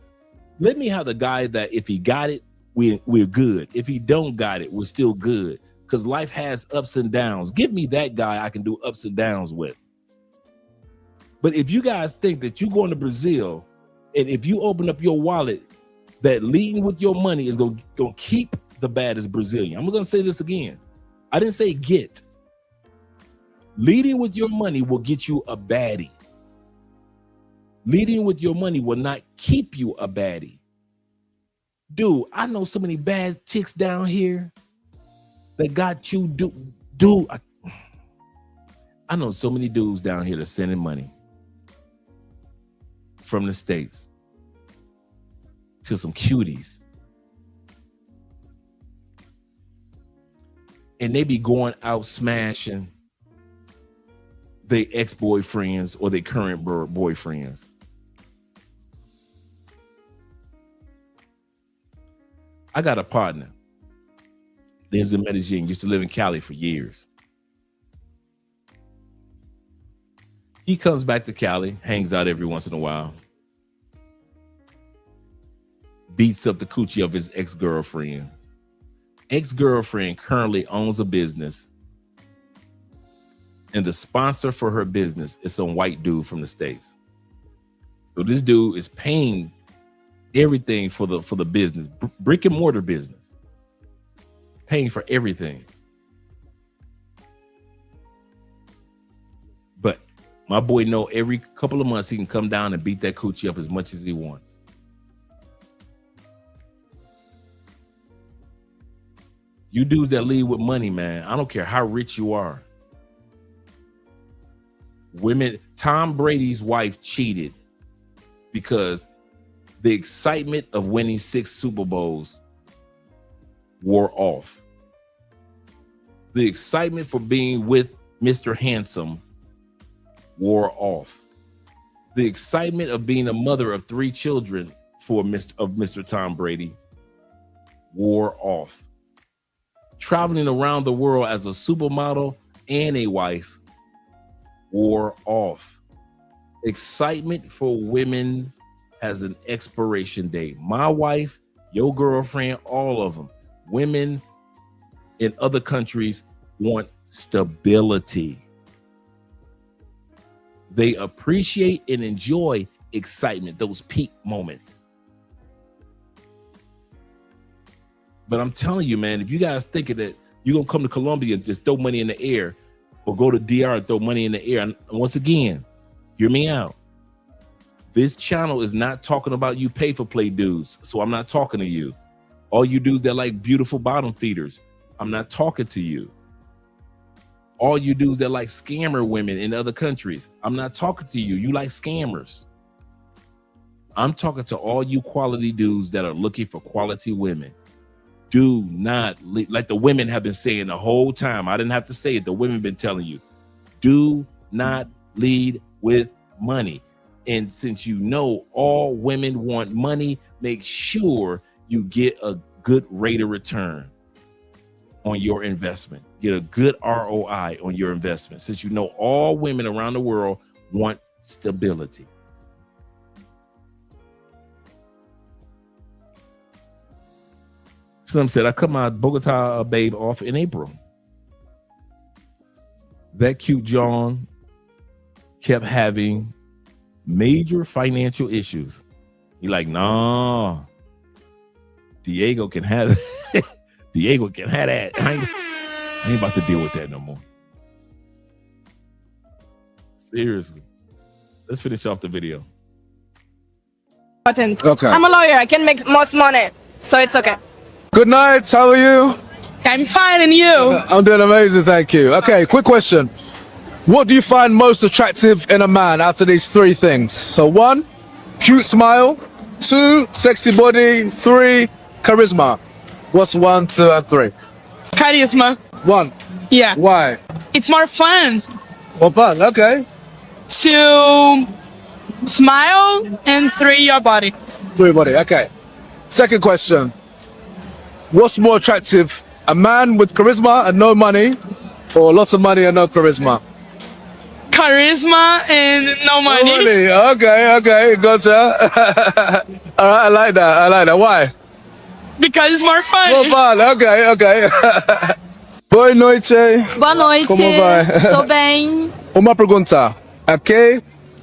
Let me have the guy that if he got it, we're good. If he don't got it, we're still good. Because life has ups and downs. Give me that guy I can do ups and downs with. But if you guys think that you're going to Brazil, and if you open up your wallet, that leading with your money is going to keep the baddest Brazilian. I'm going to say this again. I didn't say get. Leading with your money will get you a baddie. Leading with your money will not keep you a baddie. Dude, I know so many bad chicks down here that got you. I know so many dudes down here that's sending money from the States to some cuties. And they be going out smashing their ex-boyfriends or their current boyfriends. I got a partner. Lives in Medellin, used to live in Cali for years. He comes back to Cali, hangs out every once in a while. Beats up the coochie of his ex-girlfriend. Ex-girlfriend currently owns a business. And the sponsor for her business is some white dude from the States. So this dude is paying everything for the business, brick and mortar business, paying for everything. But my boy know every couple of months he can come down and beat that coochie up as much as he wants. You dudes that lead with money, man, I don't care how rich you are. Women, Tom Brady's wife cheated because the excitement of winning 6 Super Bowls wore off. The excitement for being with Mr. Handsome wore off. The excitement of being a mother of 3 children for Mr. Tom Brady wore off. Traveling around the world as a supermodel and a wife wore off. Excitement for women has an expiration date. My wife, your girlfriend, all of them. Women in other countries want stability. They appreciate and enjoy excitement, those peak moments. But I'm telling you, man, if you guys thinking that you're going to come to Colombia and just throw money in the air, or go to DR and throw money in the air, and once again, hear me out. This channel is not talking about you pay for play dudes, so I'm not talking to you. All you dudes that like beautiful bottom feeders, I'm not talking to you. All you dudes that like scammer women in other countries, I'm not talking to you. You like scammers. I'm talking to all you quality dudes that are looking for quality women. Do not, like the women have been saying the whole time. I didn't have to say it. The women been telling you, do not lead with money. And since you know all women want money, make sure you get a good rate of return on your investment. Get a good ROI on your investment. Since you know all women around the world want stability. Slim said, I cut my Bogota babe off in April. That cute John kept having major financial issues. He like, nah, Diego can have that. Diego can have that. I ain't about to deal with that no more. Seriously. Let's finish off the video. Okay. I'm a lawyer. I can make most money, so it's okay. Good night. How are you? I'm fine, and you? I'm doing amazing, thank you. Okay, quick question. What do you find most attractive in a man out of these 3 things? So 1, cute smile. 2, sexy body. 3, charisma. What's 1, 2, and 3? Charisma. 1. Yeah. Why? It's more fun. More fun, okay. 2, smile, and 3, your body. 3 body, okay. Second question. What's more attractive? A man with charisma and no money, or lots of money and no charisma? Charisma and no money. No money. Okay, gotcha. All right, I like that. Why? Because it's more fun. More fun, okay. Boa noite. Boa noite. Como vai? Tô bem. Uma pergunta. A que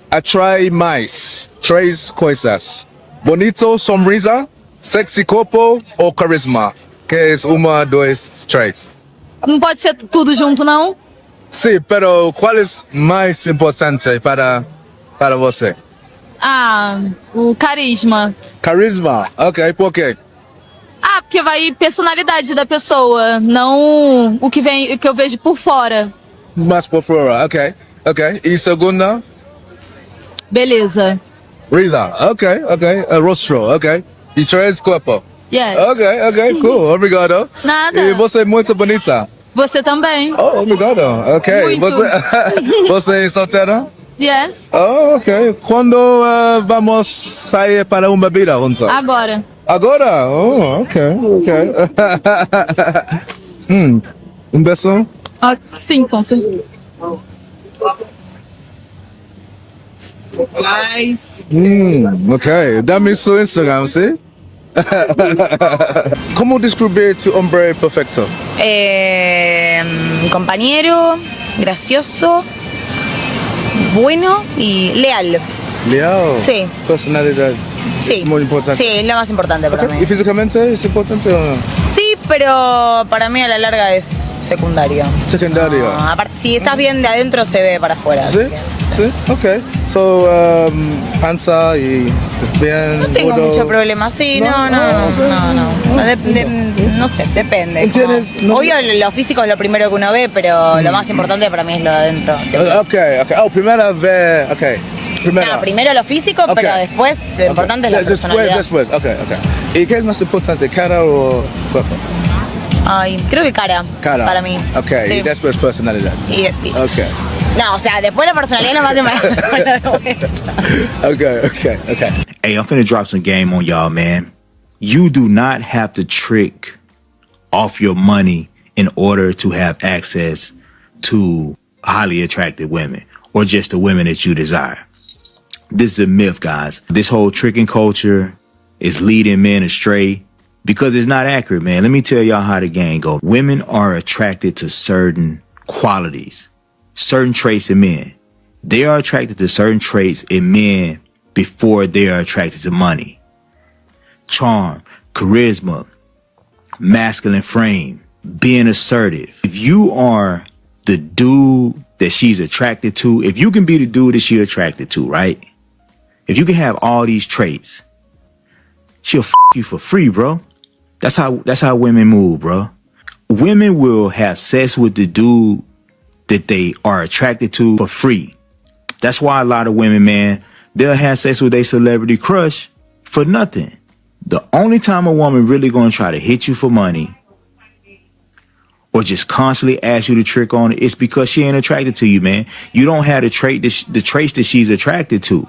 atrai mais? 3 coisas. Bonito, sonrisa, sexy corpo ou carisma? Que é 1, 2, 3. Não pode ser tudo junto, não? Sim, pero qual é mais importante para você? O carisma. Carisma, ok, por quê? Porque vai personalidade da pessoa, não o que eu vejo por fora. Mais por fora, ok. E segunda? Beleza. Risa, ok. Rostro, ok. E 3, corpo. Yes. Ok, cool, obrigado. Nada. E você é muito bonita. Você também. Oh, obrigado. Ok. Muito. Você é solteira? Yes. Oh, ok. Quando vamos sair para uma bebida juntos? Agora. Agora? Oh, ok. Beijo? Sim, com certeza. Nice. Ok. Dá-me seu Instagram, sim? ¿Cómo describir tu hombre perfecto? Compañero, gracioso, bueno y leal. Leal. Sí. Personalidad. Sí. Es muy importante. Sí, es lo más importante para mí. ¿Y físicamente es importante o no? Sí, pero para mí a la larga es secundario. Secundario. No, aparte, si estás bien de adentro, se ve para afuera. ¿Sí? Sí, ok. So, panza y bien. No tengo gordo. mucho problema, sí, no. No sé, depende. ¿Entiendes? Obvio, lo físico es lo primero que uno ve, pero lo más importante para mí es lo de adentro. siempre. Ok. Oh, primero ver. Ok. Primero lo físico, Ok. pero después lo importante es la personalidad. Después. Ok. ¿Y qué es más importante, cara o cuerpo? Ay, creo que cara. Para mí. Ok. Sí. Y después personalidad. Ok. No, o sea, después la personalidad es lo más importante. Okay. Hey, I'm finna drop some game on y'all, man. You do not have to trick off your money in order to have access to highly attractive women or just the women that you desire. This is a myth, guys. This whole tricking culture is leading men astray because it's not accurate, man. Let me tell y'all how the game goes. Women are attracted to certain qualities, certain traits in men. They are attracted to certain traits in men before they are attracted to money. Charm, charisma, masculine frame, being assertive. If you are the dude that she's attracted to, if you can be the dude that she's attracted to, right? If you can have all these traits, she'll you for free, bro. That's how women move, bro. Women will have sex with the dude that they are attracted to for free. That's why a lot of women, man, they'll have sex with their celebrity crush for nothing. The only time a woman really gonna try to hit you for money or just constantly ask you to trick on it, it's because she ain't attracted to you, man. You don't have the traits that she's attracted to.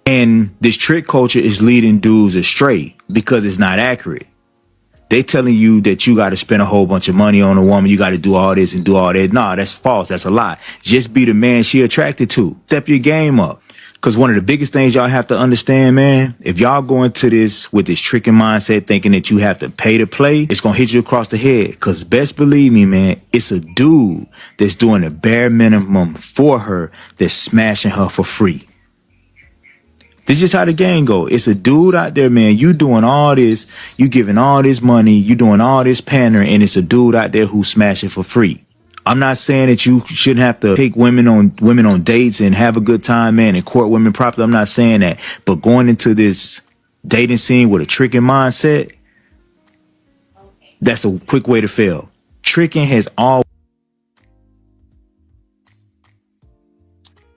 And this trick culture is leading dudes astray because it's not accurate. They telling you that you got to spend a whole bunch of money on a woman. You got to do all this and do all that. Nah, that's false. That's a lie. Just be the man she attracted to. Step your game up. Because one of the biggest things y'all have to understand, man, if y'all go into this with this tricking mindset thinking that you have to pay to play, it's going to hit you across the head. Because best believe me, man, it's a dude that's doing the bare minimum for her that's smashing her for free. This is just how the game go. It's a dude out there, man. You doing all this, you giving all this money, you doing all this pandering, and it's a dude out there who's smashing for free. I'm not saying that you shouldn't have to take women on dates and have a good time, man, and court women properly. I'm not saying that. But going into this dating scene with a tricking mindset, that's a quick way to fail. Tricking has all.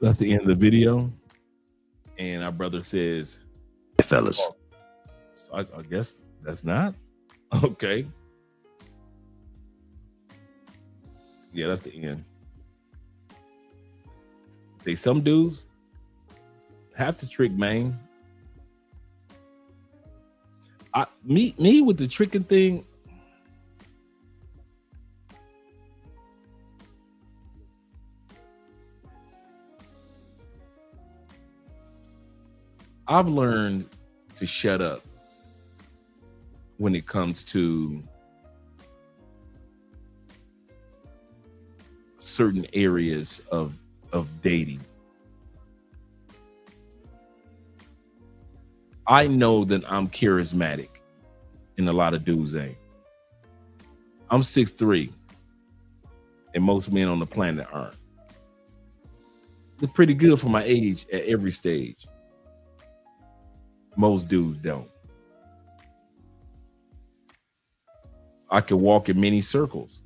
That's the end of the video. And our brother says, fellas. So I guess that's not okay. Yeah, that's the end. Say some dudes have to trick, man. Me with the tricking thing. I've learned to shut up when it comes to certain areas of dating. I know that I'm charismatic and a lot of dudes ain't. I'm 6'3", and most men on the planet aren't. It's pretty good for my age at every stage. Most dudes don't. I can walk in many circles.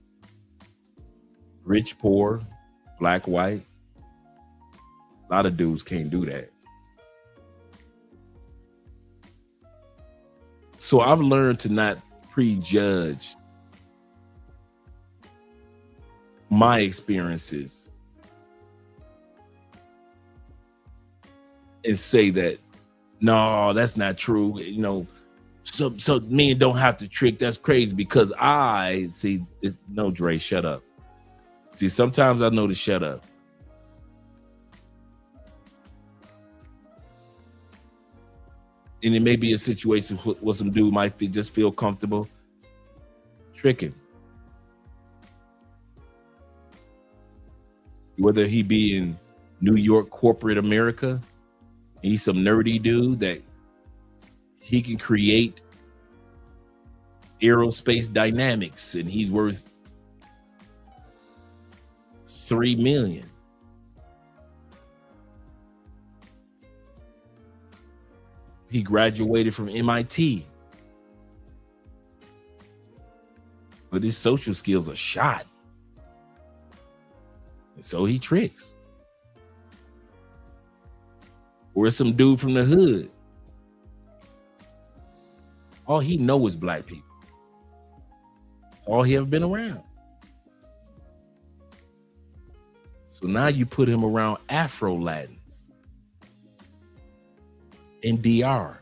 Rich, poor, black, white. A lot of dudes can't do that. So I've learned to not prejudge my experiences and say that, no, that's not true. You know, so men don't have to trick. That's crazy because I see. No, Dre, shut up. See, sometimes I know to shut up. And it may be a situation where some dude might just feel comfortable tricking. Whether he be in New York corporate America, he's some nerdy dude that he can create aerospace dynamics, and he's worth $3 million. He graduated from MIT, but his social skills are shot, and so he tricks. Or some dude from the hood. All he knows is black people. That's all he ever been around. So now you put him around Afro-Latins in DR.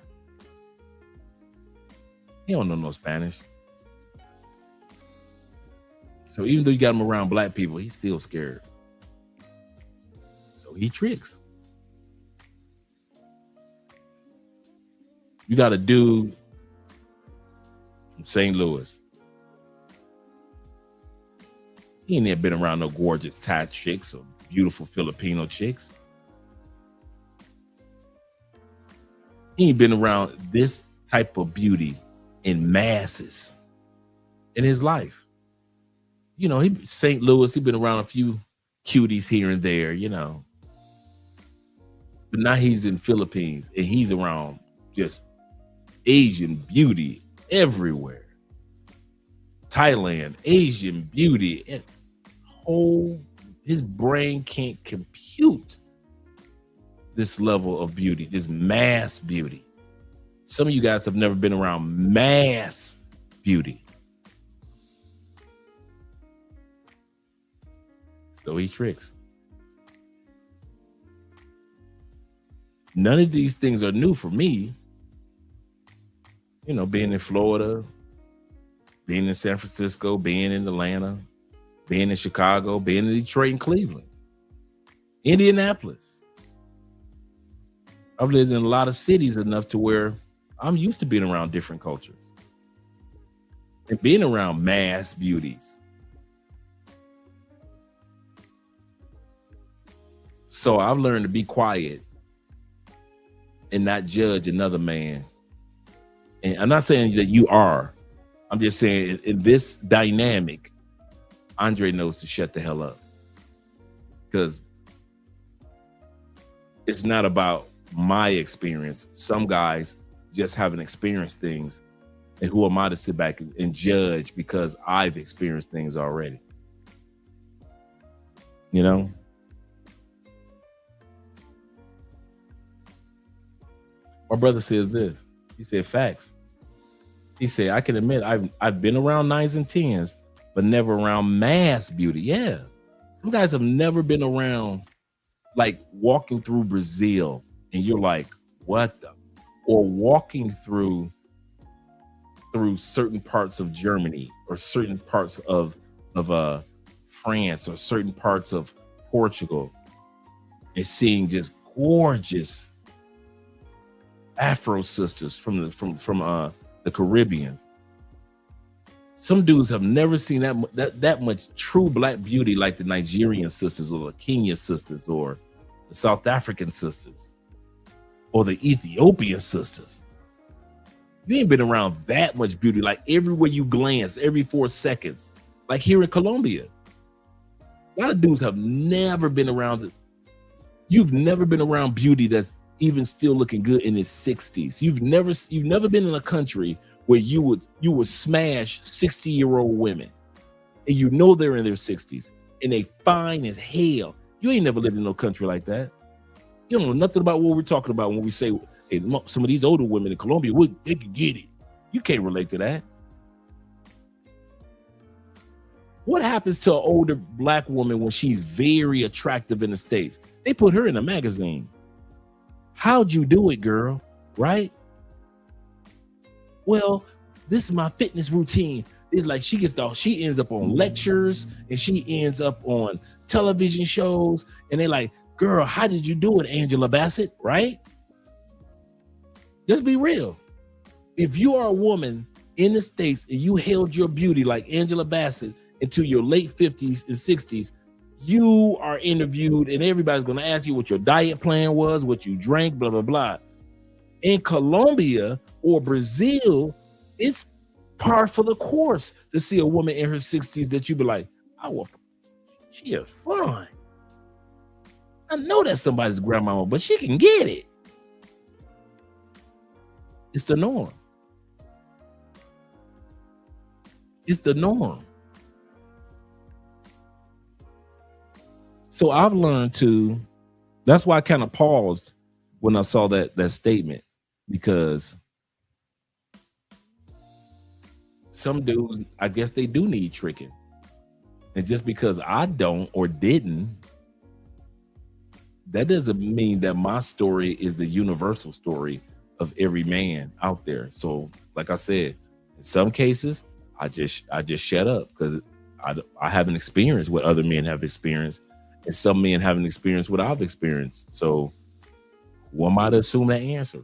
He don't know no Spanish. So even though you got him around black people, he's still scared. So he tricks. You got a dude from St. Louis. He ain't never been around no gorgeous Thai chicks or beautiful Filipino chicks. He ain't been around this type of beauty in masses in his life. You know, he St. Louis, he been around a few cuties here and there, you know. But now he's in Philippines and he's around just Asian beauty everywhere. Thailand, Asian beauty. His brain can't compute this level of beauty, this mass beauty. Some of you guys have never been around mass beauty. So he tricks. None of these things are new for me. You know, being in Florida, being in San Francisco, being in Atlanta, being in Chicago, being in Detroit and Cleveland, Indianapolis. I've lived in a lot of cities enough to where I'm used to being around different cultures and being around mass beauties. So I've learned to be quiet and not judge another man. And I'm not saying that you are. I'm just saying in this dynamic, Andre knows to shut the hell up. Because it's not about my experience. Some guys just haven't experienced things. And who am I to sit back and judge because I've experienced things already? You know? My brother says this. He said, facts. He said, I can admit I've been around 9s and 10s, but never around mass beauty. Yeah. Some guys have never been around, like walking through Brazil and you're like, what the? Or walking through certain parts of Germany or certain parts of France or certain parts of Portugal and seeing just gorgeous Afro sisters from the Caribbeans. Some dudes have never seen that much true black beauty like the Nigerian sisters or the Kenyan sisters or the South African sisters or the Ethiopian sisters. You ain't been around that much beauty, like everywhere you glance, every 4 seconds, like here in Colombia. A lot of dudes have never been around it. You've never been around beauty that's even still looking good in his 60s. You've never been in a country where you would smash 60-year-old women and you know they're in their 60s and they fine as hell. You ain't never lived in no country like that. You don't know nothing about what we're talking about when we say, hey, some of these older women in Colombia, they can get it. You can't relate to that. What happens to an older black woman when she's very attractive in the States? They put her in a magazine. How'd you do it, girl? Right? Well, this is my fitness routine. It's like she ends up on lectures and she ends up on television shows. And they're like, girl, how did you do it, Angela Bassett? Right? Let's be real. If you are a woman in the States and you held your beauty like Angela Bassett into your late 50s and 60s, you are interviewed and everybody's going to ask you what your diet plan was, what you drank, blah, blah, blah. In Colombia or Brazil, it's par for the course to see a woman in her 60s that you be like, oh, she is fun. I know that's somebody's grandmama, but she can get it. It's the norm. It's the norm. So I've learned to, that's why I kind of paused when I saw that statement, because some dudes, I guess they do need tricking. And just because I don't or didn't, that doesn't mean that my story is the universal story of every man out there. So like I said, in some cases, I just shut up because I haven't experienced what other men have experienced, and some men haven't experienced what I've experienced. So who am I to assume that answer?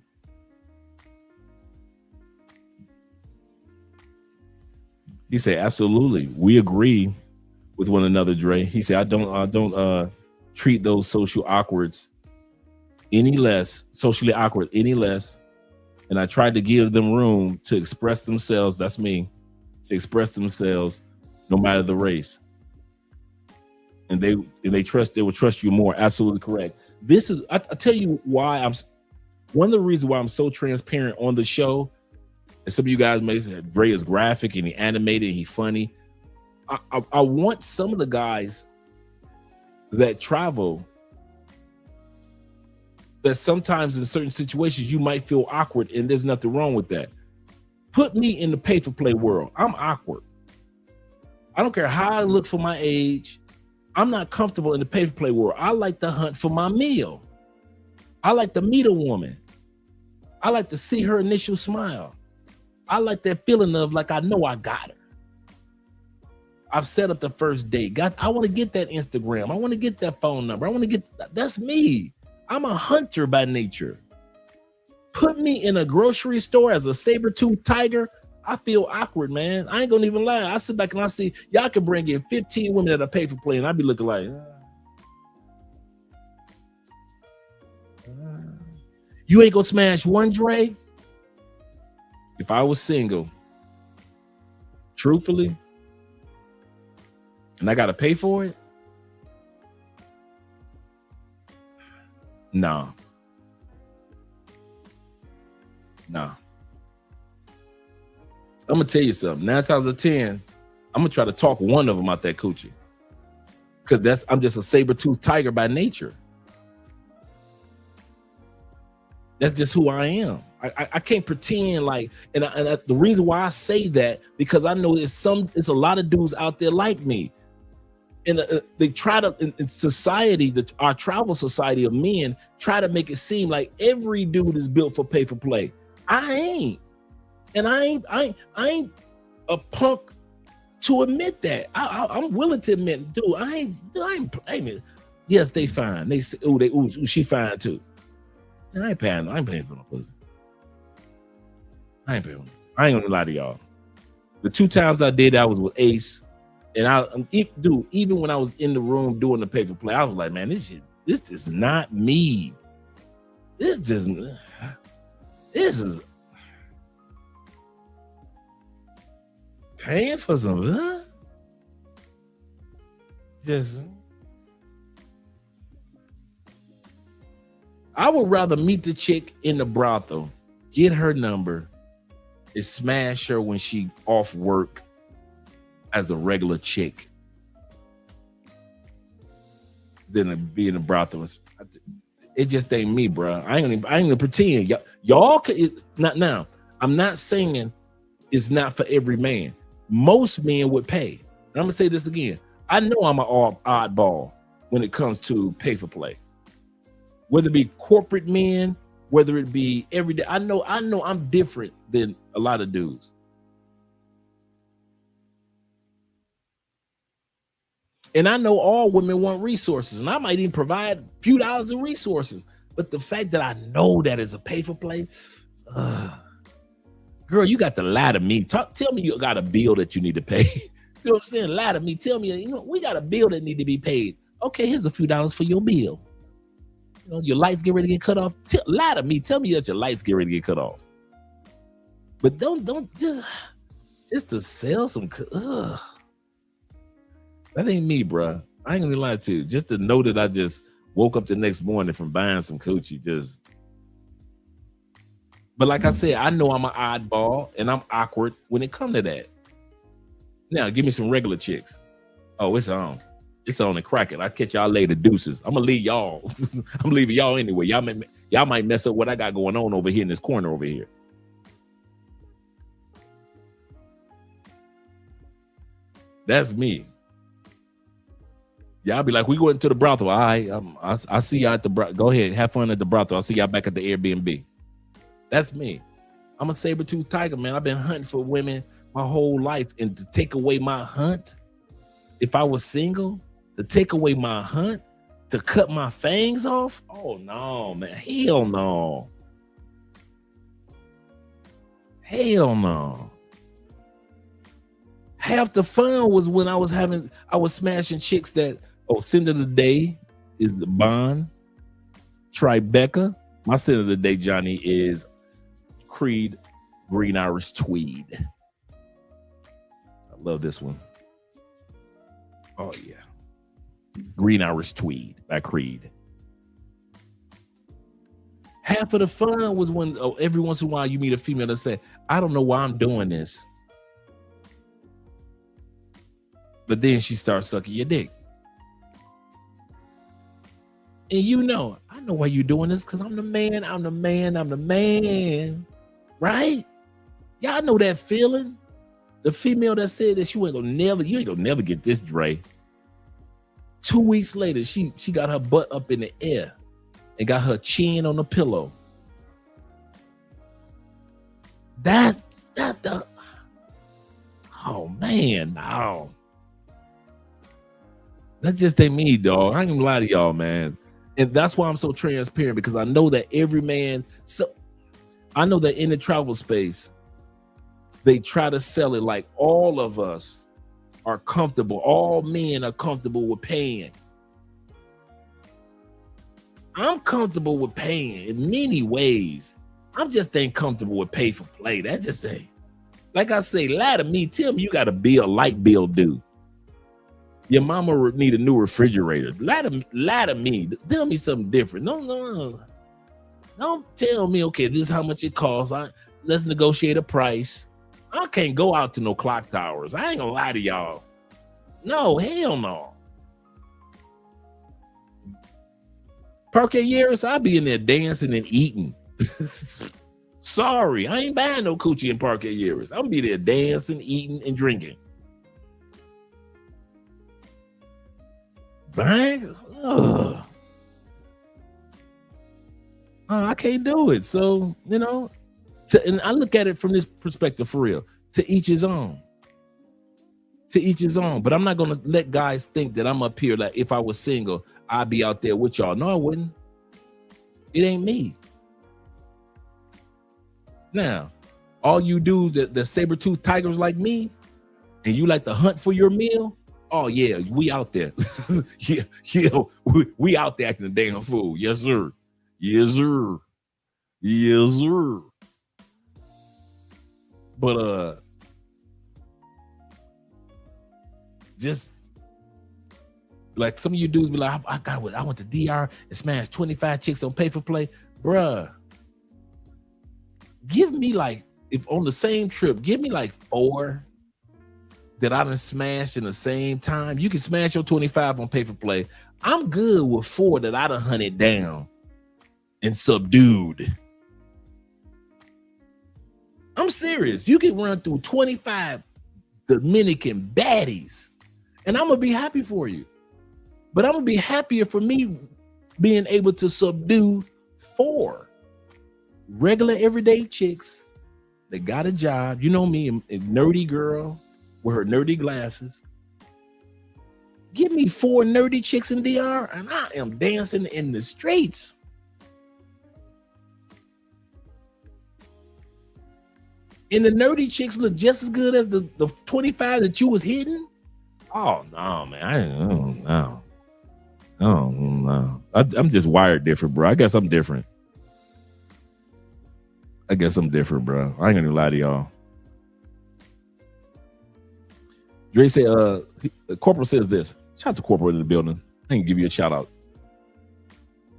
He said, absolutely. We agree with one another, Dre. He said, I don't treat those socially awkward any less. And I tried to give them room to express themselves. That's me. To express themselves no matter the race. And they will trust you more. Absolutely correct. This is, I tell you why one of the reasons why I'm so transparent on the show, and some of you guys may say Dre is graphic and he animated and he funny. I want some of the guys that travel, that sometimes in certain situations you might feel awkward, and there's nothing wrong with that. Put me in the pay for play world. I'm awkward. I don't care how I look for my age. I'm not comfortable in the pay for play world. I like to hunt for my meal. I like to meet a woman. I like to see her initial smile. I like that feeling of like, I know I got her. I've set up the first date. I want to get that Instagram. I want to get that phone number. I want to get, that's me. I'm a hunter by nature. Put me in a grocery store as a saber-toothed tiger, I feel awkward, man. I ain't gonna even lie. I sit back and I see y'all can bring in 15 women that are paid for play, and I'd be looking like, you ain't gonna smash one, Dre? If I was single, truthfully, and I gotta pay for it, no. I'm gonna tell you something. 9 times out of 10, I'm gonna try to talk one of them out that coochie, because I'm just a saber-toothed tiger by nature. That's just who I am. I can't pretend like, and the reason why I say that, because I know it's a lot of dudes out there like me, and they try to, in society, our travel society of men, try to make it seem like every dude is built for pay for play. I ain't, and I ain't a punk to admit that. I'm willing to admit, dude, I ain't. Yes, they fine. They say, ooh, she fine too. I ain't paying for no pussy. I ain't gonna lie to y'all. The 2 times I did, I was with Ace, and even when I was in the room doing the pay for play, I was like, man, this is not me. This is paying for some, huh? I would rather meet the chick in the brothel, get her number, and smash her when she off work as a regular chick than to be in the brothel. It just ain't me, bro. I ain't gonna pretend. Y'all could not now. I'm not saying it's not for every man. Most men would pay. And I'm gonna say this again. I know I'm an oddball when it comes to pay for play. Whether it be corporate men, whether it be everyday, I know I'm different than a lot of dudes. And I know all women want resources, and I might even provide a few dollars in resources. But the fact that I know that is a pay for play, girl, you got to lie to me. Tell me you got a bill that you need to pay. You know what I'm saying? Lie to me. Tell me, we got a bill that need to be paid. Okay, here's a few dollars for your bill. you know, your lights get ready to get cut off. Lie to me. Tell me that your lights get ready to get cut off. But don't just to sell some. Ugh. That ain't me, bro. I ain't gonna lie to you. Just to know that I just woke up the next morning from buying some coochie. Just. But like I said, I know I'm an oddball and I'm awkward when it come to that. Now, give me some regular chicks. Oh, it's on. It's on and crack it. I'll catch y'all later, deuces. I'm gonna leave y'all. I'm leaving y'all anyway. Y'all might mess up what I got going on over here in this corner over here. That's me. Y'all be like, we going to the brothel. All right, I see y'all at the brothel. Go ahead, have fun at the brothel. I'll see y'all back at the Airbnb. That's me. I'm a saber-toothed tiger, man. I've been hunting for women my whole life, and to take away my hunt, if I was single, to take away my hunt, to cut my fangs off, oh no, man, hell no. Hell no. Half the fun was when I was smashing chicks that, sin of the day is the Bond, Tribeca. My sin of the day, Johnny, is Creed Green Irish Tweed. I love this one. Oh yeah. Green Irish Tweed by Creed. Half of the fun was when every once in a while you meet a female that say, I don't know why I'm doing this. But then she starts sucking your dick. And you know, I know why you're doing this, because I'm the man. Right? Y'all know that feeling? The female that said that you ain't gonna never get this, Dre. 2 weeks later, she got her butt up in the air and got her chin on the pillow. Oh man, no. That just ain't me, dog. I ain't gonna lie to y'all, man. And that's why I'm so transparent, because I know that every man, I know that in the travel space, they try to sell it like all of us are comfortable. All men are comfortable with paying. I'm comfortable with paying in many ways. I'm just ain't comfortable with pay for play. That just ain't. Like I say, lie to me. Tell me you got a light bill due. Your mama need a new refrigerator. Lie to me. Tell me something different. No. Don't tell me, okay, this is how much it costs. Let's negotiate a price. I can't go out to no clock towers. I ain't gonna lie to y'all. No, hell no. Parquet Years, I'll be in there dancing and eating. Sorry, I ain't buying no coochie in Parquet Years. I'm gonna be there dancing, eating, and drinking. Bang? I can't do it. So, you know, and I look at it from this perspective for real. To each his own. To each his own. But I'm not going to let guys think that I'm up here like if I was single, I'd be out there with y'all. No, I wouldn't. It ain't me. Now, all you do, the saber-toothed tigers like me, and you like to hunt for your meal, oh yeah, we out there. yeah, we out there acting a damn fool. Yes, sir. Yes, sir. Yes, sir. But just like some of you dudes be like, I went to DR and smashed 25 chicks on pay for play. Bruh. Give me like, if on the same trip, give me like 4 that I done smashed in the same time. You can smash your 25 on pay for play. I'm good with 4 that I done hunted down and subdued. I'm serious. You can run through 25 Dominican baddies and I'm gonna be happy for you. But I'm gonna be happier for me being able to subdue 4 regular everyday chicks that got a job. You know me, a nerdy girl with her nerdy glasses. Give me 4 nerdy chicks in DR and I am dancing in the streets. And the nerdy chicks look just as good as the 25 that you was hitting. Oh no, man. Oh no, I'm just wired different, bro. I guess I'm different. Bro. I ain't gonna lie to y'all. Dre say, Corporal says this. Shout out to Corporal in the building. I can give you a shout out.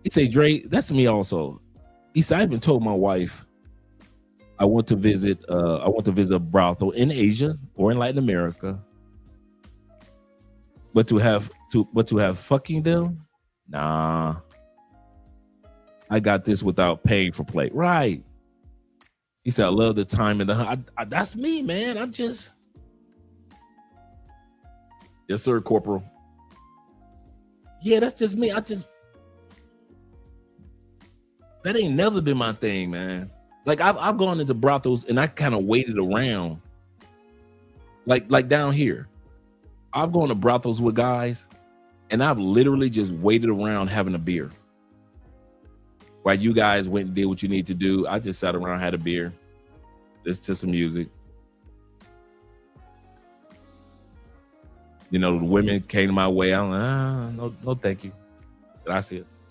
He say, Dre, that's me also. He said, I even told my wife I want to visit a brothel in Asia or in Latin America. But to have fucking them? Nah. I got this without paying for play. Right. He said, I love the time and the hunt. That's me, man. I'm just. Yes, sir, Corporal. Yeah, that's just me. That ain't never been my thing, man. Like I've gone into brothels and I kind of waited around. Like down here. I've gone to brothels with guys and I've literally just waited around having a beer. While you guys went and did what you need to do, I just sat around, had a beer, listened to some music. You know, the women came to my way. I'm like, no, thank you. Gracias.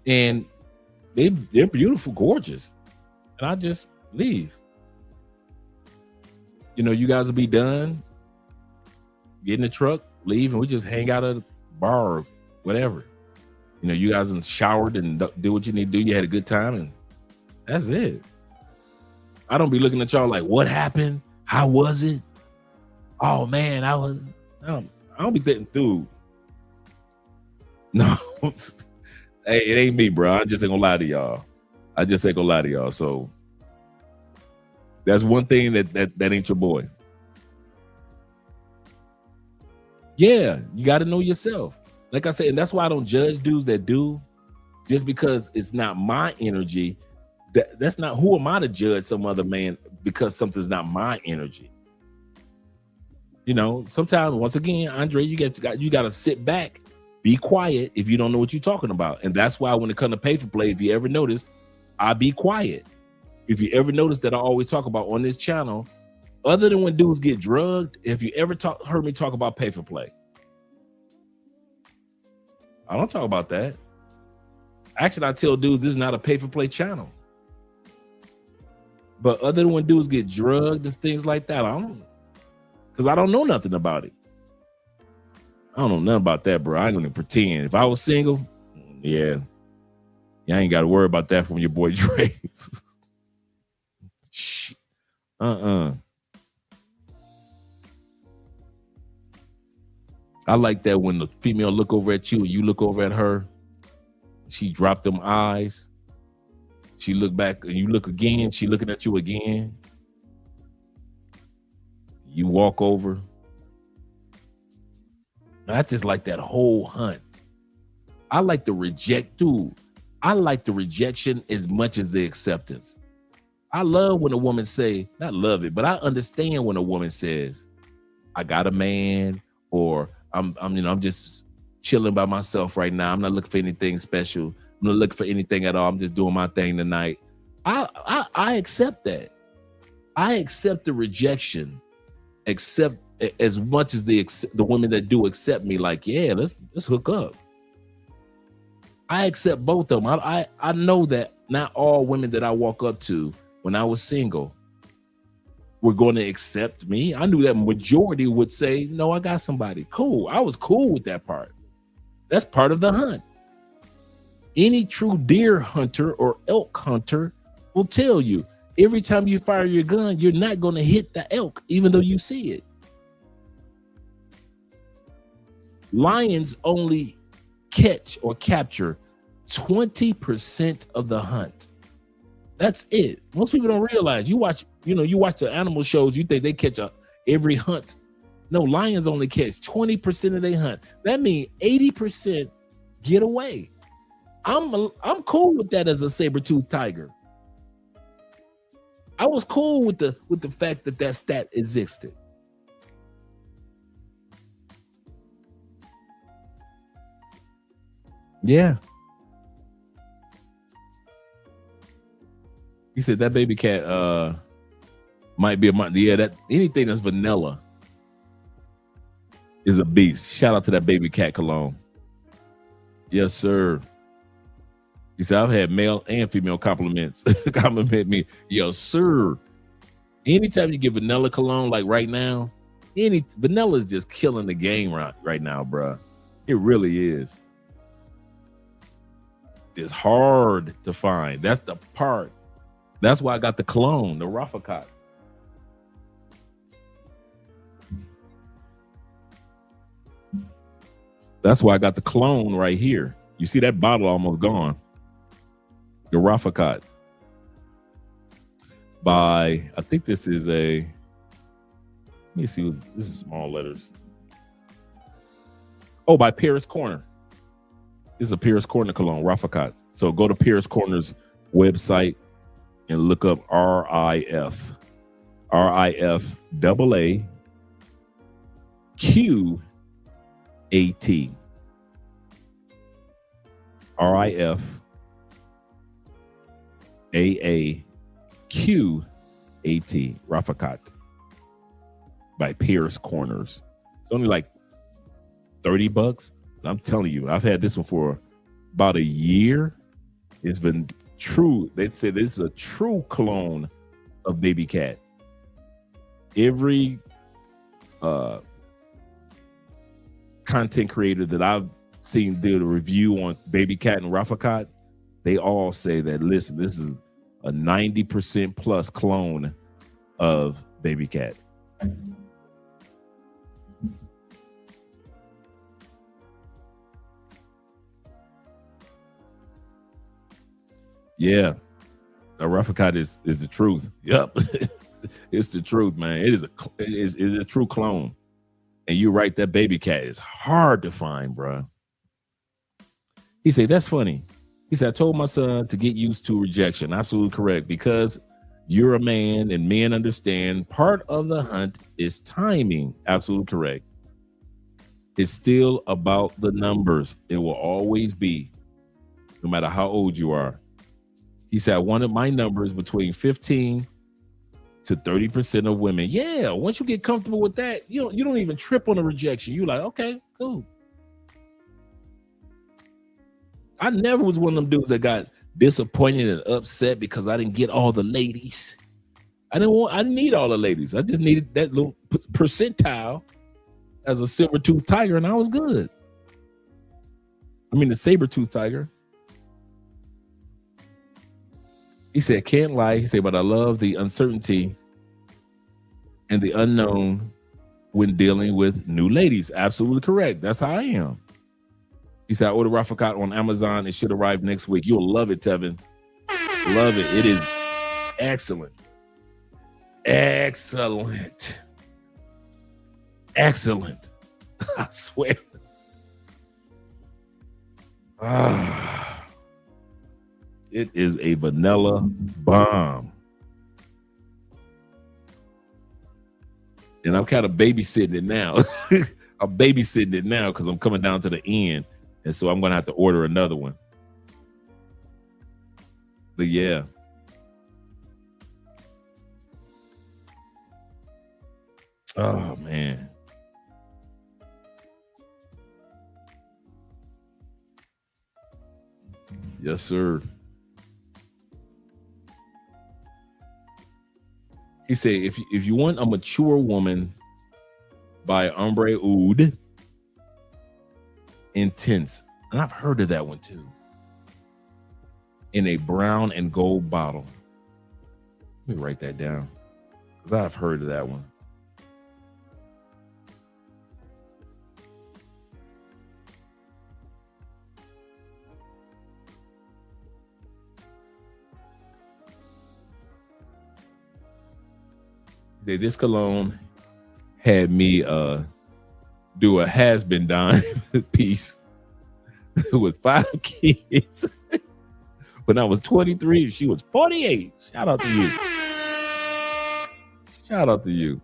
And they're beautiful, gorgeous. And I just leave. You know, you guys will be done, get in the truck, leave, and we just hang out at a bar or whatever. You know, you guys showered and do what you need to do. You had a good time, and that's it. I don't be looking at y'all like, what happened? How was it? Oh man, I don't be thinking, dude. No, hey, it ain't me, bro. I just ain't gonna lie to y'all. So that's one thing that ain't your boy. Yeah, you got to know yourself. Like I said, and that's why I don't judge dudes that do, just because it's not my energy. That's not, who am I to judge some other man because something's not my energy? You know, sometimes, once again, Andre, you got to sit back, be quiet if you don't know what you're talking about. And that's why when it comes to pay for play, if you ever notice, I be quiet. If you ever notice that I always talk about on this channel, other than when dudes get drugged, if you ever heard me talk about pay for play, I don't talk about that. Actually, I tell dudes this is not a pay for play channel. But other than when dudes get drugged and things like that, because I don't know nothing about it. I don't know nothing about that, bro. I ain't gonna pretend. If I was single, yeah, I ain't got to worry about that from your boy Dre. I like that when the female look over at you and you look over at her, she dropped them eyes. She look back and you look again. She looking at you again. You walk over. I just like that whole hunt. I like the I like the rejection as much as the acceptance. I love when a woman say, not love it, but I understand when a woman says, I got a man, or I'm just chilling by myself right now. I'm not looking for anything special. I'm not looking for anything at all. I'm just doing my thing tonight. I accept that. I accept the rejection, accept as much as the women that do accept me. Like, yeah, let's hook up. I accept both of them. I know that not all women that I walk up to when I was single were going to accept me. I knew that majority would say, no, I got somebody. Cool. I was cool with that part. That's part of the hunt. Any true deer hunter or elk hunter will tell you, every time you fire your gun, you're not going to hit the elk, even though you see it. Lions only catch or capture 20% of the hunt. That's it. Most people don't realize. You watch the animal shows, you think they catch every hunt. No, lions only catch 20% of their hunt. That means 80% get away. I'm cool with that as a saber-toothed tiger. I was cool with the fact that stat existed. Yeah. He said that baby cat might be that anything that's vanilla. is a beast. Shout out to that baby cat cologne. Yes, sir. He said, I've had male and female compliments compliment me. Yes, sir. Anytime you get vanilla cologne, like right now, vanilla is just killing the game right now, bro. It really is. It's hard to find. That's the part. That's why I got the cologne, the Raffacat. That's why I got the cologne right here. You see that bottle almost gone. The Raffacat. By, I think this is a, let me see, this is small letters. Oh, by Paris Corner. This is a Paris Corner cologne, Raffacat. So go to Paris Corner's website and look up RIF. RIFAAQAT. RIFAAQAT. Raffacat. By Paris Corners. It's only like $30. I'm telling you, I've had this one for about a year. It's been true. They say this is a true clone of Baby Cat. Every content creator that I've seen do the review on Baby Cat and Raffacat, they all say that, listen, this is a 90% plus clone of Baby Cat. Yeah, the Raffacat is the truth. Yep, it's the truth, man. It is a true clone. And you're right, that Baby Cat is hard to find, bro. He said, that's funny. He said, I told my son to get used to rejection. Absolutely correct. Because you're a man and men understand part of the hunt is timing. Absolutely correct. It's still about the numbers. It will always be, no matter how old you are. He said, I wanted my numbers between 15 to 30% of women. Yeah, once you get comfortable with that, you don't even trip on a rejection. You're like, okay, cool. I never was one of them dudes that got disappointed and upset because I didn't get all the ladies. I didn't need all the ladies. I just needed that little percentile as a silver-toothed tiger, and I was good. I mean, the saber-toothed tiger. He said, can't lie. He said, but I love the uncertainty and the unknown when dealing with new ladies. Absolutely correct. That's how I am. He said, I ordered Raffacat on Amazon. It should arrive next week. You'll love it, Tevin. Love it. It is excellent. Excellent. Excellent. I swear. It is a vanilla bomb. And I'm kind of babysitting it now. I'm babysitting it now because I'm coming down to the end. And so I'm going to have to order another one. But yeah. Oh, man. Yes, sir. He said, if you want a mature woman by Ombre Oud, Intense. And I've heard of that one too. In a brown and gold bottle. Let me write that down, because I've heard of that one. This cologne had me do a has been done piece with 5 kids when I was 23. She was 48. Shout out to you. Shout out to you.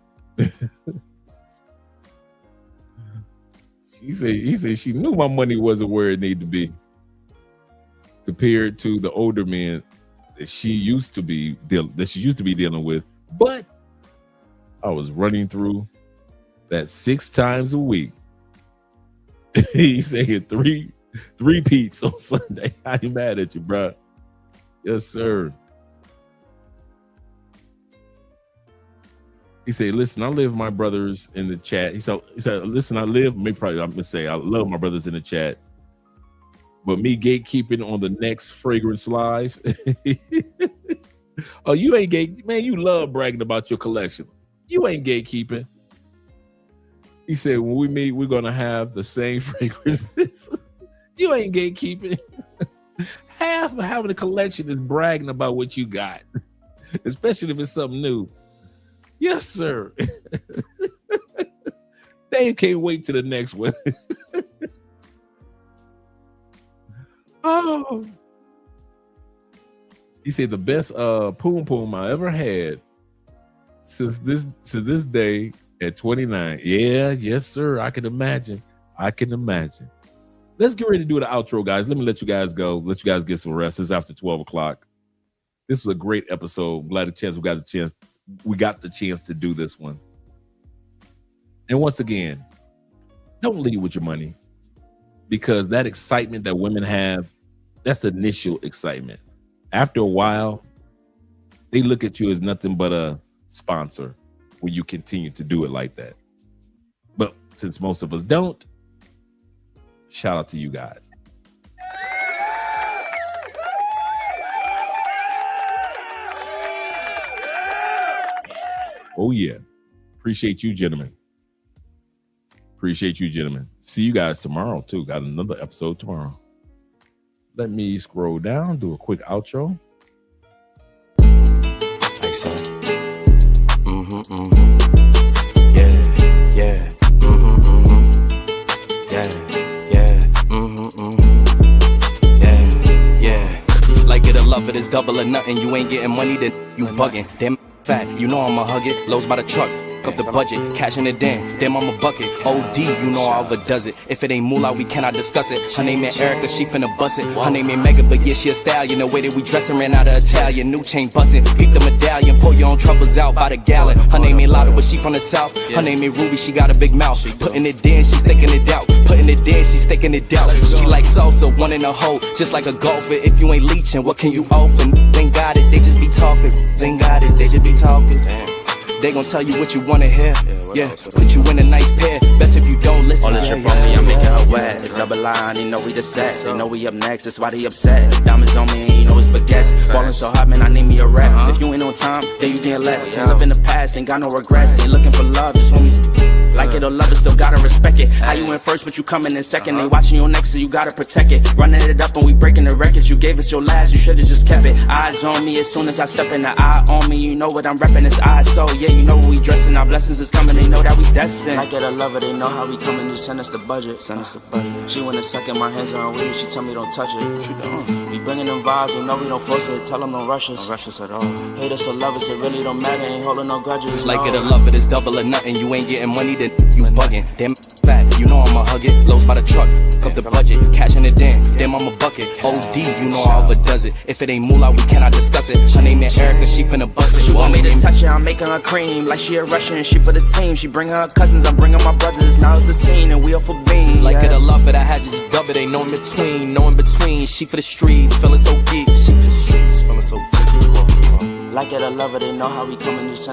He said she knew my money wasn't where it needed to be compared to the older men that she used to be dealing with. But I was running through that 6 times a week. He said three peats on Sunday. I ain't mad at you, bro. Yes, sir. He said, listen, I live my brothers in the chat. He said, listen, I'm gonna say I love my brothers in the chat. But me gatekeeping on the next fragrance live. Oh, you ain't gate, man. You love bragging about your collection. You ain't gatekeeping. He said, when we meet, we're gonna have the same fragrances. You ain't gatekeeping. Half of having a collection is bragging about what you got, especially if it's something new. Yes, sir. Dave can't wait to the next one. Oh. He said the best poom poom I ever had since this day at 29. Yeah, yes, sir. I can imagine. Let's get ready to do the outro, guys. Let me let you guys go. Let you guys get some rest. It's after 12 o'clock. This was a great episode. I'm glad we got the chance to do this one. And once again, don't lead with your money, because that excitement that women have, that's initial excitement. After a while, they look at you as nothing but a sponsor when you continue to do it like that. But since most of us don't, shout out to you guys. Oh yeah. Appreciate you, gentlemen. See you guys tomorrow too. Got another episode tomorrow. Let me scroll down, do a quick outro. Like so. Yeah. Yeah. Like it or love it, it's double or nothing. You ain't getting money, then you bugging. Damn fat, you know I'ma hug it. Lows by the truck. Up the budget, cashing it in, damn I'm a bucket. OD, you know I overdoes it. If it ain't moolah, we cannot discuss it. Her name ain't Erica, she finna bust it. Her name ain't Mega, but yeah, she a stallion. The way that we dressin' ran out of Italian. New chain bustin', peep the medallion. Pull your own troubles out by the gallon. Her name ain't Lotta, but she from the south. Her name ain't Ruby, she got a big mouth. Putting it in, she sticking it out. Putting it in, she sticking it out. She like salsa, one in a hole, just like a golfer. If you ain't leeching, what can you offer? Ain't got it, they just be talkers. Ain't got it, they just be talkers. They gon' tell you what you wanna hear. Yeah, put you in a nice pair. Best if you don't listen. All this shit from me, I'm making her wet. It's double line, they know we the set. They know we up next, that's why they upset. Diamonds on me, and you know it's baguettes. Ballin' so hot, man, I need me a rap. If you ain't on time, then you getting left. Can't live in the past, ain't got no regrets. Ain't looking for love, just when we like it or love it, still gotta respect it. How you in first, but you coming in second. They watching your next, so you gotta protect it. Running it up and we breaking the records. You gave us your last, you should've just kept it. Eyes on me as soon as I step in. The eye on me, you know what I'm reppin'. It's eyes, so yeah, you know what we dressin'. Our blessings is coming, they know that we destined. Like it or love it, they know how we coming. Just send us the budget. She went a second, my hands are on weed. She tell me don't touch it. We bringing them vibes, you know we don't force it. Tell them don't rush us. Don't rush us at all. Hate us or love us, it really don't matter. Ain't holding no grudges. Like it or love it, it's double or nothing. You ain't getting money, then you bugging. Damn fat, you know I'ma hug it. Lows by the truck, up the budget, cashing it in. Damn I'm a bucket. OD, you know I overdoes it. If it ain't moolah, we cannot discuss it. Her name ain't Erica, she finna bust it. She want me to touch it, I'm making her cream. Like she a Russian, she for the team. She bring her cousins, I'm bringing my brothers. Now it's the scene, and we all for being. Like it or love it, I had just dub it. Ain't no in between, no in between. She for the streets, feeling so geek. She for the streets, feeling so geek. Like it or love it, they know how we coming. Just send